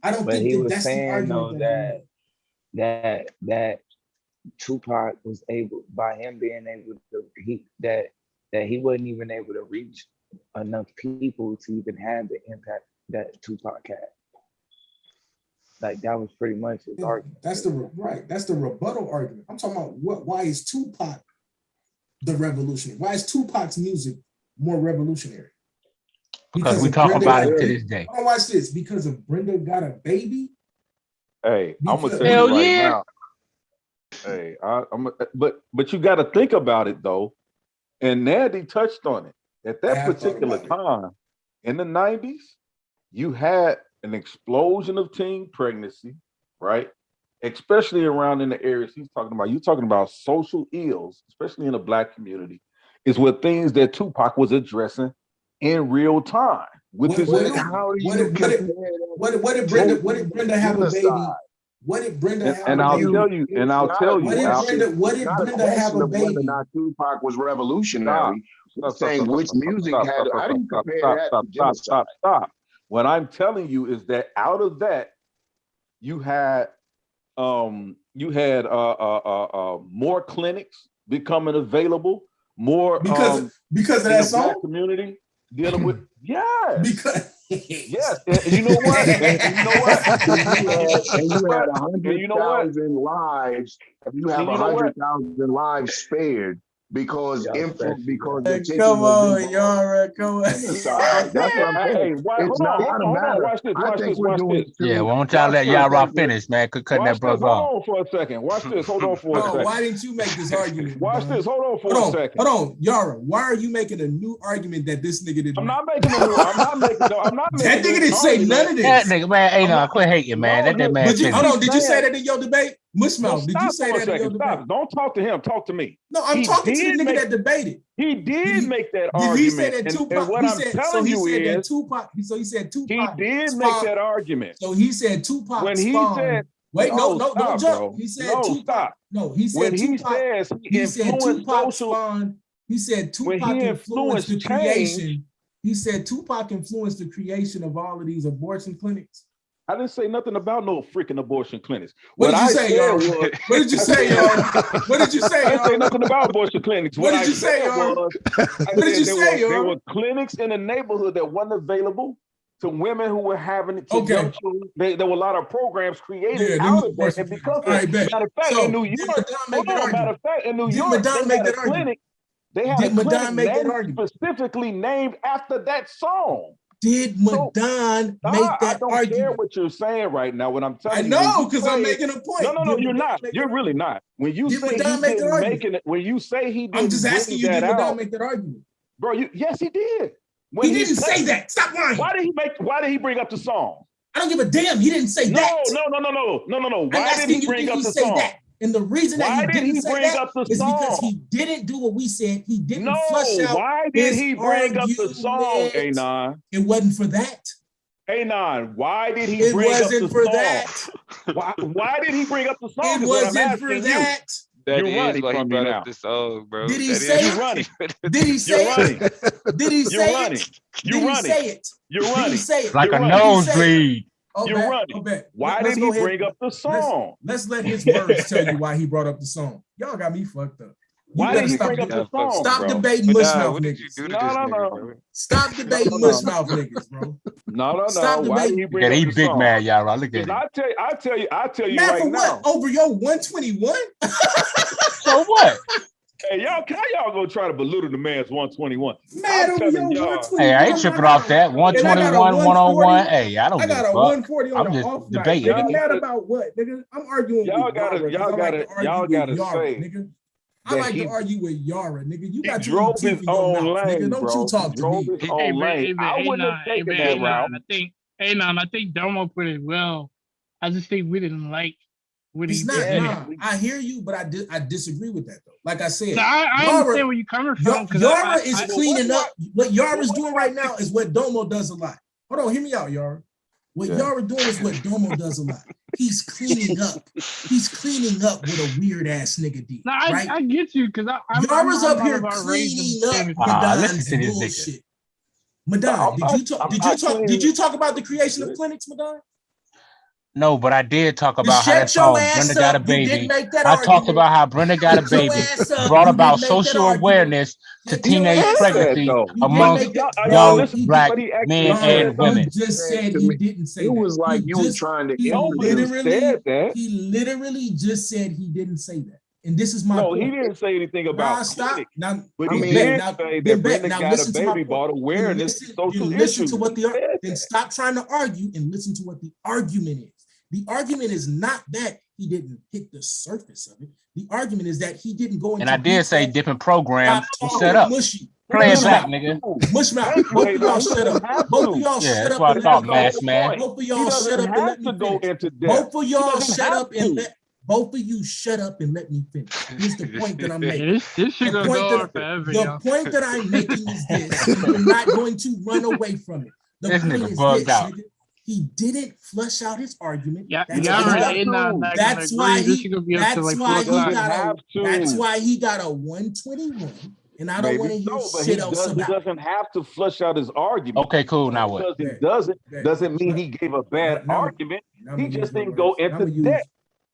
Speaker 4: I don't think that that's the argument
Speaker 2: that Tupac was able, by him being able to, that he wasn't even able to reach enough people to even have the impact that Tupac had. Like that was pretty much his argument.
Speaker 4: That's the rebuttal argument. I'm talking about why is Tupac the revolutionary? Why is Tupac's music more revolutionary?
Speaker 5: Because we talk about it to this day.
Speaker 4: I watch this because of Brenda Got a Baby.
Speaker 8: Hey, I'm gonna tell you right now. Hey, but you got to think about it though, and Nandy touched on it. At that particular time, in the 90s, you had an explosion of teen pregnancy, right? Especially around in the areas he's talking about. You're talking about social ills, especially in the Black community, is what things that Tupac was addressing in real time. What did Brenda
Speaker 4: have a baby? What did Brenda have?
Speaker 8: And I'll tell you.
Speaker 10: What did Brenda have a baby? Whether or not Tupac was revolutionary. Saying which music had. I didn't compare that.
Speaker 8: Stop. What I'm telling you is that out of that, you had more clinics becoming available, more
Speaker 4: because of that song
Speaker 8: community. dealing with
Speaker 4: Because
Speaker 8: yes, and you know what? And you know what?
Speaker 10: And you had
Speaker 8: And you know what?
Speaker 10: 100,000 lives. If you have
Speaker 8: And you know what?
Speaker 10: 100,000 lives spared because because the attention
Speaker 12: Come
Speaker 10: was
Speaker 12: on, Yara. Come on.
Speaker 10: genocide. That's what I'm saying.
Speaker 8: Hey,
Speaker 10: It's not a matter.
Speaker 8: Watch this.
Speaker 10: I
Speaker 8: Watch
Speaker 10: think
Speaker 8: this.
Speaker 10: we're
Speaker 8: Watch
Speaker 10: doing
Speaker 8: this.
Speaker 5: Yeah,
Speaker 10: too.
Speaker 5: why don't y'all let Yara finish, man? Could cut
Speaker 8: Watch
Speaker 5: that
Speaker 8: this.
Speaker 5: brother
Speaker 8: Hold
Speaker 5: off.
Speaker 8: on for a second. Watch this. Hold on for a
Speaker 4: no,
Speaker 8: second.
Speaker 4: why didn't you make this argument?
Speaker 8: Watch this. Hold on for a second.
Speaker 4: Hold on, Yara. Why are you making a new argument that this nigga didn't?
Speaker 8: I'm not making a new. I'm not making.
Speaker 4: That nigga didn't say none of this.
Speaker 5: That nigga, man, hey, no, quit hating, man. Let that man finish.
Speaker 4: Hold on, did you say that in your debate? Mushmouth, did you
Speaker 8: Stop
Speaker 4: say
Speaker 8: for a
Speaker 4: that in your
Speaker 8: second.
Speaker 4: debate?
Speaker 8: Stop. Don't talk to him. Talk to me.
Speaker 4: No, I'm talking to the nigga that debated.
Speaker 8: He did make that
Speaker 4: Did
Speaker 8: argument.
Speaker 4: he say that Tupac?
Speaker 8: And what I'm telling you is,
Speaker 4: Tupac. So he said Tupac.
Speaker 8: He did make that argument.
Speaker 4: So he said Tupac.
Speaker 8: When he said,
Speaker 4: wait, no,
Speaker 8: stop,
Speaker 4: don't jump.
Speaker 8: bro.
Speaker 4: He said
Speaker 8: No,
Speaker 4: Tupac.
Speaker 8: stop.
Speaker 4: No, he said
Speaker 8: when
Speaker 4: Tupac.
Speaker 8: He said
Speaker 4: Tupac
Speaker 8: social.
Speaker 4: spawned. He said Tupac influenced the creation. He said Tupac influenced the creation of all of these abortion clinics.
Speaker 8: I didn't say nothing about no freaking abortion clinics.
Speaker 4: What did you say, y'all? What did you say, y'all? What did you say,
Speaker 8: I
Speaker 4: y'all?
Speaker 8: didn't say nothing about abortion clinics.
Speaker 4: What did you say, y'all?
Speaker 8: What
Speaker 4: did you say, y'all?
Speaker 8: There were clinics in the neighborhood that wasn't available to women who were having it. To young children. There were a lot of programs created out of that. And because matter of fact, in New York, matter of fact, in New York, they had a clinic. They had a clinic specifically named after that song.
Speaker 4: Did Madon make that argument?
Speaker 8: I don't care what you're saying right now. What I'm telling you,
Speaker 4: I know, because I'm making a point.
Speaker 8: No, you're not. You're really not. When you say he didn't make it, when you say he didn't,
Speaker 4: I'm just asking you, did Madon make that argument,
Speaker 8: bro? Yes, he did.
Speaker 4: He didn't say that. Stop lying.
Speaker 8: Why did he bring up the song?
Speaker 4: I don't give a damn. He didn't say that.
Speaker 8: No. Why did he bring up the song?
Speaker 4: And the reason that he didn't say that is because he didn't do what we said. He didn't flush out.
Speaker 8: Why did he bring up the song, Anon?
Speaker 4: It wasn't for that.
Speaker 8: Anon, why did he bring up the song? It wasn't for that. Why did he bring up the song?
Speaker 4: It wasn't for that.
Speaker 1: That is why he brought up the song, bro.
Speaker 4: Did he say it? Did he say it? Did he say it? Did he say it?
Speaker 8: You're running.
Speaker 4: Did he say it?
Speaker 5: Like a nosebleed.
Speaker 8: You're running. Why did he bring up the song?
Speaker 4: Let's let his words tell you why he brought up the song. Y'all got me fucked up.
Speaker 8: Why did he bring up the song?
Speaker 4: Stop debating mushmouth niggas.
Speaker 8: No.
Speaker 4: Stop debating mushmouth niggas, bro.
Speaker 8: No.
Speaker 4: Stop
Speaker 8: Why did he bring up the
Speaker 5: big
Speaker 8: song?
Speaker 5: mad, y'all. Look at him.
Speaker 8: I tell you
Speaker 4: Mad
Speaker 8: right
Speaker 4: for
Speaker 8: now.
Speaker 4: what? Over your 121?
Speaker 5: So what?
Speaker 8: Hey, y'all go try to belittle the man's 121?
Speaker 4: Mad over your 121.
Speaker 5: Hey, I ain't tripping off that. 121, 101. Hey, I don't
Speaker 4: I
Speaker 5: give
Speaker 4: got
Speaker 5: a
Speaker 4: a
Speaker 5: fuck.
Speaker 4: 140 on
Speaker 5: I'm
Speaker 4: the
Speaker 5: just
Speaker 4: off
Speaker 5: debating.
Speaker 4: night. Nigga, mad about what, nigga? I'm arguing
Speaker 8: Y'all
Speaker 4: with
Speaker 8: gotta
Speaker 4: Yara,
Speaker 8: say
Speaker 4: nigga. I like to argue with Yara, nigga. You got
Speaker 8: drove
Speaker 4: your
Speaker 8: his own lane,
Speaker 4: nigga. Don't
Speaker 8: bro.
Speaker 4: you talk to me.
Speaker 8: His own lane. I wouldn't have taken that route.
Speaker 9: I think Domo put it well. I just think we didn't like what he
Speaker 4: did. I hear you, but I disagree with that though. Like I said,
Speaker 9: so I understand where you're coming from.
Speaker 4: Yara is cleaning up. What Yara's doing right now is what Domo does a lot. Hold on, hear me out, Yara. What Yara doing is what Domo does a lot. He's cleaning up. He's cleaning up with a weird ass nigga D.
Speaker 9: No,
Speaker 4: right?
Speaker 9: I get you because
Speaker 4: Yara's up here cleaning up Madon's bullshit. Madon, did you talk about the creation of clinics, Madon?
Speaker 5: No, but I did talk about how that song Brenda Got a Baby. I talked about how Brenda Got a Baby brought about social awareness to teenage pregnancy amongst young black men and women.
Speaker 4: He just said he didn't say that.
Speaker 10: It was like you were trying to
Speaker 4: He literally just said he didn't say that. And this is my point.
Speaker 8: He didn't say anything about
Speaker 4: stop. Now,
Speaker 8: but he did say that Brenda Got a Baby brought awareness to social issues.
Speaker 4: Then stop trying to argue and listen to what the argument is. The argument is not that he didn't hit the surface of it. The argument is that he didn't go into.
Speaker 5: And I did say different programs set up. Play it back, nigga.
Speaker 4: Mushmouth. Both of y'all shut up. Both of y'all shut up.
Speaker 5: That's why I thought, mask man.
Speaker 4: Both of y'all shut up and let me finish. Both of y'all shut up and let. Both of you shut up and let me finish. Here's the point that I'm making. The point that I'm making is this. You're not going to run away from it. The point is this, nigga. He didn't flush out his argument. That's why he got a 121. And I don't want to hear shit else about it.
Speaker 8: He doesn't have to flush out his argument.
Speaker 5: Okay, cool. Now what?
Speaker 8: Because he doesn't mean he gave a bad argument. He just didn't go into depth.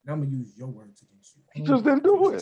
Speaker 4: I'm gonna use your words against you.
Speaker 8: He just didn't do it.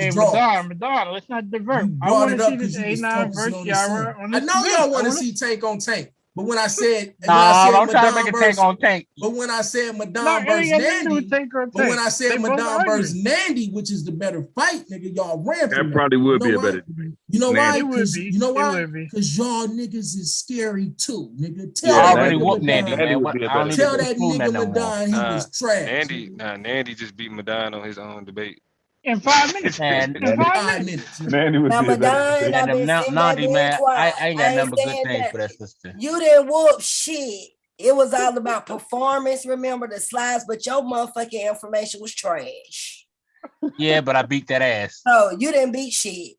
Speaker 9: Hey,
Speaker 4: draws.
Speaker 9: Madon, let's not divert.
Speaker 4: You
Speaker 9: I
Speaker 4: brought
Speaker 9: want
Speaker 4: it
Speaker 9: to
Speaker 4: up
Speaker 9: see
Speaker 4: because
Speaker 9: this
Speaker 4: you was
Speaker 9: A9
Speaker 4: focusing
Speaker 9: versus
Speaker 4: on the sun.
Speaker 9: Yara on
Speaker 4: I
Speaker 9: this
Speaker 4: know
Speaker 9: debate.
Speaker 4: y'all want to see tank on tank. But when I said,
Speaker 5: don't try to make a tank on tank.
Speaker 4: But when I said Madon
Speaker 9: No,
Speaker 4: versus
Speaker 9: it ain't got nothing to do with
Speaker 4: Nandy,
Speaker 9: tank or
Speaker 4: but when
Speaker 9: tank.
Speaker 4: I said
Speaker 9: They both
Speaker 4: Madon versus
Speaker 9: arguing.
Speaker 4: Nandy, which is the better fight, nigga, y'all ran from
Speaker 8: That probably would be a better.
Speaker 4: You know why?
Speaker 9: It would be.
Speaker 4: You know
Speaker 9: It
Speaker 4: why?
Speaker 9: would be.
Speaker 4: Because y'all niggas is scary too, nigga.
Speaker 5: I
Speaker 4: Tell that
Speaker 5: already
Speaker 4: nigga
Speaker 5: whooped Nandy,
Speaker 4: Madon.
Speaker 5: man.
Speaker 8: would be a
Speaker 5: I don't
Speaker 8: better
Speaker 5: need
Speaker 4: Tell
Speaker 5: to
Speaker 4: that
Speaker 5: prove that
Speaker 4: nigga
Speaker 5: no more.
Speaker 4: Madon he was trash.
Speaker 1: Nandy just beat Madon on his own debate.
Speaker 9: In 5 minutes.
Speaker 5: Man,
Speaker 9: In 5
Speaker 4: 5
Speaker 9: minutes.
Speaker 4: minutes.
Speaker 8: Nandy would
Speaker 11: Now,
Speaker 8: be a better.
Speaker 11: Madon, I've been sitting back
Speaker 5: Nandi,
Speaker 11: being
Speaker 5: man,
Speaker 11: quiet.
Speaker 5: I ain't got nothing but good
Speaker 11: saying
Speaker 5: things for
Speaker 11: nothing.
Speaker 5: that sister.
Speaker 11: You didn't whoop shit. It was all about performance. Remember the slides, but your motherfucking information was trash.
Speaker 5: Yeah, but I beat that ass.
Speaker 11: So you didn't beat shit.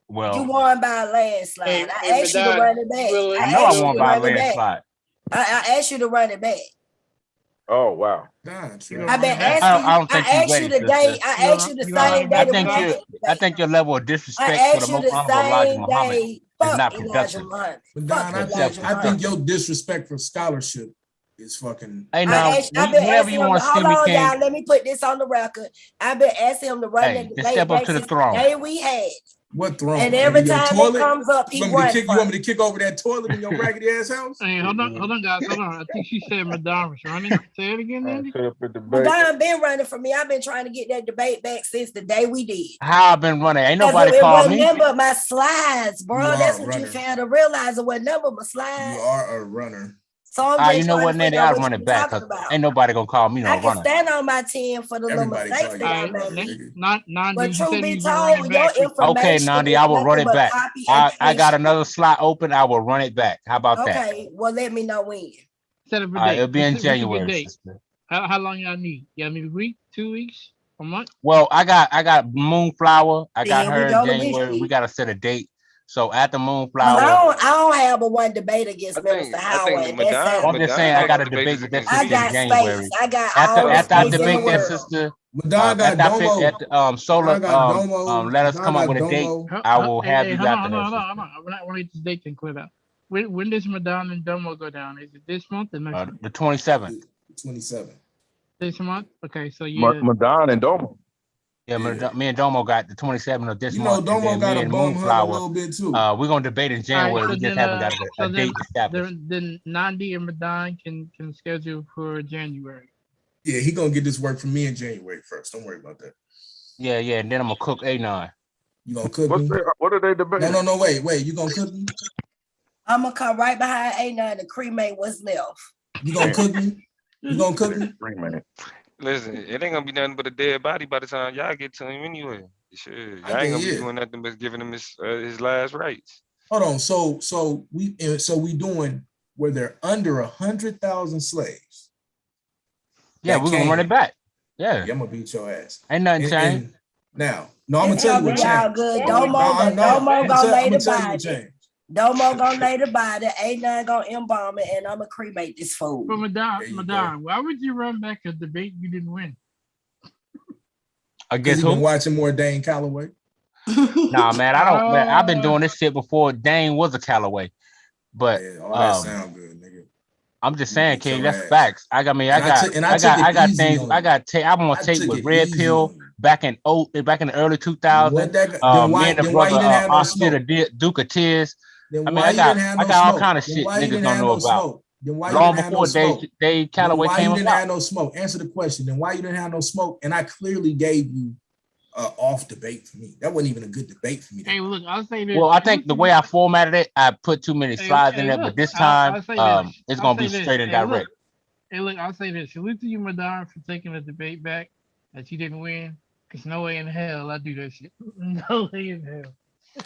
Speaker 5: Well,
Speaker 11: You won by a landslide.
Speaker 9: Hey,
Speaker 11: I asked you to
Speaker 9: Madon,
Speaker 11: run it back.
Speaker 9: really-
Speaker 5: I know I
Speaker 11: asked you
Speaker 5: won
Speaker 11: to
Speaker 5: by a
Speaker 11: run it back.
Speaker 5: landslide.
Speaker 11: I asked you to run it back.
Speaker 8: Oh wow.
Speaker 4: Nah,
Speaker 9: You
Speaker 11: I've been
Speaker 9: gonna-
Speaker 11: asking you.
Speaker 5: I don't think
Speaker 11: I
Speaker 5: you
Speaker 11: asked
Speaker 5: ready,
Speaker 11: you the day.
Speaker 5: sister.
Speaker 11: I asked you the
Speaker 9: You gonna-
Speaker 11: same
Speaker 9: you
Speaker 11: day
Speaker 5: I
Speaker 11: that we
Speaker 5: think
Speaker 11: had
Speaker 5: you.
Speaker 11: this
Speaker 5: I
Speaker 11: debate.
Speaker 5: think your level of
Speaker 11: I
Speaker 5: disrespect for
Speaker 11: asked
Speaker 5: the
Speaker 11: you
Speaker 5: most
Speaker 11: the
Speaker 5: honorable Elijah
Speaker 11: same
Speaker 5: Muhammad
Speaker 11: day.
Speaker 5: is
Speaker 11: Fuck
Speaker 5: not
Speaker 11: Elijah
Speaker 5: productive.
Speaker 11: Muhammad.
Speaker 4: Madon,
Speaker 11: Fuck Elijah
Speaker 4: I think
Speaker 11: Muhammad.
Speaker 4: your disrespect for scholarship is fucking.
Speaker 5: Hey, now,
Speaker 11: I've been
Speaker 5: whenever
Speaker 11: asking
Speaker 5: you
Speaker 11: him.
Speaker 5: want to see
Speaker 11: Hold
Speaker 5: me,
Speaker 11: on,
Speaker 5: King,
Speaker 11: y'all. Let me put this on the record. I've been asking him to run
Speaker 5: hey,
Speaker 11: that
Speaker 5: just
Speaker 11: debate
Speaker 5: step up
Speaker 11: back
Speaker 5: to the
Speaker 11: since the
Speaker 5: throne.
Speaker 11: day we had.
Speaker 4: What throne?
Speaker 11: And every
Speaker 4: Your
Speaker 11: time
Speaker 4: toilet?
Speaker 11: it comes up, he
Speaker 4: You want me to
Speaker 11: runs.
Speaker 4: kick? You want me to kick over that toilet in your raggedy ass house?
Speaker 9: Hey, hold on, guys. Hold on. I think she said Madon was running. Say it again, Andy.
Speaker 8: Set up a debate.
Speaker 11: Madon been running for me. I've been trying to get that debate back since the day we did.
Speaker 5: How I've been running? Ain't
Speaker 11: Because
Speaker 5: nobody
Speaker 11: it
Speaker 5: called
Speaker 11: wasn't
Speaker 5: me.
Speaker 11: nothing but my slides, bro.
Speaker 4: You are
Speaker 11: That's
Speaker 4: a
Speaker 11: what you
Speaker 4: runner.
Speaker 11: failed to realize. It wasn't nothing but my slides.
Speaker 4: You are a runner.
Speaker 11: So I'm just
Speaker 5: You know
Speaker 11: trying
Speaker 5: what,
Speaker 11: to
Speaker 5: Nandy?
Speaker 11: figure out
Speaker 5: I'll
Speaker 11: what
Speaker 5: run
Speaker 11: you
Speaker 5: it
Speaker 11: been
Speaker 5: back
Speaker 11: talking
Speaker 5: because
Speaker 11: about.
Speaker 5: ain't nobody gonna call me no
Speaker 11: I can
Speaker 5: runner.
Speaker 11: stand on my 10 for the little
Speaker 4: Everybody
Speaker 11: mistakes
Speaker 4: call
Speaker 11: that
Speaker 4: you
Speaker 11: I
Speaker 4: a runner,
Speaker 11: made.
Speaker 4: nigga.
Speaker 9: Not
Speaker 11: But
Speaker 9: you
Speaker 11: truth
Speaker 9: said he
Speaker 11: be
Speaker 9: was gonna run
Speaker 11: told,
Speaker 9: it
Speaker 11: your
Speaker 9: back.
Speaker 11: information
Speaker 5: Okay, Nandi,
Speaker 11: is
Speaker 5: I will run
Speaker 11: nothing
Speaker 5: it
Speaker 11: but
Speaker 5: back.
Speaker 11: copy and
Speaker 5: I got
Speaker 11: paste.
Speaker 5: another slot open. I will run it back. How about that?
Speaker 11: Okay, well, let me know when.
Speaker 9: Set up a
Speaker 5: All right,
Speaker 9: date.
Speaker 5: it'll be in
Speaker 9: What's a good
Speaker 5: January,
Speaker 9: date?
Speaker 5: sister.
Speaker 9: How long y'all need? Y'all need a week, 2 weeks, a month?
Speaker 5: Well, I got Moonflower. I got
Speaker 11: Here
Speaker 5: her
Speaker 11: we
Speaker 5: in
Speaker 11: go to
Speaker 5: January. We
Speaker 11: Michigan.
Speaker 5: got to set a date. So after
Speaker 11: Because
Speaker 5: Moonflower,
Speaker 11: I don't have a one debate against
Speaker 1: I
Speaker 11: Minister
Speaker 1: think
Speaker 11: Howard.
Speaker 1: the
Speaker 11: That's
Speaker 1: Madon
Speaker 11: how
Speaker 5: I'm just saying I got
Speaker 1: Madon
Speaker 5: a
Speaker 1: debate
Speaker 5: debate
Speaker 1: is
Speaker 5: with that
Speaker 1: against
Speaker 11: I
Speaker 5: sister in
Speaker 11: got
Speaker 1: Figgy.
Speaker 11: space.
Speaker 5: January.
Speaker 11: I got
Speaker 5: After
Speaker 11: all the
Speaker 5: after I
Speaker 11: space in the
Speaker 5: debate that
Speaker 11: world.
Speaker 5: sister,
Speaker 4: Madon got
Speaker 5: after I pick
Speaker 4: Domo.
Speaker 5: at Solar,
Speaker 4: Madon got Domo.
Speaker 5: let us
Speaker 4: Madon
Speaker 5: come up
Speaker 4: got
Speaker 5: with a date.
Speaker 4: Domo.
Speaker 5: I will have
Speaker 9: Hey,
Speaker 5: you
Speaker 9: hold on,
Speaker 5: after
Speaker 9: hold on,
Speaker 5: that,
Speaker 9: hold on,
Speaker 5: sister.
Speaker 9: hold on. I want to get this date thing cleared up. When does Madon and Domo go down? Is it this month or next month?
Speaker 5: The 27th.
Speaker 4: 27.
Speaker 9: This month? Okay, so yeah.
Speaker 8: Madon and Domo.
Speaker 5: Yeah, me and Domo got the 27th of this
Speaker 4: You know,
Speaker 5: month, and
Speaker 4: Domo
Speaker 5: then
Speaker 4: got
Speaker 5: me
Speaker 4: a
Speaker 5: and
Speaker 4: bum hunt a
Speaker 5: Moonflower,
Speaker 4: little bit too.
Speaker 5: we're gonna debate in
Speaker 9: All
Speaker 5: January.
Speaker 9: right,
Speaker 5: We just haven't got a date established.
Speaker 9: Then Nandi and Madon can schedule for January.
Speaker 4: Yeah, he gonna get this work from me in January 1st. Don't worry about that.
Speaker 5: Yeah, and then I'm gonna cook A9.
Speaker 4: You gonna cook
Speaker 8: What's
Speaker 4: me?
Speaker 8: their, what are they debating?
Speaker 4: No, wait. You gonna cook me?
Speaker 11: I'm going to come right behind A9 and cremate what's left.
Speaker 4: You gonna cook me? You gonna cook me?
Speaker 1: Listen, it ain't gonna be nothing but a dead body by the time y'all get to him anyway. Shit,
Speaker 4: I
Speaker 1: y'all ain't
Speaker 4: get
Speaker 1: gonna be
Speaker 4: it.
Speaker 1: doing nothing but giving him his last rites.
Speaker 4: Hold on. So we doing where they're under 100,000 slaves.
Speaker 5: Yeah, we're gonna run it back. Yeah,
Speaker 4: I'm gonna beat your ass.
Speaker 5: ain't nothing changed.
Speaker 4: Now, no, I'm gonna
Speaker 11: It's
Speaker 4: tell you
Speaker 11: gonna
Speaker 4: what
Speaker 11: be all
Speaker 4: changed.
Speaker 11: good.
Speaker 4: No,
Speaker 11: Domo gonna lay the
Speaker 4: tell you what
Speaker 11: body.
Speaker 4: changed.
Speaker 11: Domo gonna lay the body. A9 gonna embalm it, and I'm gonna cremate this fool.
Speaker 9: But Madon, why would you run back a debate you didn't win?
Speaker 4: Because you've been watching more Dane Calloway.
Speaker 5: Nah, man, I don't. Man, I've been doing this shit before Dane was a Callaway. But
Speaker 4: all that sound good, nigga.
Speaker 5: I'm just saying, King, that's
Speaker 4: ass.
Speaker 5: facts. I got things. I'm on tape with Red Pill back in the early 2000s. Me and the brother Oscar Duke of Tears. I mean, I got all kind of shit niggas don't know about. Long before Dave Calloway came
Speaker 4: Why you didn't
Speaker 5: about.
Speaker 4: have no smoke? Answer the question. Then why you didn't have no smoke? And I clearly gave you off debate for me. That wasn't even a good debate for me.
Speaker 9: Hey, look, I'll say this.
Speaker 5: Well, I think the way I formatted it, I put too many slides in there, but this time it's gonna be straight and direct.
Speaker 9: Look, I'll say this. Salute to you, Madon, for taking the debate back that you didn't win. Because no way in hell I do that shit. No way in hell.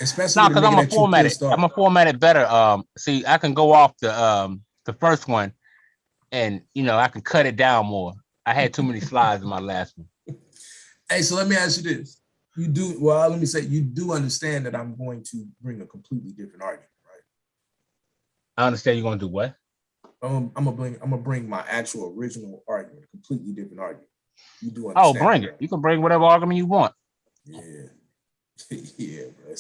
Speaker 4: Especially
Speaker 5: because I'm gonna format it better. See, I can go off the first one, and I can cut it down more. I had too many slides in my last one.
Speaker 4: Hey, so let me ask you this. Let me say, you do understand that I'm going to bring a completely different argument, right?
Speaker 5: I understand you're gonna do what?
Speaker 4: I'm gonna bring my actual original argument, a completely different argument. You do understand?
Speaker 5: Oh, bring it. You can bring whatever argument you want.
Speaker 4: Yeah. Yeah, bro.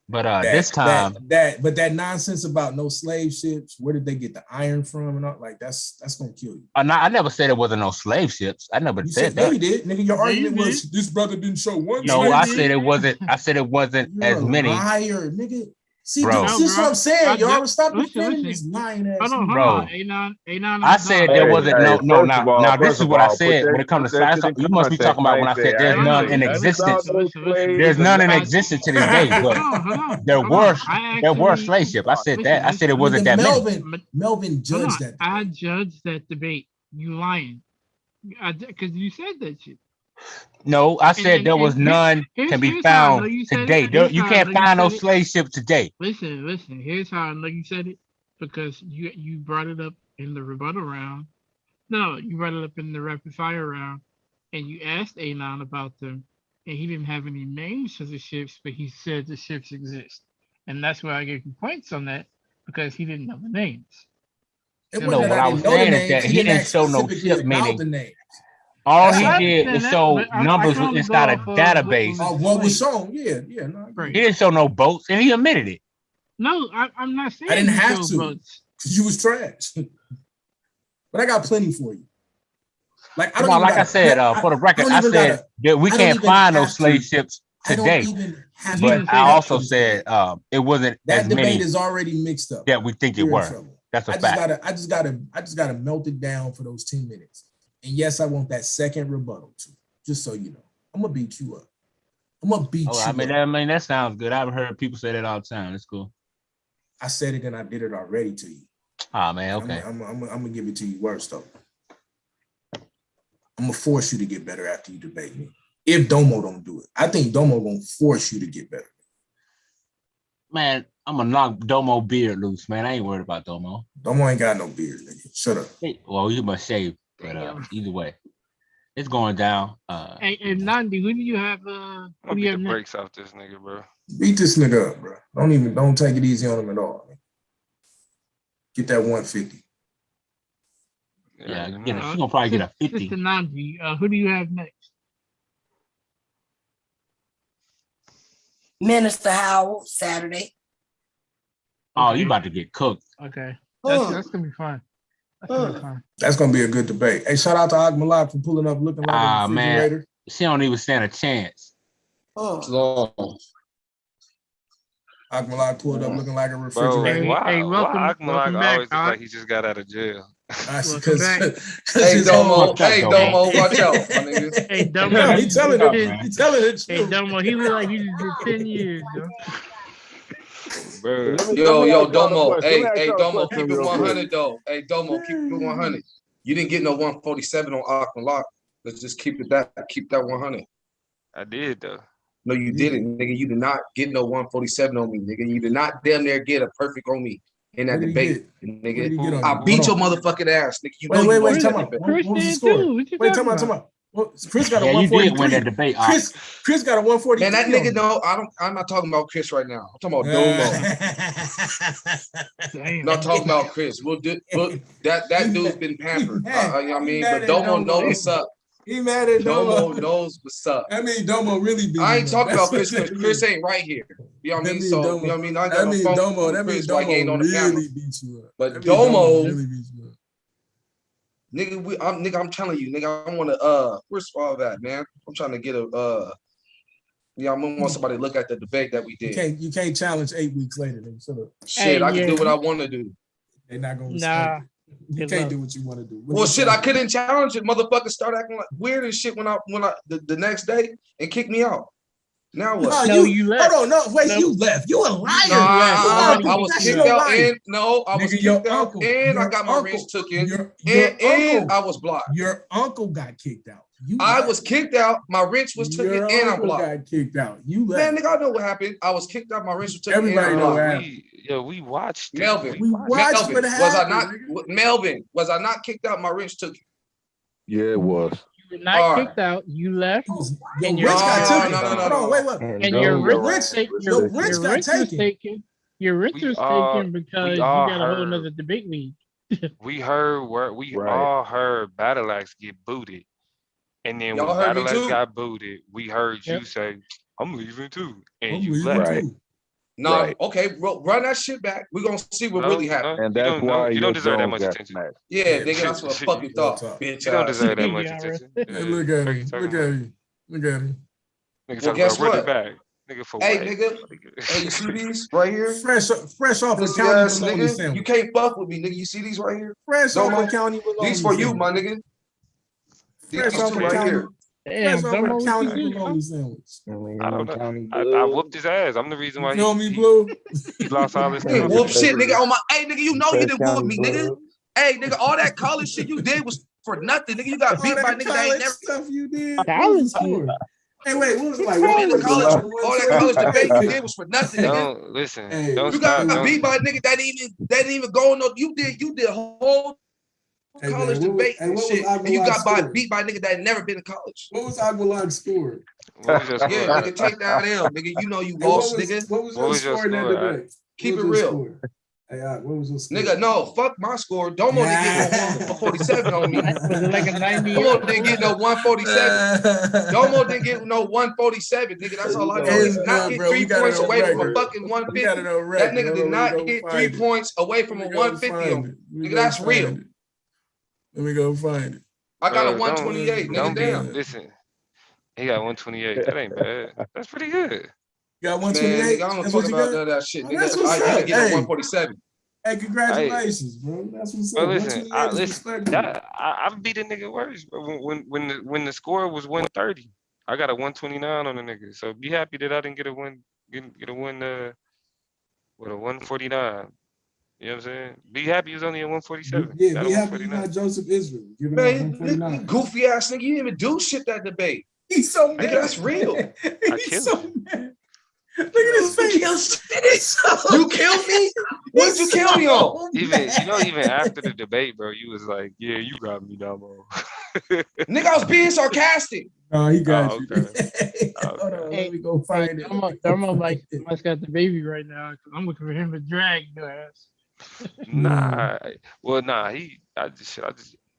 Speaker 5: But this time
Speaker 4: that nonsense about no slave ships, where did they get the iron from and all, like that's gonna kill you.
Speaker 5: I never said it wasn't no slave ships. I never said that.
Speaker 4: Yeah, you did, nigga. Your argument was this brother didn't show one.
Speaker 5: No, I said it wasn't. I said it wasn't
Speaker 4: You're
Speaker 5: as
Speaker 4: a
Speaker 5: many.
Speaker 4: liar, nigga. See,
Speaker 5: Bro.
Speaker 4: this is what I'm saying. Y'all stop
Speaker 9: listen,
Speaker 4: defending
Speaker 9: listen.
Speaker 4: this lying ass.
Speaker 9: Hold
Speaker 5: Bro.
Speaker 9: on. A9.
Speaker 5: I said there wasn't no. Now this is what I said when it comes to side. You must be talking about when I said there's none in existence. There's none in existence to this day, but there were slave ships. I said that. I said it wasn't that many.
Speaker 4: Melvin judged that.
Speaker 9: I judged that debate. You lying. Because you said that shit.
Speaker 5: No, I said there was none can be found today. You can't find no slave ship today.
Speaker 9: Listen. Here's how I know you said it. Because you brought it up in the rebuttal round. No, you brought it up in the rapid fire round. And you asked A9 about them. And he didn't have any names for the ships, but he said the ships exist. And that's why I gave you points on that. Because he didn't know the names.
Speaker 5: No, what I was saying is that he didn't show no ship, meaning all he did was show numbers inside a database.
Speaker 4: What was shown? Yeah. No,
Speaker 5: he didn't show no boats, and he admitted it.
Speaker 9: No, I'm not saying
Speaker 4: I didn't have to
Speaker 9: boats.
Speaker 4: because you was trash. But I got plenty for you. Like
Speaker 5: I said, for the record, I said that we can't find those slave ships today. But I also said it wasn't
Speaker 4: that
Speaker 5: as
Speaker 4: debate
Speaker 5: many
Speaker 4: is already mixed up.
Speaker 5: that we think it were. That's a fact.
Speaker 4: I just gotta melt it down for those 10 minutes. And yes, I want that second rebuttal too. Just so you know, I'm gonna beat you up. I'm gonna beat you.
Speaker 5: I mean, that sounds good. I've heard people say that all the time. It's cool.
Speaker 4: I said it and I did it already to you.
Speaker 5: Oh man, okay.
Speaker 4: I'm gonna give it to you worse though. I'm gonna force you to get better after you debate me. If Domo don't do it, I think Domo gonna force you to get better.
Speaker 5: Man, I'm gonna knock Domo beard loose, man. I ain't worried about Domo.
Speaker 4: Domo ain't got no beard, nigga. Shut up.
Speaker 5: Well, you must shave, but either way, it's going down.
Speaker 9: Hey, Nandi, who do you have? Who do you have next?
Speaker 1: Breaks off this nigga, bro.
Speaker 4: Beat this nigga up, bro. Don't take it easy on him at all. Man. Get that 150.
Speaker 5: Yeah, she's gonna probably get a 50.
Speaker 9: Sister Nandi, who do you have next?
Speaker 11: Minister Howell, Saturday.
Speaker 5: Oh, you about to get cooked.
Speaker 9: Okay. That's gonna be fun.
Speaker 4: That's gonna be a good debate. Hey, shout out to Agmalak for pulling up looking like a refrigerator.
Speaker 5: Man, she don't even stand a chance.
Speaker 4: Agmalak pulled up looking like a refrigerator.
Speaker 1: Bro, why
Speaker 9: welcome
Speaker 1: Agmalak
Speaker 9: back,
Speaker 1: always look like he just got out of jail?
Speaker 7: Hey Domo, watch out, my nigga.
Speaker 9: Hey Domo,
Speaker 4: he telling it.
Speaker 9: Hey Domo, he look like he just did 10 years, yo.
Speaker 1: Bro.
Speaker 7: Yo, Domo. Hey, Domo, keep it 100 though. Hey, Domo, keep it 100. You didn't get no 147 on Aqualock. Let's just keep that 100.
Speaker 1: I did though.
Speaker 7: No, you didn't, nigga. You did not get no 147 on me, nigga. You did not damn near get a perfect on me in that debate, nigga. I beat your motherfucking ass, nigga. You know
Speaker 4: wait, time out. What was the score? Wait, time out. Well, Chris got a 143.
Speaker 5: You did win that debate.
Speaker 4: Chris got a 143.
Speaker 7: Man, that nigga, no, I'm not talking about Chris right now. I'm talking about Domo. I'm not talking about Chris. That dude's been pampered. You know what I mean? But Domo knows what's up.
Speaker 4: He mad at
Speaker 7: Domo knows what's up.
Speaker 4: I mean, Domo really beat
Speaker 7: I ain't talking about Chris because Chris ain't right here. You know what I mean? So, you know what I mean? I got no phone with Chris like ain't on the camera.
Speaker 4: Beat you up.
Speaker 7: But Domo really beat you up. Nigga, I'm telling you, nigga, I want to, where's all that, man? I'm trying to get I want somebody to look at the debate that we did.
Speaker 4: You can't challenge 8 weeks later, nigga. Shut up.
Speaker 7: Shit, I can do what I want to do.
Speaker 4: They're not going to respect it. You can't do what you want to do.
Speaker 7: Well, shit, I couldn't challenge it. Motherfuckers start acting like weird and shit when I the next day and kick me out. Now what?
Speaker 9: No, you left.
Speaker 4: Hold on, no, wait, you left. You a liar.
Speaker 7: I was kicked out and I was kicked out and I got my wrench took in and I was blocked.
Speaker 4: Your uncle got kicked out.
Speaker 7: I was kicked out. My wrench was taken and I blocked.
Speaker 4: Got kicked out. You left.
Speaker 7: Man, nigga, I know what happened. I was kicked out. My wrench was taken.
Speaker 4: Everybody know what happened.
Speaker 1: We watched.
Speaker 7: Melvin,
Speaker 4: we watched what happened.
Speaker 7: Was I not kicked out? My wrench took it.
Speaker 8: Yeah, it was.
Speaker 9: You were not kicked out. You left.
Speaker 4: And your wrench got taken. Hold on, wait.
Speaker 9: And your wrench got taken. Your wrench was taken because you got a whole another debate league.
Speaker 1: We all heard Battle Axe get booted. And then when Battle Axe got booted, we heard you say, I'm leaving too. And you left.
Speaker 8: Right.
Speaker 7: No, okay, run that shit back. We're gonna see what really happened.
Speaker 8: And that's why
Speaker 1: you don't deserve that much attention.
Speaker 7: Yeah, nigga, that's what I fucking thought. Bitch,
Speaker 1: you don't deserve that much attention.
Speaker 4: Look at him.
Speaker 1: Nigga, talking about run it back. Nigga for
Speaker 12: Hey,
Speaker 1: what?
Speaker 12: nigga. Hey, you see these right here?
Speaker 4: Fresh off a
Speaker 12: Pussy
Speaker 4: county
Speaker 12: ass
Speaker 4: bologna
Speaker 12: nigga.
Speaker 4: sandwich.
Speaker 12: You can't fuck with me, nigga. You see these right here?
Speaker 4: Fresh off a
Speaker 12: Domo?
Speaker 4: county bologna
Speaker 12: These for you,
Speaker 4: sandwich.
Speaker 12: my nigga.
Speaker 4: Fresh
Speaker 12: These
Speaker 4: off
Speaker 12: two
Speaker 4: a
Speaker 12: right
Speaker 4: county.
Speaker 12: here.
Speaker 9: Damn,
Speaker 4: Fresh off
Speaker 9: Domo,
Speaker 4: a
Speaker 9: what
Speaker 4: county
Speaker 9: you do?
Speaker 4: bologna sandwich.
Speaker 1: I don't know.
Speaker 2: County
Speaker 1: I whooped his ass. I'm the reason
Speaker 4: You
Speaker 1: why
Speaker 4: feel me,
Speaker 1: he
Speaker 4: Blue?
Speaker 1: lost all his
Speaker 12: You ain't
Speaker 1: confidence.
Speaker 12: whoop shit, nigga. On my, hey, nigga, you know you
Speaker 2: Fresh
Speaker 12: didn't whoop
Speaker 2: County
Speaker 12: me, nigga.
Speaker 2: Blood.
Speaker 12: Hey, nigga, all that college shit you did was for nothing, nigga. You got
Speaker 4: All
Speaker 12: beat by
Speaker 4: that
Speaker 12: nigga that ain't
Speaker 4: college
Speaker 12: never
Speaker 4: stuff you did. What
Speaker 9: College
Speaker 4: was the score? Hey, wait, what was it like?
Speaker 12: been to college.
Speaker 4: 147 to
Speaker 12: All that
Speaker 4: 120?
Speaker 12: college debate you
Speaker 4: Hey,
Speaker 12: did was for nothing, nigga.
Speaker 1: Don't listen.
Speaker 4: hey,
Speaker 1: Don't
Speaker 12: You
Speaker 1: stop.
Speaker 12: got
Speaker 1: Don't.
Speaker 12: beat by a nigga that didn't even go on no. You did a whole
Speaker 4: hey,
Speaker 12: college
Speaker 4: man,
Speaker 12: debate
Speaker 4: what
Speaker 12: and
Speaker 4: was
Speaker 12: shit, and you
Speaker 4: Aguilar's
Speaker 12: got
Speaker 4: score?
Speaker 12: beat by a nigga that had never been to college.
Speaker 4: What was Aguilar's score?
Speaker 1: What was your score?
Speaker 12: Yeah, nigga, take that L, nigga. You know you
Speaker 4: Hey,
Speaker 12: lost, nigga.
Speaker 4: what was
Speaker 1: What
Speaker 4: your
Speaker 1: was your
Speaker 4: score in that
Speaker 1: score?
Speaker 4: debate?
Speaker 12: Keep
Speaker 4: What
Speaker 12: it
Speaker 4: was your
Speaker 12: real.
Speaker 4: score? Hey, what was your score?
Speaker 12: Nigga, no, fuck my score. Domo didn't get no 147 on me.
Speaker 9: Was it like a 90?
Speaker 12: Domo didn't get no 147. Domo didn't get no 147, nigga. That's all I know. He did not get
Speaker 4: bro, we
Speaker 12: 3
Speaker 4: got it
Speaker 12: points
Speaker 4: on
Speaker 12: away from a
Speaker 4: record.
Speaker 12: fucking
Speaker 4: We
Speaker 12: 150.
Speaker 4: got it on
Speaker 12: That
Speaker 4: record.
Speaker 12: nigga
Speaker 4: Hold
Speaker 12: did
Speaker 4: on,
Speaker 12: not get 3 points away from a 150 on me. Nigga, that's real.
Speaker 4: Let me go find it.
Speaker 12: I got a
Speaker 1: Bro,
Speaker 12: 128,
Speaker 1: don't
Speaker 12: nigga.
Speaker 1: be.
Speaker 12: Damn.
Speaker 1: Listen, he got 128. That ain't bad. That's pretty good.
Speaker 4: You got
Speaker 12: Man,
Speaker 4: 128?
Speaker 12: nigga, I don't
Speaker 4: That's
Speaker 12: talk
Speaker 4: what you
Speaker 12: about
Speaker 4: got?
Speaker 12: none of that shit,
Speaker 4: Oh,
Speaker 12: nigga.
Speaker 4: that's what's
Speaker 12: You
Speaker 4: up.
Speaker 12: didn't get a
Speaker 4: Hey.
Speaker 12: 147.
Speaker 4: Hey, congratulations, bro. That's what's
Speaker 1: But
Speaker 4: up.
Speaker 1: listen,
Speaker 4: 128 is
Speaker 1: listen.
Speaker 4: respectable.
Speaker 1: I've beat a nigga worse. But when the score was 130, I got a 129 on the nigga. So be happy that I didn't get a one with a 149. You know what I'm saying? Be happy it was only a 147.
Speaker 4: Yeah,
Speaker 1: Not
Speaker 4: be
Speaker 1: a
Speaker 4: happy you're
Speaker 1: 149.
Speaker 4: not Joseph Israel. Giving out
Speaker 12: Man,
Speaker 4: 149.
Speaker 12: you goofy ass nigga, you didn't even do shit that debate.
Speaker 4: He's so mad.
Speaker 12: Nigga, that's real.
Speaker 1: I
Speaker 4: He's
Speaker 1: killed
Speaker 4: so
Speaker 1: you.
Speaker 4: mad. Look at his face.
Speaker 12: You killed me? What did you kill me on?
Speaker 1: Even after the debate, bro, you was like, yeah, you got me, Damo.
Speaker 12: Nigga, I was being sarcastic.
Speaker 4: Oh, he got
Speaker 1: Oh,
Speaker 4: you.
Speaker 1: okay.
Speaker 4: Hold on,
Speaker 9: Hey,
Speaker 4: let me go find it.
Speaker 9: Domo must got the baby right now. I'm looking for him to drag your ass.
Speaker 1: Nah. Well, nah, I just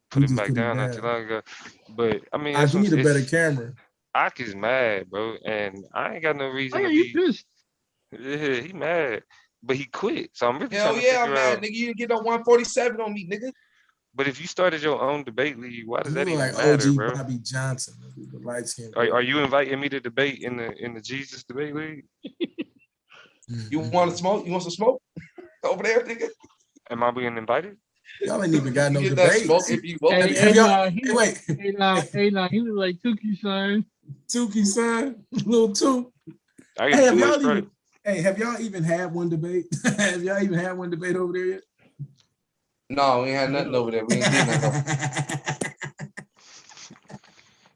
Speaker 1: put
Speaker 4: He
Speaker 1: him
Speaker 4: just
Speaker 1: back
Speaker 4: put him
Speaker 1: down not too long ago. But I mean,
Speaker 4: You need a better camera.
Speaker 1: Ak is mad, bro, and I ain't got no reason
Speaker 9: Oh,
Speaker 1: to
Speaker 9: you
Speaker 1: be.
Speaker 9: pissed.
Speaker 1: Yeah, he mad, but he quit. So I'm really
Speaker 12: Hell
Speaker 1: trying to
Speaker 12: yeah,
Speaker 1: figure
Speaker 12: man.
Speaker 1: out.
Speaker 12: Nigga, you didn't get no 147 on me, nigga.
Speaker 1: But if you started your own debate league, why does
Speaker 4: You
Speaker 1: that
Speaker 4: look
Speaker 1: even
Speaker 4: like
Speaker 1: matter,
Speaker 4: OG
Speaker 1: bro?
Speaker 4: Bobby Johnson, the light skin.
Speaker 1: Are you inviting me to debate in the Jesus debate league?
Speaker 12: You want to smoke? You want some smoke over there, nigga?
Speaker 1: Am I being invited?
Speaker 4: Y'all ain't even got no
Speaker 12: You get that
Speaker 4: debate.
Speaker 12: smoke if you vote.
Speaker 4: Have y'all?
Speaker 9: He
Speaker 4: Wait,
Speaker 9: was like Tukey, son.
Speaker 4: Tukey son, little Took.
Speaker 1: I
Speaker 4: Hey,
Speaker 1: get
Speaker 4: have
Speaker 1: two
Speaker 4: y'all
Speaker 1: straight.
Speaker 4: even? Hey, have y'all even had one debate? Have y'all even had one debate over there yet?
Speaker 12: No, we ain't had nothing over there. We ain't getting nothing.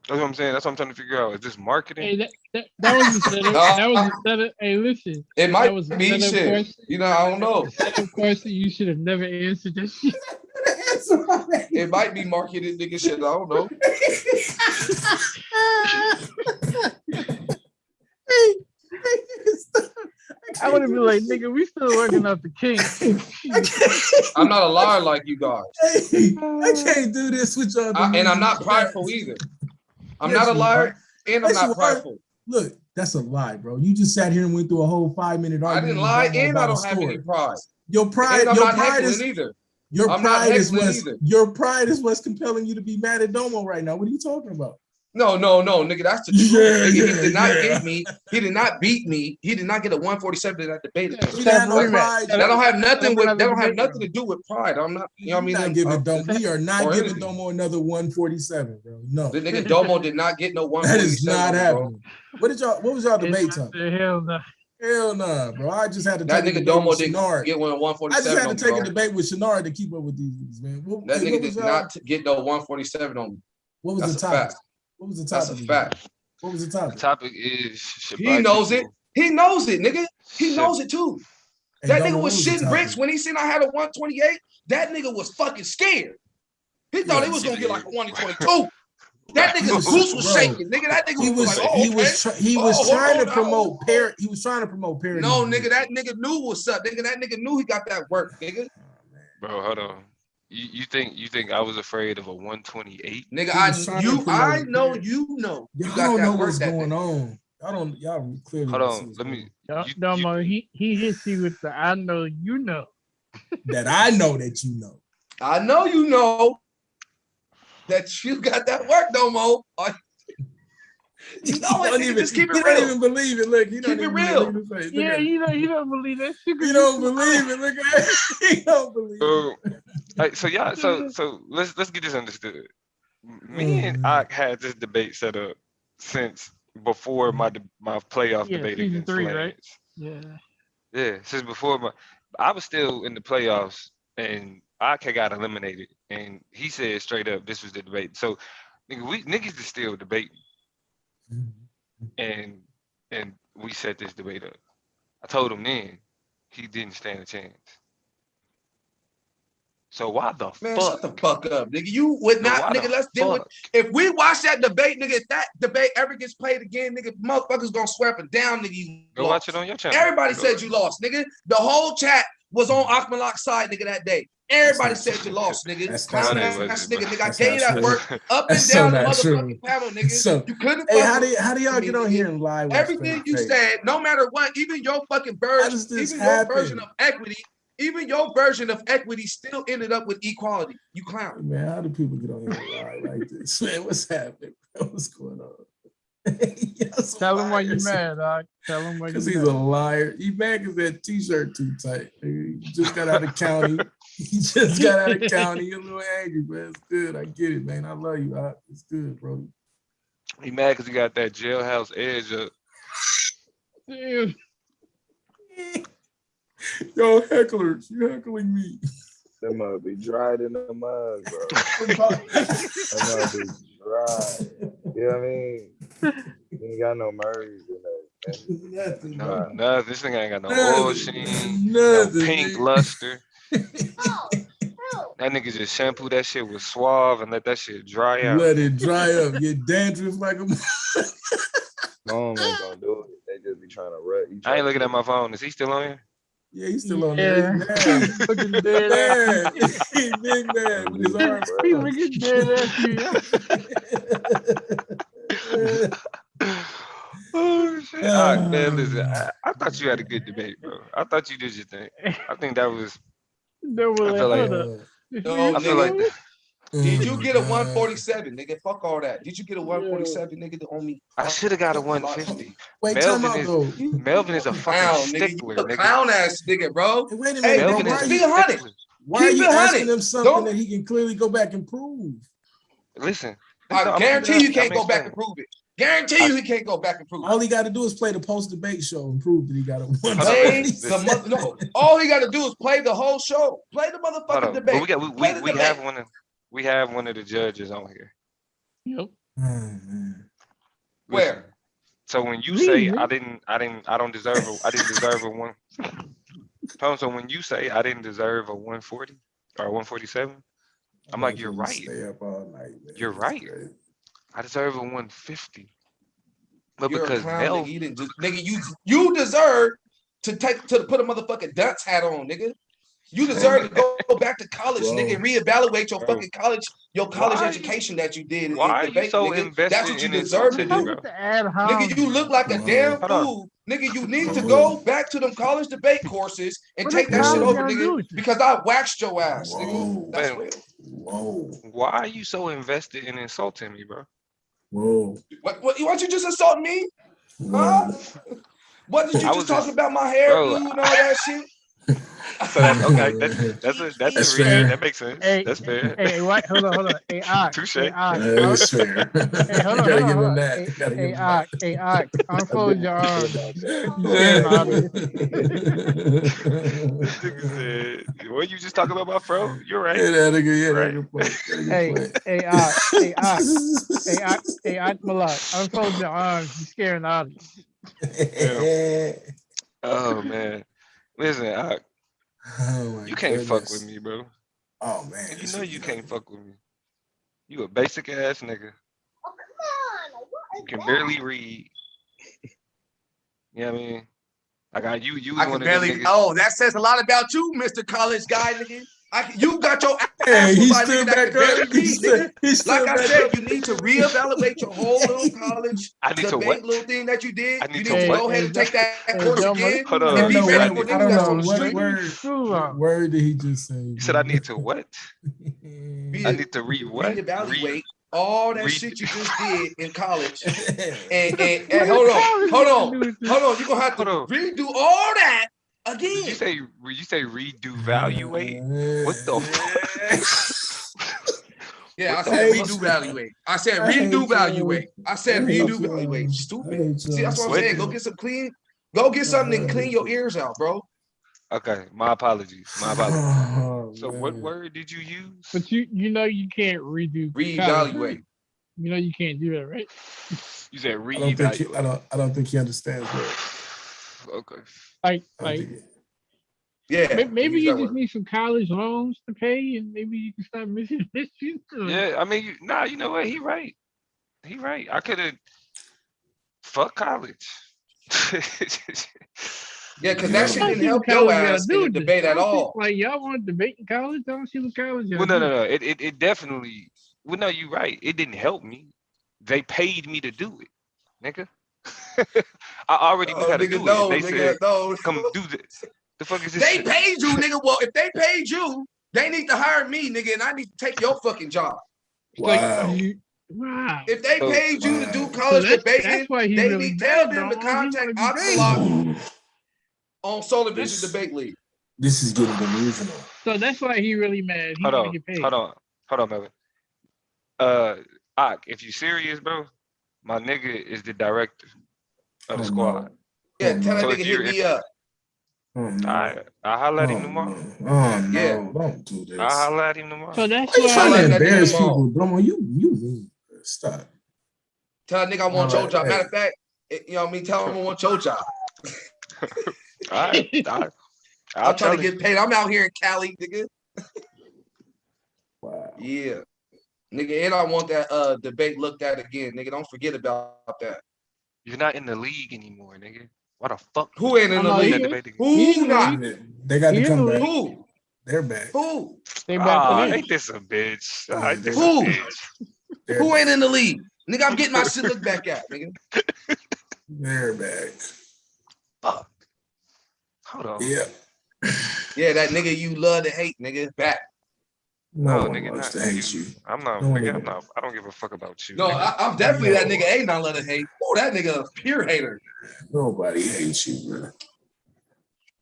Speaker 1: That's what I'm saying. That's what I'm trying to figure out. Is this marketing?
Speaker 9: Hey, that was a setup. That was a setup. Hey, listen.
Speaker 12: It might
Speaker 9: that was a
Speaker 12: be
Speaker 9: setup
Speaker 12: shit.
Speaker 9: question.
Speaker 12: You know, I don't know.
Speaker 9: Setup question. You should have never answered that shit.
Speaker 12: It might be marketed, nigga. Shit, I don't know.
Speaker 9: I would have been like, nigga, we still working out the kinks.
Speaker 12: I'm not a liar like you guys.
Speaker 4: Hey, I can't do this with y'all.
Speaker 12: And I'm not prideful either. I'm not a liar, and I'm not prideful.
Speaker 4: Look, that's a lie, bro. You just sat here and went through a whole 5-minute argument.
Speaker 12: I didn't lie, and I
Speaker 4: about
Speaker 12: don't have any pride.
Speaker 4: Your pride,
Speaker 12: And I'm
Speaker 4: your
Speaker 12: not
Speaker 4: pride
Speaker 12: heckling
Speaker 4: is
Speaker 12: either.
Speaker 4: your
Speaker 12: I'm not
Speaker 4: pride is
Speaker 12: heckling
Speaker 4: what's
Speaker 12: either.
Speaker 4: your pride is what's compelling you to be mad at Domo right now. What are you talking about?
Speaker 12: No, nigga, that's the truth.
Speaker 4: Yeah,
Speaker 12: Nigga,
Speaker 4: yeah,
Speaker 12: he did not
Speaker 4: yeah.
Speaker 12: get me. He did not beat me. He did not get a 147 in that debate.
Speaker 4: You didn't have no pride.
Speaker 12: That don't have nothing with. That
Speaker 9: another
Speaker 12: don't have
Speaker 9: debate,
Speaker 12: nothing to do with pride. I'm not. You know what I mean?
Speaker 4: Not giving Domo, we are not
Speaker 12: or
Speaker 4: giving
Speaker 12: anything.
Speaker 4: Domo another 147, bro. No,
Speaker 12: The nigga Domo did not get no
Speaker 4: that is
Speaker 12: 147.
Speaker 4: not
Speaker 12: bro.
Speaker 4: happening. What was y'all debate topic?
Speaker 9: Hell no.
Speaker 4: Hell nah, bro. I just had to
Speaker 12: That
Speaker 4: take a
Speaker 12: nigga
Speaker 4: debate
Speaker 12: Domo
Speaker 4: with
Speaker 12: didn't
Speaker 4: Shenard.
Speaker 12: get one
Speaker 4: I
Speaker 12: 147
Speaker 4: just had
Speaker 12: on
Speaker 4: to
Speaker 12: me,
Speaker 4: take a
Speaker 12: bro.
Speaker 4: debate with Shenard to keep up with these man.
Speaker 12: That nigga did not get no 147 on me.
Speaker 4: What was
Speaker 12: That's
Speaker 4: the
Speaker 12: a
Speaker 4: topic?
Speaker 12: fact.
Speaker 4: What was the
Speaker 12: That's
Speaker 4: topic?
Speaker 12: a fact.
Speaker 4: What was the
Speaker 1: The
Speaker 4: topic?
Speaker 1: topic is should
Speaker 12: He
Speaker 1: black
Speaker 12: knows it.
Speaker 1: people-
Speaker 12: He knows it, nigga. He
Speaker 1: should-
Speaker 12: knows it too.
Speaker 4: Hey,
Speaker 12: That
Speaker 4: Domo,
Speaker 12: nigga
Speaker 4: what
Speaker 12: was
Speaker 4: the
Speaker 12: shitting
Speaker 4: topic?
Speaker 12: bricks when he seen I had a 128. That nigga was fucking scared. He thought
Speaker 4: Yeah,
Speaker 12: it was gonna
Speaker 1: he
Speaker 12: get like a
Speaker 1: did.
Speaker 12: 122. That nigga's goose was
Speaker 4: Bro,
Speaker 12: shaking, nigga. That nigga was like, oh,
Speaker 4: he
Speaker 12: okay.
Speaker 4: was trying to
Speaker 12: Hold on.
Speaker 4: promote parody. He was trying to promote parody.
Speaker 12: No, nigga, that nigga knew what's up, nigga. That nigga knew he got that work, nigga.
Speaker 1: Bro, hold on. You think I was afraid of a 128?
Speaker 12: Nigga,
Speaker 4: He was trying to promote
Speaker 12: I know
Speaker 4: parody.
Speaker 12: you know. You
Speaker 4: Y'all
Speaker 12: got
Speaker 4: don't
Speaker 12: that
Speaker 4: know
Speaker 12: work
Speaker 4: what's
Speaker 12: that
Speaker 4: going
Speaker 12: day.
Speaker 4: on. Y'all clearly
Speaker 1: Hold
Speaker 4: don't see
Speaker 1: on.
Speaker 4: what's
Speaker 1: Let
Speaker 4: going
Speaker 1: me.
Speaker 4: on.
Speaker 9: Domo, he hits you with the I know you know.
Speaker 4: That I know that you know.
Speaker 12: I know you know that you got that work, Domo. You know it, nigga. Just keep it
Speaker 4: You
Speaker 12: real.
Speaker 4: don't even believe it. Look, you don't
Speaker 12: Keep it
Speaker 4: even
Speaker 12: real.
Speaker 4: believe it.
Speaker 9: Yeah, you don't believe that shit.
Speaker 4: You don't believe it. Look at it. You don't believe it.
Speaker 1: So y'all, so let's get this understood. Me and Ak had this debate set up since before my playoff debate
Speaker 9: season
Speaker 1: against
Speaker 9: 3,
Speaker 1: Lance.
Speaker 9: right? Yeah.
Speaker 1: Yeah, since before I was still in the playoffs and Ak had got eliminated, and he said straight up this was the debate. So niggas is still debating, and we set this debate up. I told him then he didn't stand a chance. So why the
Speaker 12: Man,
Speaker 1: fuck?
Speaker 12: shut the fuck up, nigga. You would not, nigga. Let's deal with. If we watch that debate, nigga, if that debate ever gets played again, nigga, motherfuckers gonna swear up and down, nigga. You
Speaker 1: go
Speaker 12: lost.
Speaker 1: watch it on your channel.
Speaker 12: Everybody said you lost, nigga. The whole chat was on Akmalak's side, nigga, that day. Everybody said you lost, nigga. Clown ass nigga, nigga. I gave you that work up and down the motherfucking panel, nigga.
Speaker 4: So,
Speaker 12: you couldn't.
Speaker 4: Hey, how do y'all get on here and lie?
Speaker 12: Everything you said, no matter what, even your fucking version, your version of equity. Even your version of equity still ended up with equality. You clown.
Speaker 4: Man, how do people get on here and lie like this? Man, what's happening? What's going on?
Speaker 9: Tell him why you mad, dog. Tell him why you mad.
Speaker 4: Because he's a liar. He mad because that t-shirt too tight. He just got out of county. You're a little angry, man. It's good. I get it, man. I love you. It's good, bro.
Speaker 1: He mad because he got that jailhouse edge up.
Speaker 9: Dude.
Speaker 4: Yo, hecklers, you heckling me.
Speaker 2: That must be dried in the mud, bro. That must be dry. You know what I mean? You ain't got no merge in that.
Speaker 4: Nothing.
Speaker 1: No, this thing ain't got no oil sheen, no pink luster. That nigga just shampoo that shit with Suave and let that shit dry out.
Speaker 4: Let it dry up. Get dandruff like a.
Speaker 2: Mom ain't gonna do it. They just be trying to rut.
Speaker 1: I ain't looking at my phone. Is he still on here?
Speaker 4: Yeah, he's still on there. He's
Speaker 9: looking dead.
Speaker 4: He's big man with his arms.
Speaker 9: He's looking dead
Speaker 1: Oh shit! All right, man, listen. I thought you had a good debate, bro. I thought you did your thing. I think that was. I feel like.
Speaker 12: Did you get a 147, nigga? Fuck all that. Did you get a 147, nigga? On me.
Speaker 1: I should have got a 150.
Speaker 4: Wait,
Speaker 1: Melvin is a fucking stickler,
Speaker 12: nigga. Clown ass nigga, bro.
Speaker 4: Hey, wait a minute,
Speaker 12: bro. Be 100.
Speaker 4: Why are you asking him something that he can clearly go back and prove?
Speaker 1: Listen,
Speaker 12: I guarantee you can't go back and prove it. Guarantee you he can't go back and prove it.
Speaker 4: All he got to do is play the post-debate show and prove that he got a 147.
Speaker 12: No, all he got to do is play the whole show. Play the motherfucking debate.
Speaker 1: But we have one of the judges on here.
Speaker 9: Yep.
Speaker 12: Where?
Speaker 1: So when you say I didn't deserve a one. So when you say I didn't deserve a 140 or a 147, I'm like, you're right.
Speaker 4: Stay up all night, man.
Speaker 1: You're right. I deserve a 150. But
Speaker 12: You're
Speaker 1: because
Speaker 12: a clown, nigga, you deserve to put a motherfucking dunce hat on, nigga. You deserve to go back to college, nigga, and reevaluate your fucking college education that you did.
Speaker 1: Why are you so invested?
Speaker 12: That's what you deserve to do. Nigga, you look like a damn fool. Nigga, you need to go back to them college debate courses and take that shit over, nigga, because I waxed your ass, nigga. That's real.
Speaker 4: Whoa.
Speaker 1: Why are you so invested in insulting me, bro?
Speaker 4: Whoa.
Speaker 12: What you just insult me? Huh? What did you just talking about my hair, blue, and all that shit?
Speaker 1: So that's okay. That's fair. That makes sense.
Speaker 9: Hey,
Speaker 1: that's fair.
Speaker 9: Hey, what? Hold on. Hey,
Speaker 1: touche.
Speaker 4: That's fair.
Speaker 9: Hey, hold on.
Speaker 4: Gotta give him that.
Speaker 9: Hey, unfold your arms.
Speaker 1: What you just talking about my fro? You're right.
Speaker 9: Hey, Malak, unfold your arms. You're scaring the audience.
Speaker 1: Oh man. Listen, you can't fuck with me, bro.
Speaker 4: Oh man,
Speaker 1: you know you can't fuck with me. You a basic ass nigga.
Speaker 3: Oh, come on.
Speaker 1: You can barely read. You know what I mean? I got you.
Speaker 12: I can barely. Oh, that says a lot about you, Mr. College guy, nigga. You got your ass
Speaker 4: he's
Speaker 12: by
Speaker 4: still
Speaker 12: nigga that
Speaker 4: back
Speaker 12: can barely
Speaker 4: up.
Speaker 12: read, nigga. Like I said, you need to reevaluate your whole little college debate little thing that you did. You need to go ahead and take that course again and be ready for niggas that's on the street.
Speaker 4: What word did he just say?
Speaker 1: You said I need to what? I need to read what?
Speaker 12: Reevaluate all that
Speaker 1: Read-
Speaker 12: shit you just did in college. and hold on. You're gonna have to redo all that again.
Speaker 1: Did you say redo evaluate? What the fuck?
Speaker 12: Yeah, I
Speaker 1: What
Speaker 12: said
Speaker 1: the
Speaker 12: redo
Speaker 1: fuck?
Speaker 12: evaluate. I said
Speaker 4: I hate
Speaker 12: redo
Speaker 4: you.
Speaker 12: evaluate. I said
Speaker 4: I hate
Speaker 12: redo
Speaker 4: you.
Speaker 12: evaluate.
Speaker 4: I
Speaker 12: Stupid.
Speaker 4: hate
Speaker 12: See, that's what I'm
Speaker 1: What?
Speaker 12: saying. Go get some clean. Go get something and clean your ears out, bro.
Speaker 1: Okay, my apologies. My apologies.
Speaker 4: Oh,
Speaker 1: So
Speaker 4: man.
Speaker 1: what word did you use?
Speaker 9: But you know you can't redo college,
Speaker 12: Reevaluate.
Speaker 9: right? You know you can't do that, right?
Speaker 1: You said
Speaker 4: I don't
Speaker 1: reevaluate.
Speaker 4: think I don't think he understands that.
Speaker 1: Okay.
Speaker 9: Like
Speaker 4: I don't think
Speaker 12: Yeah.
Speaker 9: maybe
Speaker 12: use
Speaker 9: you
Speaker 12: that
Speaker 9: just
Speaker 12: word.
Speaker 9: need some college loans to pay, and maybe you can stop missing this.
Speaker 1: Yeah, I mean, you know what? He right. He right. I could have fuck college.
Speaker 12: Yeah, because
Speaker 4: Yeah.
Speaker 12: that
Speaker 9: I
Speaker 12: shit
Speaker 9: don't
Speaker 12: didn't
Speaker 9: see
Speaker 12: help
Speaker 9: what
Speaker 12: your
Speaker 9: college gotta
Speaker 12: ass in
Speaker 9: do
Speaker 12: the
Speaker 9: with this.
Speaker 12: debate
Speaker 9: I
Speaker 12: at
Speaker 9: don't see,
Speaker 12: all.
Speaker 9: like y'all want to debate in college. I don't see what college
Speaker 1: Well,
Speaker 9: gotta
Speaker 1: no.
Speaker 9: do.
Speaker 1: It definitely. Well, no, you right. It didn't help me. They paid me to do it, nigga. I already knew
Speaker 12: Oh,
Speaker 1: how to
Speaker 12: nigga,
Speaker 1: do it.
Speaker 12: no,
Speaker 1: And they
Speaker 12: nigga,
Speaker 1: said,
Speaker 12: no.
Speaker 1: "Come do this." The fuck is this
Speaker 12: They
Speaker 1: shit?
Speaker 12: paid you, nigga. Well, if they paid you, they need to hire me, nigga, and I need to take your fucking job.
Speaker 4: Wow.
Speaker 9: Wow.
Speaker 12: If they
Speaker 1: So-
Speaker 12: paid you to do
Speaker 9: So
Speaker 12: college
Speaker 9: that's
Speaker 12: debating,
Speaker 9: why he
Speaker 12: they
Speaker 9: really
Speaker 12: need tell
Speaker 9: mad,
Speaker 12: them to
Speaker 9: dog. He wanna
Speaker 12: contact
Speaker 9: be
Speaker 12: Ocelot
Speaker 9: famous.
Speaker 12: on Solar Vision
Speaker 4: This-
Speaker 12: Debate League.
Speaker 4: This is getting delusional.
Speaker 9: So that's why he really mad. He
Speaker 1: Hold
Speaker 9: want to
Speaker 1: on,
Speaker 9: get paid.
Speaker 1: hold on, Melvin. If you serious, bro, my nigga is the director of the
Speaker 4: Oh,
Speaker 1: squad.
Speaker 4: no.
Speaker 12: Yeah, tell that
Speaker 1: So
Speaker 12: nigga hit me up.
Speaker 4: Oh, no.
Speaker 1: I holler at him tomorrow.
Speaker 4: Oh, no.
Speaker 12: Yeah.
Speaker 4: Don't do this.
Speaker 1: I holler at him tomorrow.
Speaker 9: So that's
Speaker 4: Why you
Speaker 9: why.
Speaker 4: trying
Speaker 12: Holla
Speaker 4: to
Speaker 12: at that nigga
Speaker 4: embarrass
Speaker 12: tomorrow.
Speaker 4: people? Domo, you mean. Stop.
Speaker 12: Tell that nigga I want your
Speaker 4: Alright,
Speaker 12: job.
Speaker 4: hey.
Speaker 12: Matter of fact, you know what I mean? Tell him I want your job.
Speaker 1: All right, I'll
Speaker 12: I'm trying
Speaker 1: tell
Speaker 12: to
Speaker 1: him.
Speaker 12: get paid. I'm out here in Cali, nigga.
Speaker 4: Wow.
Speaker 12: Yeah. Nigga, and I want that debate looked at again. Nigga, don't forget about that.
Speaker 1: You're not in the league anymore, nigga. Why the fuck?
Speaker 12: Who ain't in the
Speaker 9: no,
Speaker 1: that
Speaker 9: he
Speaker 12: league?
Speaker 9: is.
Speaker 1: debate again?
Speaker 9: He in
Speaker 12: Who
Speaker 9: the
Speaker 12: not?
Speaker 9: league.
Speaker 4: They got
Speaker 9: He
Speaker 4: to
Speaker 9: in
Speaker 4: come
Speaker 9: the
Speaker 4: back.
Speaker 9: league.
Speaker 12: Who?
Speaker 4: They're back.
Speaker 12: Who?
Speaker 9: They back to this.
Speaker 1: Ain't this a bitch?
Speaker 4: Yeah,
Speaker 1: Ain't this a
Speaker 12: Who?
Speaker 1: bitch?
Speaker 4: They're
Speaker 12: Who ain't
Speaker 4: back.
Speaker 12: in the league? Nigga, I'm getting my shit looked back at, nigga.
Speaker 4: They're back.
Speaker 1: Fuck. Hold on.
Speaker 4: Yeah.
Speaker 12: Yeah, that nigga you love to hate, nigga, back.
Speaker 4: No
Speaker 1: No,
Speaker 4: one
Speaker 1: nigga,
Speaker 4: wants
Speaker 1: not
Speaker 4: to hate you.
Speaker 1: I'm not,
Speaker 4: No one
Speaker 1: nigga.
Speaker 4: even-
Speaker 1: I'm not. I don't give a fuck about you.
Speaker 12: No,
Speaker 1: nigga.
Speaker 12: I'm definitely that
Speaker 4: No.
Speaker 12: nigga ain't not love to hate. Oh, that nigga a pure hater.
Speaker 4: Nobody hates you, bro.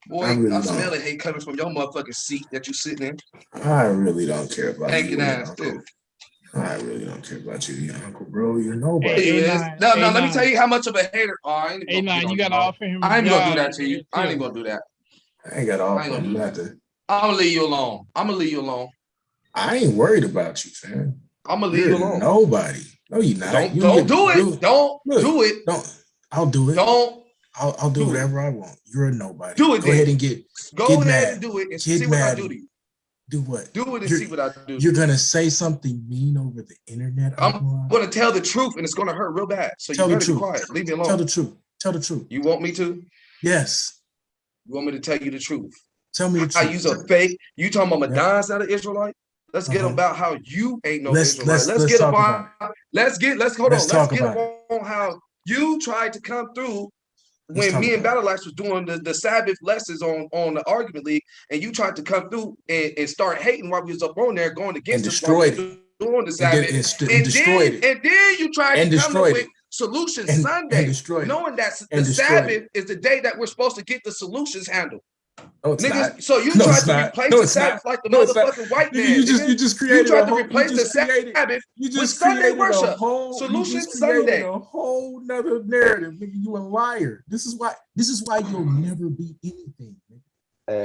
Speaker 12: Boy,
Speaker 4: I really
Speaker 12: I smell
Speaker 4: don't.
Speaker 12: the hate coming from your motherfucking seat that you sitting in.
Speaker 4: I really don't care about
Speaker 12: Hanking
Speaker 4: you,
Speaker 12: ass,
Speaker 4: uncle.
Speaker 12: too.
Speaker 4: I really don't care about you, your uncle, bro. You're nobody.
Speaker 9: Hey,
Speaker 12: Hey,
Speaker 9: A9,
Speaker 12: no, let me
Speaker 9: A9.
Speaker 12: tell you how much of a hater. Oh, I ain't even gonna
Speaker 9: A9,
Speaker 12: get on
Speaker 9: you
Speaker 12: you,
Speaker 9: gotta
Speaker 12: bro.
Speaker 9: offer him a
Speaker 12: I ain't gonna do
Speaker 9: job
Speaker 12: that to you.
Speaker 9: nigga,
Speaker 12: I ain't
Speaker 9: too.
Speaker 12: gonna do that.
Speaker 4: I ain't got
Speaker 12: I
Speaker 4: off
Speaker 12: ain't gonna
Speaker 4: on
Speaker 12: do
Speaker 4: nothing.
Speaker 12: I'm gonna leave you alone. I'm gonna leave you alone.
Speaker 4: I ain't worried about you, fam.
Speaker 12: I'm gonna leave
Speaker 4: You're
Speaker 12: you alone.
Speaker 4: nobody. No, you're not.
Speaker 12: Don't
Speaker 4: You
Speaker 12: do
Speaker 4: get-
Speaker 12: it. Don't
Speaker 4: Look,
Speaker 12: do it.
Speaker 4: Don't. I'll do it.
Speaker 12: Don't
Speaker 4: I'll do
Speaker 12: do it.
Speaker 4: whatever I want. You're a nobody.
Speaker 12: do it.
Speaker 4: Go ahead and get
Speaker 12: Go ahead
Speaker 4: mad.
Speaker 12: and do it and
Speaker 4: Get
Speaker 12: see what I
Speaker 4: mad.
Speaker 12: do to you.
Speaker 4: Do what?
Speaker 12: Do it and
Speaker 4: You're-
Speaker 12: see what I do.
Speaker 4: You're gonna say something mean over the internet.
Speaker 12: I'm
Speaker 4: Uncle?
Speaker 12: gonna tell the truth and it's gonna hurt real bad. So
Speaker 4: Tell
Speaker 12: you
Speaker 4: the
Speaker 12: better be
Speaker 4: truth.
Speaker 12: quiet. Leave me
Speaker 4: Tell
Speaker 12: alone.
Speaker 4: the truth. Tell the truth.
Speaker 12: You want me to?
Speaker 4: Yes.
Speaker 12: You want me to tell you the truth?
Speaker 4: Tell me the
Speaker 12: I
Speaker 4: truth.
Speaker 12: use a fake. You talking about
Speaker 4: Yeah.
Speaker 12: Madon's not an Israelite? Let's get
Speaker 4: Uh-huh.
Speaker 12: about how you ain't no
Speaker 4: Let's-
Speaker 12: Israelite.
Speaker 4: let's
Speaker 12: get
Speaker 4: talk
Speaker 12: up
Speaker 4: about
Speaker 12: on. Let's hold
Speaker 4: Let's
Speaker 12: on.
Speaker 4: talk
Speaker 12: Let's get
Speaker 4: about
Speaker 12: up on how you tried to come through
Speaker 4: Let's
Speaker 12: when
Speaker 4: talk
Speaker 12: me and
Speaker 4: about
Speaker 12: Battle Axe was doing the Sabbath lessons on the argument league, and you tried to come through and start hating while we was up on there, going against
Speaker 4: And
Speaker 12: us while we
Speaker 4: destroyed
Speaker 12: was doing the Sabbath,
Speaker 4: and destroyed it.
Speaker 12: and then you tried
Speaker 4: And
Speaker 12: to come up
Speaker 4: destroyed
Speaker 12: with
Speaker 4: it.
Speaker 12: Solution
Speaker 4: And
Speaker 12: Sunday,
Speaker 4: destroyed it.
Speaker 12: knowing that
Speaker 4: And
Speaker 12: the
Speaker 4: destroyed
Speaker 12: Sabbath is the day that we're supposed to get the solutions handled.
Speaker 4: No, it's
Speaker 12: Niggas,
Speaker 4: not.
Speaker 12: so you
Speaker 4: No,
Speaker 12: tried
Speaker 4: it's
Speaker 12: to
Speaker 4: not.
Speaker 12: replace
Speaker 4: No,
Speaker 12: the
Speaker 4: it's
Speaker 12: Sabbath
Speaker 4: not.
Speaker 12: like the
Speaker 4: No, it's not.
Speaker 12: motherfucking white
Speaker 4: Nigga,
Speaker 12: man.
Speaker 4: you
Speaker 12: nigga.
Speaker 4: just created
Speaker 12: tried
Speaker 4: a
Speaker 12: to
Speaker 4: whole.
Speaker 12: replace
Speaker 4: You
Speaker 12: the
Speaker 4: just created.
Speaker 12: Sabbath
Speaker 4: You
Speaker 12: with
Speaker 4: just
Speaker 12: Sunday
Speaker 4: created a
Speaker 12: worship.
Speaker 4: whole.
Speaker 12: Solution
Speaker 4: You just created
Speaker 12: Sunday.
Speaker 4: a whole nother narrative, nigga. You a liar. This is why you'll never be anything. Nigga.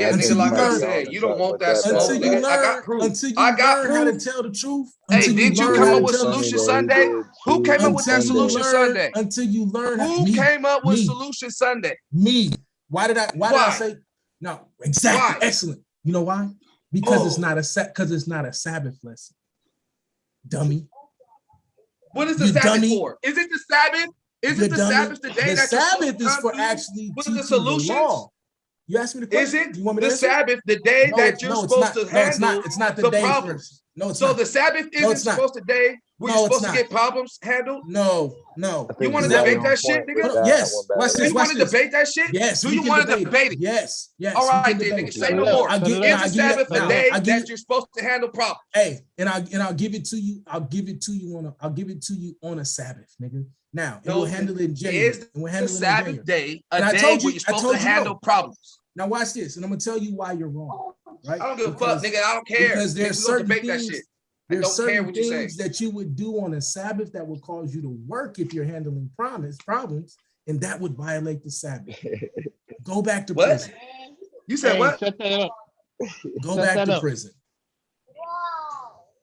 Speaker 12: Yeah,
Speaker 4: Until
Speaker 12: nigga, like
Speaker 4: you
Speaker 12: I
Speaker 4: learn-
Speaker 12: said, you don't want that smoke,
Speaker 4: Until you
Speaker 12: nigga. I got
Speaker 4: learn.
Speaker 12: proof.
Speaker 4: Until you
Speaker 12: I got
Speaker 4: learn how to
Speaker 12: proof.
Speaker 4: tell the truth.
Speaker 12: Hey,
Speaker 4: Until
Speaker 12: did you
Speaker 4: learn
Speaker 12: come
Speaker 4: how
Speaker 12: up
Speaker 4: to
Speaker 12: with
Speaker 4: tell the
Speaker 12: Solution
Speaker 4: truth.
Speaker 12: Sunday? Who came up with that Solution Sunday?
Speaker 4: Until you learn
Speaker 12: Who came up with Solution Sunday?
Speaker 4: Me. Why did I say no? Exactly.
Speaker 12: Why?
Speaker 4: Excellent. You know why? Because it's not a Sabbath lesson. Dummy.
Speaker 12: What is the
Speaker 4: You
Speaker 12: Sabbath
Speaker 4: dummy.
Speaker 12: for? Is it the Sabbath? Is
Speaker 4: You
Speaker 12: it the
Speaker 4: dummy.
Speaker 12: Sabbath the day
Speaker 4: The
Speaker 12: that you're supposed
Speaker 4: Sabbath
Speaker 12: to
Speaker 4: is
Speaker 12: come
Speaker 4: for
Speaker 12: through
Speaker 4: actually
Speaker 12: with
Speaker 4: teaching
Speaker 12: the solutions?
Speaker 4: law. You asked me the question.
Speaker 12: Is it
Speaker 4: you want me
Speaker 12: the
Speaker 4: to answer?
Speaker 12: Sabbath the day
Speaker 4: No,
Speaker 12: that you're supposed to handle
Speaker 4: It's not the
Speaker 12: the
Speaker 4: day
Speaker 12: problems?
Speaker 4: first. No, it's
Speaker 12: So
Speaker 4: not.
Speaker 12: the Sabbath
Speaker 4: No,
Speaker 12: isn't
Speaker 4: it's not.
Speaker 12: supposed to day where
Speaker 4: No,
Speaker 12: you're
Speaker 4: it's
Speaker 12: supposed to
Speaker 4: not.
Speaker 12: get problems handled?
Speaker 4: No.
Speaker 12: You want to
Speaker 4: That
Speaker 12: debate
Speaker 4: would-
Speaker 12: that shit,
Speaker 2: point with
Speaker 12: nigga?
Speaker 4: Hold on.
Speaker 2: that
Speaker 4: Yes.
Speaker 2: one,
Speaker 4: Watch
Speaker 2: Bad
Speaker 4: this.
Speaker 12: You
Speaker 4: Watch
Speaker 12: want to
Speaker 4: this.
Speaker 12: debate that shit?
Speaker 4: Yes.
Speaker 12: Do
Speaker 4: we
Speaker 12: you
Speaker 4: can
Speaker 12: want to
Speaker 4: debate
Speaker 12: debate it?
Speaker 4: Yes. Yes.
Speaker 12: All
Speaker 4: we
Speaker 12: right,
Speaker 4: can
Speaker 12: then,
Speaker 4: debate
Speaker 12: nigga,
Speaker 4: it.
Speaker 12: say no more.
Speaker 4: I'll give,
Speaker 12: Is
Speaker 4: I'll
Speaker 12: the
Speaker 4: give you
Speaker 12: Sabbath
Speaker 4: that.
Speaker 12: a
Speaker 4: No,
Speaker 12: day
Speaker 4: I'll give
Speaker 12: that
Speaker 4: you,
Speaker 12: you're supposed to handle problems?
Speaker 4: hey, and I'll give it to you. I'll give it to you on a Sabbath, nigga. Now, and we'll handle it in January.
Speaker 12: Is
Speaker 4: And we'll
Speaker 12: the
Speaker 4: handle it in
Speaker 12: Sabbath
Speaker 4: January.
Speaker 12: day a
Speaker 4: And I
Speaker 12: day
Speaker 4: told
Speaker 12: where
Speaker 4: you,
Speaker 12: you're supposed to handle problems?
Speaker 4: Now watch this, and I'm gonna tell you why you're wrong, right?
Speaker 12: I don't give a fuck, nigga. I don't care.
Speaker 4: Because there's
Speaker 12: Nigga, we gonna
Speaker 4: certain
Speaker 12: debate that
Speaker 4: things.
Speaker 12: shit. I
Speaker 4: There's
Speaker 12: don't care
Speaker 4: certain
Speaker 12: what you say.
Speaker 4: things that you would do on a Sabbath that would cause you to work if you're handling problems, and that would violate the Sabbath. Go back to
Speaker 12: What?
Speaker 4: prison.
Speaker 12: You said what?
Speaker 5: Shut that up.
Speaker 4: Go
Speaker 5: Shut
Speaker 4: back
Speaker 5: that
Speaker 4: to
Speaker 5: up.
Speaker 4: prison.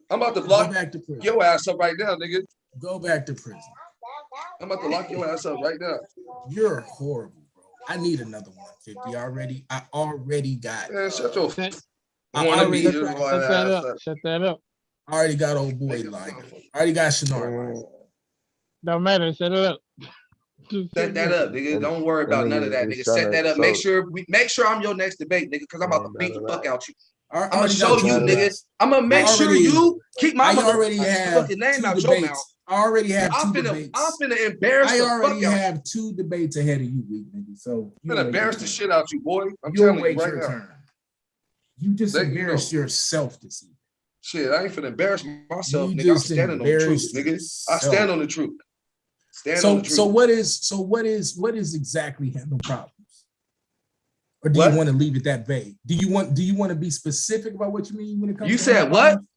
Speaker 12: I'm about to
Speaker 4: Go
Speaker 12: block
Speaker 4: back to prison.
Speaker 12: your ass up right now, nigga.
Speaker 4: Go back to prison.
Speaker 12: I'm about to lock your ass up right now.
Speaker 4: You're horrible, bro. I need another 150 already. I already got.
Speaker 12: Man, shut your
Speaker 4: I
Speaker 12: wanna
Speaker 4: already,
Speaker 12: be
Speaker 5: Shut that up. Shut that up.
Speaker 4: I already got old boy lined up. I already got Shinar lined up.
Speaker 5: Don't matter. Shut it up.
Speaker 12: Set that up, nigga. Don't worry about none of that, nigga. Set that up. Make sure I'm your next debate, nigga, because I'm about to beat the fuck out you. I'm gonna show you, nigga. I'm gonna make sure you keep my fucking name out your mouth.
Speaker 4: I already have two
Speaker 12: I'm
Speaker 4: debates.
Speaker 12: finna embarrass
Speaker 4: I
Speaker 12: the
Speaker 4: already
Speaker 12: fuck out
Speaker 4: have two debates ahead of you, weak nigga. So
Speaker 12: I'm finna embarrass the shit out you, boy. I'm
Speaker 4: You'll
Speaker 12: telling you
Speaker 4: wait
Speaker 12: right
Speaker 4: your
Speaker 12: now.
Speaker 4: turn. You just
Speaker 12: Let you
Speaker 4: embarrassed yourself this evening.
Speaker 12: Shit, I ain't finna embarrass myself,
Speaker 4: You
Speaker 12: nigga. I'm
Speaker 4: just
Speaker 12: standing on the truth,
Speaker 4: embarrassed
Speaker 12: nigga. I
Speaker 4: yourself.
Speaker 12: stand on the truth. Stand on the truth.
Speaker 4: So what is exactly handle problems? Or do
Speaker 12: What?
Speaker 4: you want to leave it that vague? Do you want to be specific about what you mean when it comes
Speaker 12: You
Speaker 4: to
Speaker 12: said
Speaker 4: handle
Speaker 12: what?
Speaker 4: problems?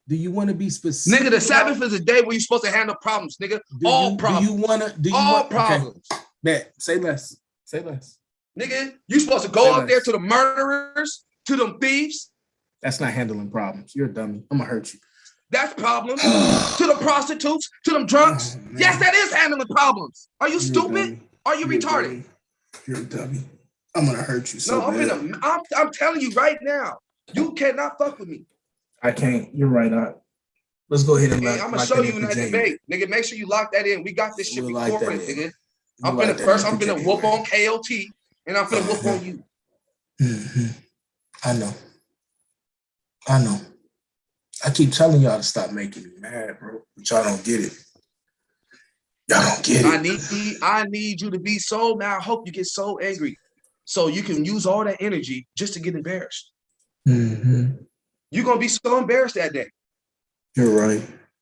Speaker 4: Do you want to be specific?
Speaker 12: Nigga, the Sabbath is a day where you're supposed to handle problems, nigga. All problems.
Speaker 4: Do you want to?
Speaker 12: All problems.
Speaker 4: Okay. Bet. Say less. Say less.
Speaker 12: Nigga, you supposed to go up there to the murderers, to them thieves.
Speaker 4: That's not handling problems. You're a dummy. I'm gonna hurt you.
Speaker 12: That's problems. To the prostitutes, to them drunks.
Speaker 4: Oh,
Speaker 12: yes, that is handling problems. Are you stupid? Are you retarded?
Speaker 4: You're a dummy. I'm gonna hurt you so
Speaker 12: No,
Speaker 4: bad.
Speaker 12: I'm telling you right now. You cannot fuck with me.
Speaker 4: I can't. You're right. Let's go ahead and
Speaker 12: Hey, I'm gonna show you in that debate, nigga. Make sure you lock that in. We got this shit recorded, nigga. I'm finna whoop on KOT, and I'm finna whoop on you.
Speaker 4: I know. I keep telling y'all to stop making me mad, bro, but y'all don't get it. Y'all don't get it.
Speaker 12: I need you to be so mad. I hope you get so angry, so you can use all that energy just to get embarrassed. You're gonna be so embarrassed that day.
Speaker 4: You're right.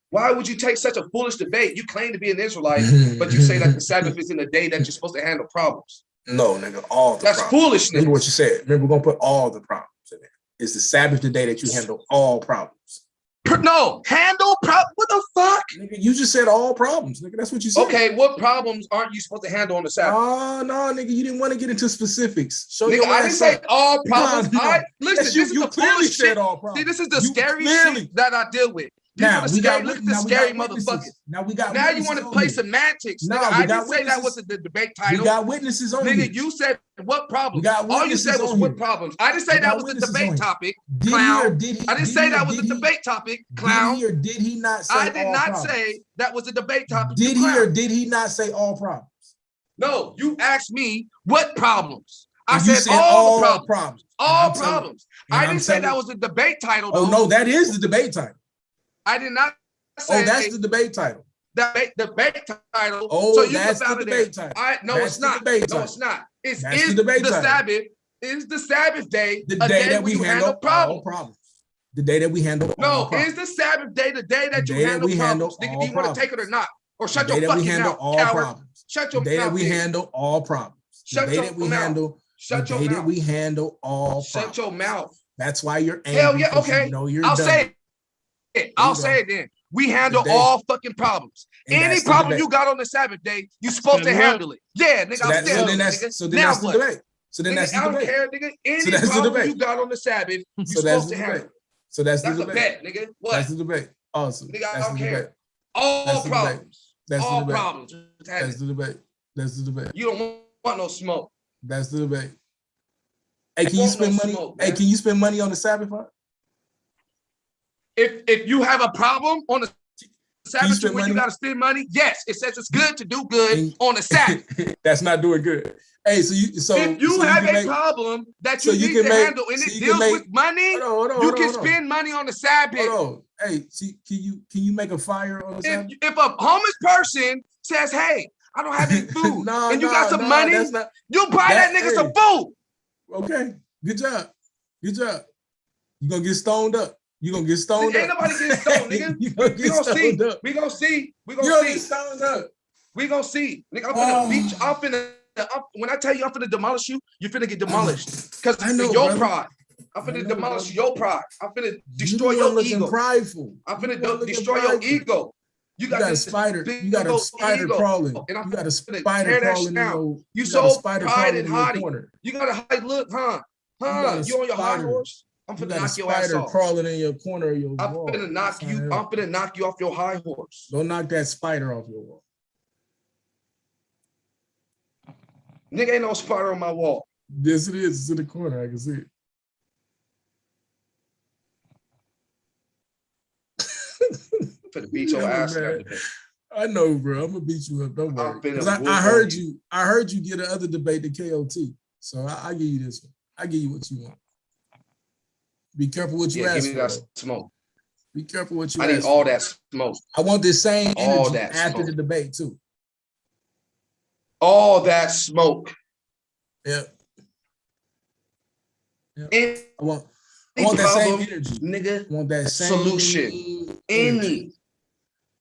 Speaker 12: Why would you take such a foolish debate? You claim to be an Israelite, but you say that the Sabbath is in the day that you're supposed to handle problems.
Speaker 4: No, nigga, all the
Speaker 12: That's
Speaker 4: problems.
Speaker 12: foolishness.
Speaker 4: Remember what you said. Remember, we're gonna put all the problems in there. It's the Sabbath the day that you handle all problems.
Speaker 12: No, handle problems. What the fuck?
Speaker 4: Nigga, you just said all problems, nigga. That's what you said.
Speaker 12: Okay, what problems aren't you supposed to handle on the Sabbath?
Speaker 4: Oh, no, nigga, you didn't want to get into specifics.
Speaker 12: Nigga, I didn't say all problems.
Speaker 4: No.
Speaker 12: Listen,
Speaker 4: Yes,
Speaker 12: this is
Speaker 4: you
Speaker 12: the
Speaker 4: clearly
Speaker 12: foolish
Speaker 4: said
Speaker 12: shit.
Speaker 4: all problems.
Speaker 12: See, this is the
Speaker 4: You
Speaker 12: scary
Speaker 4: clearly-
Speaker 12: shit that I deal with.
Speaker 4: Now
Speaker 12: Look
Speaker 4: we got
Speaker 12: at the scary motherfuckers.
Speaker 4: Now we got.
Speaker 12: Now you want to play semantics.
Speaker 4: No,
Speaker 12: nigga,
Speaker 4: we
Speaker 12: I
Speaker 4: got
Speaker 12: didn't say that was the debate title.
Speaker 4: We got witnesses on
Speaker 12: Nigga,
Speaker 4: here.
Speaker 12: you said what problems?
Speaker 4: We got
Speaker 12: All you said
Speaker 4: witnesses
Speaker 12: was
Speaker 4: on
Speaker 12: what
Speaker 4: here.
Speaker 12: problems. I didn't say
Speaker 4: We
Speaker 12: that
Speaker 4: got
Speaker 12: was the
Speaker 4: witnesses on
Speaker 12: debate
Speaker 4: here.
Speaker 12: topic,
Speaker 4: Did
Speaker 12: clown.
Speaker 4: he or did he?
Speaker 12: I didn't say that was the debate topic, clown.
Speaker 4: Did he or did he not say
Speaker 12: I did
Speaker 4: all
Speaker 12: not
Speaker 4: problems?
Speaker 12: say that was the debate topic.
Speaker 4: Did
Speaker 12: you
Speaker 4: he or
Speaker 12: clown.
Speaker 4: did he not say all problems?
Speaker 12: No, you asked me what problems. I
Speaker 4: And you
Speaker 12: said all the problems. All
Speaker 4: And I'm telling-
Speaker 12: problems.
Speaker 4: and
Speaker 12: I
Speaker 4: I'm
Speaker 12: didn't say that
Speaker 4: telling-
Speaker 12: was the debate title.
Speaker 4: Oh
Speaker 12: though.
Speaker 4: no, that is the debate title.
Speaker 12: I did not say
Speaker 4: Oh, that's the debate title.
Speaker 12: debate title.
Speaker 4: Oh,
Speaker 12: so you
Speaker 4: that's
Speaker 12: can
Speaker 4: the
Speaker 12: found it
Speaker 4: debate
Speaker 12: there.
Speaker 4: title.
Speaker 12: No,
Speaker 4: That's
Speaker 12: it's
Speaker 4: the
Speaker 12: not.
Speaker 4: debate
Speaker 12: No,
Speaker 4: title.
Speaker 12: it's not. It's
Speaker 4: That's
Speaker 12: is
Speaker 4: the debate
Speaker 12: the
Speaker 4: title.
Speaker 12: Sabbath. Is the Sabbath day
Speaker 4: The
Speaker 12: a
Speaker 4: day
Speaker 12: day
Speaker 4: that
Speaker 12: where
Speaker 4: we
Speaker 12: you
Speaker 4: handle
Speaker 12: handle
Speaker 4: all
Speaker 12: problems?
Speaker 4: problems. The day that we handle all
Speaker 12: No,
Speaker 4: problems.
Speaker 12: is the Sabbath day the day that
Speaker 4: The
Speaker 12: you
Speaker 4: day that
Speaker 12: handle
Speaker 4: we handle
Speaker 12: problems? Nigga,
Speaker 4: all
Speaker 12: do you want to
Speaker 4: problems.
Speaker 12: take it or not? Or
Speaker 4: The
Speaker 12: shut
Speaker 4: day
Speaker 12: your
Speaker 4: that we
Speaker 12: fucking
Speaker 4: handle
Speaker 12: mouth,
Speaker 4: all
Speaker 12: coward.
Speaker 4: problems.
Speaker 12: Shut
Speaker 4: The
Speaker 12: your
Speaker 4: day that
Speaker 12: mouth.
Speaker 4: we
Speaker 12: then.
Speaker 4: handle all problems. The
Speaker 12: Shut
Speaker 4: day
Speaker 12: your
Speaker 4: that we
Speaker 12: mouth.
Speaker 4: handle.
Speaker 12: Shut
Speaker 4: The
Speaker 12: your
Speaker 4: day that
Speaker 12: mouth.
Speaker 4: we handle all
Speaker 12: Shut
Speaker 4: problems.
Speaker 12: your mouth.
Speaker 4: That's why you're angry.
Speaker 12: Hell yeah,
Speaker 4: 'cause
Speaker 12: okay.
Speaker 4: You know you're
Speaker 12: I'll
Speaker 4: dumb.
Speaker 12: say it. I'll
Speaker 4: you
Speaker 12: say
Speaker 4: go.
Speaker 12: it then. We handle
Speaker 4: day-
Speaker 12: all fucking problems.
Speaker 4: And
Speaker 12: Any
Speaker 4: that's the
Speaker 12: problem
Speaker 4: debate.
Speaker 12: you got on the Sabbath day, you supposed to
Speaker 5: Shut up.
Speaker 12: handle it. Yeah, nigga,
Speaker 4: So,
Speaker 12: I'm
Speaker 4: that, so
Speaker 12: standing
Speaker 4: then
Speaker 12: on it,
Speaker 4: that's
Speaker 12: nigga.
Speaker 4: so then
Speaker 12: Now
Speaker 4: that's the
Speaker 12: what?
Speaker 4: debate. So then
Speaker 12: Nigga,
Speaker 4: that's the
Speaker 12: I don't
Speaker 4: debate.
Speaker 12: care, nigga. Any
Speaker 4: So that's the
Speaker 12: problem
Speaker 4: debate.
Speaker 12: you got on the Sabbath, you
Speaker 4: So that's
Speaker 12: supposed
Speaker 4: the
Speaker 12: to handle.
Speaker 4: debate. So that's the
Speaker 12: That's a
Speaker 4: debate.
Speaker 12: bet, nigga. What?
Speaker 4: That's the debate. Awesome.
Speaker 12: Nigga, I
Speaker 4: That's
Speaker 12: don't
Speaker 4: the
Speaker 12: care.
Speaker 4: debate.
Speaker 12: All
Speaker 4: That's the debate.
Speaker 12: problems.
Speaker 4: That's the
Speaker 12: All
Speaker 4: debate.
Speaker 12: problems. Just have
Speaker 4: That's
Speaker 12: it.
Speaker 4: the debate. That's the debate.
Speaker 12: You don't want no smoke.
Speaker 4: That's the debate. Hey, can you
Speaker 12: want
Speaker 4: spend
Speaker 12: no
Speaker 4: money?
Speaker 12: smoke,
Speaker 4: Hey,
Speaker 12: man.
Speaker 4: can you spend money on the Sabbath? Huh?
Speaker 12: If you have a problem on the Sabbath
Speaker 4: spend
Speaker 12: when you
Speaker 4: money?
Speaker 12: got to spend money? Yes, it says it's good to do good on the Sabbath.
Speaker 4: That's not doing good. Hey, so
Speaker 12: if you have a problem that you need to handle and it deals with money, you can spend money on the Sabbath.
Speaker 4: Hold on. Hey, see, can you make a fire on the Sabbath?
Speaker 12: If a homeless person says, "Hey, I don't have any food," and you got some money, you buy that nigga some food.
Speaker 4: Okay, good job. Good job. You gonna get stoned up. You gonna get stoned up.
Speaker 12: Ain't nobody getting stoned, nigga. We gonna see. We gonna see. We gonna see.
Speaker 4: Get stoned up.
Speaker 12: We gonna see. Nigga, I'm finna beat you. I'm finna. When I tell you I'm finna demolish you, you're finna get demolished. Because your pride. I'm finna demolish your pride. I'm finna destroy your ego.
Speaker 4: Prideful.
Speaker 12: I'm finna destroy your ego. You got
Speaker 4: a spider. You got a spider crawling.
Speaker 12: And I'm
Speaker 4: you got a spider crawling in your.
Speaker 12: You so pride and
Speaker 4: haughty.
Speaker 12: You gotta hide. Look, huh? You on your high horse? I'm finna knock your ass off.
Speaker 4: Crawling in your corner of your
Speaker 12: I'm
Speaker 4: wall.
Speaker 12: finna knock you. I'm finna knock you off your high horse.
Speaker 4: Don't knock that spider off your wall.
Speaker 12: Nigga, ain't no spider on my wall.
Speaker 4: Yes, it is. It's in the corner. I can see it.
Speaker 12: Finna beat your ass.
Speaker 4: I know, bro. I'm gonna beat you up. Don't worry. I heard you. I heard you get another debate to KOT. So I give you this one. I give you what you want. Be careful what you ask
Speaker 12: give me
Speaker 4: for.
Speaker 12: That smoke.
Speaker 4: Be careful what you
Speaker 12: ask for. I need all that smoke.
Speaker 4: I want this same
Speaker 12: all
Speaker 4: energy
Speaker 12: that
Speaker 4: after
Speaker 12: smoke.
Speaker 4: the debate too.
Speaker 12: All that smoke.
Speaker 4: Yeah.
Speaker 12: I
Speaker 4: want that same energy.
Speaker 12: Nigga.
Speaker 4: I want that same
Speaker 12: solution.
Speaker 4: Any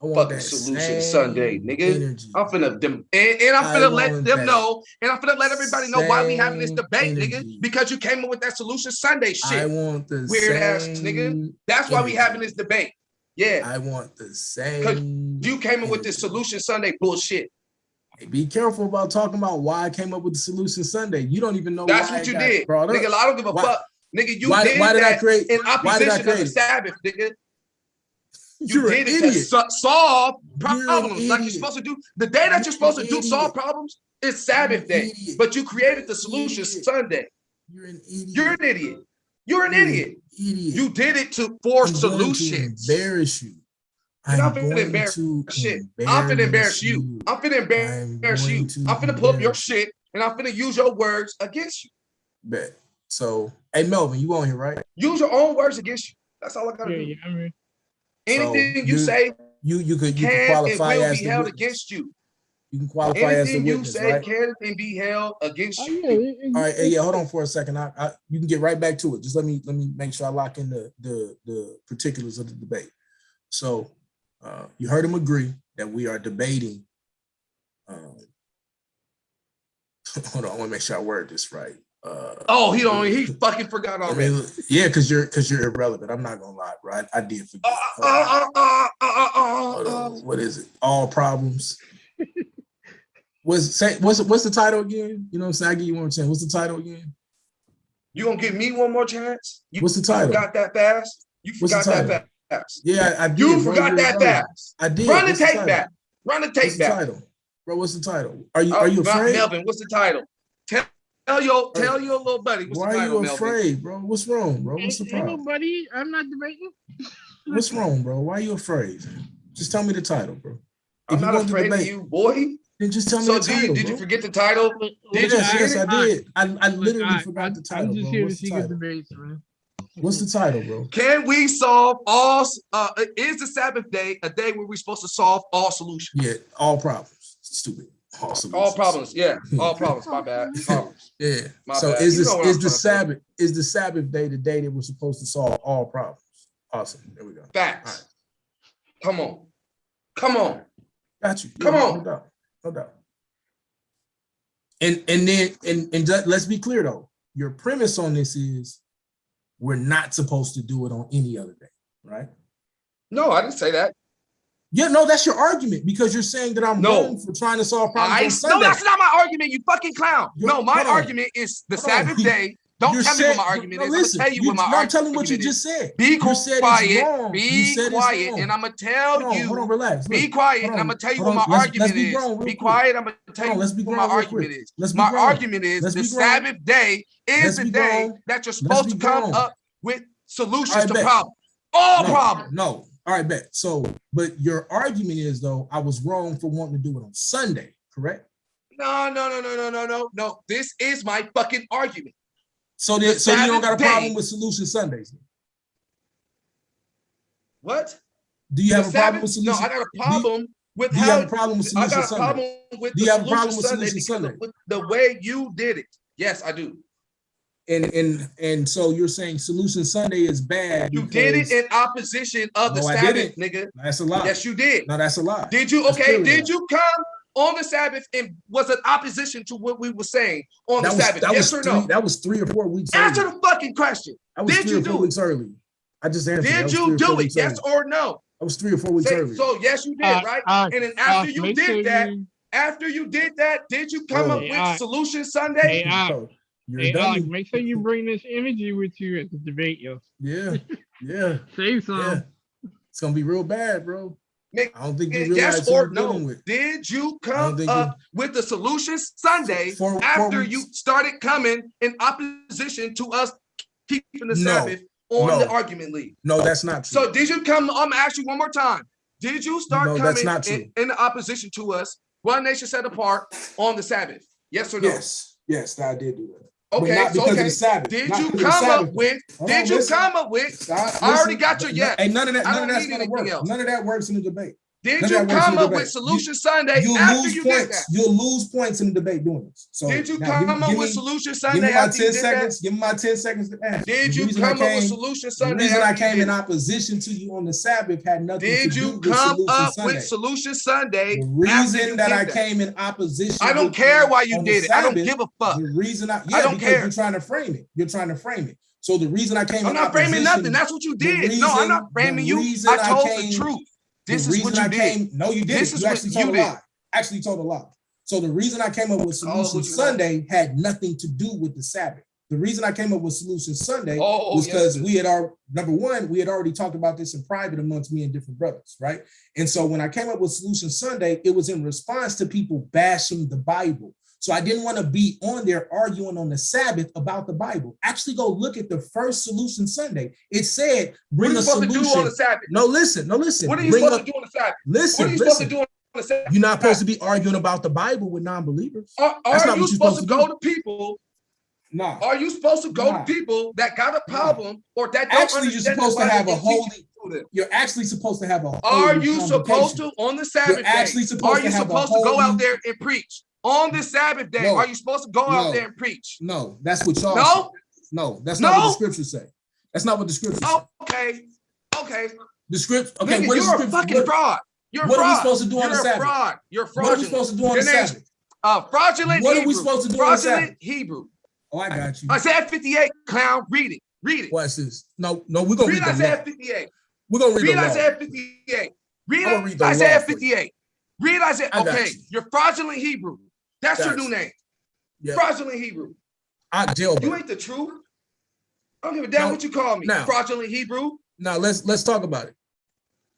Speaker 12: fucking solution Sunday, nigga. Energy. I'm finna and I'm finna let them know, and I'm finna let everybody know why we having this debate, nigga. Because you came up with that solution Sunday shit.
Speaker 4: I want the
Speaker 12: weird ass nigga. That's why we having this debate. Yeah.
Speaker 4: I want the same.
Speaker 12: You came up with this solution Sunday bullshit.
Speaker 4: Hey, be careful about talking about why I came up with the solution Sunday. You don't even know
Speaker 12: that's
Speaker 4: why
Speaker 12: what you did, nigga. I don't give a fuck, nigga. You
Speaker 4: why
Speaker 12: did
Speaker 4: did
Speaker 12: that
Speaker 4: I create
Speaker 12: in opposition of the Sabbath, nigga.
Speaker 4: You
Speaker 12: did it to solve problems like you're supposed to do. The day that you're supposed to solve problems is Sabbath day, but you created the solution Sunday.
Speaker 4: You're an idiot.
Speaker 12: You're an idiot. You're an idiot. You did it for solutions.
Speaker 4: Embarrass you.
Speaker 12: I'm finna embarrass shit. I'm finna embarrass you. I'm finna embarrass you. I'm finna pull up your shit and I'm finna use your words against you.
Speaker 4: Bet. So, hey Melvin, you on here, right?
Speaker 12: Use your own words against you. That's all I gotta do.
Speaker 9: Yeah, I mean,
Speaker 12: anything you say,
Speaker 4: you could qualify
Speaker 12: and will
Speaker 4: as
Speaker 12: be held against you.
Speaker 4: You can qualify as the witness,
Speaker 12: you say
Speaker 4: right?
Speaker 12: can and be held against you.
Speaker 4: All right, hey, yeah, hold on for a second. You can get right back to it. Just let me make sure I lock in the particulars of the debate. So you heard him agree that we are debating. Hold on, I want to make sure I word this right.
Speaker 12: He fucking forgot already.
Speaker 4: I mean, yeah, because you're irrelevant. I'm not gonna lie, bro. I did forget. Hold on. What is it? All problems. What's the title again? You know what I'm saying? I give you one more chance. What's the title again?
Speaker 12: You gonna give me one more chance?
Speaker 4: What's the title?
Speaker 12: You forgot that fast? You forgot that fast?
Speaker 4: Yeah, I did.
Speaker 12: You forgot that fast.
Speaker 4: I did.
Speaker 12: Run the tape back. Run the tape back.
Speaker 4: Title? Bro, what's the title? Are you afraid?
Speaker 12: Melvin, what's the title? Tell your little buddy what's the title, Melvin.
Speaker 4: Why are you afraid, bro? What's wrong, bro? What's the problem?
Speaker 9: Nobody, I'm not debating.
Speaker 4: What's wrong, bro? Why are you afraid? Just tell me the title, bro.
Speaker 12: I'm not afraid of you, boy.
Speaker 4: Then just tell me the title.
Speaker 12: Did you forget the title?
Speaker 4: Yes, I did. I literally forgot the title.
Speaker 9: I'm just here to see good debates, man.
Speaker 4: What's the title, bro?
Speaker 12: Can we solve all? Is the Sabbath day a day where we're supposed to solve all solutions?
Speaker 4: Yeah, all problems. Stupid. All solutions.
Speaker 12: All problems. Yeah, all problems. My bad. Problems.
Speaker 4: Yeah.
Speaker 12: My
Speaker 4: so
Speaker 12: bad.
Speaker 4: is the Sabbath day the day that we're supposed to solve all problems? Awesome. There we go.
Speaker 12: Facts. Right. Come on.
Speaker 4: Got you.
Speaker 12: Come on.
Speaker 4: No doubt. And then let's be clear though. Your premise on this is we're not supposed to do it on any other day, right?
Speaker 12: No, I didn't say that.
Speaker 4: Yeah, no, that's your argument because you're saying that I'm wrong for trying to solve problems on Sunday.
Speaker 12: No, that's not my argument, you fucking clown. My argument is the Sabbath day. Don't tell me what my argument is.
Speaker 4: Listen,
Speaker 12: I'm gonna tell you what my argument is.
Speaker 4: I'm telling what you just said.
Speaker 12: Be quiet. Be quiet, and I'm gonna tell you.
Speaker 4: Hold on, relax.
Speaker 12: Be quiet, and I'm gonna tell you what my argument is. Be quiet. I'm gonna tell you what my argument is. My argument is the Sabbath day is the day that you're supposed to come up with solutions to problems. All problems.
Speaker 4: No. All right, bet. So, but your argument is though, I was wrong for wanting to do it on Sunday, correct?
Speaker 12: No. This is my fucking argument.
Speaker 4: So then, you don't got a problem with Solution Sundays?
Speaker 12: What?
Speaker 4: Do you have a problem with Solution?
Speaker 12: No, I got a problem with
Speaker 4: do you have a problem with Solution Sunday?
Speaker 12: I got a problem with
Speaker 4: do you have a problem with Solution Sunday?
Speaker 12: With the way you did it. Yes, I do.
Speaker 4: And so you're saying Solution Sunday is bad.
Speaker 12: You did it in opposition of the Sabbath, nigga.
Speaker 4: That's a lie.
Speaker 12: Yes, you did.
Speaker 4: No, that's a lie.
Speaker 12: Did you? Okay, did you come on the Sabbath and was it opposition to what we were saying on the Sabbath? Yes or no?
Speaker 4: That was 3 or 4 weeks.
Speaker 12: Answer the fucking question.
Speaker 4: Did you do it? Weeks early. I just answered.
Speaker 12: Did you do it? Yes or no?
Speaker 4: I was 3 or 4 weeks early.
Speaker 12: So yes, you did, right? And then after you did that, did you come up with Solution Sunday?
Speaker 9: Make sure you bring this energy with you at the debate, yo.
Speaker 4: Yeah.
Speaker 9: Say something. Yeah.
Speaker 4: It's gonna be real bad, bro.
Speaker 12: I
Speaker 4: don't think you realize
Speaker 12: yes or no. Did you come up with the Solution Sunday after you started coming in opposition to us keeping the Sabbath on the argument league?
Speaker 4: No, that's not true.
Speaker 12: So did you come? I'm gonna ask you one more time. Did you start coming in opposition to us? One nation set apart on the Sabbath? Yes or no?
Speaker 4: Yes, I did do that.
Speaker 12: Okay, so did you come up with? I already got your yes.
Speaker 4: Hey, none of that's gonna work. None of that works in the debate.
Speaker 12: Did you come up with Solution Sunday after you did that?
Speaker 4: You'll lose points in the debate doing this. So
Speaker 12: did you come up with Solution Sunday after you did that?
Speaker 4: Give me my 10 seconds to answer.
Speaker 12: Did you come up with Solution Sunday?
Speaker 4: The reason I came in opposition to you on the Sabbath had nothing to do with Solution Sunday. Did you come up with
Speaker 12: Solution Sunday?
Speaker 4: The reason that I came in opposition.
Speaker 12: I don't care why you did it. I don't give a fuck.
Speaker 4: The reason I
Speaker 12: don't care.
Speaker 4: You're trying to frame it. So the reason I came
Speaker 12: I'm not framing nothing. That's what you did. No, I'm not framing you. I told the truth. This is what you did.
Speaker 4: No, you didn't. You actually told a lie. Actually told a lie. So the reason I came up with Solution Sunday had nothing to do with the Sabbath. The reason I came up with Solution Sunday was because we had already talked about this in private amongst me and different brothers, right? And so when I came up with Solution Sunday, it was in response to people bashing the Bible. So I didn't want to be on there arguing on the Sabbath about the Bible. Actually, go look at the first Solution Sunday. It said, bring a solution. What are you supposed to do on the Sabbath? No, listen.
Speaker 12: What are you supposed to do on the Sabbath?
Speaker 4: Listen,
Speaker 12: what are you supposed to do on the Sabbath?
Speaker 4: You're not supposed to be arguing about the Bible with non-believers.
Speaker 12: Are you supposed to go to people? No. Are you supposed to go to people that got a problem or that don't
Speaker 4: actually you're supposed to have a holy? You're actually supposed to have a.
Speaker 12: Are you supposed to on the Sabbath day? Are you supposed to go out there and preach? On the Sabbath day, are you supposed to go out there and preach?
Speaker 4: No, that's what y'all say. No, that's not what the scriptures say. That's not what the scriptures say.
Speaker 12: Okay.
Speaker 4: The script. Okay,
Speaker 12: nigga, you're a fucking fraud. You're a fraud.
Speaker 4: What are we supposed to do on the Sabbath?
Speaker 12: Fraud. You're fraudulent.
Speaker 4: What are we supposed to do on the Sabbath?
Speaker 12: Fraudulent.
Speaker 4: What are we supposed to do on the Sabbath?
Speaker 12: Fraudulent Hebrew.
Speaker 4: Oh, I got you.
Speaker 12: Isaiah 58, clown. Read it.
Speaker 4: What's this? No, we're gonna read
Speaker 12: Isaiah 58.
Speaker 4: We're gonna read
Speaker 12: Isaiah 58. Read Isaiah 58. Read Isaiah. Okay, you're fraudulent Hebrew. That's your new name. Yep. Fraudulent Hebrew. You ain't the truth. I don't give a damn what you call me. Fraudulent Hebrew.
Speaker 4: Now let's talk about it.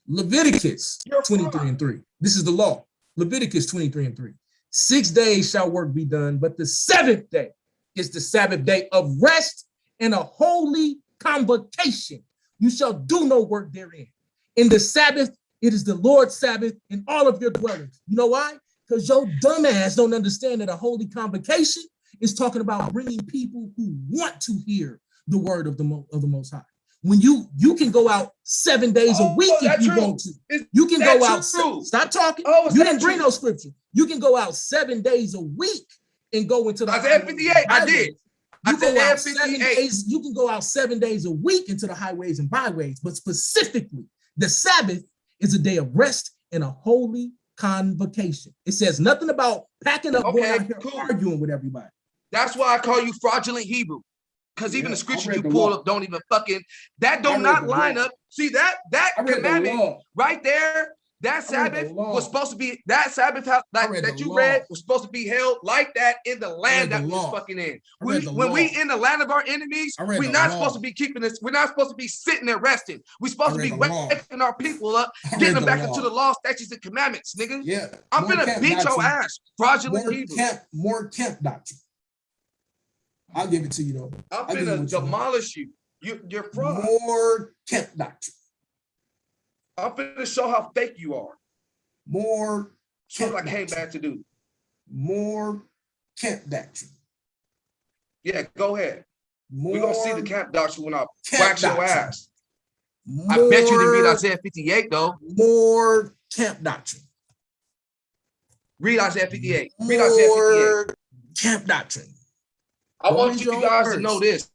Speaker 4: Leviticus 23:3. This is the law. Leviticus 23:3. 6 days shall work be done, but the 7th day is the Sabbath day of rest and a holy convocation. You shall do no work therein. In the Sabbath, it is the Lord's Sabbath in all of your dwellings. You know why? Because your dumbass don't understand that a holy convocation is talking about bringing people who want to hear the word of the Most High. When you can go out 7 days a week if you want to. You can go out. Stop talking. You didn't bring no scripture. You can go out 7 days a week and go into the
Speaker 12: Isaiah 58. I did.
Speaker 4: You can go out 7 days a week into the highways and byways, but specifically, the Sabbath is a day of rest and a holy convocation. It says nothing about packing up, going out here arguing with everybody.
Speaker 12: That's why I call you fraudulent Hebrew. Because even the scriptures you pull up don't even fucking, that do not line up. See that commandment right there, that Sabbath was supposed to be, that Sabbath that you read was supposed to be held like that in the land that we was fucking in. When we in the land of our enemies, we're not supposed to be keeping this, we're not supposed to be sitting there resting. We're supposed to be waking our people up, getting them back into the law, statutes, and commandments, nigga.
Speaker 4: Yeah.
Speaker 12: I'm gonna beat your ass, fraudulent Hebrew.
Speaker 4: More camp doctrine. I'll give it to you though.
Speaker 12: I'm gonna demolish you. You're fraud.
Speaker 4: More camp doctrine.
Speaker 12: I'm finna show how fake you are.
Speaker 4: More
Speaker 12: That's what I
Speaker 4: camp
Speaker 12: came
Speaker 4: doctrine.
Speaker 12: back to do.
Speaker 4: More camp doctrine.
Speaker 12: Yeah, go ahead.
Speaker 4: More
Speaker 12: We're gonna see the camp doctrine when I
Speaker 4: camp
Speaker 12: wax your
Speaker 4: doctrine.
Speaker 12: ass. I bet you didn't read Isaiah 58 though.
Speaker 4: More camp doctrine.
Speaker 12: Read Isaiah 58. Read Isaiah 58.
Speaker 4: More camp doctrine.
Speaker 12: I
Speaker 4: Go
Speaker 12: want
Speaker 4: read
Speaker 12: you
Speaker 4: your
Speaker 12: guys
Speaker 4: own
Speaker 12: to know
Speaker 4: verse.
Speaker 12: this.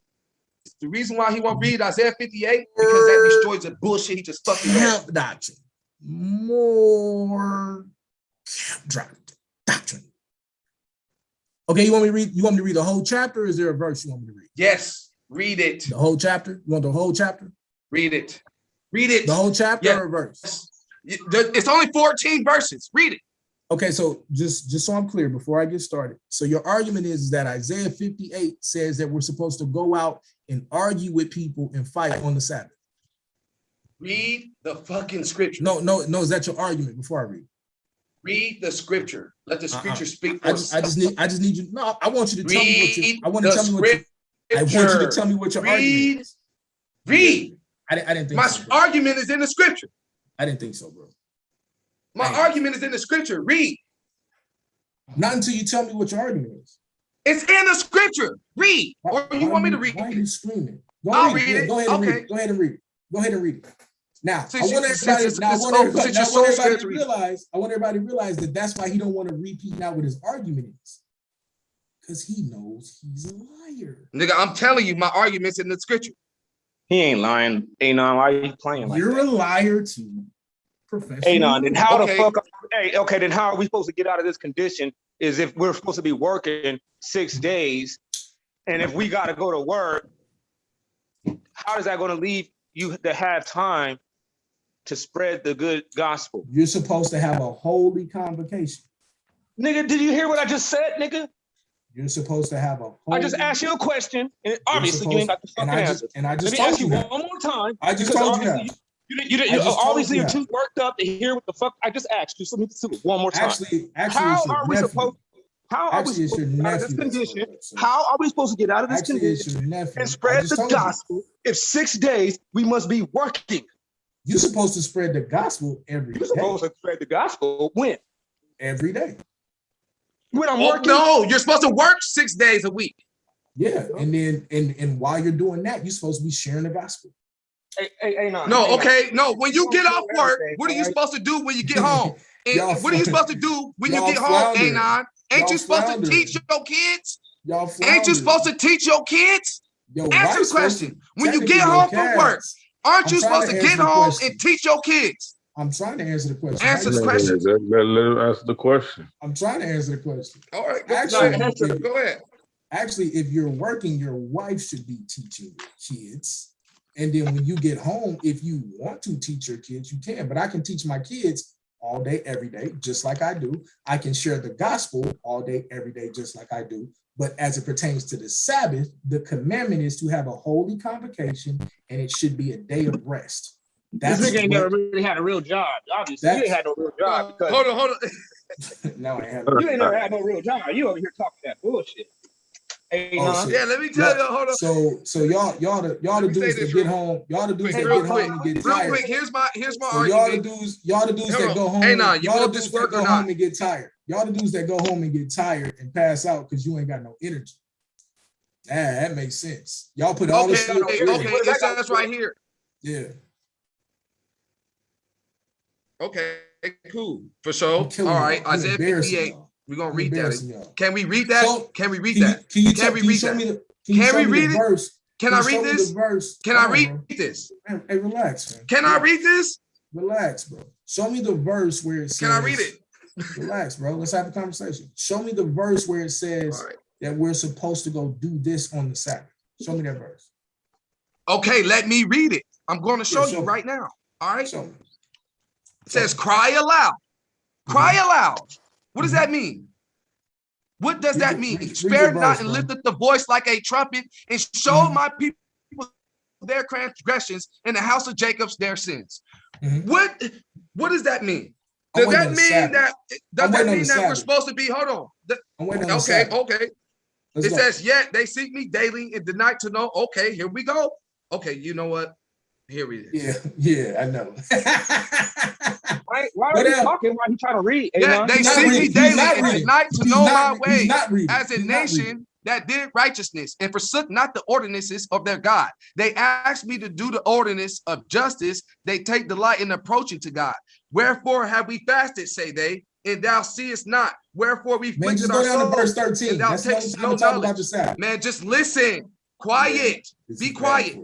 Speaker 12: The reason why he won't read Isaiah 58 because that destroys the bullshit he just fucking read.
Speaker 4: Camp doctrine. More camp doctrine. Okay, you want me to read? You want me to read the whole chapter? Or is there a verse you want me to read?
Speaker 12: Yes, read it.
Speaker 4: The whole chapter. You want the whole chapter?
Speaker 12: Read it. Read it.
Speaker 4: The whole chapter
Speaker 12: Yeah.
Speaker 4: or a verse?
Speaker 12: It's only 14 verses. Read it.
Speaker 4: Okay, so just so I'm clear before I get started. So your argument is that Isaiah 58 says that we're supposed to go out and argue with people and fight on the Sabbath.
Speaker 12: Read the fucking scripture.
Speaker 4: No. Is that your argument before I read?
Speaker 12: Read the scripture. Let the scripture speak for
Speaker 4: I just need you. No, I want you to tell me what you.
Speaker 12: Read
Speaker 4: I want to tell me what you. I want you to tell me what your argument is.
Speaker 12: Read.
Speaker 4: I didn't think
Speaker 12: My
Speaker 4: so, bro.
Speaker 12: argument is in the scripture.
Speaker 4: I didn't think so, bro.
Speaker 12: My argument is in the scripture. Read.
Speaker 4: Not until you tell me what your argument is.
Speaker 12: It's in the scripture. Read. Or you want me to read
Speaker 4: Why are
Speaker 12: it?
Speaker 4: you screaming?
Speaker 12: I'll read it.
Speaker 4: Go ahead and read
Speaker 12: Okay.
Speaker 4: it. Go ahead and read it. Go ahead and read it. Now,
Speaker 12: Since
Speaker 4: I want
Speaker 12: you-
Speaker 4: everybody
Speaker 12: since
Speaker 4: to
Speaker 12: read.
Speaker 4: realize. I want everybody to realize that that's why he don't want to repeat now what his argument is, because he knows he's a liar.
Speaker 12: Nigga, I'm telling you, my argument's in the scripture.
Speaker 2: He ain't lying. Anon, why are you playing like
Speaker 4: You're
Speaker 2: that?
Speaker 4: a liar too, professional.
Speaker 2: Anon, then how
Speaker 12: Okay.
Speaker 2: the fuck? Hey, okay, then how are we supposed to get out of this condition? Is if we're supposed to be working 6 days, and if we got to go to work, how is that going to leave you to have time to spread the good gospel?
Speaker 4: You're supposed to have a holy convocation.
Speaker 2: Nigga, did you hear what I just said, nigga?
Speaker 4: You're supposed to have a holy.
Speaker 2: I just asked you a question, and obviously you ain't got the fucking answer.
Speaker 4: And I
Speaker 2: Let
Speaker 4: just
Speaker 2: me
Speaker 4: told
Speaker 2: ask you
Speaker 4: you
Speaker 2: one
Speaker 4: that.
Speaker 2: more time.
Speaker 4: I just
Speaker 2: because
Speaker 4: told you
Speaker 2: obviously
Speaker 4: that.
Speaker 2: You
Speaker 4: I just told
Speaker 2: obviously
Speaker 4: you
Speaker 2: you're
Speaker 4: that.
Speaker 2: too worked up to hear what the fuck I just asked you. So let me do it one more time.
Speaker 4: Actually,
Speaker 2: how
Speaker 4: it's your
Speaker 2: are we
Speaker 4: nephew.
Speaker 2: supposed? How are we
Speaker 4: Actually, it's
Speaker 2: supposed
Speaker 4: your
Speaker 2: to get out of this
Speaker 4: nephew that's
Speaker 2: condition?
Speaker 4: doing it, so-
Speaker 2: How are we supposed to get out of this
Speaker 4: Actually, it's
Speaker 2: condition
Speaker 4: your nephew.
Speaker 2: and
Speaker 4: I
Speaker 2: spread
Speaker 4: just
Speaker 2: the
Speaker 4: told you.
Speaker 2: gospel if 6 days we must be working?
Speaker 4: You're supposed to spread the gospel every
Speaker 2: You're
Speaker 4: day.
Speaker 2: supposed to spread the gospel when?
Speaker 4: Every day.
Speaker 2: When I'm
Speaker 12: Oh,
Speaker 2: working?
Speaker 12: no, you're supposed to work 6 days a week.
Speaker 4: Yeah, and then and while you're doing that, you're supposed to be sharing the gospel.
Speaker 2: Hey,
Speaker 12: No, okay, no. When you get off work, what are you supposed to do when you get home? And
Speaker 4: Y'all
Speaker 12: what are you supposed to do when you
Speaker 4: y'all
Speaker 12: get home,
Speaker 4: floundering.
Speaker 12: Anon? Ain't
Speaker 4: Y'all
Speaker 12: you supposed
Speaker 4: floundering.
Speaker 12: to teach your kids?
Speaker 4: Y'all
Speaker 12: Ain't you
Speaker 4: floundering.
Speaker 12: supposed to teach your kids?
Speaker 4: Your
Speaker 12: Answer
Speaker 4: wife's
Speaker 12: the
Speaker 4: supposed to-
Speaker 12: question. When you
Speaker 4: technically
Speaker 12: get
Speaker 4: your
Speaker 12: home from work,
Speaker 4: cats.
Speaker 12: aren't
Speaker 4: I'm
Speaker 12: you
Speaker 4: trying
Speaker 12: supposed
Speaker 4: to
Speaker 12: to
Speaker 4: answer
Speaker 12: get
Speaker 4: the
Speaker 12: home
Speaker 4: question.
Speaker 12: and teach your kids?
Speaker 4: I'm trying to answer the question.
Speaker 12: Answer the
Speaker 4: How you-
Speaker 12: question.
Speaker 8: Let him answer the question.
Speaker 4: I'm trying to answer the question.
Speaker 12: All right,
Speaker 4: Actually,
Speaker 12: go ahead.
Speaker 4: Actually, if you're working, your wife should be teaching your kids. And then when you get home, if you want to teach your kids, you can. But I can teach my kids all day, every day, just like I do. I can share the gospel all day, every day, just like I do. But as it pertains to the Sabbath, the commandment is to have a holy convocation, and it should be a day of rest.
Speaker 2: This nigga ain't never really had a real job. Obviously, you ain't had no real job because
Speaker 12: Hold on.
Speaker 4: no, I haven't.
Speaker 2: you ain't never had no real job. You over here talking that bullshit. Hey,
Speaker 4: Oh,
Speaker 2: nah.
Speaker 4: shit.
Speaker 12: Yeah, let me tell you. Hold on.
Speaker 4: So y'all the
Speaker 12: Let me
Speaker 4: dudes
Speaker 12: say
Speaker 4: that
Speaker 12: this
Speaker 4: get home, y'all the dudes that
Speaker 12: real
Speaker 4: get
Speaker 12: quick,
Speaker 4: home and get
Speaker 12: real
Speaker 4: tired.
Speaker 12: quick. Here's my
Speaker 4: So y'all the
Speaker 12: argument.
Speaker 4: dudes
Speaker 12: Hold
Speaker 4: that go
Speaker 12: on.
Speaker 4: home.
Speaker 12: Hey, nah, you
Speaker 4: y'all the
Speaker 12: want
Speaker 4: dudes
Speaker 12: this
Speaker 4: that
Speaker 12: work
Speaker 4: go
Speaker 12: or
Speaker 4: home
Speaker 12: not?
Speaker 4: and get tired. Y'all the dudes that go home and get tired and pass out because you ain't got no energy. That makes sense. Y'all put all this
Speaker 12: Okay,
Speaker 4: shit.
Speaker 12: okay. It says right here.
Speaker 4: Yeah.
Speaker 12: Okay, cool. For sure.
Speaker 4: I'm killing
Speaker 12: All
Speaker 4: y'all.
Speaker 12: right,
Speaker 4: I'm
Speaker 12: Isaiah
Speaker 4: embarrassing
Speaker 12: 58.
Speaker 4: y'all.
Speaker 12: We're gonna
Speaker 4: I'm
Speaker 12: read that.
Speaker 4: embarrassing y'all.
Speaker 12: Can we read that?
Speaker 4: So,
Speaker 12: Can we read
Speaker 4: Can you,
Speaker 12: that?
Speaker 4: can you,
Speaker 12: Can
Speaker 4: tell,
Speaker 12: we
Speaker 4: can you
Speaker 12: read
Speaker 4: show
Speaker 12: that?
Speaker 4: me the can you
Speaker 12: Can
Speaker 4: show
Speaker 12: we
Speaker 4: me
Speaker 12: read
Speaker 4: the
Speaker 12: it?
Speaker 4: verse?
Speaker 12: Can I
Speaker 4: you
Speaker 12: read
Speaker 4: show me
Speaker 12: this?
Speaker 4: the verse?
Speaker 12: Can
Speaker 4: Come
Speaker 12: I
Speaker 4: on,
Speaker 12: read
Speaker 4: bro.
Speaker 12: this?
Speaker 4: Man, hey, relax, man.
Speaker 12: Can I read this?
Speaker 4: Relax, bro. Show me the verse where it says.
Speaker 12: Can I read it?
Speaker 4: Relax, bro. Let's have a conversation. Show me the verse where it says
Speaker 12: All right.
Speaker 4: that we're supposed to go do this on the Sabbath. Show me that verse.
Speaker 12: Okay, let me read it. I'm going to show
Speaker 4: show
Speaker 12: you
Speaker 4: me.
Speaker 12: right now. All right.
Speaker 4: Show me.
Speaker 12: It says, cry aloud. Cry aloud. What does that mean? What does that mean?
Speaker 4: read
Speaker 12: Spare
Speaker 4: your
Speaker 12: not
Speaker 4: verse,
Speaker 12: and
Speaker 4: bro.
Speaker 12: lift up the voice like a trumpet and show my people their transgressions and the house of Jacob's their sins. What does that mean?
Speaker 4: I'm
Speaker 12: Does
Speaker 4: waiting
Speaker 12: that
Speaker 4: on the
Speaker 12: mean
Speaker 4: Sabbath.
Speaker 12: that
Speaker 4: I'm waiting on the
Speaker 12: we're
Speaker 4: Sabbath.
Speaker 12: supposed to be? Hold on.
Speaker 4: I'm waiting on the
Speaker 12: Okay,
Speaker 4: Sabbath.
Speaker 12: okay.
Speaker 4: Let's
Speaker 12: It
Speaker 4: go.
Speaker 12: says, yet they seek me daily and deny to know. Okay, here we go. Okay, you know what? Here it is.
Speaker 4: Yeah, I know.
Speaker 2: Why are you talking while you trying to read?
Speaker 12: Yeah, they seek me daily and at night to know my way as a nation that did righteousness and forsook not the ordinances of their God. They asked me to do the ordinance of justice. They take delight in approaching to God. Wherefore have we fasted, say they, and thou seest not. Wherefore we afflicted our souls,
Speaker 4: to verse 13.
Speaker 12: and thou
Speaker 4: That's
Speaker 12: takest
Speaker 4: no
Speaker 12: no
Speaker 4: time about
Speaker 12: knowledge.
Speaker 4: the Sabbath.
Speaker 12: Man, just listen. Quiet. Be quiet.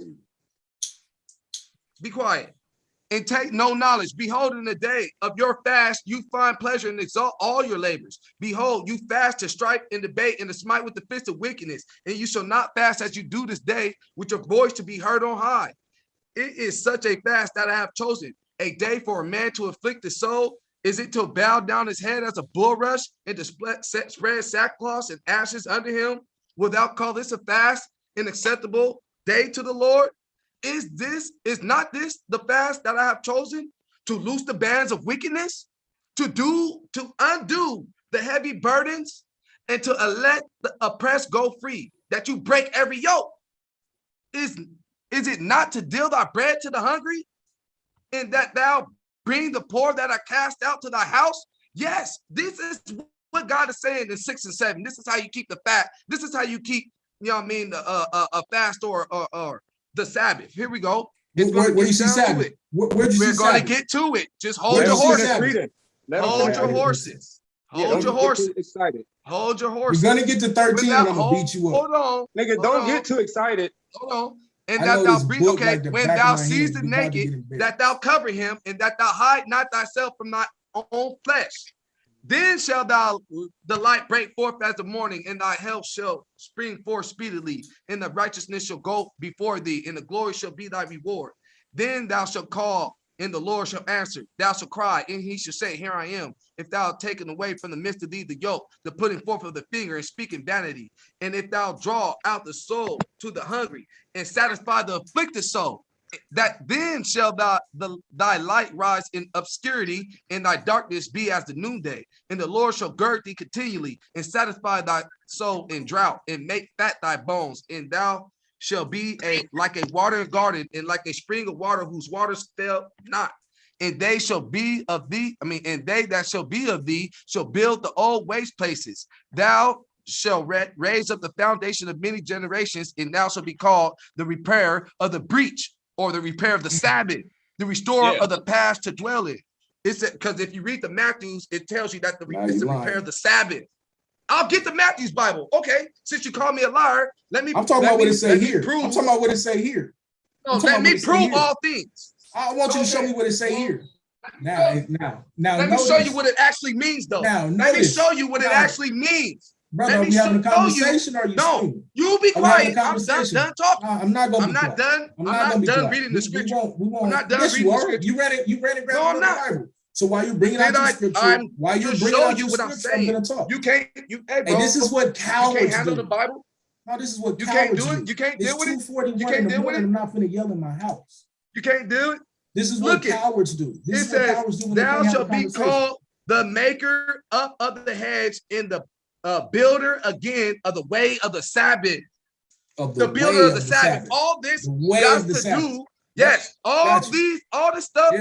Speaker 12: Be quiet. And take no knowledge. Behold, in the day of your fast, you find pleasure and exalt all your labors. Behold, you fast to strife and debate and to smite with the fist of wickedness. And you shall not fast as you do this day, with your voice to be heard on high. It is such a fast that I have chosen, a day for a man to afflict the soul. Is it to bow down his head as a bulrush and to spread sackcloth and ashes under him? Wilt thou call this a fast, an acceptable day to the Lord? Is not this the fast that I have chosen, to loose the bands of wickedness, to undo the heavy burdens, and to let the oppressed go free, that you break every yoke? Is it not to deal thy bread to the hungry, and that thou bring the poor that are cast out to thy house? Yes, this is what God is saying in 6 and 7. This is how you keep the fast. This is how you keep, you know what I mean, a fast or the Sabbath. Here we go.
Speaker 4: Where do you see Sabbath? Where'd you
Speaker 12: We're
Speaker 4: see
Speaker 12: going to
Speaker 4: Sabbath?
Speaker 12: get to it. Just hold your horses. Hold your horses. Hold your horses.
Speaker 2: Excited.
Speaker 12: Hold your horses.
Speaker 4: You're gonna get to 13 and I'm gonna beat you up.
Speaker 12: Hold on.
Speaker 2: Nigga, don't get too excited.
Speaker 12: Hold on. And
Speaker 4: I
Speaker 12: that
Speaker 4: know
Speaker 12: thou
Speaker 4: this
Speaker 12: bring,
Speaker 4: book
Speaker 12: okay,
Speaker 4: like the
Speaker 12: when
Speaker 4: back of
Speaker 12: thou
Speaker 4: my hand,
Speaker 12: seest the
Speaker 4: you about to get
Speaker 12: naked,
Speaker 4: embarrassed.
Speaker 12: that thou cover him, and that thou hide not thyself from thy own flesh. Then shall thou the light break forth as the morning, and thy health shall spring forth speedily, and the righteousness shall go before thee, and the glory shall be thy reward. Then thou shalt call, and the Lord shall answer. Thou shalt cry, and he shall say, Here I am. If thou have taken away from the midst of thee the yoke, the putting forth of the finger, and speaking vanity, and if thou draw out the soul to the hungry, and satisfy the afflicted soul, that then shall thy light rise in obscurity, and thy darkness be as the noonday. And the Lord shall gird thee continually, and satisfy thy soul in drought, and make fat thy bones, and thou shall be like a watered garden, and like a spring of water whose waters fail not. And they shall be of thee, and they that shall be of thee shall build the old waste places. Thou shall raise up the foundation of many generations, and thou shalt be called the repairer of the breach, or the repair of the Sabbath, the restorer of the past to dwell in. It's because if you read the Matthews, it tells you that it's the repair of the Sabbath. I'll get the Matthews Bible. Okay, since you call me a liar, let me.
Speaker 4: I'm talking about what it say here. I'm talking about what it say here.
Speaker 12: No, let me prove all things.
Speaker 4: I want you to show me what it say here. Now,
Speaker 12: let me show you what it actually means, though. Let me show you what it actually means.
Speaker 4: Brother, are we having a conversation or are you
Speaker 12: No, you be quiet. I'm done talking.
Speaker 4: I'm not gonna.
Speaker 12: I'm not done. I'm not done reading the scripture. I'm not done reading the scripture.
Speaker 4: You read it.
Speaker 12: No, I'm not.
Speaker 4: Bible. So while you bringing out the scripture, while you're bringing out your scripture, I'm gonna talk.
Speaker 12: You can't. Hey,
Speaker 4: bro. This is what cowards do.
Speaker 12: You can't handle the Bible.
Speaker 4: No, this is what
Speaker 12: you
Speaker 4: can't
Speaker 12: do it. You can't deal with it.
Speaker 4: 2:41 in the morning. I'm not gonna yell in my house.
Speaker 12: You can't do it.
Speaker 4: This is what cowards do. This is what cowards do when
Speaker 12: thou shalt be called the maker up of the hedge in the builder again of the way of the Sabbath. The builder of the Sabbath. All this got to do. Yes, all this stuff.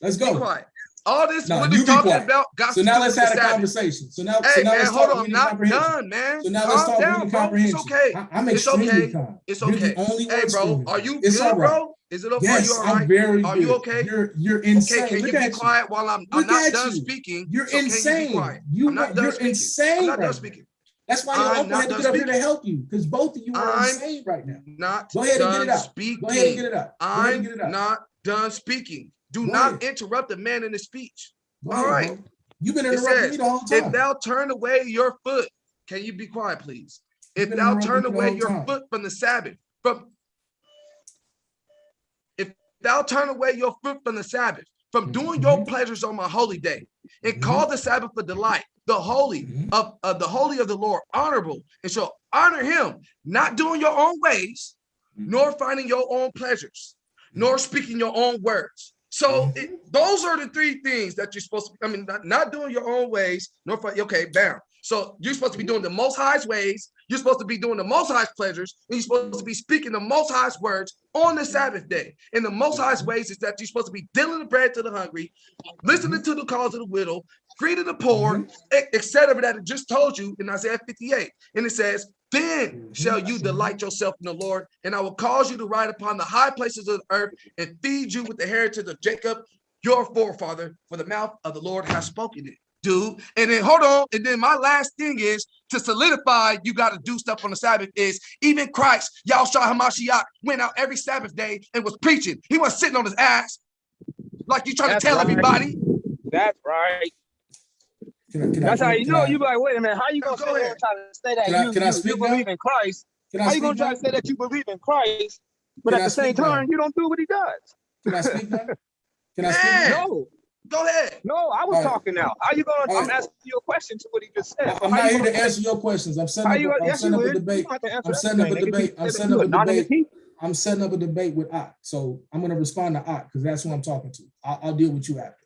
Speaker 4: Let's go.
Speaker 12: Be quiet. All this what we're talking about got
Speaker 4: so
Speaker 12: to
Speaker 4: now
Speaker 12: do
Speaker 4: let's
Speaker 12: with
Speaker 4: have
Speaker 12: the
Speaker 4: a
Speaker 12: Sabbath.
Speaker 4: conversation. So now,
Speaker 12: hey, man,
Speaker 4: let's
Speaker 12: hold
Speaker 4: talk
Speaker 12: on, not done, man.
Speaker 4: So now let's talk
Speaker 12: down, bro. It's okay.
Speaker 4: I'm
Speaker 12: it's
Speaker 4: extremely
Speaker 12: okay.
Speaker 4: calm.
Speaker 12: It's okay. Hey, bro, are you good,
Speaker 4: right.
Speaker 12: bro? Is it okay?
Speaker 4: Yes,
Speaker 12: are you all right?
Speaker 4: I'm very
Speaker 12: Are
Speaker 4: good.
Speaker 12: you okay?
Speaker 4: You're insane.
Speaker 12: Okay, can you be quiet while I'm not done speaking?
Speaker 4: You're
Speaker 12: so
Speaker 4: insane.
Speaker 12: Can you be quiet?
Speaker 4: You're
Speaker 12: speaking.
Speaker 4: insane.
Speaker 12: I'm not done speaking.
Speaker 4: That's why your uncle had to get up here to help you, because both of you are insane right now. Go ahead and get it out.
Speaker 12: Speaking.
Speaker 4: Go ahead and get it out.
Speaker 12: I'm not done speaking. Do not interrupt the man in his speech. All right.
Speaker 4: Bro. You've been interrupting me the whole time.
Speaker 12: If thou turn away your foot, can you be quiet, please? If thou turn away your foot from the Sabbath, if thou turn away your foot from the Sabbath, from doing your pleasures on my holy day, and call the Sabbath a delight, the holy of the Lord honorable, and shall honor him, not doing your own ways, nor finding your own pleasures, nor speaking your own words. So those are the three things that you're supposed to, not doing your own ways, nor okay, bam. So you're supposed to be doing the Most High's ways, You're supposed to be doing the Most High's pleasures, and you're supposed to be speaking the Most High's words on the Sabbath day. And the Most High's ways is that you're supposed to be dealing the bread to the hungry, listening to the calls of the widow, greeting the poor, etc. That it just told you in Isaiah 58. And it says, then shall you delight yourself in the Lord, and I will cause you to ride upon the high places of the earth and feed you with the heritage of Jacob, your forefather, for the mouth of the Lord has spoken it. Dude, and then hold on, and then my last thing is to solidify you got to do stuff on the Sabbath is even Christ, Yahushua HaMashiach, went out every Sabbath day and was preaching. He wasn't sitting on his ass like you trying to tell everybody.
Speaker 13: That's right. That's how you know. You be like, wait a minute, how you gonna say that? Try to say that you believe in Christ? How you gonna try to say that you believe in Christ, but at the same time you don't do what he does?
Speaker 4: Can I speak now? Can I speak now?
Speaker 13: No.
Speaker 12: Go ahead.
Speaker 13: No, I was talking now. How you gonna? I'm asking you a question to what he just said.
Speaker 4: I'm not here to answer your questions. I'm setting up a debate. I'm setting up a debate. I'm setting up a debate with Ak. So I'm going to respond to Ak because that's who I'm talking to. I'll deal with you after.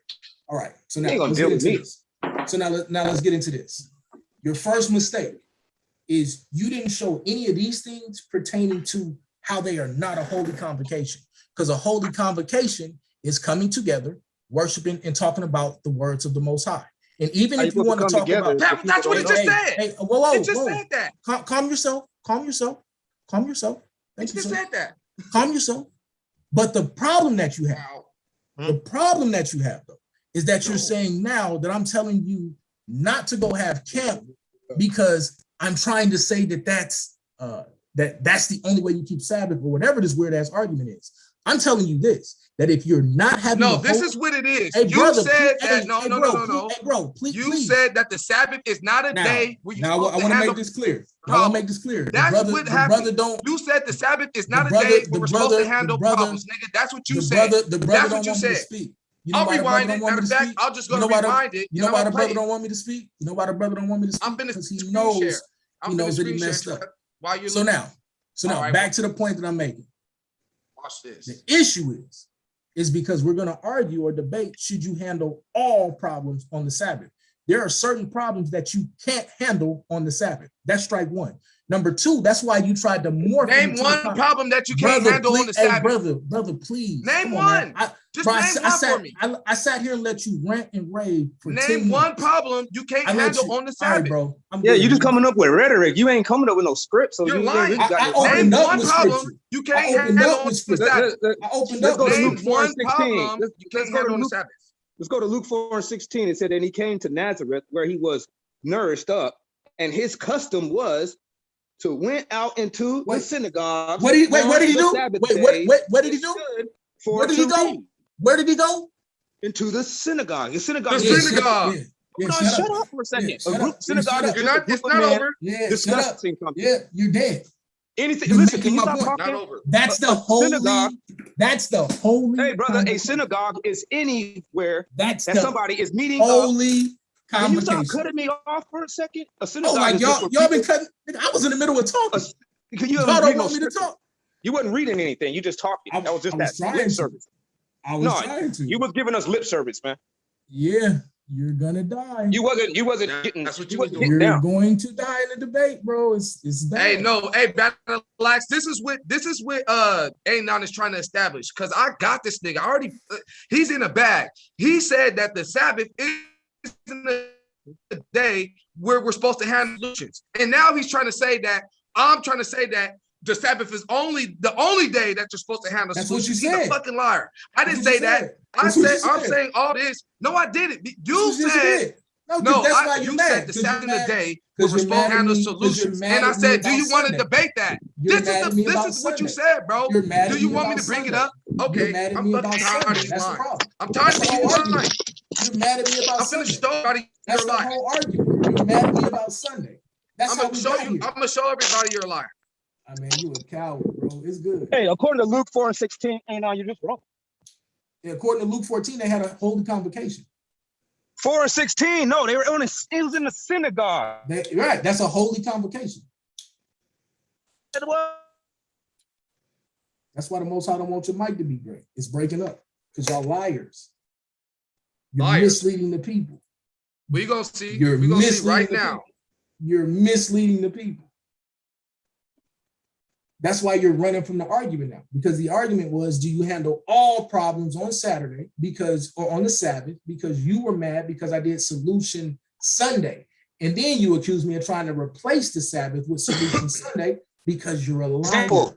Speaker 4: All right. So now let's get into this. So now let's get into this. Your first mistake is you didn't show any of these things pertaining to how they are not a holy convocation, because a holy convocation is coming together, worshiping and talking about the words of the Most High. And even if you want to talk about
Speaker 12: that's what he just said.
Speaker 4: Hey, whoa,
Speaker 12: he just said that.
Speaker 4: Calm yourself. Calm yourself.
Speaker 12: He just said that.
Speaker 4: Calm yourself. But the problem that you have, though, is that you're saying now that I'm telling you not to go have camp because I'm trying to say that that's the only way you keep Sabbath or whatever this weird ass argument is. I'm telling you this, that if you're not having
Speaker 12: this is what it is.
Speaker 4: Hey,
Speaker 12: you
Speaker 4: brother,
Speaker 12: said
Speaker 4: please,
Speaker 12: that no.
Speaker 4: Hey, bro, please.
Speaker 12: You said that the Sabbath is not a day where you.
Speaker 4: Now I want to make this clear.
Speaker 12: That's what happened. You said the Sabbath is not a day where we're supposed to handle problems, nigga. That's what you said. That's what you said. I'll rewind it. Matter of fact, I'll just go rewind it.
Speaker 4: You know why the brother don't want me to speak?
Speaker 12: I'm
Speaker 4: because he knows that he messed up. So now, back to the point that I'm making.
Speaker 12: Watch this.
Speaker 4: The issue is because we're going to argue or debate, should you handle all problems on the Sabbath? There are certain problems that you can't handle on the Sabbath. That's strike one. Number two, that's why you tried to morph.
Speaker 12: Name one problem that you can't handle on the Sabbath.
Speaker 4: Hey, brother, please.
Speaker 12: Name one. Just name one for me.
Speaker 4: I sat here and let you rant and rave for 10 minutes.
Speaker 12: Name one problem you can't handle on the Sabbath.
Speaker 4: All right, bro.
Speaker 13: Yeah, you just coming up with rhetoric. You ain't coming up with no script. So
Speaker 12: you're lying.
Speaker 4: Name
Speaker 12: one problem you can't handle on the Sabbath.
Speaker 4: I opened up with
Speaker 13: Luke 4 and 16.
Speaker 12: You can't handle on the Sabbath.
Speaker 13: Let's go to Luke 4 and 16. It said, and he came to Nazareth where he was nourished up, and his custom was to went out into the synagogue.
Speaker 4: What did he do? What did he do? Where did he go? Where did he go?
Speaker 13: Into the synagogue. The synagogue.
Speaker 4: Yeah,
Speaker 13: shut up for a second.
Speaker 12: Synagogue is it's not over.
Speaker 13: Discussing something.
Speaker 4: Yeah, you're dead.
Speaker 13: Anything. Listen, can you stop talking?
Speaker 12: Not over.
Speaker 4: That's the holy synagogue. That's the holy.
Speaker 13: Hey, brother, a synagogue is anywhere that somebody is meeting.
Speaker 4: Holy.
Speaker 13: Can you stop cutting me off for a second? A synagogue.
Speaker 4: Oh, like y'all been cutting. I was in the middle of talking.
Speaker 13: Y'all don't want me to talk. You wasn't reading anything. You just talking. That was just that lip service.
Speaker 4: I was trying to.
Speaker 13: You was giving us lip service, man.
Speaker 4: Yeah, you're gonna die.
Speaker 13: You wasn't getting.
Speaker 12: That's what you was doing.
Speaker 4: You're going to die in the debate, bro. It's bad.
Speaker 12: Hey, relax. This is what Anon is trying to establish. Cause I got this nigga. I already. He's in a bag. He said that the Sabbath isn't a day where we're supposed to handle solutions, and now he's trying to say that I'm trying to say that the Sabbath is the only day that you're supposed to handle
Speaker 4: That's
Speaker 12: solutions.
Speaker 4: What you said.
Speaker 12: He's a fucking liar. I didn't say that. I'm saying all this. No, I didn't. You said you said the Sabbath is the day where we're supposed to handle solutions. And I said, do you want to debate that? This is what you said, bro. Do you want me to bring it up? Okay, I'm fucking tired of you lying. I'm tired of you lying.
Speaker 4: You're mad at me about Sunday.
Speaker 12: That's
Speaker 4: the whole argument. You're mad at me about Sunday.
Speaker 12: I'm gonna show everybody you're a liar.
Speaker 4: I mean, you a coward, bro. It's good.
Speaker 13: Hey, according to Luke 4 and 16, you're just wrong.
Speaker 4: Yeah, according to Luke 14, they had a holy convocation.
Speaker 13: 4 and 16, no, it was in the synagogue.
Speaker 4: Right, that's a holy convocation. That's why the Most High don't want your mic to be great. It's breaking up because y'all liars. You're misleading the people.
Speaker 12: We're gonna see. We're gonna see right now.
Speaker 4: You're misleading the people. That's why you're running from the argument now, because the argument was, do you handle all problems on Saturday or on the Sabbath because you were mad because I did solution Sunday. And then you accuse me of trying to replace the Sabbath with solution Sunday because you're a liar.
Speaker 13: Example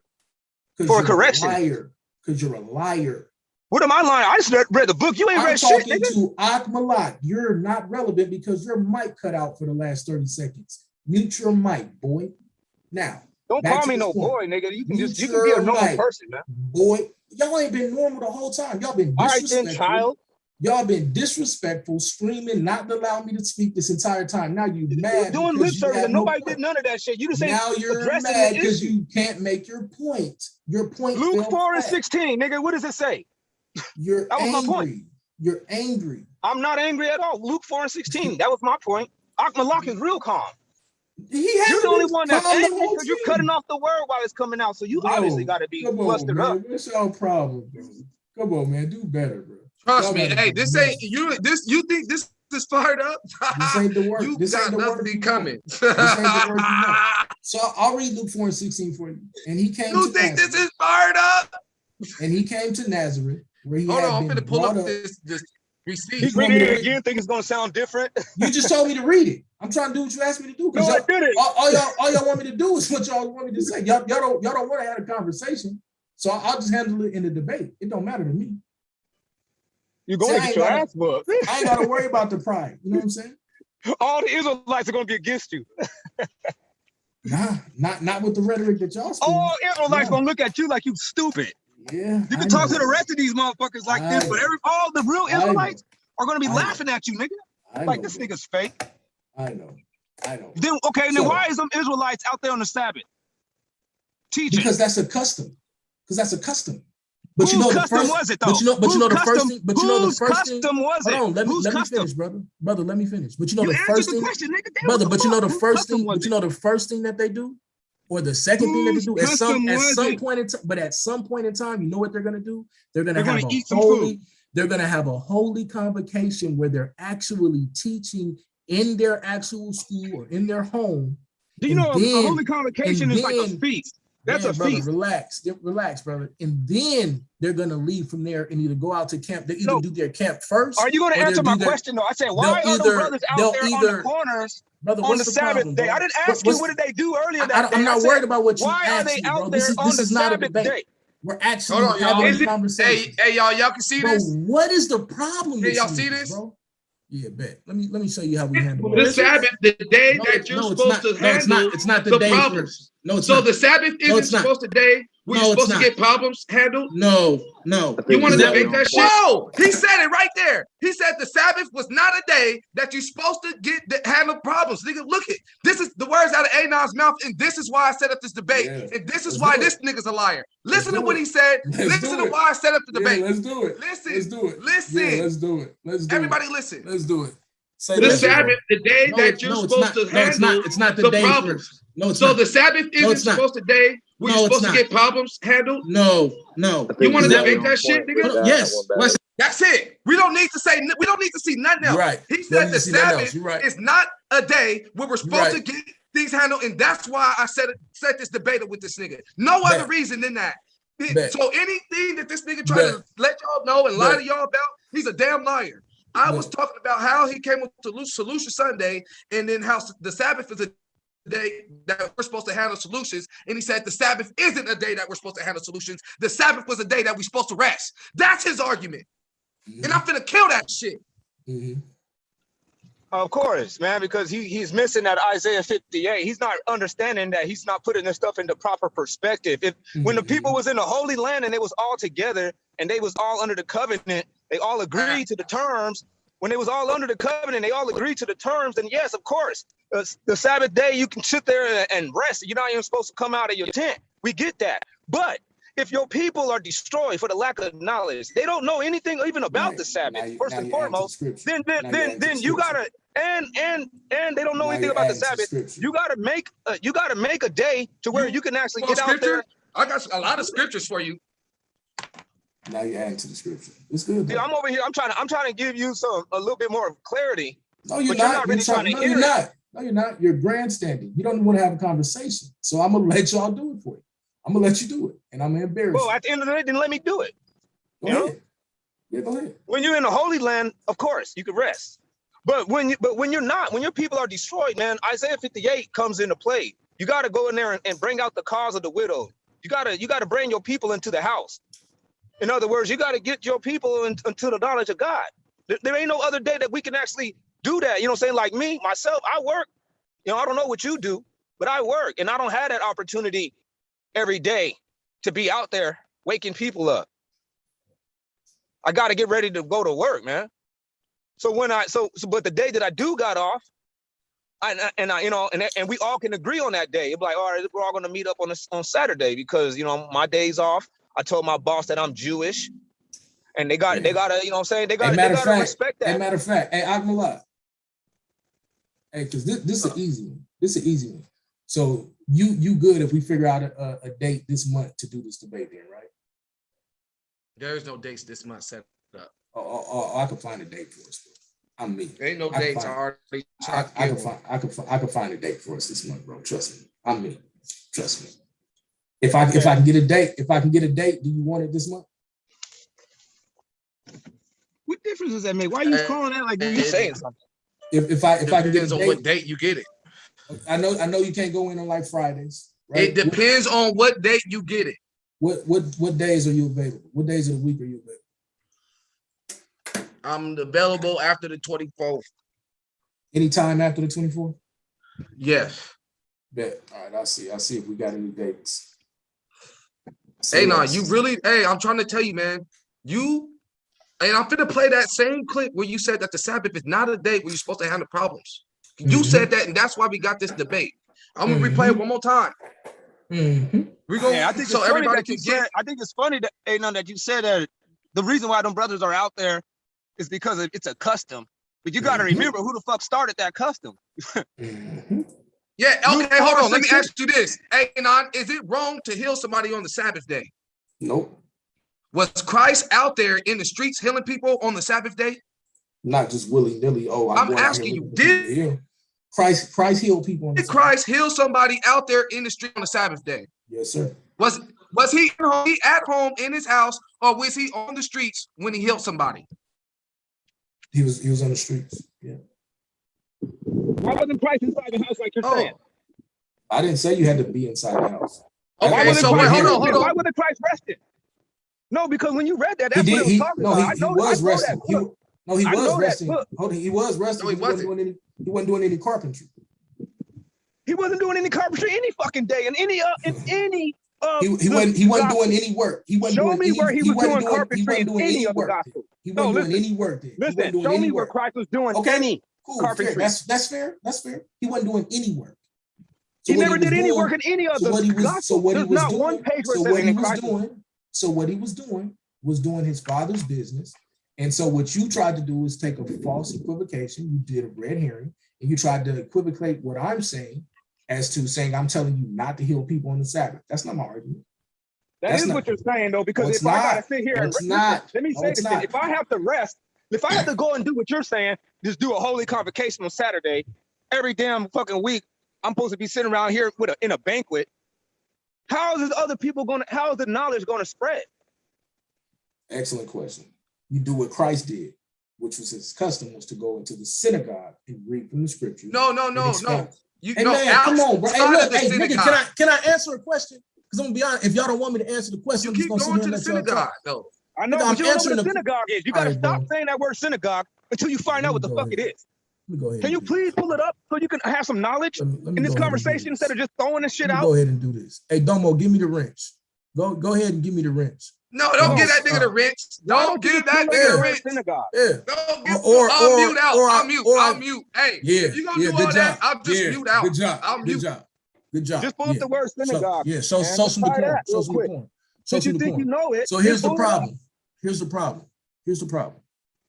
Speaker 13: for a correction.
Speaker 4: Because you're a liar.
Speaker 13: What am I lying? I just read the book. You ain't read shit, nigga.
Speaker 4: I'm talking to Akmalak. You're not relevant because your mic cut out for the last 30 seconds. Mute your mic, boy. Now,
Speaker 13: don't call me no boy, nigga. You can be a normal person, man.
Speaker 4: Boy, y'all ain't been normal the whole time. Y'all been disrespectful. All right, then, child. Y'all been disrespectful, screaming, not allowing me to speak this entire time. Now you mad.
Speaker 13: You're doing lip service and nobody did none of that shit. You just ain't
Speaker 4: now you're mad because you can't make your point. Your point.
Speaker 13: Luke 4:16, nigga. What does it say?
Speaker 4: You're
Speaker 13: that was
Speaker 4: angry.
Speaker 13: My point.
Speaker 4: You're angry.
Speaker 13: I'm not angry at all. Luke 4:16. That was my point. Akmalak is real calm. You're the only one that's angry because you're cutting off the word while it's coming out. So you obviously got to be flustered up.
Speaker 4: What's your problem, bro? Come on, man. Do better, bro.
Speaker 12: Trust me. Hey, this ain't you. You think this is fired up?
Speaker 4: This ain't the word.
Speaker 12: You
Speaker 4: this
Speaker 12: got
Speaker 4: ain't the
Speaker 12: nothing coming.
Speaker 4: This ain't the word you know. So I'll read Luke 4:16 for you. And he came.
Speaker 12: You think this is fired up?
Speaker 4: And he came to Nazareth, where he
Speaker 12: Hold
Speaker 4: had
Speaker 12: on, I'm
Speaker 4: been
Speaker 12: gonna pull up
Speaker 4: up.
Speaker 12: this receipt.
Speaker 13: He's reading it again. Think it's gonna sound different?
Speaker 4: You just told me to read it. I'm trying to do what you asked me to do.
Speaker 13: No, I did it.
Speaker 4: All y'all want me to do is what y'all want me to say. Y'all don't want to have a conversation. So I'll just handle it in the debate. It don't matter to me.
Speaker 13: You're going to get your ass whooped.
Speaker 4: I ain't got to worry about the pride. You know what I'm saying?
Speaker 13: All the Israelites are going to be against you.
Speaker 4: Nah, not with the rhetoric that y'all speak.
Speaker 13: All Israelites going to look at you like you stupid.
Speaker 4: Yeah.
Speaker 13: You can talk to the rest of these motherfuckers like this, but all the real Israelites are going to be laughing at you, nigga. Like, this nigga's fake.
Speaker 4: I know.
Speaker 13: Then why is them Israelites out there on the Sabbath teaching?
Speaker 4: Because that's a custom.
Speaker 13: But you know the first was it though?
Speaker 4: But you know the first thing. But you know the first thing.
Speaker 13: Was it?
Speaker 4: Hold on, let me finish, brother. Brother, let me finish. But you know the first thing, brother. But you know the first thing. But you know the first thing that they do, or the second thing that they do at some point in time. But at some point in time, you know what they're gonna do? They're gonna eat some food. They're gonna have a holy convocation where they're actually teaching in their actual school or in their home.
Speaker 13: Do you know a holy convocation is like a feast? That's a feast.
Speaker 4: Relax, brother. And then they're gonna leave from there and either go out to camp. They either do their camp first.
Speaker 13: Are you gonna answer my question though? I said, why are those brothers out there on the corners on the Sabbath day? I didn't ask you what did they do earlier that day.
Speaker 4: I'm not worried about what you
Speaker 13: asked. Why are they out there on the Sabbath day?
Speaker 4: We're actually having a conversation.
Speaker 12: Hey, y'all can see this?
Speaker 4: What is the problem?
Speaker 12: Hey, y'all see this?
Speaker 4: Bro? Yeah, bet. Let me show you how we handle it.
Speaker 12: The Sabbath, the day that you're supposed to handle.
Speaker 4: It's not the day
Speaker 12: problems.
Speaker 4: No, it's
Speaker 12: so
Speaker 4: not.
Speaker 12: the Sabbath isn't supposed to day where you're supposed to get problems handled?
Speaker 4: No.
Speaker 12: You want to debate that shit? Whoa! He said it right there. He said the Sabbath was not a day that you're supposed to handle problems. Nigga, look it. This is the words out of Anon's mouth, and this is why I set up this debate. Yeah. And this is why this nigga's a liar. Listen to what he said. Listen to why I set up the debate.
Speaker 4: Let's do it.
Speaker 12: Listen.
Speaker 4: Let's do it.
Speaker 12: Listen.
Speaker 4: Yeah, let's do it.
Speaker 12: Everybody listen.
Speaker 4: Let's do it.
Speaker 12: The Sabbath, the day that you're supposed to handle
Speaker 4: it's not the day
Speaker 12: problems.
Speaker 4: So
Speaker 12: the Sabbath isn't supposed to day where you're supposed to get problems handled?
Speaker 4: No.
Speaker 12: You want to debate that shit, nigga?
Speaker 4: Yes.
Speaker 12: That's it. We don't need to see nothing else.
Speaker 4: Right.
Speaker 12: He said the Sabbath is not a day where we're supposed to get things handled, and that's why I set this debate up with this nigga. No other reason than that. So anything that this nigga tried to let y'all know and lie to y'all about, he's a damn liar. I was talking about how he came up to Solution Sunday, and then how the Sabbath is a day that we're supposed to handle solutions. And he said the Sabbath isn't a day that we're supposed to handle solutions. The Sabbath was a day that we're supposed to rest. That's his argument. And I'm finna kill that shit.
Speaker 13: Of course, man, because he's missing that Isaiah 58. He's not understanding that he's not putting this stuff into proper perspective. When the people was in the Holy Land and they was all together and they was all under the covenant, they all agreed to the terms. When they was all under the covenant, they all agreed to the terms. And yes, of course, the Sabbath day, you can sit there and rest. You're not even supposed to come out of your tent. We get that. But if your people are destroyed for the lack of knowledge, they don't know anything even about the Sabbath, first and foremost, then you gotta, and they don't know anything about the Sabbath. You gotta make a day to where you can actually get out there.
Speaker 12: I got a lot of scriptures for you.
Speaker 4: Now you're adding to the scripture. It's good.
Speaker 13: Yeah, I'm over here. I'm trying to give you a little bit more clarity.
Speaker 4: No, you're not. No, you're not. You're grandstanding. You don't even want to have a conversation. So I'm gonna let y'all do it for you. I'm gonna let you do it, and I'm gonna embarrass
Speaker 13: Well,
Speaker 4: you.
Speaker 13: at the end of the day, then let me do it.
Speaker 4: Go ahead. Yeah, go ahead.
Speaker 13: When you're in the Holy Land, of course, you can rest. But when you're not, when your people are destroyed, man, Isaiah 58 comes into play. You got to go in there and bring out the cause of the widow. You gotta bring your people into the house. In other words, you got to get your people into the knowledge of God. There ain't no other day that we can actually do that. You know what I'm saying? Like me, myself, I work. You know, I don't know what you do, but I work, and I don't have that opportunity every day to be out there waking people up. I got to get ready to go to work, man. So but the day that I do got off, and we all can agree on that day. It'd be like, all right, we're all gonna meet up on Saturday because my day's off. I told my boss that I'm Jewish, and they gotta, you know what I'm saying? They gotta respect that.
Speaker 4: As a matter of fact, hey, I'm gonna lie. Hey, because this is an easy one. This is an easy one. So you good if we figure out a date this month to do this debate then, right?
Speaker 12: There's no dates this month set up.
Speaker 4: Oh, I can find a date for us. I'm me.
Speaker 12: There ain't no dates.
Speaker 4: I can find a date for us this month, bro. Trust me. I'm me. Trust me. If I can get a date, do you want it this month?
Speaker 13: What difference does that make? Why are you calling that like you saying something?
Speaker 4: If I can get a
Speaker 12: depends on
Speaker 4: date,
Speaker 12: what date you get it.
Speaker 4: I know you can't go in on like Fridays. Right?
Speaker 12: It depends on what date you get it.
Speaker 4: What days are you available? What days of the week are you available?
Speaker 12: I'm available after the 24th.
Speaker 4: Anytime after the 24th?
Speaker 12: Yes.
Speaker 4: Bet. All right, I'll see if we got any dates.
Speaker 12: Hey, I'm trying to tell you, man. I'm finna play that same clip where you said that the Sabbath is not a day where you're supposed to handle problems. You said that, and that's why we got this debate. I'm gonna replay it one more time. We're gonna,
Speaker 13: I think
Speaker 12: so
Speaker 13: it's funny
Speaker 12: everybody
Speaker 13: that you
Speaker 12: can
Speaker 13: said.
Speaker 12: get.
Speaker 13: I think it's funny that you said that the reason why them brothers are out there is because it's a custom. But you got to remember who the fuck started that custom.
Speaker 12: Yeah. Okay. Hold on. Let me ask you this. Hey, Anon, is it wrong to heal somebody on the Sabbath day?
Speaker 4: Nope.
Speaker 12: Was Christ out there in the streets healing people on the Sabbath day?
Speaker 4: Not just willy-nilly. Oh,
Speaker 12: I'm asking you, did
Speaker 4: Christ heal people on the
Speaker 12: Sabbath? Christ heal somebody out there in the street on the Sabbath day?
Speaker 4: Yes, sir.
Speaker 12: Was he at home in his house, or was he on the streets when he healed somebody?
Speaker 4: He was on the streets. Yeah.
Speaker 13: Why wasn't Christ inside the house like you're saying?
Speaker 4: I didn't say you had to be inside the house.
Speaker 12: Okay, so wait, hold on.
Speaker 13: Why wasn't Christ resting? No, because when you read that, that's what it was talking about.
Speaker 4: He was resting. He was resting.
Speaker 13: Hold
Speaker 4: on, he was resting.
Speaker 12: No, he wasn't.
Speaker 4: He wasn't doing any carpentry.
Speaker 13: He wasn't doing any carpentry any fucking day in any
Speaker 4: he wasn't doing any work. He wasn't
Speaker 13: show
Speaker 4: doing
Speaker 13: me
Speaker 4: any,
Speaker 13: where he was doing carpentry in
Speaker 4: doing
Speaker 13: any of the
Speaker 4: work.
Speaker 13: gospels.
Speaker 4: He wasn't doing any work then.
Speaker 13: Listen, show me where Christ was doing any carpentry.
Speaker 4: Fair. That's fair. That's fair. He wasn't doing any work.
Speaker 13: So he never did any work in any of the gospels.
Speaker 4: So what he was
Speaker 13: not
Speaker 4: doing,
Speaker 13: one page where
Speaker 4: so
Speaker 13: it
Speaker 4: what
Speaker 13: says
Speaker 4: he
Speaker 13: in
Speaker 4: was
Speaker 13: Christ.
Speaker 4: doing was doing his father's business. And so what you tried to do is take a false equivocation. You did a red herring, and you tried to equivocate what I'm saying as to saying I'm telling you not to heal people on the Sabbath. That's not my argument.
Speaker 13: That is what you're saying, though, because if I gotta sit here and let me say this, if I have to rest, if I have to go and do what you're saying, just do a holy convocation on Saturday, every damn fucking week, I'm supposed to be sitting around here in a banquet. How is the knowledge gonna spread?
Speaker 4: Excellent question. You do what Christ did, which was his custom, was to go into the synagogue and read from the scriptures.
Speaker 12: No.
Speaker 4: Come on, bro. Hey, look, nigga, can I answer a question? Because I'm gonna be honest, if y'all don't want me to answer the question,
Speaker 12: you keep going to the synagogue, though.
Speaker 13: I know, but you don't know what a synagogue is. You gotta stop saying that word synagogue until you find out what the fuck it is. Can you please pull it up so you can have some knowledge in this conversation instead of just throwing this shit out?
Speaker 4: Go ahead and do this. Hey, Domo, give me the wrench. Go ahead and give me the wrench.
Speaker 12: No, don't give that nigga the wrench. Don't give that nigga the wrench.
Speaker 4: Yeah.
Speaker 12: Don't give. I'll mute out. I'll mute. Hey, if you gonna do all that, I'll just mute out.
Speaker 4: Good job.
Speaker 13: Just pull up the word synagogue.
Speaker 4: Show some decorum. Show some decorum.
Speaker 13: Since you think you know it.
Speaker 4: So here's the problem. Here's the problem.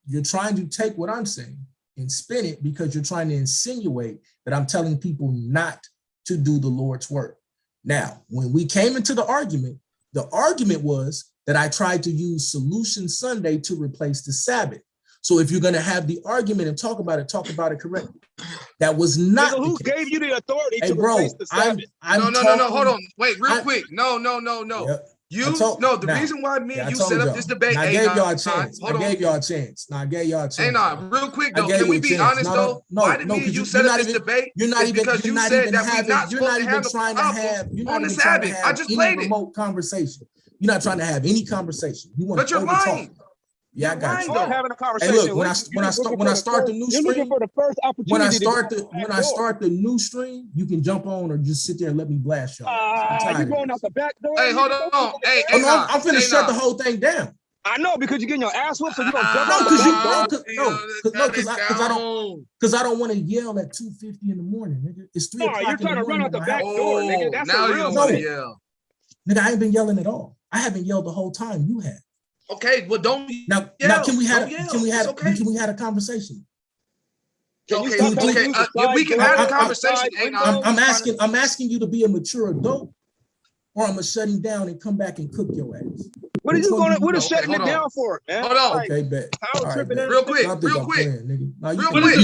Speaker 4: You're trying to take what I'm saying and spin it because you're trying to insinuate that I'm telling people not to do the Lord's work. Now, when we came into the argument was that I tried to use Solution Sunday to replace the Sabbath. So if you're going to have the argument and talk about it correctly. That was not.
Speaker 13: Nigga, who gave you the authority to
Speaker 4: bro,
Speaker 13: replace the Sabbath?
Speaker 12: No. Hold on. Wait, real quick. No.
Speaker 4: Yep.
Speaker 12: The reason why me and you set up this debate.
Speaker 4: I gave y'all a chance. I gave y'all a chance.
Speaker 12: Hey, real quick though. Can we be honest though? Why did me and you set up this debate?
Speaker 4: You're not even
Speaker 12: because you said that we're not supposed to have
Speaker 4: trying to have. You're not even trying to have. I just played remote conversation. You're not trying to have any conversation. You want to overtalk. Yeah, I got you.
Speaker 13: Having a conversation.
Speaker 4: Hey, look, when I start the new stream, looking for the first opportunity. When I start the new stream, you can jump on or just sit there and let me blast y'all.
Speaker 13: You going out the back door?
Speaker 12: Hey, hold on. Hey,
Speaker 4: I'm finna shut the whole thing down.
Speaker 13: I know, because you're getting your ass whooped, so you gonna jump
Speaker 4: because I don't want to yell at 2:50 in the morning, nigga. It's 3 o'clock.
Speaker 13: You're trying to run out the back door, nigga. That's a real
Speaker 12: yell.
Speaker 4: Nigga, I ain't been yelling at all. I haven't yelled the whole time. You have.
Speaker 12: Okay, well, don't
Speaker 4: now. Can we have a conversation?
Speaker 12: Okay. We can have a conversation.
Speaker 4: I'm asking you to be a mature adult, or I'm gonna shut him down and come back and cook your ass.
Speaker 13: What are you going? What is shutting it down for, man?
Speaker 12: Hold on.
Speaker 4: Okay, bet.
Speaker 12: Real quick. What is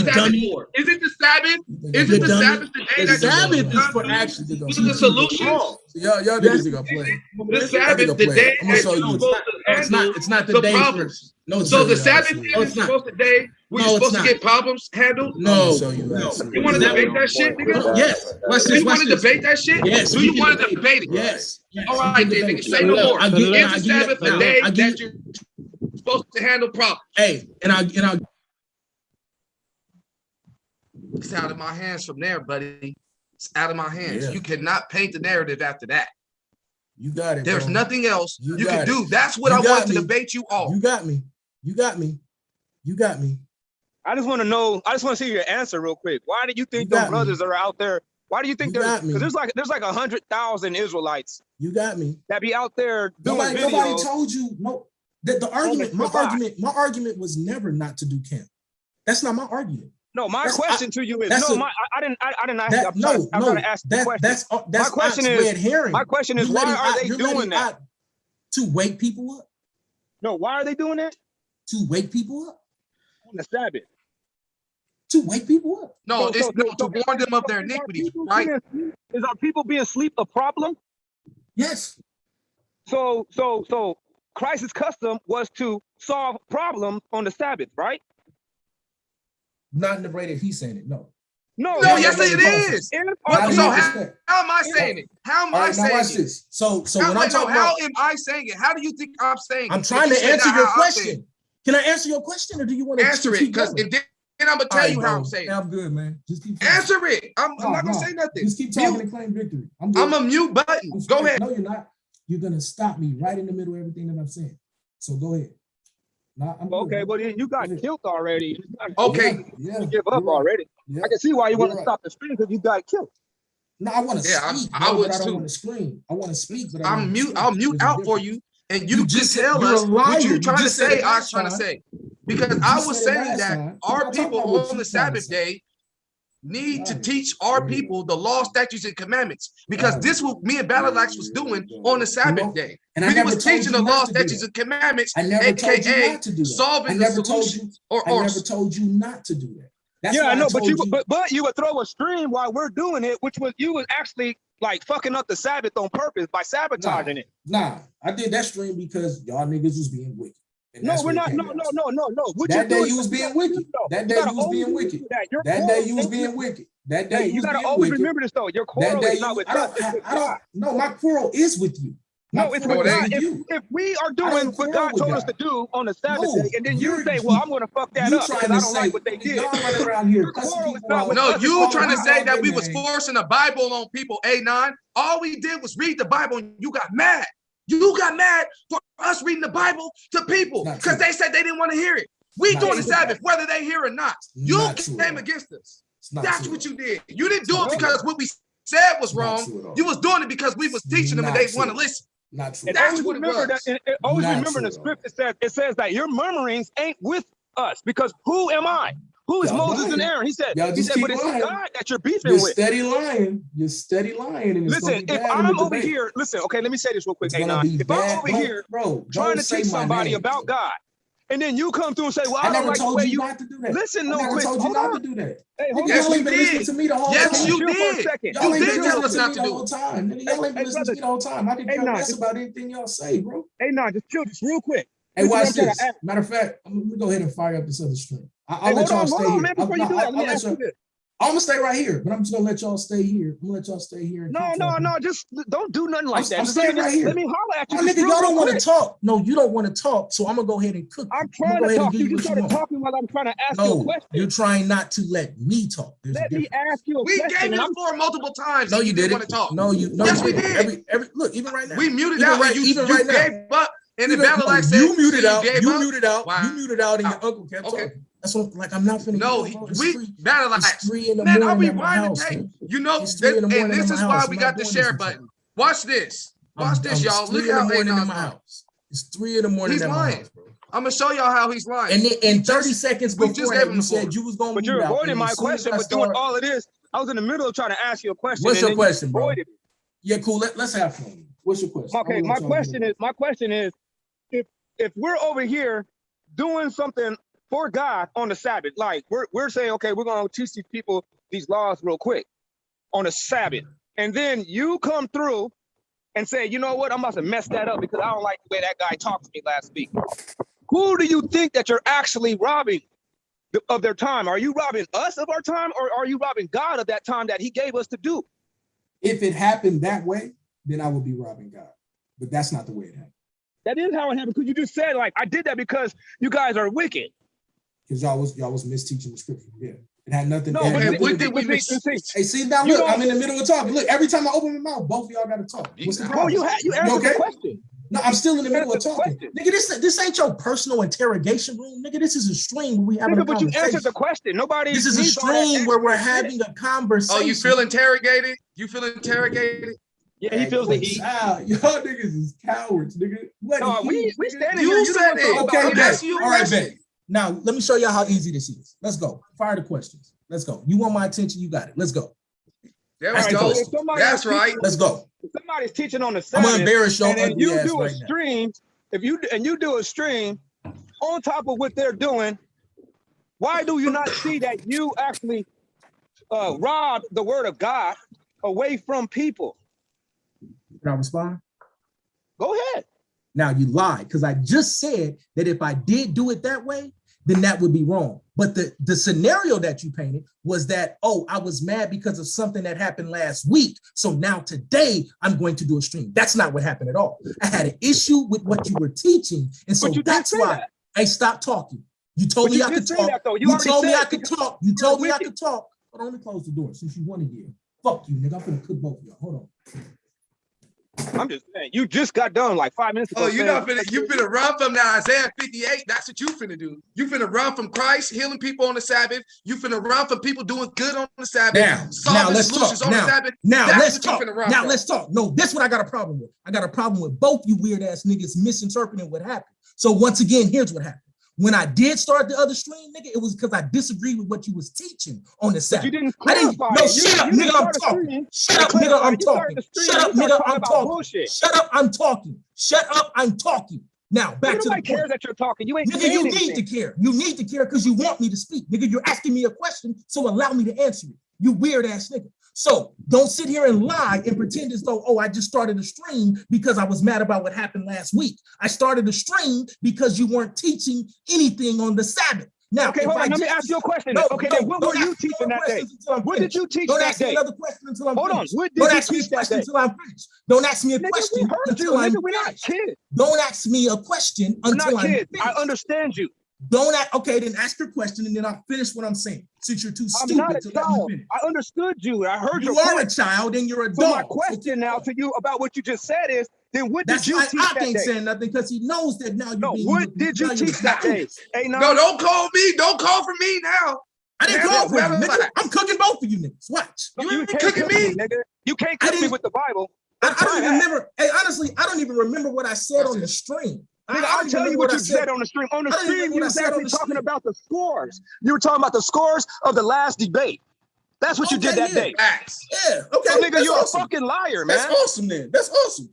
Speaker 12: the Sabbath for? Is it the Sabbath? Is it the Sabbath today?
Speaker 4: The Sabbath is for actually
Speaker 12: the solution.
Speaker 4: Y'all niggas are gonna play.
Speaker 12: The Sabbath, the day
Speaker 4: I'm gonna show you. It's not the day.
Speaker 12: No, so the Sabbath is supposed to day where you're supposed to get problems handled.
Speaker 4: No.
Speaker 12: You want to debate that shit, nigga?
Speaker 4: Yes.
Speaker 12: You want to debate that shit?
Speaker 4: Yes.
Speaker 12: Do you want to debate it?
Speaker 4: Yes.
Speaker 12: All right, then, nigga. Say no more. Is the Sabbath the day that you're supposed to handle problems?
Speaker 4: Hey, and I.
Speaker 12: It's out of my hands from there, buddy. It's out of my hands. You cannot paint the narrative after that.
Speaker 4: You got it.
Speaker 12: There's nothing else you can do. That's what
Speaker 4: I
Speaker 12: wanted to debate you all.
Speaker 4: You got me.
Speaker 13: I just want to know. I just want to see your answer real quick. Why do you think those brothers are out there? Why do you think there's? Because there's like 100,000 Israelites.
Speaker 4: You got me.
Speaker 13: That be out there doing videos.
Speaker 4: Nobody told you no. The argument. My argument was never not to do camp. That's not my argument.
Speaker 13: No, my question to you is I didn't ask you. I'm trying to ask the question.
Speaker 4: That's
Speaker 13: my question is
Speaker 4: red herring.
Speaker 13: My question is why are they doing that?
Speaker 4: To wake people up.
Speaker 13: No, why are they doing that?
Speaker 4: To wake people up
Speaker 13: on the Sabbath.
Speaker 4: To wake people up.
Speaker 12: No, it's to warn them of their iniquity, right?
Speaker 13: Is our people being asleep a problem?
Speaker 4: Yes.
Speaker 13: So Christ's custom was to solve problems on the Sabbath, right?
Speaker 4: Not in the way that he's saying it. No,
Speaker 12: yes, it is. So how am I saying it? How am I saying it?
Speaker 4: This. So when I'm talking about,
Speaker 12: how am I saying it? How do you think I'm saying it?
Speaker 4: I'm trying to answer your question. Can I answer your question, or do you want to
Speaker 12: answer it? Because and then I'm gonna tell you how I'm saying it.
Speaker 4: I'm good, man. Just keep
Speaker 12: answer it. I'm not gonna say nothing.
Speaker 4: Just keep talking and claim victory.
Speaker 12: I'm a mute button. Go ahead.
Speaker 4: No, you're not. You're gonna stop me right in the middle of everything that I'm saying. So go ahead.
Speaker 13: Okay, well then you got killed already.
Speaker 12: Okay,
Speaker 13: you give up already. I can see why you want to stop the stream because you got killed.
Speaker 4: No, I want to speak. I don't want to scream. I want to speak, but
Speaker 12: I'll mute out for you, and you just tell us what you're trying to say. I was trying to say because I was saying that our people on the Sabbath day need to teach our people the law, statutes, and commandments because this is what me and Battleaxe was doing on the Sabbath day.
Speaker 4: And
Speaker 12: we was teaching the law, statutes, and commandments, aka solving the solutions.
Speaker 4: I never told you not to do that. That's
Speaker 13: I know, but you would throw a stream while we're doing it, which was you was actually like fucking up the Sabbath on purpose by sabotaging it.
Speaker 4: Nah, I did that stream because y'all niggas was being wicked.
Speaker 13: No, we're not. No.
Speaker 4: That day you was being wicked. That day you was being wicked. That day you was being wicked. That day you gotta always
Speaker 13: remember this though. Your quarrel is not with us.
Speaker 4: No, my quarrel is with you.
Speaker 13: No, it's with God. If we are doing what God told us to do on the Sabbath day, and then you say, "Well, I'm going to fuck that up because I don't like what they did."
Speaker 12: No, you trying to say that we was forcing the Bible on people? A9. All we did was read the Bible, and you got mad. You got mad for us reading the Bible to people because they said they didn't want to hear it. We doing the Sabbath, whether they hear or not. You came against us. That's what you did. You didn't do it because what we said was wrong. You was doing it because we was teaching them and they want to listen.
Speaker 4: Not true.
Speaker 13: And that's what it was. Always remember in the script it says that your murmurings ain't with us because who am I? Who is Moses and Aaron? He said, but it's God that you're beefing with.
Speaker 4: You're steady lying.
Speaker 13: Listen, if I'm over here, listen, okay, let me say this real quick. If I'm over here trying to teach somebody about God, and then you come through and say, "Well, I,
Speaker 4: I
Speaker 13: don't
Speaker 4: never
Speaker 13: like the
Speaker 4: told
Speaker 13: way
Speaker 4: you
Speaker 13: you
Speaker 4: not to do that.
Speaker 13: listen."
Speaker 4: I
Speaker 13: No,
Speaker 4: never
Speaker 13: quick.
Speaker 4: told you
Speaker 13: Hold
Speaker 4: not
Speaker 13: on.
Speaker 4: to do that.
Speaker 13: Hey,
Speaker 4: Nigga,
Speaker 13: hold
Speaker 12: Yes,
Speaker 4: y'all
Speaker 12: you
Speaker 4: ain't been listening
Speaker 12: did.
Speaker 4: to me the whole
Speaker 12: Yes,
Speaker 4: time.
Speaker 12: you
Speaker 13: Chill for a
Speaker 12: did.
Speaker 13: second.
Speaker 4: Y'all ain't
Speaker 12: did
Speaker 4: been
Speaker 12: tell
Speaker 4: listening
Speaker 12: us
Speaker 4: to
Speaker 12: not
Speaker 4: me
Speaker 12: to
Speaker 4: the
Speaker 12: do
Speaker 4: whole
Speaker 12: it.
Speaker 4: time. Nigga, y'all ain't been listening to me the whole time. I can care
Speaker 13: Brother.
Speaker 4: less about anything y'all say, bro.
Speaker 13: Hey, nah, just chill, just real quick.
Speaker 4: Hey,
Speaker 13: This is what
Speaker 4: watch
Speaker 13: I'm trying to
Speaker 4: this.
Speaker 13: ask.
Speaker 4: Matter of fact, I'm gonna go ahead and fire up this other stream. I'll
Speaker 13: Hey,
Speaker 4: let y'all
Speaker 13: hold
Speaker 4: stay
Speaker 13: on,
Speaker 4: here.
Speaker 13: man. Before you do that, let me ask you this.
Speaker 4: I'm gonna stay right here, but I'm just gonna let y'all stay here. I'm gonna let y'all stay here. And keep talking.
Speaker 13: No, just don't do nothing like that.
Speaker 4: I'm
Speaker 13: Just let
Speaker 4: staying
Speaker 13: me
Speaker 4: right here.
Speaker 13: Let me holler at you.
Speaker 4: Oh,
Speaker 13: just
Speaker 4: nigga,
Speaker 13: real
Speaker 4: y'all don't want to
Speaker 13: quick.
Speaker 4: talk. No, you don't want to talk. So I'm gonna go ahead and cook.
Speaker 13: I'm trying to talk. You just started talking while I'm trying to ask you a question.
Speaker 4: You're trying not to let me talk. There's
Speaker 13: Let me ask you a
Speaker 12: We
Speaker 13: question.
Speaker 12: gave you the floor multiple times.
Speaker 4: No,
Speaker 12: and
Speaker 4: you
Speaker 12: didn't
Speaker 4: didn't.
Speaker 12: want to talk.
Speaker 4: No,
Speaker 12: yes, we did.
Speaker 4: Every look, even right now.
Speaker 12: We muted
Speaker 4: even
Speaker 12: out.
Speaker 4: Right,
Speaker 12: and
Speaker 4: even
Speaker 12: you
Speaker 4: right now.
Speaker 12: gave up. And the
Speaker 4: Even,
Speaker 12: battle
Speaker 4: no,
Speaker 12: like said,
Speaker 4: you muted out.
Speaker 12: gave
Speaker 4: You
Speaker 12: up?
Speaker 4: muted out.
Speaker 12: Wow.
Speaker 4: You muted out, and your uncle kept talking. That's what. Like I'm not finna.
Speaker 12: No,
Speaker 4: bro.
Speaker 12: battle like
Speaker 4: It's 3 in the
Speaker 12: man,
Speaker 4: morning
Speaker 12: I'll be
Speaker 4: at my
Speaker 12: winding
Speaker 4: house.
Speaker 12: tape.
Speaker 4: Man.
Speaker 12: You know,
Speaker 4: It's 3 in the morning
Speaker 12: and this
Speaker 4: at my
Speaker 12: is why
Speaker 4: house.
Speaker 12: we
Speaker 4: I'm
Speaker 12: got
Speaker 4: not
Speaker 12: the
Speaker 4: doing
Speaker 12: share
Speaker 4: this with
Speaker 12: button. Watch this. Watch this, y'all.
Speaker 4: It's
Speaker 12: Look
Speaker 4: 3 in the
Speaker 12: how
Speaker 4: morning in
Speaker 12: Agnon's
Speaker 4: my
Speaker 12: lying.
Speaker 4: house. It's 3 in the morning
Speaker 12: He's
Speaker 4: at my
Speaker 12: lying.
Speaker 4: house, bro.
Speaker 12: I'm gonna show y'all how he's lying.
Speaker 4: And in 30 seconds
Speaker 12: we just
Speaker 4: before
Speaker 12: gave
Speaker 4: that,
Speaker 12: him
Speaker 4: you
Speaker 12: the floor.
Speaker 4: said you was gonna
Speaker 13: But
Speaker 4: mute
Speaker 13: you're
Speaker 4: out.
Speaker 13: avoiding
Speaker 4: And
Speaker 13: my
Speaker 4: as soon as
Speaker 13: question.
Speaker 4: I
Speaker 13: But doing
Speaker 4: start,
Speaker 13: all of this, I was in the middle of trying to ask you a question.
Speaker 4: what's
Speaker 13: and
Speaker 4: your
Speaker 13: then
Speaker 4: question,
Speaker 13: you
Speaker 4: bro?
Speaker 13: avoided it.
Speaker 4: Yeah, cool. Let's have fun. What's your question?
Speaker 13: Okay, my question is, if we're over here doing something for God on the Sabbath, like we're saying, okay, we're gonna teach these people these laws real quick on the Sabbath, and then you come through and say, you know what, I'm about to mess that up because I don't like the way that guy talked to me last week. Who do you think that you're actually robbing of their time? Are you robbing us of our time, or are you robbing God of that time that he gave us to do?
Speaker 4: If it happened that way, then I would be robbing God. But that's not the way it happened.
Speaker 13: That is how it happened, because you just said, like, I did that because you guys are wicked.
Speaker 4: Because y'all was misteaching the scripture. Yeah. It had nothing.
Speaker 13: No, but what did we miss?
Speaker 4: Hey, see now, look, I'm in the middle of talking. Look, every time I open my mouth, both of y'all got to talk. What's the problem?
Speaker 13: Bro, you answered the question.
Speaker 4: No, I'm still in the middle of talking. Nigga, this ain't your personal interrogation room. Nigga, this is a stream where we having a conversation.
Speaker 13: But you answered the question. Nobody.
Speaker 4: This is a stream where we're having a conversation.
Speaker 12: Oh, you feel interrogated? You feel interrogated?
Speaker 13: Yeah, he feels the heat.
Speaker 4: Y'all niggas is cowards, nigga.
Speaker 13: No, we standing
Speaker 12: you
Speaker 13: here.
Speaker 12: Said it.
Speaker 4: Okay,
Speaker 12: bet.
Speaker 4: All right, bet. Now, let me show y'all how easy this is. Let's go. Fire the questions. Let's go. You want my attention? You got it. Let's go.
Speaker 12: There we go. That's right.
Speaker 4: Let's go.
Speaker 13: If somebody's teaching on the Sabbath,
Speaker 4: I'm gonna embarrass your
Speaker 13: and then
Speaker 4: ugly
Speaker 13: you
Speaker 4: ass
Speaker 13: do a
Speaker 4: right now.
Speaker 13: stream. If you do a stream on top of what they're doing, why do you not see that you actually rob the word of God away from people?
Speaker 4: Can I respond?
Speaker 13: Go ahead.
Speaker 4: Now you lied, because I just said that if I did do it that way, then that would be wrong. But the scenario that you painted was that, oh, I was mad because of something that happened last week. So now today I'm going to do a stream. That's not what happened at all. I had an issue with what you were teaching. And so that's why I stopped talking. You told me I could talk. You told me I could talk. You told me I could talk. But only close the door since you wanted to. Fuck you, nigga. I'm gonna cook both of y'all. Hold on.
Speaker 13: I'm just saying, you just got done like 5 minutes ago.
Speaker 12: Oh, you finna run from now Isaiah 58. That's what you finna do. You finna run from Christ healing people on the Sabbath. You finna run from people doing good on the Sabbath.
Speaker 4: Now let's talk.
Speaker 12: On the Sabbath.
Speaker 4: Let's talk. Let's talk. No, this is what I got a problem with. I got a problem with both you weird ass niggas misinterpreting what happened. So once again, here's what happened. When I did start the other stream, nigga, it was because I disagreed with what you was teaching on the Sabbath.
Speaker 13: But you didn't clarify.
Speaker 4: No, shut up, nigga, I'm talking. Shut up, nigga, I'm talking. Shut up, nigga, I'm talking. Shut up, I'm talking. Shut up, I'm talking. Now, back to the point.
Speaker 13: Cares that you're talking. You ain't
Speaker 4: nigga, you need to care. You need to care because you want me to speak. Nigga, you're asking me a question, so allow me to answer it. You weird ass nigga. So don't sit here and lie and pretend as though, oh, I just started a stream because I was mad about what happened last week. I started a stream because you weren't teaching anything on the Sabbath. Now,
Speaker 13: okay, hold on. Let me ask you a question. Then what were you teaching that day? What did you teach that day?
Speaker 4: Don't ask me another question until I'm finished.
Speaker 13: Hold on. What did you teach that day?
Speaker 4: Until I'm finished. Don't ask me a question until I'm finished.
Speaker 13: We're not kids.
Speaker 4: Don't ask me a question until I'm finished.
Speaker 13: I understand you.
Speaker 4: Don't ask. Okay, then ask your question and then I'll finish what I'm saying. Since you're too stupid to let me finish.
Speaker 13: I understood you. I heard
Speaker 4: you are a child and you're a dog.
Speaker 13: So my question now to you about what you just said is, then what did you teach that day? I ain't saying
Speaker 4: nothing because he knows that now you're being.
Speaker 13: What did you teach that day? Hey,
Speaker 12: no, don't call me. Don't call for me now.
Speaker 4: I didn't call for you, nigga. I'm cooking both of you niggas. Watch.
Speaker 12: You ain't cooking me,
Speaker 13: nigga. You can't cook me with the Bible.
Speaker 4: I don't even remember. Hey, honestly, I don't even remember what I said on the stream.
Speaker 13: I'll tell you what you said on the stream. On the stream, you was actually talking about the scores. You were talking about the scores of the last debate. That's what you did that day.
Speaker 4: Yeah. Okay.
Speaker 13: So, nigga, you're a fucking liar, man.
Speaker 4: That's awesome, then. That's awesome.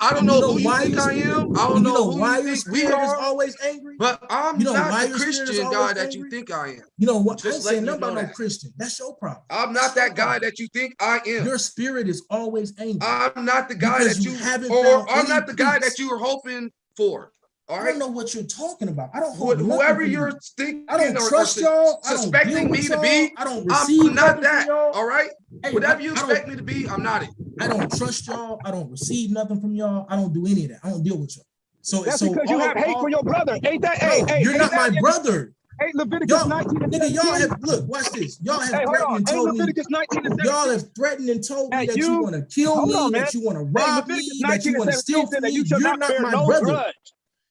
Speaker 12: I don't know who you think I am. I don't know who
Speaker 4: why
Speaker 12: you
Speaker 4: your
Speaker 12: think we
Speaker 4: spirit is
Speaker 12: are.
Speaker 4: always angry.
Speaker 12: But I'm
Speaker 4: You know
Speaker 12: not
Speaker 4: why
Speaker 12: the
Speaker 4: your spirit is
Speaker 12: Christian
Speaker 4: always
Speaker 12: guy that
Speaker 4: angry?
Speaker 12: you think I am.
Speaker 4: You know what? I ain't
Speaker 12: Just
Speaker 4: saying
Speaker 12: letting you
Speaker 4: nothing about
Speaker 12: know
Speaker 4: no
Speaker 12: that.
Speaker 4: Christian. That's your problem.
Speaker 12: I'm
Speaker 4: That's
Speaker 12: not that
Speaker 4: your
Speaker 12: guy
Speaker 4: problem.
Speaker 12: that you think I am.
Speaker 4: Your spirit is always angry.
Speaker 12: I'm not the guy
Speaker 4: because
Speaker 12: that you
Speaker 4: haven't
Speaker 12: or
Speaker 4: found
Speaker 12: I'm
Speaker 4: any
Speaker 12: not the guy that
Speaker 4: peace.
Speaker 12: you were hoping for. All
Speaker 4: I
Speaker 12: right.
Speaker 4: don't know what you're talking about. I don't hope
Speaker 12: Whoever
Speaker 4: nothing
Speaker 12: you're
Speaker 4: from you.
Speaker 12: thinking
Speaker 4: I don't
Speaker 12: or
Speaker 4: trust y'all. I don't deal
Speaker 12: suspecting
Speaker 4: with
Speaker 12: me to
Speaker 4: y'all.
Speaker 12: be,
Speaker 4: I don't
Speaker 12: I'm
Speaker 4: receive
Speaker 12: not
Speaker 4: nothing
Speaker 12: that.
Speaker 4: from y'all.
Speaker 12: All right.
Speaker 4: Hey,
Speaker 12: Whatever you
Speaker 4: I
Speaker 12: expect
Speaker 4: don't,
Speaker 12: me to be, I'm not it.
Speaker 4: I don't trust y'all. I don't receive nothing from y'all. I don't do any of that. I don't deal with y'all. So
Speaker 13: That's because you have hate for your brother. Ain't that?
Speaker 4: No, you're not my brother.
Speaker 13: Hey, Leviticus
Speaker 4: Y'all,
Speaker 13: 19 and
Speaker 4: nigga,
Speaker 13: 17.
Speaker 4: y'all have look. Watch this. Y'all have
Speaker 13: Hey, hold
Speaker 4: threatened
Speaker 13: on.
Speaker 4: and
Speaker 13: Ain't
Speaker 4: told me.
Speaker 13: Leviticus 19 and 17.
Speaker 4: Y'all have threatened and told me
Speaker 13: That
Speaker 4: that you want to kill
Speaker 13: hold
Speaker 4: me,
Speaker 13: on, man.
Speaker 4: that you want to
Speaker 13: Hey,
Speaker 4: rob
Speaker 13: Leviticus
Speaker 4: me, that
Speaker 13: 19
Speaker 4: you
Speaker 13: and
Speaker 4: want to steal
Speaker 13: 17 said
Speaker 4: from
Speaker 13: that
Speaker 4: me.
Speaker 13: you shall
Speaker 4: You're
Speaker 13: not
Speaker 4: not
Speaker 13: bear
Speaker 4: my
Speaker 13: no
Speaker 4: brother.
Speaker 13: grudge.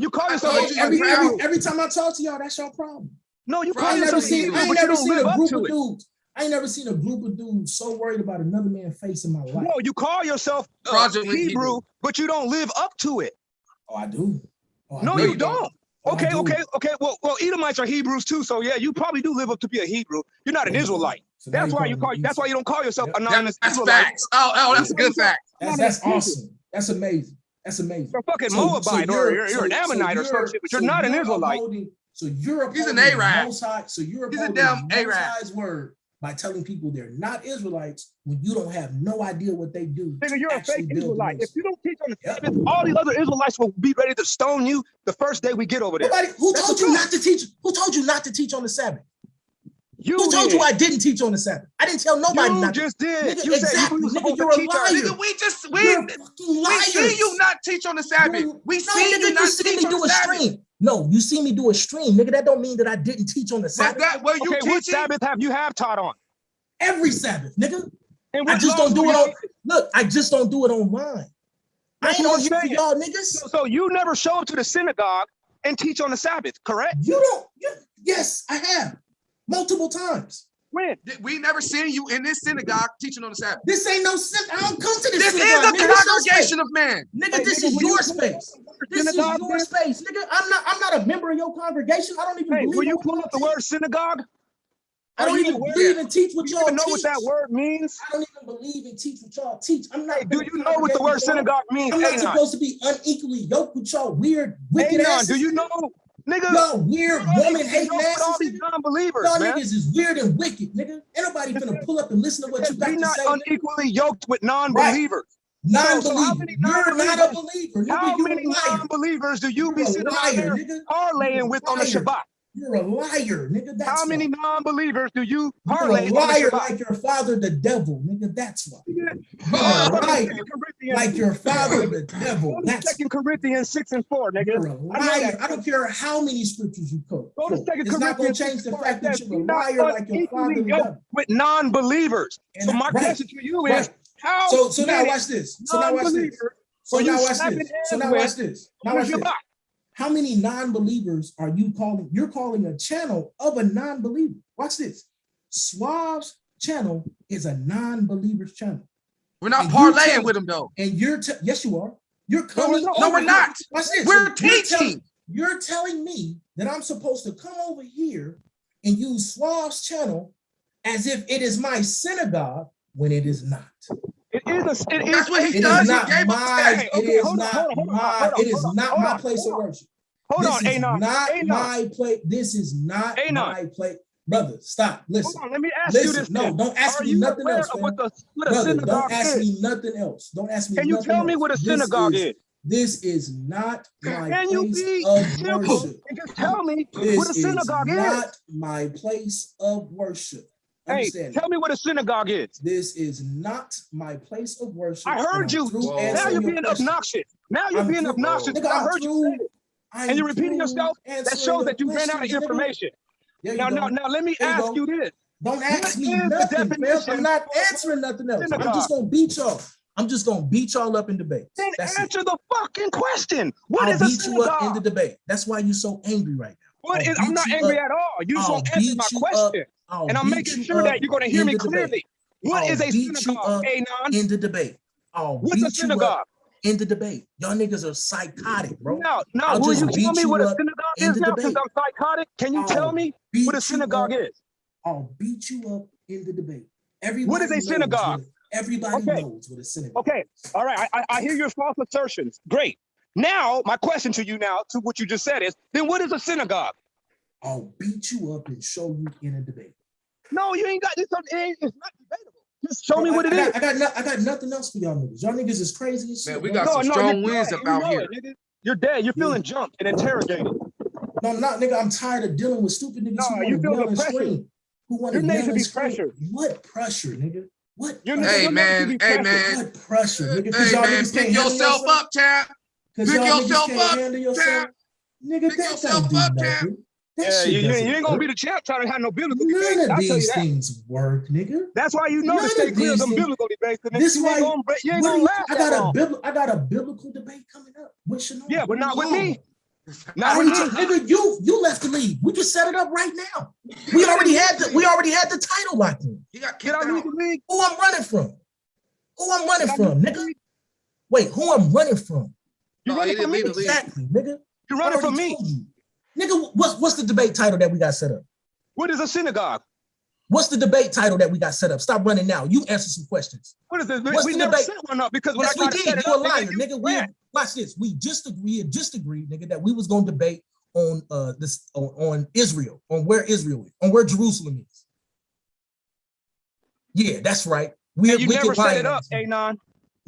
Speaker 13: You call
Speaker 12: I
Speaker 13: yourself
Speaker 12: told you
Speaker 4: every time I talk to y'all, that's your problem.
Speaker 13: No, you
Speaker 4: I
Speaker 13: call
Speaker 4: ain't never
Speaker 13: yourself
Speaker 4: seen,
Speaker 13: Hebrew,
Speaker 4: I ain't
Speaker 13: but you
Speaker 4: never
Speaker 13: don't
Speaker 4: seen
Speaker 13: live
Speaker 4: a
Speaker 13: up
Speaker 4: group
Speaker 13: to
Speaker 4: of
Speaker 13: it.
Speaker 4: dudes. I ain't never seen a group of dudes so worried about another man's face in my life.
Speaker 13: No, you call yourself
Speaker 12: Fraudulent
Speaker 13: Hebrew, but you don't live up to it.
Speaker 4: Oh, I do. Oh, I
Speaker 13: No,
Speaker 4: do.
Speaker 13: you don't. Okay. Well, Edomites are Hebrews too. So yeah, you probably do live up to be a Hebrew. You're not an Israelite.
Speaker 4: So
Speaker 13: That's why you don't call yourself anonymous
Speaker 12: That's
Speaker 13: Israelite.
Speaker 12: facts. Oh, that's a good fact.
Speaker 4: That's awesome. That's amazing. That's amazing.
Speaker 13: You're a fucking Moabite or you're an Ammonite or some shit, but you're not an Israelite.
Speaker 4: He's
Speaker 12: an Arab.
Speaker 4: So you're
Speaker 12: He's a
Speaker 4: upholding
Speaker 12: damn
Speaker 4: the Most
Speaker 12: Arab.
Speaker 4: High's word by telling people they're not Israelites when you don't have no idea what they do.
Speaker 13: Nigga, you're a
Speaker 4: actually
Speaker 13: fake
Speaker 4: build the
Speaker 13: Israelite. If
Speaker 4: nation.
Speaker 13: you don't teach on the Sabbath, all the other Israelites will be ready to stone you the first day we get over there.
Speaker 4: Who told you not to teach? Who told you not to teach on the Sabbath? Who told
Speaker 13: did.
Speaker 4: you I didn't teach on the Sabbath? I didn't tell nobody
Speaker 13: You
Speaker 4: not
Speaker 13: just
Speaker 4: to.
Speaker 13: did.
Speaker 4: Nigga,
Speaker 13: You said
Speaker 4: exactly.
Speaker 13: you were
Speaker 4: Nigga,
Speaker 13: supposed
Speaker 4: you're
Speaker 13: to
Speaker 4: a
Speaker 13: teach us.
Speaker 4: liar.
Speaker 12: Nigga,
Speaker 4: You're fucking liars.
Speaker 12: we see you not teach on the Sabbath. We see you
Speaker 4: nigga,
Speaker 12: not
Speaker 4: you see
Speaker 12: teach
Speaker 4: me
Speaker 12: on
Speaker 4: do
Speaker 12: the
Speaker 4: a
Speaker 12: Sabbath.
Speaker 4: stream. No, you see me do a stream, nigga. That don't mean that I didn't teach on the Sabbath.
Speaker 12: But that were you
Speaker 13: Okay,
Speaker 12: teaching?
Speaker 13: which Sabbath have you taught on?
Speaker 4: Every Sabbath, nigga.
Speaker 13: And
Speaker 4: I
Speaker 13: what
Speaker 4: just
Speaker 13: laws
Speaker 4: don't do
Speaker 13: were
Speaker 4: it
Speaker 13: you
Speaker 4: on.
Speaker 13: teaching?
Speaker 4: Look, I just don't do it online.
Speaker 13: That's
Speaker 4: I ain't
Speaker 13: what
Speaker 4: on
Speaker 13: I'm
Speaker 4: here for
Speaker 13: saying.
Speaker 4: y'all niggas.
Speaker 13: So you never show up to the synagogue and teach on the Sabbath, correct?
Speaker 4: You don't. Yes, I have multiple times.
Speaker 13: When?
Speaker 12: We never seen you in this synagogue teaching on the Sabbath.
Speaker 4: This ain't no. I don't come to this.
Speaker 12: This
Speaker 4: synagogue,
Speaker 12: is a
Speaker 4: nigga. This your
Speaker 12: congregation
Speaker 4: space.
Speaker 12: of men.
Speaker 4: Nigga,
Speaker 13: Hey,
Speaker 4: this
Speaker 13: nigga,
Speaker 4: is
Speaker 13: will you
Speaker 4: your
Speaker 13: pull up
Speaker 4: space.
Speaker 13: the
Speaker 4: This is
Speaker 13: synagogue
Speaker 4: your
Speaker 13: then?
Speaker 4: space, nigga. I'm not a member of your congregation. I don't even
Speaker 13: Hey,
Speaker 4: believe
Speaker 13: will
Speaker 4: in
Speaker 13: you
Speaker 4: what
Speaker 13: pull
Speaker 4: y'all
Speaker 13: up the
Speaker 4: teach.
Speaker 13: word synagogue?
Speaker 4: I don't even believe in teach what
Speaker 13: Do you
Speaker 4: y'all
Speaker 13: even know
Speaker 4: teach.
Speaker 13: what that word means?
Speaker 4: I don't even believe in teach what y'all teach. I'm not.
Speaker 13: Hey, do you know what the word synagogue means?
Speaker 4: I'm not
Speaker 13: Anon.
Speaker 4: supposed to be unequally yoked with y'all weird, wicked
Speaker 13: Anon,
Speaker 4: asses.
Speaker 13: do you know, nigga?
Speaker 4: Y'all weird woman hating
Speaker 13: with all
Speaker 4: asses.
Speaker 13: these
Speaker 4: Nigga.
Speaker 13: non-believers,
Speaker 4: Y'all
Speaker 13: man.
Speaker 4: niggas is weird and wicked, nigga. Ain't nobody finna pull up and listen to what you got
Speaker 13: Be
Speaker 4: to
Speaker 13: not
Speaker 4: say.
Speaker 13: unequally yoked with non-believers.
Speaker 4: Non-believer.
Speaker 13: So how many
Speaker 4: You're not a
Speaker 13: non-believers?
Speaker 4: believer, nigga.
Speaker 13: How
Speaker 4: You're
Speaker 13: many
Speaker 4: a liar.
Speaker 13: non-believers do you
Speaker 4: You're
Speaker 13: be
Speaker 4: a
Speaker 13: sitting around
Speaker 4: liar,
Speaker 13: there
Speaker 4: nigga.
Speaker 13: parlaying with on the
Speaker 4: liar.
Speaker 13: Shabbat?
Speaker 4: You're a liar, nigga. That's
Speaker 13: How many
Speaker 4: why.
Speaker 13: non-believers do you
Speaker 4: You're a
Speaker 13: parlay on the
Speaker 4: liar
Speaker 13: Shabbat?
Speaker 4: like your father, the devil, nigga. That's why. You're
Speaker 13: Go
Speaker 4: a
Speaker 13: to
Speaker 4: liar
Speaker 13: 2 Corinthians
Speaker 4: like your
Speaker 13: 6 and 4,
Speaker 4: father,
Speaker 13: nigga.
Speaker 4: the devil.
Speaker 13: Go to
Speaker 4: That's
Speaker 13: 2 Corinthians 6 and 4, nigga.
Speaker 4: You're a
Speaker 13: I know
Speaker 4: liar.
Speaker 13: that.
Speaker 4: I don't care how many scriptures you quote.
Speaker 13: Go to 2
Speaker 4: It's not going
Speaker 13: Corinthians
Speaker 4: to
Speaker 13: 6
Speaker 4: change the
Speaker 13: and 4.
Speaker 4: fact
Speaker 13: It
Speaker 4: that
Speaker 13: says,
Speaker 4: you're a
Speaker 13: be not
Speaker 4: liar like your father,
Speaker 13: unequally
Speaker 4: the
Speaker 13: yoked
Speaker 4: devil.
Speaker 13: with non-believers.
Speaker 4: And
Speaker 13: So my
Speaker 4: right,
Speaker 13: question to you is,
Speaker 4: right.
Speaker 13: how
Speaker 4: So now
Speaker 13: many
Speaker 4: watch this. So now watch this.
Speaker 13: non-believers
Speaker 4: So
Speaker 13: are you
Speaker 4: now watch
Speaker 13: slapping
Speaker 4: this. So
Speaker 13: hands
Speaker 4: now watch
Speaker 13: with
Speaker 4: this.
Speaker 13: on
Speaker 4: Now
Speaker 13: the
Speaker 4: watch this.
Speaker 13: Shabbat?
Speaker 4: How many non-believers are you calling? You're calling a channel of a non-believer. Watch this. Suave's channel is a non-believer's channel.
Speaker 12: We're not
Speaker 4: And
Speaker 12: parlaying with them though.
Speaker 4: And yes, you are. You're coming.
Speaker 12: No, we're not.
Speaker 4: Watch this.
Speaker 12: We're teaching.
Speaker 4: You're telling me that I'm supposed to come over here and use Suave's channel as if it is my synagogue when it is not.
Speaker 12: That's what he
Speaker 4: It
Speaker 12: does.
Speaker 4: is
Speaker 12: He
Speaker 4: not
Speaker 12: gave us
Speaker 4: my. It is
Speaker 13: hold on,
Speaker 4: not
Speaker 13: hold on,
Speaker 4: my. It is not my place of worship.
Speaker 13: Hold
Speaker 4: This
Speaker 13: on,
Speaker 4: is
Speaker 13: Anon.
Speaker 4: not
Speaker 13: Anon.
Speaker 4: my place. This is not
Speaker 13: Anon.
Speaker 4: my place. Brother, stop. Listen.
Speaker 13: Hold on, let me ask
Speaker 4: Listen.
Speaker 13: you this.
Speaker 4: No,
Speaker 13: then.
Speaker 4: don't ask
Speaker 13: Are
Speaker 4: me
Speaker 13: you
Speaker 4: nothing
Speaker 13: aware
Speaker 4: else,
Speaker 13: of
Speaker 4: man.
Speaker 13: what a
Speaker 4: Brother,
Speaker 13: synagogue
Speaker 4: don't ask
Speaker 13: is?
Speaker 4: me nothing else. Don't ask me
Speaker 13: Can you
Speaker 4: nothing
Speaker 13: tell me
Speaker 4: else.
Speaker 13: what a synagogue is?
Speaker 4: This is not my
Speaker 13: Can you
Speaker 4: place
Speaker 13: be
Speaker 4: of
Speaker 13: simple
Speaker 4: worship.
Speaker 13: and just tell me what a
Speaker 4: This is
Speaker 13: synagogue is?
Speaker 4: not my place of worship.
Speaker 13: Hey,
Speaker 4: Understand?
Speaker 13: tell me what a synagogue is.
Speaker 4: This is not my place of worship.
Speaker 13: I heard you. Now you're being obnoxious. Now you're being obnoxious.
Speaker 4: Nigga,
Speaker 13: I heard you say it. And you're repeating yourself. That shows that you ran out of information. Now, let me ask you this.
Speaker 4: Don't ask me
Speaker 13: What is the
Speaker 4: nothing, fam.
Speaker 13: definition
Speaker 4: I'm not
Speaker 13: of
Speaker 4: answering nothing else. I'm
Speaker 13: synagogue?
Speaker 4: just gonna beat y'all. I'm just gonna beat y'all up in debate.
Speaker 13: Then
Speaker 4: That's
Speaker 13: answer
Speaker 4: it.
Speaker 13: the fucking question. What
Speaker 4: I'll
Speaker 13: is a
Speaker 4: beat you up in
Speaker 13: synagogue?
Speaker 4: the debate. That's why you're so angry right now.
Speaker 13: I'm not angry at all. You just
Speaker 4: I'll
Speaker 13: won't answer
Speaker 4: beat
Speaker 13: my
Speaker 4: you
Speaker 13: question.
Speaker 4: up.
Speaker 13: And I'm making sure that you're going to hear me clearly. What is a synagogue, Anon?
Speaker 4: In the debate.
Speaker 13: What's a synagogue?
Speaker 4: In the debate. Y'all niggas are psychotic, bro.
Speaker 13: No,
Speaker 4: I'll
Speaker 13: will
Speaker 4: just
Speaker 13: you tell
Speaker 4: beat
Speaker 13: me
Speaker 4: you
Speaker 13: what a
Speaker 4: up
Speaker 13: synagogue
Speaker 4: in
Speaker 13: is
Speaker 4: the
Speaker 13: now since
Speaker 4: debate.
Speaker 13: I'm psychotic? Can you tell me what a synagogue is?
Speaker 4: I'll beat you up in the debate.
Speaker 13: What is a synagogue?
Speaker 4: Everybody knows what a synagogue
Speaker 13: is. Okay, all right, I hear your false assertions. Great. Now, my question to you now, to what you just said is, then what is a synagogue?
Speaker 4: I'll beat you up and show you in a debate.
Speaker 13: No, you ain't got this. It's not debatable. Just show me what it is.
Speaker 4: I got nothing else for y'all niggas. Y'all niggas is crazy as shit.
Speaker 12: Man, we got some strong winds up out here.
Speaker 13: You're dead. You're feeling jumped and interrogated.
Speaker 4: No, I'm not, nigga. I'm tired of dealing with stupid niggas who want to yell and scream. Who want to yell and scream. What pressure, nigga? What?
Speaker 12: Hey, man.
Speaker 4: What pressure, nigga?
Speaker 12: Hey, man. Pick yourself up, champ. Pick yourself up, champ.
Speaker 4: Nigga, that don't do nothing.
Speaker 13: Yeah, you ain't gonna be the champ trying to have no biblical debates.
Speaker 4: None of these things work, nigga.
Speaker 13: That's why you know to stay clear of them biblical debates.
Speaker 4: This is why
Speaker 13: you ain't gonna last that long.
Speaker 4: I got a biblical debate coming up.
Speaker 13: Yeah, but not with me. Not with me.
Speaker 4: Nigga, you left the league. We can set it up right now. We already had the title locked in.
Speaker 12: You got kicked out.
Speaker 4: Who I'm running from? Nigga? Wait, who I'm running from?
Speaker 13: You're running from me.
Speaker 4: Exactly, nigga.
Speaker 13: You're running from me.
Speaker 4: Nigga, what's the debate title that we got set up?
Speaker 13: What is a synagogue?
Speaker 4: What's the debate title that we got set up? Stop running now. You answer some questions.
Speaker 13: What is this?
Speaker 4: What's
Speaker 13: We
Speaker 4: the
Speaker 13: never
Speaker 4: debate?
Speaker 13: set one up because when
Speaker 4: Yes,
Speaker 13: I tried to set it
Speaker 4: you a
Speaker 13: up,
Speaker 4: liar, nigga. Watch this. We just agreed, nigga, that we was gonna debate on on Israel, on where Israel is, on where Jerusalem is. Yeah, that's right.
Speaker 13: You never set it up, Anon.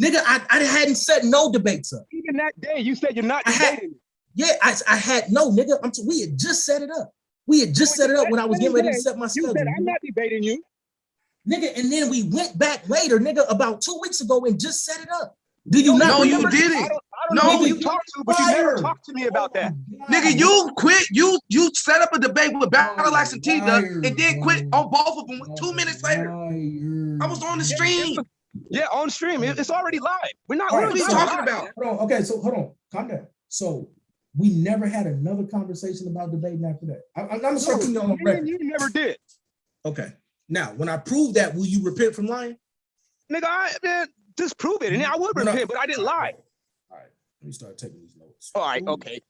Speaker 4: Nigga, I hadn't set no debates up.
Speaker 13: Even that day, you said you're not debating.
Speaker 4: Yeah, I had no, nigga. We had just set it up. We had just set it up when I was getting ready to set my schedule.
Speaker 13: You said, I'm not debating you.
Speaker 4: Nigga, and then we went back later, nigga, about 2 weeks ago and just set it up. Do you not?
Speaker 12: No, you didn't.
Speaker 13: I don't know who you talked to, but you never talked to me about that.
Speaker 12: Nigga, you quit. You set up a debate with Battleaxe and T-Duck and then quit on both of them 2 minutes later. I was on the stream.
Speaker 13: Yeah, on stream. It's already live. We're not
Speaker 12: what are we talking about?
Speaker 4: Hold on. Okay, so hold on. Calm down. So we never had another conversation about debating after that. I'm gonna start putting you on record.
Speaker 13: You never did.
Speaker 4: Okay. Now, when I prove that, will you repent from lying?
Speaker 13: Nigga, man, just prove it. And I would repent, but I didn't lie.
Speaker 4: All right. Let me start taking these notes.
Speaker 13: All right,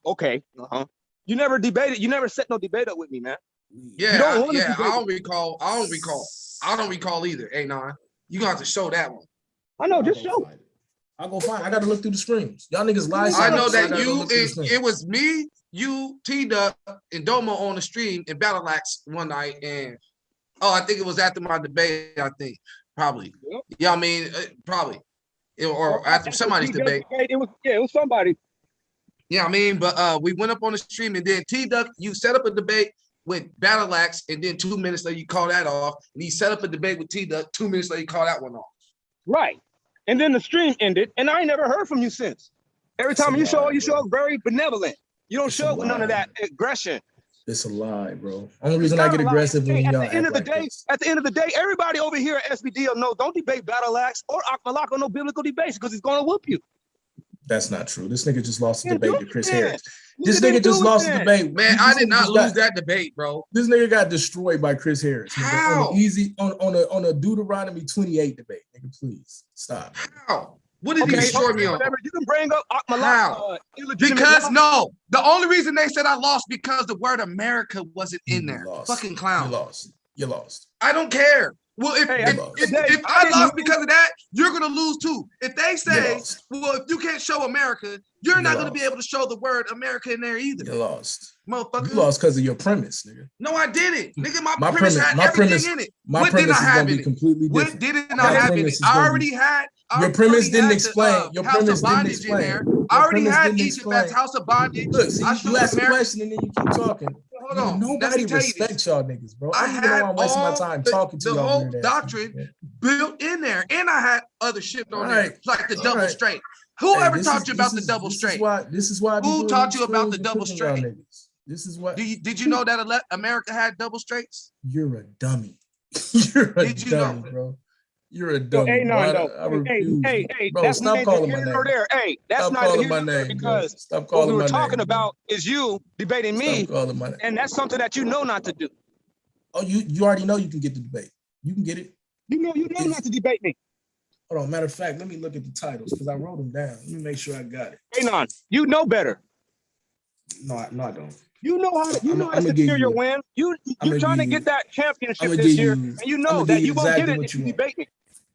Speaker 13: okay. Uh-huh. You never debated, you never set no debate up with me, man.
Speaker 12: Yeah, I don't recall either. Anon. You gonna have to show that one.
Speaker 13: I know, just show.
Speaker 4: I'll go find. I gotta look through the screens. Y'all niggas lie.
Speaker 12: I know that it was me, you, T-Duck, and Domo on the stream in Battleaxe one night, and I think it was after my debate. I think probably. Yep. Yeah, I mean probably, or after somebody's debate.
Speaker 13: It was somebody.
Speaker 12: Yeah, I mean, but we went up on the stream, and then T-Duck, you set up a debate with Battleaxe, and then 2 minutes later you call that off, and he set up a debate with T-Duck. 2 minutes later you call that one off.
Speaker 13: Right. And then the stream ended, and I ain't never heard from you since. Every time you show up very benevolent. You don't show up with none of that aggression.
Speaker 4: It's a lie, bro. Only reason I get aggressive when y'all
Speaker 13: at the end of the day, everybody over here at SVDL knows don't debate Battleaxe or Akmalak on no biblical debates because he's gonna whoop you.
Speaker 4: That's not true. This nigga just lost the debate to Chris Harris. This nigga just lost the debate.
Speaker 12: Man, I did not lose that debate, bro.
Speaker 4: This nigga got destroyed by Chris Harris.
Speaker 12: How?
Speaker 4: On a Deuteronomy 28 debate. Nigga, please stop.
Speaker 12: How? What did he destroy me on?
Speaker 13: You can bring up Akmalak.
Speaker 12: Because no, the only reason they said I lost because the word America wasn't in there. Fucking clown.
Speaker 4: You lost.
Speaker 12: I don't care. Well, if I lost because of that, you're gonna lose too. If they say, well, if you can't show America, you're not gonna be able to show the word America in there either.
Speaker 4: You lost.
Speaker 12: Motherfucker.
Speaker 4: You lost because of your premise, nigga.
Speaker 12: No, I didn't. Nigga, my premise had everything in it.
Speaker 4: What did I have in it? Completely different.
Speaker 12: What did it not have in it? I already had.
Speaker 4: Your premise didn't explain. Your premise didn't explain.
Speaker 12: I already had Egypt as House of Bondage.
Speaker 4: Look, see, you ask a question and then you keep talking.
Speaker 12: Hold on.
Speaker 4: Nobody respects y'all niggas, bro. I don't even know why I'm wasting my time talking to y'all.
Speaker 12: The whole doctrine built in there, and I had other shit on there, like the double straight. Whoever taught you about the double straight?
Speaker 4: This is why.
Speaker 12: Who taught you about the double straight?
Speaker 4: This is what.
Speaker 12: Did you know that America had double straights?
Speaker 4: You're a dummy. You're a dummy, bro. You're a dummy.
Speaker 13: Hey,
Speaker 4: bro,
Speaker 13: that's
Speaker 4: stop calling my name.
Speaker 13: Hey, that's not calling my name because what we were talking about is you debating me, and that's something that you know not to do.
Speaker 4: Oh, you already know you can get the debate. You can get it.
Speaker 13: You know not to debate me.
Speaker 4: Hold on. Matter of fact, let me look at the titles because I wrote them down. Let me make sure I got it.
Speaker 13: Hey, you know better.
Speaker 4: No, I don't.
Speaker 13: You know how to secure your win. You're trying to get that championship this year, and you know that you won't get it if you debate me.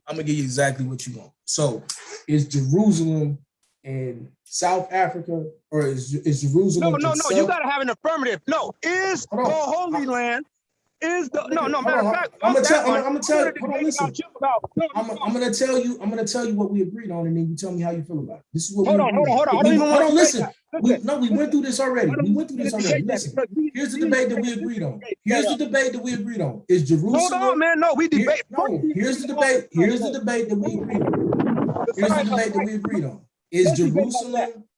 Speaker 4: I'm gonna give you exactly what you want. So, is Jerusalem in South Africa, or is Jerusalem?
Speaker 13: No. You gotta have an affirmative. No, is the Holy Land? Is the no? Matter of fact,
Speaker 4: I'm gonna tell you. Hold on, listen. I'm gonna tell you. I'm gonna tell you what we agreed on, and then you tell me how you feel about it. This is what
Speaker 13: hold on.
Speaker 4: Listen. We went through this already. Listen. Here's the debate that we agreed on. Is Jerusalem?
Speaker 13: Hold on, man. No, we debate.
Speaker 4: No. Here's the debate. Here's the debate that we agreed on.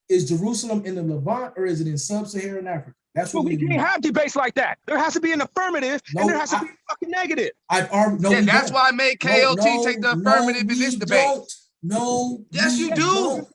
Speaker 4: Is Jerusalem in the Levant or is it in sub-Saharan Africa? That's what
Speaker 13: we can't have debates like that. There has to be an affirmative and there has to be a fucking negative.
Speaker 12: That's why I made KLT take the affirmative in this debate. Yes, you do.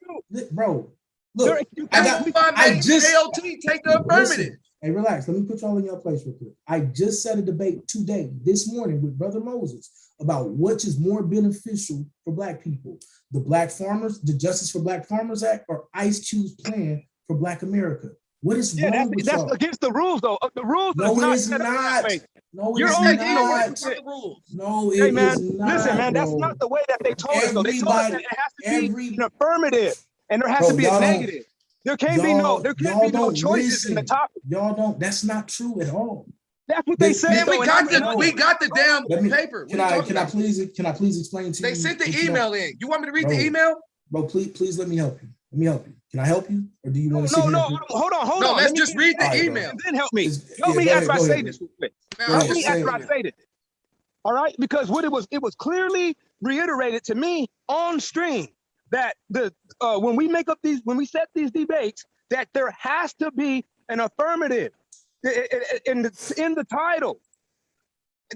Speaker 4: Bro, look,
Speaker 12: I just KLT take the affirmative.
Speaker 4: Listen, hey, relax. Let me put y'all in your place real quick. I just set a debate this morning with Brother Moses about which is more beneficial for Black people. The Black Farmers, the Justice for Black Farmers Act, or Ice Cube's plan for Black America. What is
Speaker 9: Yeah,
Speaker 4: wrong with
Speaker 9: that's
Speaker 4: y'all?
Speaker 9: against the rules, though. The rules
Speaker 4: No,
Speaker 9: is
Speaker 4: it
Speaker 9: not
Speaker 4: is
Speaker 9: set up
Speaker 4: not.
Speaker 9: that way.
Speaker 4: No, it
Speaker 9: You're
Speaker 4: is
Speaker 9: only
Speaker 12: Hey,
Speaker 9: going to
Speaker 12: what
Speaker 9: work
Speaker 12: the
Speaker 9: with
Speaker 12: fuck
Speaker 9: it.
Speaker 12: the rules?
Speaker 4: No,
Speaker 9: Hey,
Speaker 4: it
Speaker 9: man,
Speaker 4: is not,
Speaker 9: listen, man, that's
Speaker 4: bro.
Speaker 9: not the way that they told us, though. They told us that it has to be an affirmative and there has to be a negative. There can't be no choices in the topic.
Speaker 4: Y'all don't. That's not true at all.
Speaker 9: That's what they said.
Speaker 12: Man, we got the damn
Speaker 4: Let me,
Speaker 12: paper.
Speaker 4: Can I please explain to you?
Speaker 12: They sent the email in. You want me to read the email?
Speaker 4: Bro, please let me help you. Let me help you. Can I help you? Or do you want to
Speaker 9: No, hold on.
Speaker 12: No, let's just read the email.
Speaker 9: And then help me. Help me after I say this real quick. Help me after I say this. All right? Because what it was clearly reiterated to me on stream that when we set these debates, that there has to be an affirmative in the title.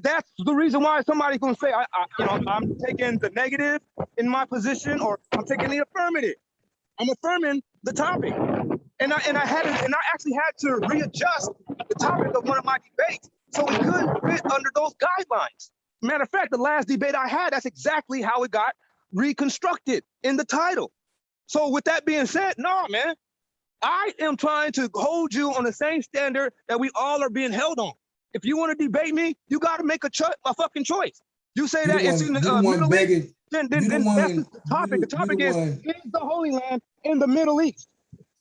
Speaker 9: That's the reason why somebody's gonna say I'm taking the negative in my position, or I'm taking the affirmative. I'm affirming the topic, and I actually had to readjust the topic of one of my debates so it could fit under those guidelines. Matter of fact, the last debate I had, that's exactly how it got reconstructed in the title. So with that being said, no, man, I am trying to hold you on the same standard that we all are being held on. If you want to debate me, you got to make a fucking choice. You say that it's in the Middle East, then that's the topic. The topic is the Holy Land in the Middle East?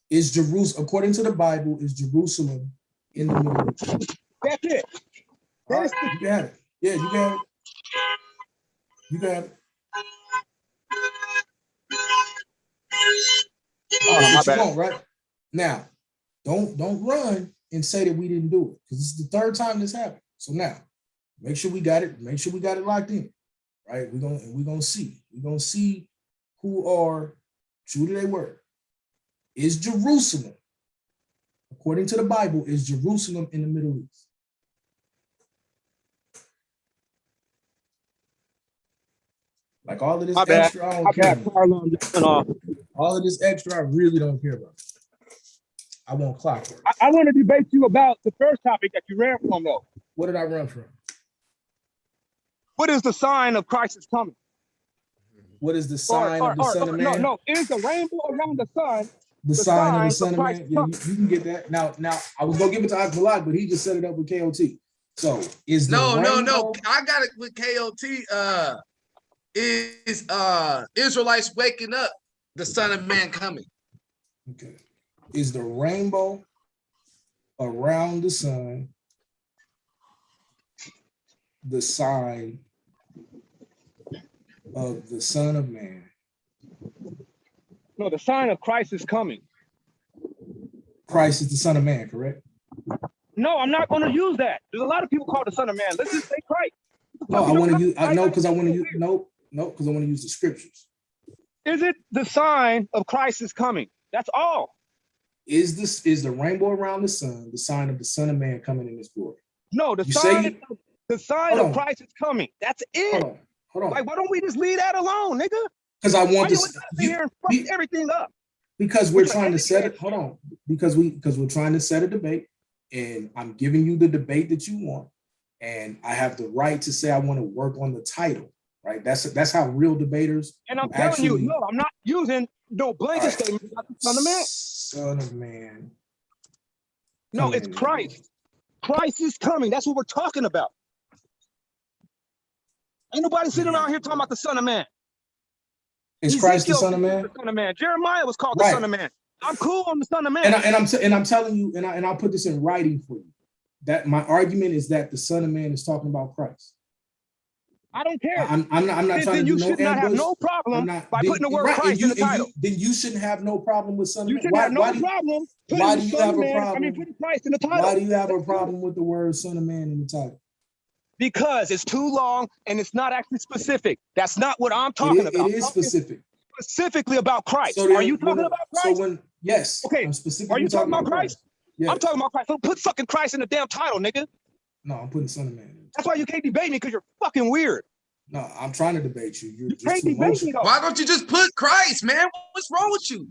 Speaker 4: Is Jerusalem, according to the Bible, is Jerusalem in the Middle East?
Speaker 9: That's it.
Speaker 4: Right, you got it. Yeah, you got it. You got it.
Speaker 9: Oh, my bad.
Speaker 4: You won't, right? Now, don't run and say that we didn't do it, because this is the third time this happened. So now, make sure we got it. Make sure we got it locked in, right? We're gonna see who are true to their word. Is Jerusalem, according to the Bible, is Jerusalem in the Middle East? Like all of this extra, I don't care. All of this extra, I really don't care about. I want clockwork.
Speaker 9: I want to debate you about the first topic that you ran from, though.
Speaker 4: What did I run from?
Speaker 9: What is the sign of Christ's coming?
Speaker 4: What is the sign of the Son of Man?
Speaker 9: No, is the rainbow around the sun
Speaker 4: the sign of the Son of Man? Yeah, you can get that. Now, I was gonna give it to Akbalak, but he just set it up with KOT. So is the
Speaker 12: no. I got it with KOT. Is Israelites waking up? The Son of Man coming.
Speaker 4: Okay. Is the rainbow around the sun the sign of the Son of Man?
Speaker 9: No, the sign of Christ is coming.
Speaker 4: Christ is the Son of Man, correct?
Speaker 9: No, I'm not going to use that. There's a lot of people call the Son of Man. Let's just say Christ.
Speaker 4: No, I want to use. I know because I want to use. No, because I want to use the scriptures.
Speaker 9: Is it the sign of Christ is coming? That's all.
Speaker 4: Is the rainbow around the sun the sign of the Son of Man coming in His glory?
Speaker 9: No, the sign of Christ is coming. That's it. Hold on. Like, why don't we just leave that alone, nigga?
Speaker 4: Because I want to
Speaker 9: sit here and fuck everything up.
Speaker 4: Because we're trying to set it. Hold on. Because we're trying to set a debate, and I'm giving you the debate that you want, and I have the right to say I want to work on the title. Right? That's how real debaters.
Speaker 9: And I'm telling you, no, I'm not using no blanket statement about the Son of Man.
Speaker 4: Son of Man.
Speaker 9: No, it's Christ. Christ is coming. That's what we're talking about. Ain't nobody sitting around here talking about the Son of Man.
Speaker 4: Is Christ the Son of Man?
Speaker 9: The Son of Man. Jeremiah was called the Son of Man. I'm cool on the Son of Man.
Speaker 4: And I'm telling you, and I'll put this in writing for you. That my argument is that the Son of Man is talking about Christ.
Speaker 9: I don't care.
Speaker 4: I'm not trying to do no ambush.
Speaker 9: You should not have no problem by putting the word Christ in the title.
Speaker 4: Then you shouldn't have no problem with Son of Man.
Speaker 9: You should have no problem putting Christ in the title.
Speaker 4: Why do you have a problem with the word Son of Man in the title?
Speaker 9: Because it's too long and it's not actually specific. That's not what I'm talking about.
Speaker 4: It is specific.
Speaker 9: Specifically about Christ. Are you talking about Christ?
Speaker 4: Yes.
Speaker 9: Okay. Are you talking about Christ? Yes. I'm talking about Christ. So put fucking Christ in the damn title, nigga.
Speaker 4: No, I'm putting Son of Man.
Speaker 9: That's why you can't debate me, because you're fucking weird.
Speaker 4: No, I'm trying to debate you.
Speaker 9: You can't debate me though.
Speaker 12: Why don't you just put Christ, man? What's wrong with you?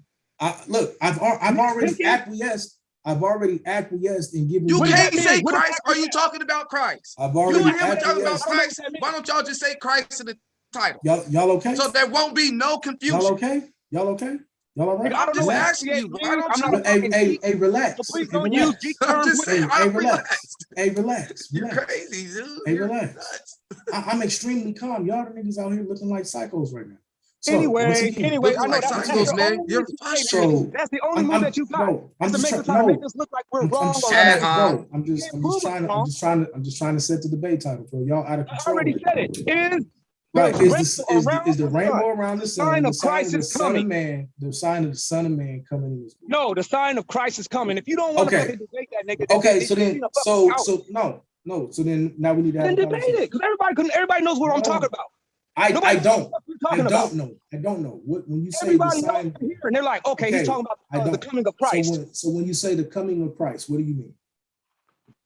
Speaker 4: Look, I've already acquiesced. I've already acquiesced and given
Speaker 12: you can't say Christ. Are you talking about Christ?
Speaker 4: I've already
Speaker 12: you and him talking about Christ. Why don't y'all just say Christ in the title?
Speaker 4: Y'all okay?
Speaker 12: So there won't be no confusion.
Speaker 4: Y'all okay? Y'all okay? Y'all all right?
Speaker 12: I'm just asking you. Why don't you?
Speaker 4: Hey, relax.
Speaker 13: So please
Speaker 4: Hey,
Speaker 13: don't
Speaker 4: relax.
Speaker 13: use geek
Speaker 12: I'm
Speaker 13: terms
Speaker 12: just
Speaker 13: with
Speaker 12: saying.
Speaker 13: me.
Speaker 4: Hey,
Speaker 12: I'm
Speaker 4: relax.
Speaker 12: relaxed.
Speaker 4: Hey, relax.
Speaker 12: You're
Speaker 4: Relax.
Speaker 12: crazy, dude.
Speaker 4: Hey,
Speaker 12: You're
Speaker 4: relax.
Speaker 12: nuts.
Speaker 4: I'm extremely calm. Y'all the niggas out here looking like psychos right now. So
Speaker 13: Anyway,
Speaker 4: once again,
Speaker 12: Looking
Speaker 13: I know
Speaker 12: like
Speaker 13: that's
Speaker 12: psychos,
Speaker 13: your
Speaker 12: man.
Speaker 13: only
Speaker 12: You're
Speaker 13: hey,
Speaker 12: frustrated.
Speaker 4: so
Speaker 13: that's the only move that you got.
Speaker 4: bro, I'm
Speaker 13: Is to
Speaker 4: just
Speaker 13: make us
Speaker 4: trying.
Speaker 13: try to
Speaker 4: No,
Speaker 13: make us look like we're
Speaker 4: I'm
Speaker 13: wrong or
Speaker 4: trying
Speaker 13: right.
Speaker 4: to, bro. I'm just
Speaker 13: prove us
Speaker 4: trying.
Speaker 13: wrong.
Speaker 4: I'm just trying to set the debate title, bro. Y'all out of
Speaker 13: I
Speaker 4: control.
Speaker 13: already
Speaker 4: Right
Speaker 13: said it. Is
Speaker 4: right.
Speaker 13: the
Speaker 4: Is the
Speaker 13: rainbow
Speaker 4: rainbow
Speaker 13: around
Speaker 4: around the
Speaker 13: the
Speaker 4: sun?
Speaker 13: sign
Speaker 4: The
Speaker 13: of
Speaker 4: sign
Speaker 13: Christ
Speaker 4: of the
Speaker 13: is
Speaker 4: Son of
Speaker 13: coming?
Speaker 4: Man. The sign of the Son of Man coming in this world.
Speaker 13: No, the sign of Christ is coming. If you don't want to
Speaker 4: Okay.
Speaker 13: fucking debate that nigga,
Speaker 4: Okay.
Speaker 13: then
Speaker 4: So then,
Speaker 13: you're a fucking coward.
Speaker 4: so no. So then now we need to have
Speaker 13: Then
Speaker 4: a
Speaker 13: debate
Speaker 4: conversation.
Speaker 13: it, because everybody knows what I'm talking about.
Speaker 4: I don't. I don't know. What when you say
Speaker 13: Everybody
Speaker 4: the
Speaker 13: knows
Speaker 4: sign
Speaker 13: here, and they're like, okay, he's talking about the coming of Christ.
Speaker 4: So when you say the coming of Christ, what do you mean?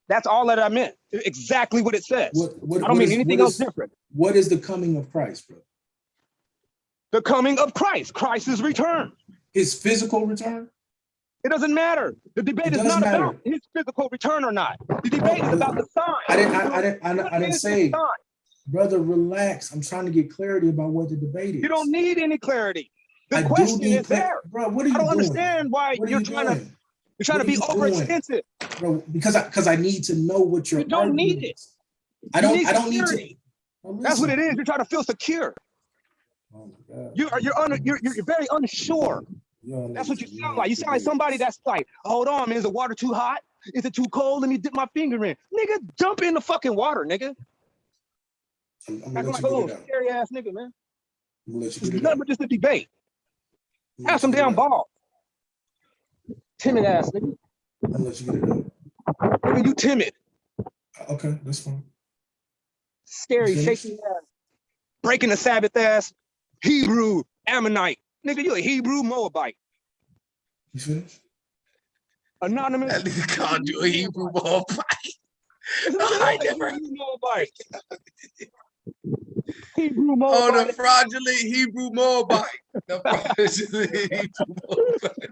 Speaker 13: That's all that I meant. Exactly what it says.
Speaker 4: What
Speaker 13: I don't mean anything else different.
Speaker 4: What is the coming of Christ, bro?
Speaker 13: The coming of Christ. Christ's return.
Speaker 4: His physical return?
Speaker 13: It doesn't matter. The debate is not about his physical return or not. The debate is about the sign.
Speaker 4: I didn't say, brother, relax. I'm trying to get clarity about what the debate is.
Speaker 13: You don't need any clarity. The
Speaker 4: I
Speaker 13: question
Speaker 4: do need
Speaker 13: is there.
Speaker 4: Bro, what are you doing?
Speaker 13: I don't understand why you're trying to be overextensive.
Speaker 4: Bro, because I need to know what you're
Speaker 13: don't need it. I don't need to. That's what it is. You're trying to feel secure.
Speaker 4: Oh my God.
Speaker 13: You're very unsure. That's what you sound like. You sound like somebody that's like, hold on, man, is the water too hot? Is it too cold? Let me dip my finger in. Nigga, jump in the fucking water, nigga.
Speaker 4: I'm
Speaker 13: Acting like a little scary ass nigga, man.
Speaker 4: It's
Speaker 13: nothing but just a debate. Have some damn balls. Timid ass nigga.
Speaker 4: I'm gonna let you get it out.
Speaker 13: Nigga, you timid.
Speaker 4: Okay, that's fine.
Speaker 13: Scary, shaky ass. Breaking the Sabbath ass. Hebrew, Ammonite. Nigga, you a Hebrew Moabite.
Speaker 4: You finished?
Speaker 13: Anonymous.
Speaker 12: That nigga can't do a Hebrew Moabite.
Speaker 13: Hebrew Moabite. Hebrew Moabite.
Speaker 12: Oh, the fraudulent Hebrew Moabite. The fraudulent Hebrew Moabite.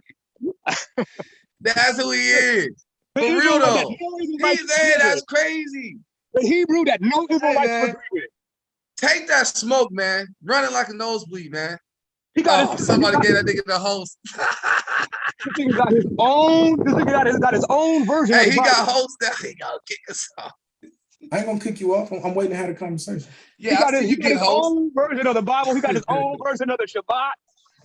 Speaker 12: That's who he is. For real though. He's there. That's crazy.
Speaker 13: The Hebrew that no Israelites agree with.
Speaker 12: Take that smoke, man. Running like a nosebleed, man.
Speaker 13: Somebody
Speaker 12: gave that nigga the host.
Speaker 13: This nigga got his own. This nigga got his own version.
Speaker 12: Hey, he got host now. He gonna kick us off.
Speaker 4: I ain't gonna kick you off. I'm waiting to have a conversation.
Speaker 12: Yeah,
Speaker 13: he got his own version of the Bible. He got his own version of the Shabbat.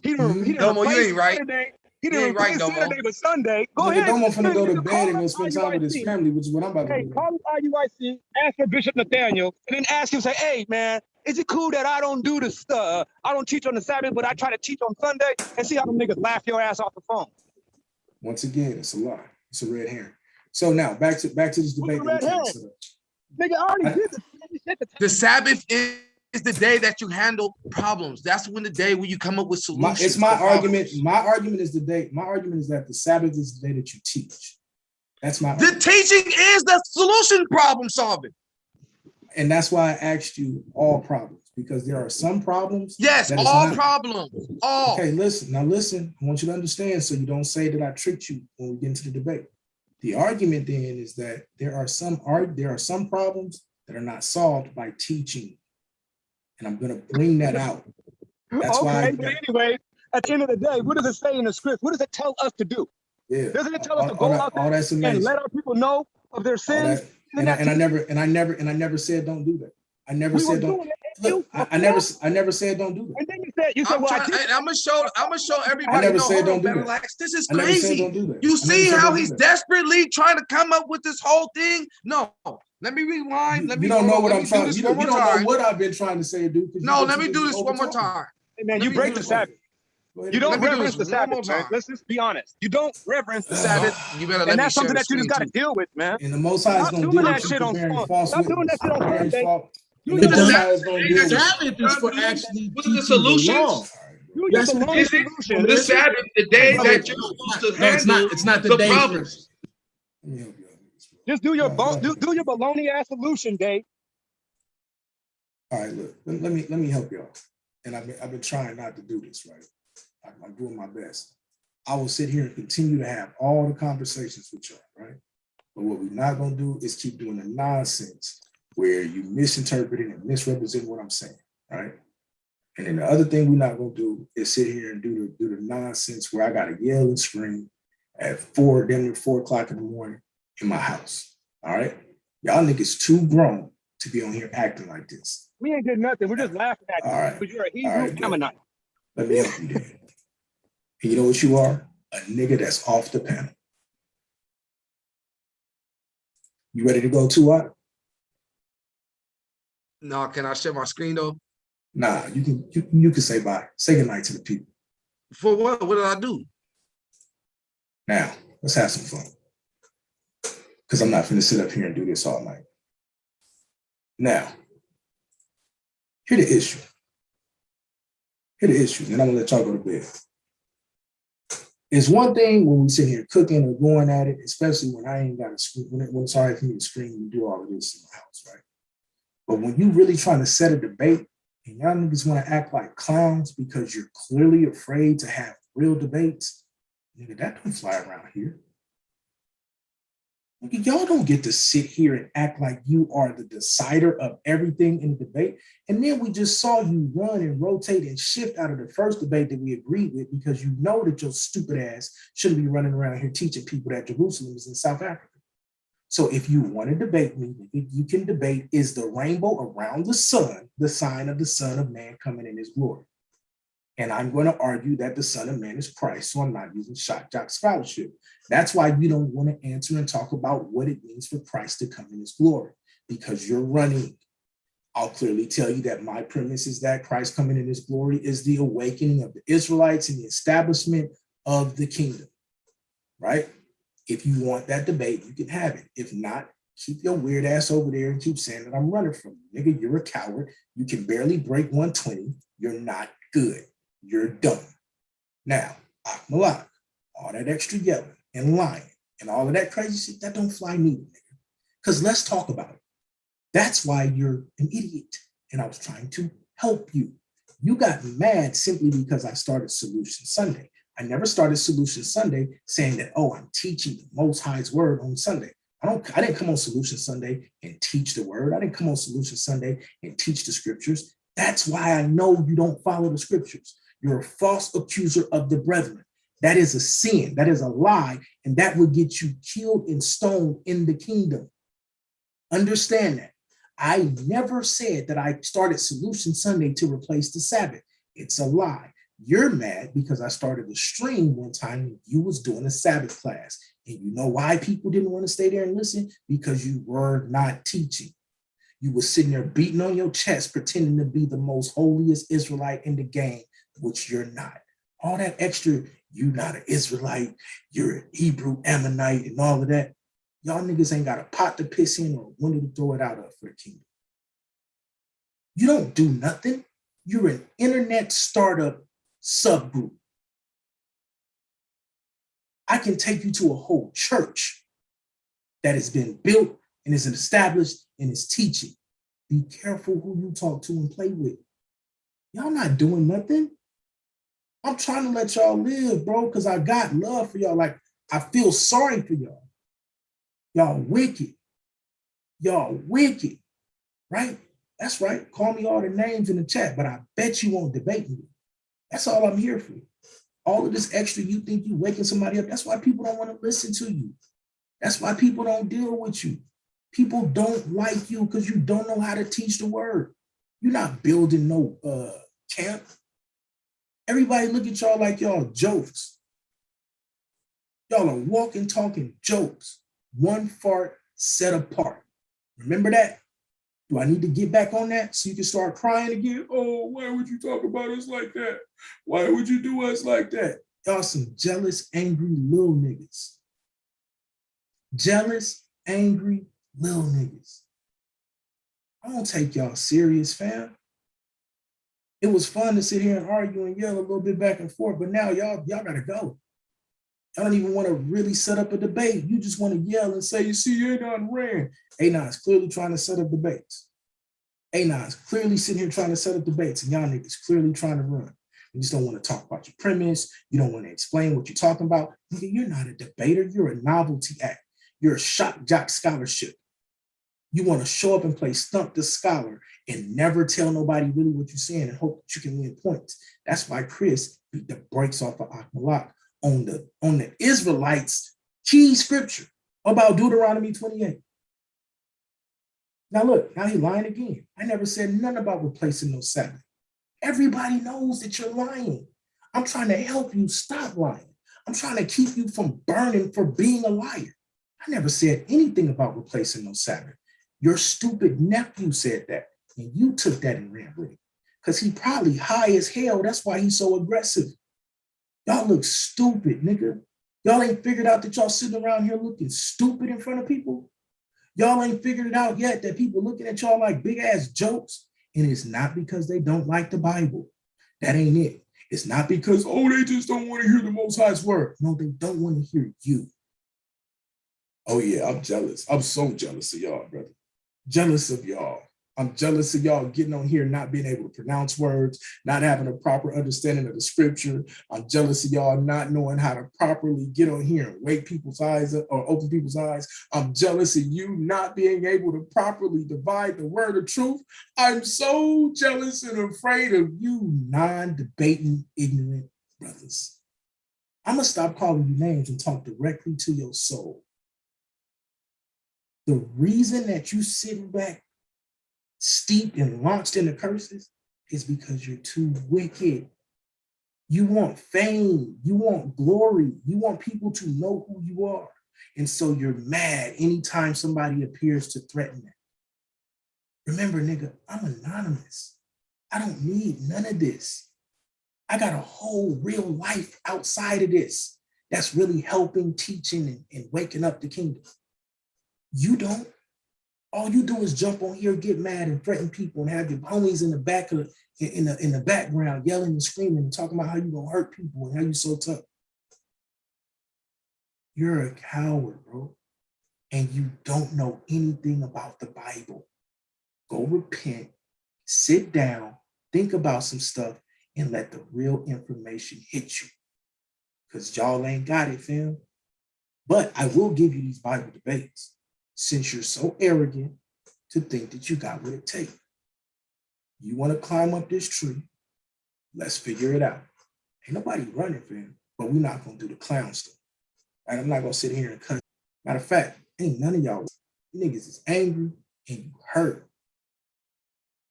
Speaker 13: He didn't
Speaker 12: Domo, you ain't right.
Speaker 13: Saturday. He didn't replace Saturday with Sunday. Go
Speaker 4: Nigga,
Speaker 13: ahead.
Speaker 4: Domo finna go to bed and go spend time with his family, which is what I'm about to do.
Speaker 13: Call IUIC, ask for Bishop Nathaniel, and then ask him, say, hey, man, is it cool that I don't do this? I don't teach on the Sabbath, but I try to teach on Sunday, and see how them niggas laugh your ass off the phone.
Speaker 4: Once again, it's a lie. It's a red herring. So now back to this debate.
Speaker 13: Nigga, I already did this.
Speaker 12: The Sabbath is the day that you handle problems. That's when the day when you come up with solutions.
Speaker 4: It's my argument. My argument is that the Sabbath is the day that you teach. That's my
Speaker 12: The teaching is the solution problem solving.
Speaker 4: And that's why I asked you all problems, because there are some problems.
Speaker 12: Yes, all problems. All.
Speaker 4: Okay, listen. I want you to understand so you don't say that I tricked you when we get into the debate. The argument then is that there are some problems that are not solved by teaching. And I'm going to bring that out. That's why.
Speaker 13: But anyway, at the end of the day, what does it say in the script? What does it tell us to do?
Speaker 4: Yeah.
Speaker 13: Doesn't it tell us to go out there and let our people know of their sins?
Speaker 4: And I never said don't do that. I never said don't. Look, I never said don't do that.
Speaker 13: And then you said, well,
Speaker 12: I'm gonna show everybody.
Speaker 4: I never said don't do that.
Speaker 12: Relax. This is
Speaker 4: I never said
Speaker 12: crazy.
Speaker 4: don't do that.
Speaker 12: You see how he's desperately trying to come up with this whole thing? No. Let me rewind.
Speaker 4: You don't know what I'm trying. You don't know what I've been trying to say, dude.
Speaker 12: No, let me do this one more time.
Speaker 13: Hey man, you break the Sabbath. You don't reverence the Sabbath, man. Let's just be honest. You don't reverence the Sabbath.
Speaker 12: You better let
Speaker 13: and
Speaker 12: me
Speaker 13: that's something
Speaker 12: share
Speaker 13: that you just got to deal with, man.
Speaker 4: And the Most High is going to deal with you for bearing false witness.
Speaker 13: Stop doing that shit on Sunday.
Speaker 4: The Sabbath is for actually
Speaker 12: teaching the solutions.
Speaker 13: That's the solution.
Speaker 12: The Sabbath, the day that you're supposed to handle.
Speaker 4: It's not the day
Speaker 12: problems.
Speaker 13: Just do your baloney ass solution, Dave.
Speaker 4: All right, look. Let me help y'all. And I've been trying not to do this, right? I'm doing my best. I will sit here and continue to have all the conversations with y'all, right? But what we're not going to do is keep doing the nonsense where you misinterpreting and misrepresenting what I'm saying, right? And then the other thing we're not gonna do is sit here and do the nonsense where I gotta yell and scream at 4 o'clock in the morning in my house. All right. Y'all niggas too grown to be on here acting like this.
Speaker 13: We ain't did nothing. We're just laughing at you.
Speaker 4: All right.
Speaker 13: Because you're a
Speaker 4: All
Speaker 13: Hebrew
Speaker 4: right,
Speaker 13: Ammonite.
Speaker 4: let me help you then. And you know what you are? A nigga that's off the panel. You ready to go too, Ott?
Speaker 12: No, can I share my screen though?
Speaker 4: Nah, you can say bye. Say goodnight to the people.
Speaker 12: For what? What did I do?
Speaker 4: Now, let's have some fun. Because I'm not finna sit up here and do this all night. Now, here the issue. Here the issue, and I'm gonna let y'all go to bed. It's one thing when we sit here cooking or going at it, especially when I ain't got a screen, when it's all right for me to scream and do all of this in my house, right? But when you really trying to set a debate and y'all niggas want to act like clowns because you're clearly afraid to have real debates, nigga, that don't fly around here. Nigga, y'all don't get to sit here and act like you are the decider of everything in the debate. And then we just saw you run and rotate and shift out of the first debate that we agreed with because you know that your stupid ass shouldn't be running around here teaching people that Jerusalem is in South Africa. So if you want to debate me, you can debate, is the rainbow around the sun the sign of the Son of Man coming in his glory? And I'm going to argue that the Son of Man is Christ, so I'm not using shock jock scholarship. That's why you don't want to answer and talk about what it means for Christ to come in his glory, because you're running. I'll clearly tell you that my premise is that Christ coming in his glory is the awakening of the Israelites and the establishment of the kingdom, right? If you want that debate, you can have it. If not, keep your weird ass over there and keep saying that I'm running from you. Nigga, you're a coward. You can barely break 120. You're not good. You're dumb. Now, Malak, all that extra yelling and lying and all of that crazy shit, that don't fly neither, nigga. Because let's talk about it. That's why you're an idiot. And I was trying to help you. You got mad simply because I started Solution Sunday. I never started Solution Sunday saying that, oh, I'm teaching the Most High's word on Sunday. I didn't come on Solution Sunday and teach the word. I didn't come on Solution Sunday and teach the scriptures. That's why I know you don't follow the scriptures. You're a false accuser of the brethren. That is a sin. That is a lie. And that would get you killed and stoned in the kingdom. Understand that. I never said that I started Solution Sunday to replace the Sabbath. It's a lie. You're mad because I started a stream one time when you was doing a Sabbath class. And you know why people didn't want to stay there and listen? Because you were not teaching. You were sitting there beating on your chest, pretending to be the most holiest Israelite in the game, which you're not. All that extra, you're not an Israelite, you're an Hebrew Ammonite and all of that. Y'all niggas ain't got a pot to piss in or a window to throw it out of for the kingdom. You don't do nothing. You're an internet startup subgroup. I can take you to a whole church that has been built and is established and is teaching. Be careful who you talk to and play with. Y'all not doing nothing. I'm trying to let y'all live, bro, because I got love for y'all. Like, I feel sorry for y'all. Y'all wicked. Y'all wicked, right? That's right. Call me all the names in the chat, but I bet you won't debate me. That's all I'm here for. All of this extra, you think you waking somebody up. That's why people don't want to listen to you. That's why people don't deal with you. People don't like you because you don't know how to teach the word. You're not building no camp. Everybody look at y'all like y'all jokes. Y'all are walking, talking jokes. One fart set apart. Remember that? Do I need to get back on that so you can start crying again? Oh, why would you talk about us like that? Why would you do us like that? Y'all some jealous, angry little niggas. Jealous, angry little niggas. I don't take y'all serious, fam. It was fun to sit here and argue and yell a little bit back and forth, but now y'all gotta go. Y'all don't even want to really set up a debate. You just want to yell and say, you see, Adon ran. Adon is clearly trying to set up debates. Adon is clearly sitting here trying to set up debates, and y'all niggas clearly trying to run. You just don't want to talk about your premise. You don't want to explain what you're talking about. You're not a debater. You're a novelty act. You're a shock jock scholarship. You want to show up and play stump the scholar and never tell nobody really what you're saying and hope that you can win points. That's why Chris beat the brakes off of Akmalak on the Israelites' key scripture about Deuteronomy 28. Now look, now he lying again. I never said nothing about replacing no Sabbath. Everybody knows that you're lying. I'm trying to help you stop lying. I'm trying to keep you from burning for being a liar. I never said anything about replacing no Sabbath. Your stupid nephew said that, and you took that and ran with it. Because he probably high as hell. That's why he's so aggressive. Y'all look stupid, nigga. Y'all ain't figured out that y'all sitting around here looking stupid in front of people. Y'all ain't figured it out yet that people looking at y'all like big ass jokes. And it's not because they don't like the Bible. That ain't it. It's not because, oh, they just don't want to hear the Most High's word. No, they don't want to hear you. Oh yeah, I'm jealous. I'm so jealous of y'all, brother. Jealous of y'all. I'm jealous of y'all getting on here, not being able to pronounce words, not having a proper understanding of the scripture. I'm jealous of y'all not knowing how to properly get on here and wake people's eyes up or open people's eyes. I'm jealous of you not being able to properly divide the word of truth. I'm so jealous and afraid of you non-debating, ignorant brothers. I'm going to stop calling you names and talk directly to your soul. The reason that you sitting back steeped and launched into curses is because you're too wicked. You want fame, you want glory, you want people to know who you are. And so you're mad anytime somebody appears to threaten that. Remember, nigga, I'm anonymous. I don't need none of this. I got a whole real life outside of this that's really helping, teaching, and waking up the kingdom. You don't. All you do is jump on here, get mad, and threaten people, and have your homies in the back of in the background yelling and screaming and talking about how you gonna hurt people and how you so tough. You're a coward, bro, and you don't know anything about the Bible. Go repent, sit down, think about some stuff, and let the real information hit you. Because y'all ain't got it, fam. But I will give you these Bible debates. Since you're so arrogant to think that you got what it takes. You want to climb up this tree, let's figure it out. Ain't nobody running, fam, but we're not going to do the clown stuff. Right? I'm not going to sit here and cuss. Matter of fact, ain't none of y'all niggas is angry and you hurt.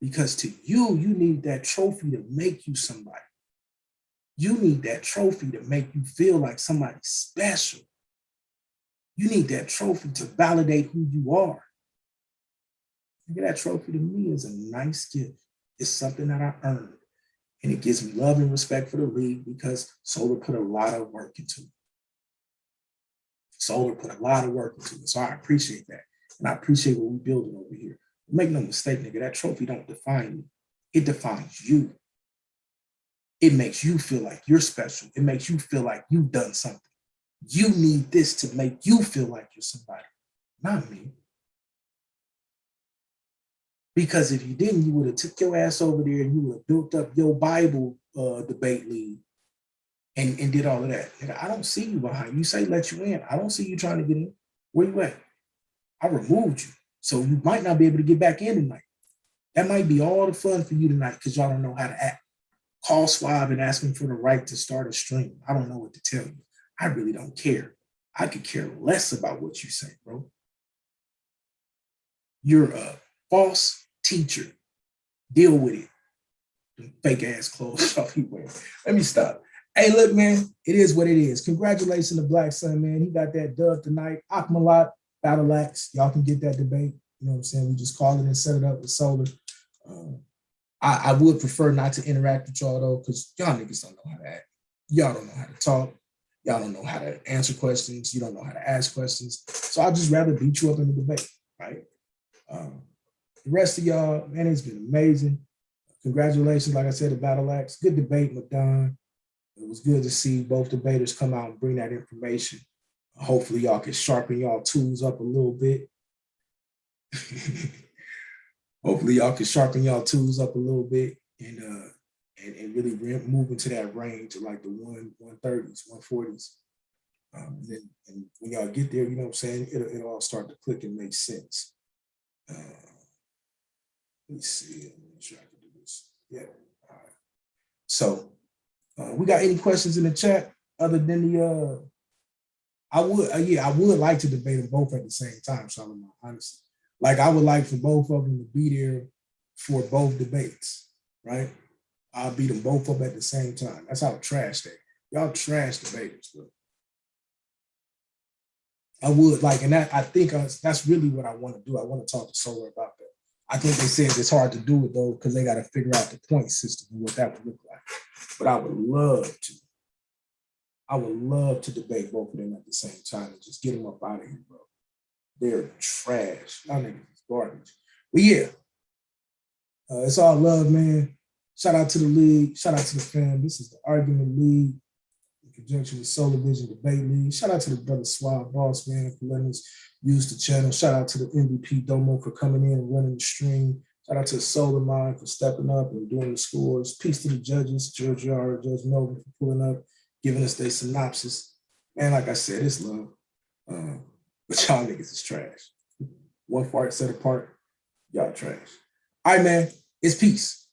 Speaker 4: Because to you, you need that trophy to make you somebody. You need that trophy to make you feel like somebody special. You need that trophy to validate who you are. That trophy to me is a nice gift. It's something that I earned. And it gives me love and respect for the league because Solar put a lot of work into it. Solar put a lot of work into it. So I appreciate that. And I appreciate what we're building over here. Make no mistake, nigga, that trophy don't define me. It defines you. It makes you feel like you're special. It makes you feel like you've done something. You need this to make you feel like you're somebody, not me. Because if you didn't, you would have took your ass over there and you would have built up your Bible debate league and did all of that. And I don't see you behind. You say let you in. I don't see you trying to get in. Where you at? I removed you. So you might not be able to get back in tonight. That might be all the fun for you tonight because y'all don't know how to act. Call Swab and ask him for the right to start a stream. I don't know what to tell you. I really don't care. I could care less about what you say, bro. You're a false teacher. Deal with it. The fake ass clothes y'all be wearing. Let me stop. Hey, look, man, it is what it is. Congratulations to Blackson, man. He got that dub tonight. Akmalat, Battle Axe. Y'all can get that debate. You know what I'm saying? We just call it and set it up with Solar. I would prefer not to interact with y'all, though, because y'all niggas don't know how to act. Y'all don't know how to talk. Y'all don't know how to answer questions. You don't know how to ask questions. So I'd just rather beat you up in the debate, right? The rest of y'all, man, it's been amazing. Congratulations, like I said, to Battle Axe. Good debate, Madon. It was good to see both debaters come out and bring that information. Hopefully y'all can sharpen y'all tools up a little bit. Hopefully y'all can sharpen y'all tools up a little bit and really move into that range of like the 130s, 140s. And when y'all get there, you know what I'm saying, it'll all start to click and make sense. Let me see. Let me try to do this. Yeah. All right. So, we got any questions in the chat other than the? I would like to debate them both at the same time, Solomon. Honestly, like I would like for both of them to be there for both debates, right? I'll beat them both up at the same time. That's how trash they are. Y'all trash debaters, bro. I would like, and that I think that's really what I want to do. I want to talk to Solar about that. I think they said it's hard to do it though because they got to figure out the point system and what that would look like. But I would love to. I would love to debate both of them at the same time and just get them up out of here, bro. They're trash. Y'all niggas is garbage. But yeah, it's all love, man. Shout out to the league. Shout out to the fam. This is the Argument League in conjunction with Solar Vision Debate League. Shout out to the brother Swab Boss, man, for letting us use the channel. Shout out to the MVP Domo for coming in and running the stream. Shout out to the Solar Mind for stepping up and doing the scores. Peace to the judges, George Yara, Judge Melvin for pulling up, giving us their synopsis. Man, like I said, it's love. But y'all niggas is trash. One fart set apart, y'all trash. All right, man, it's peace.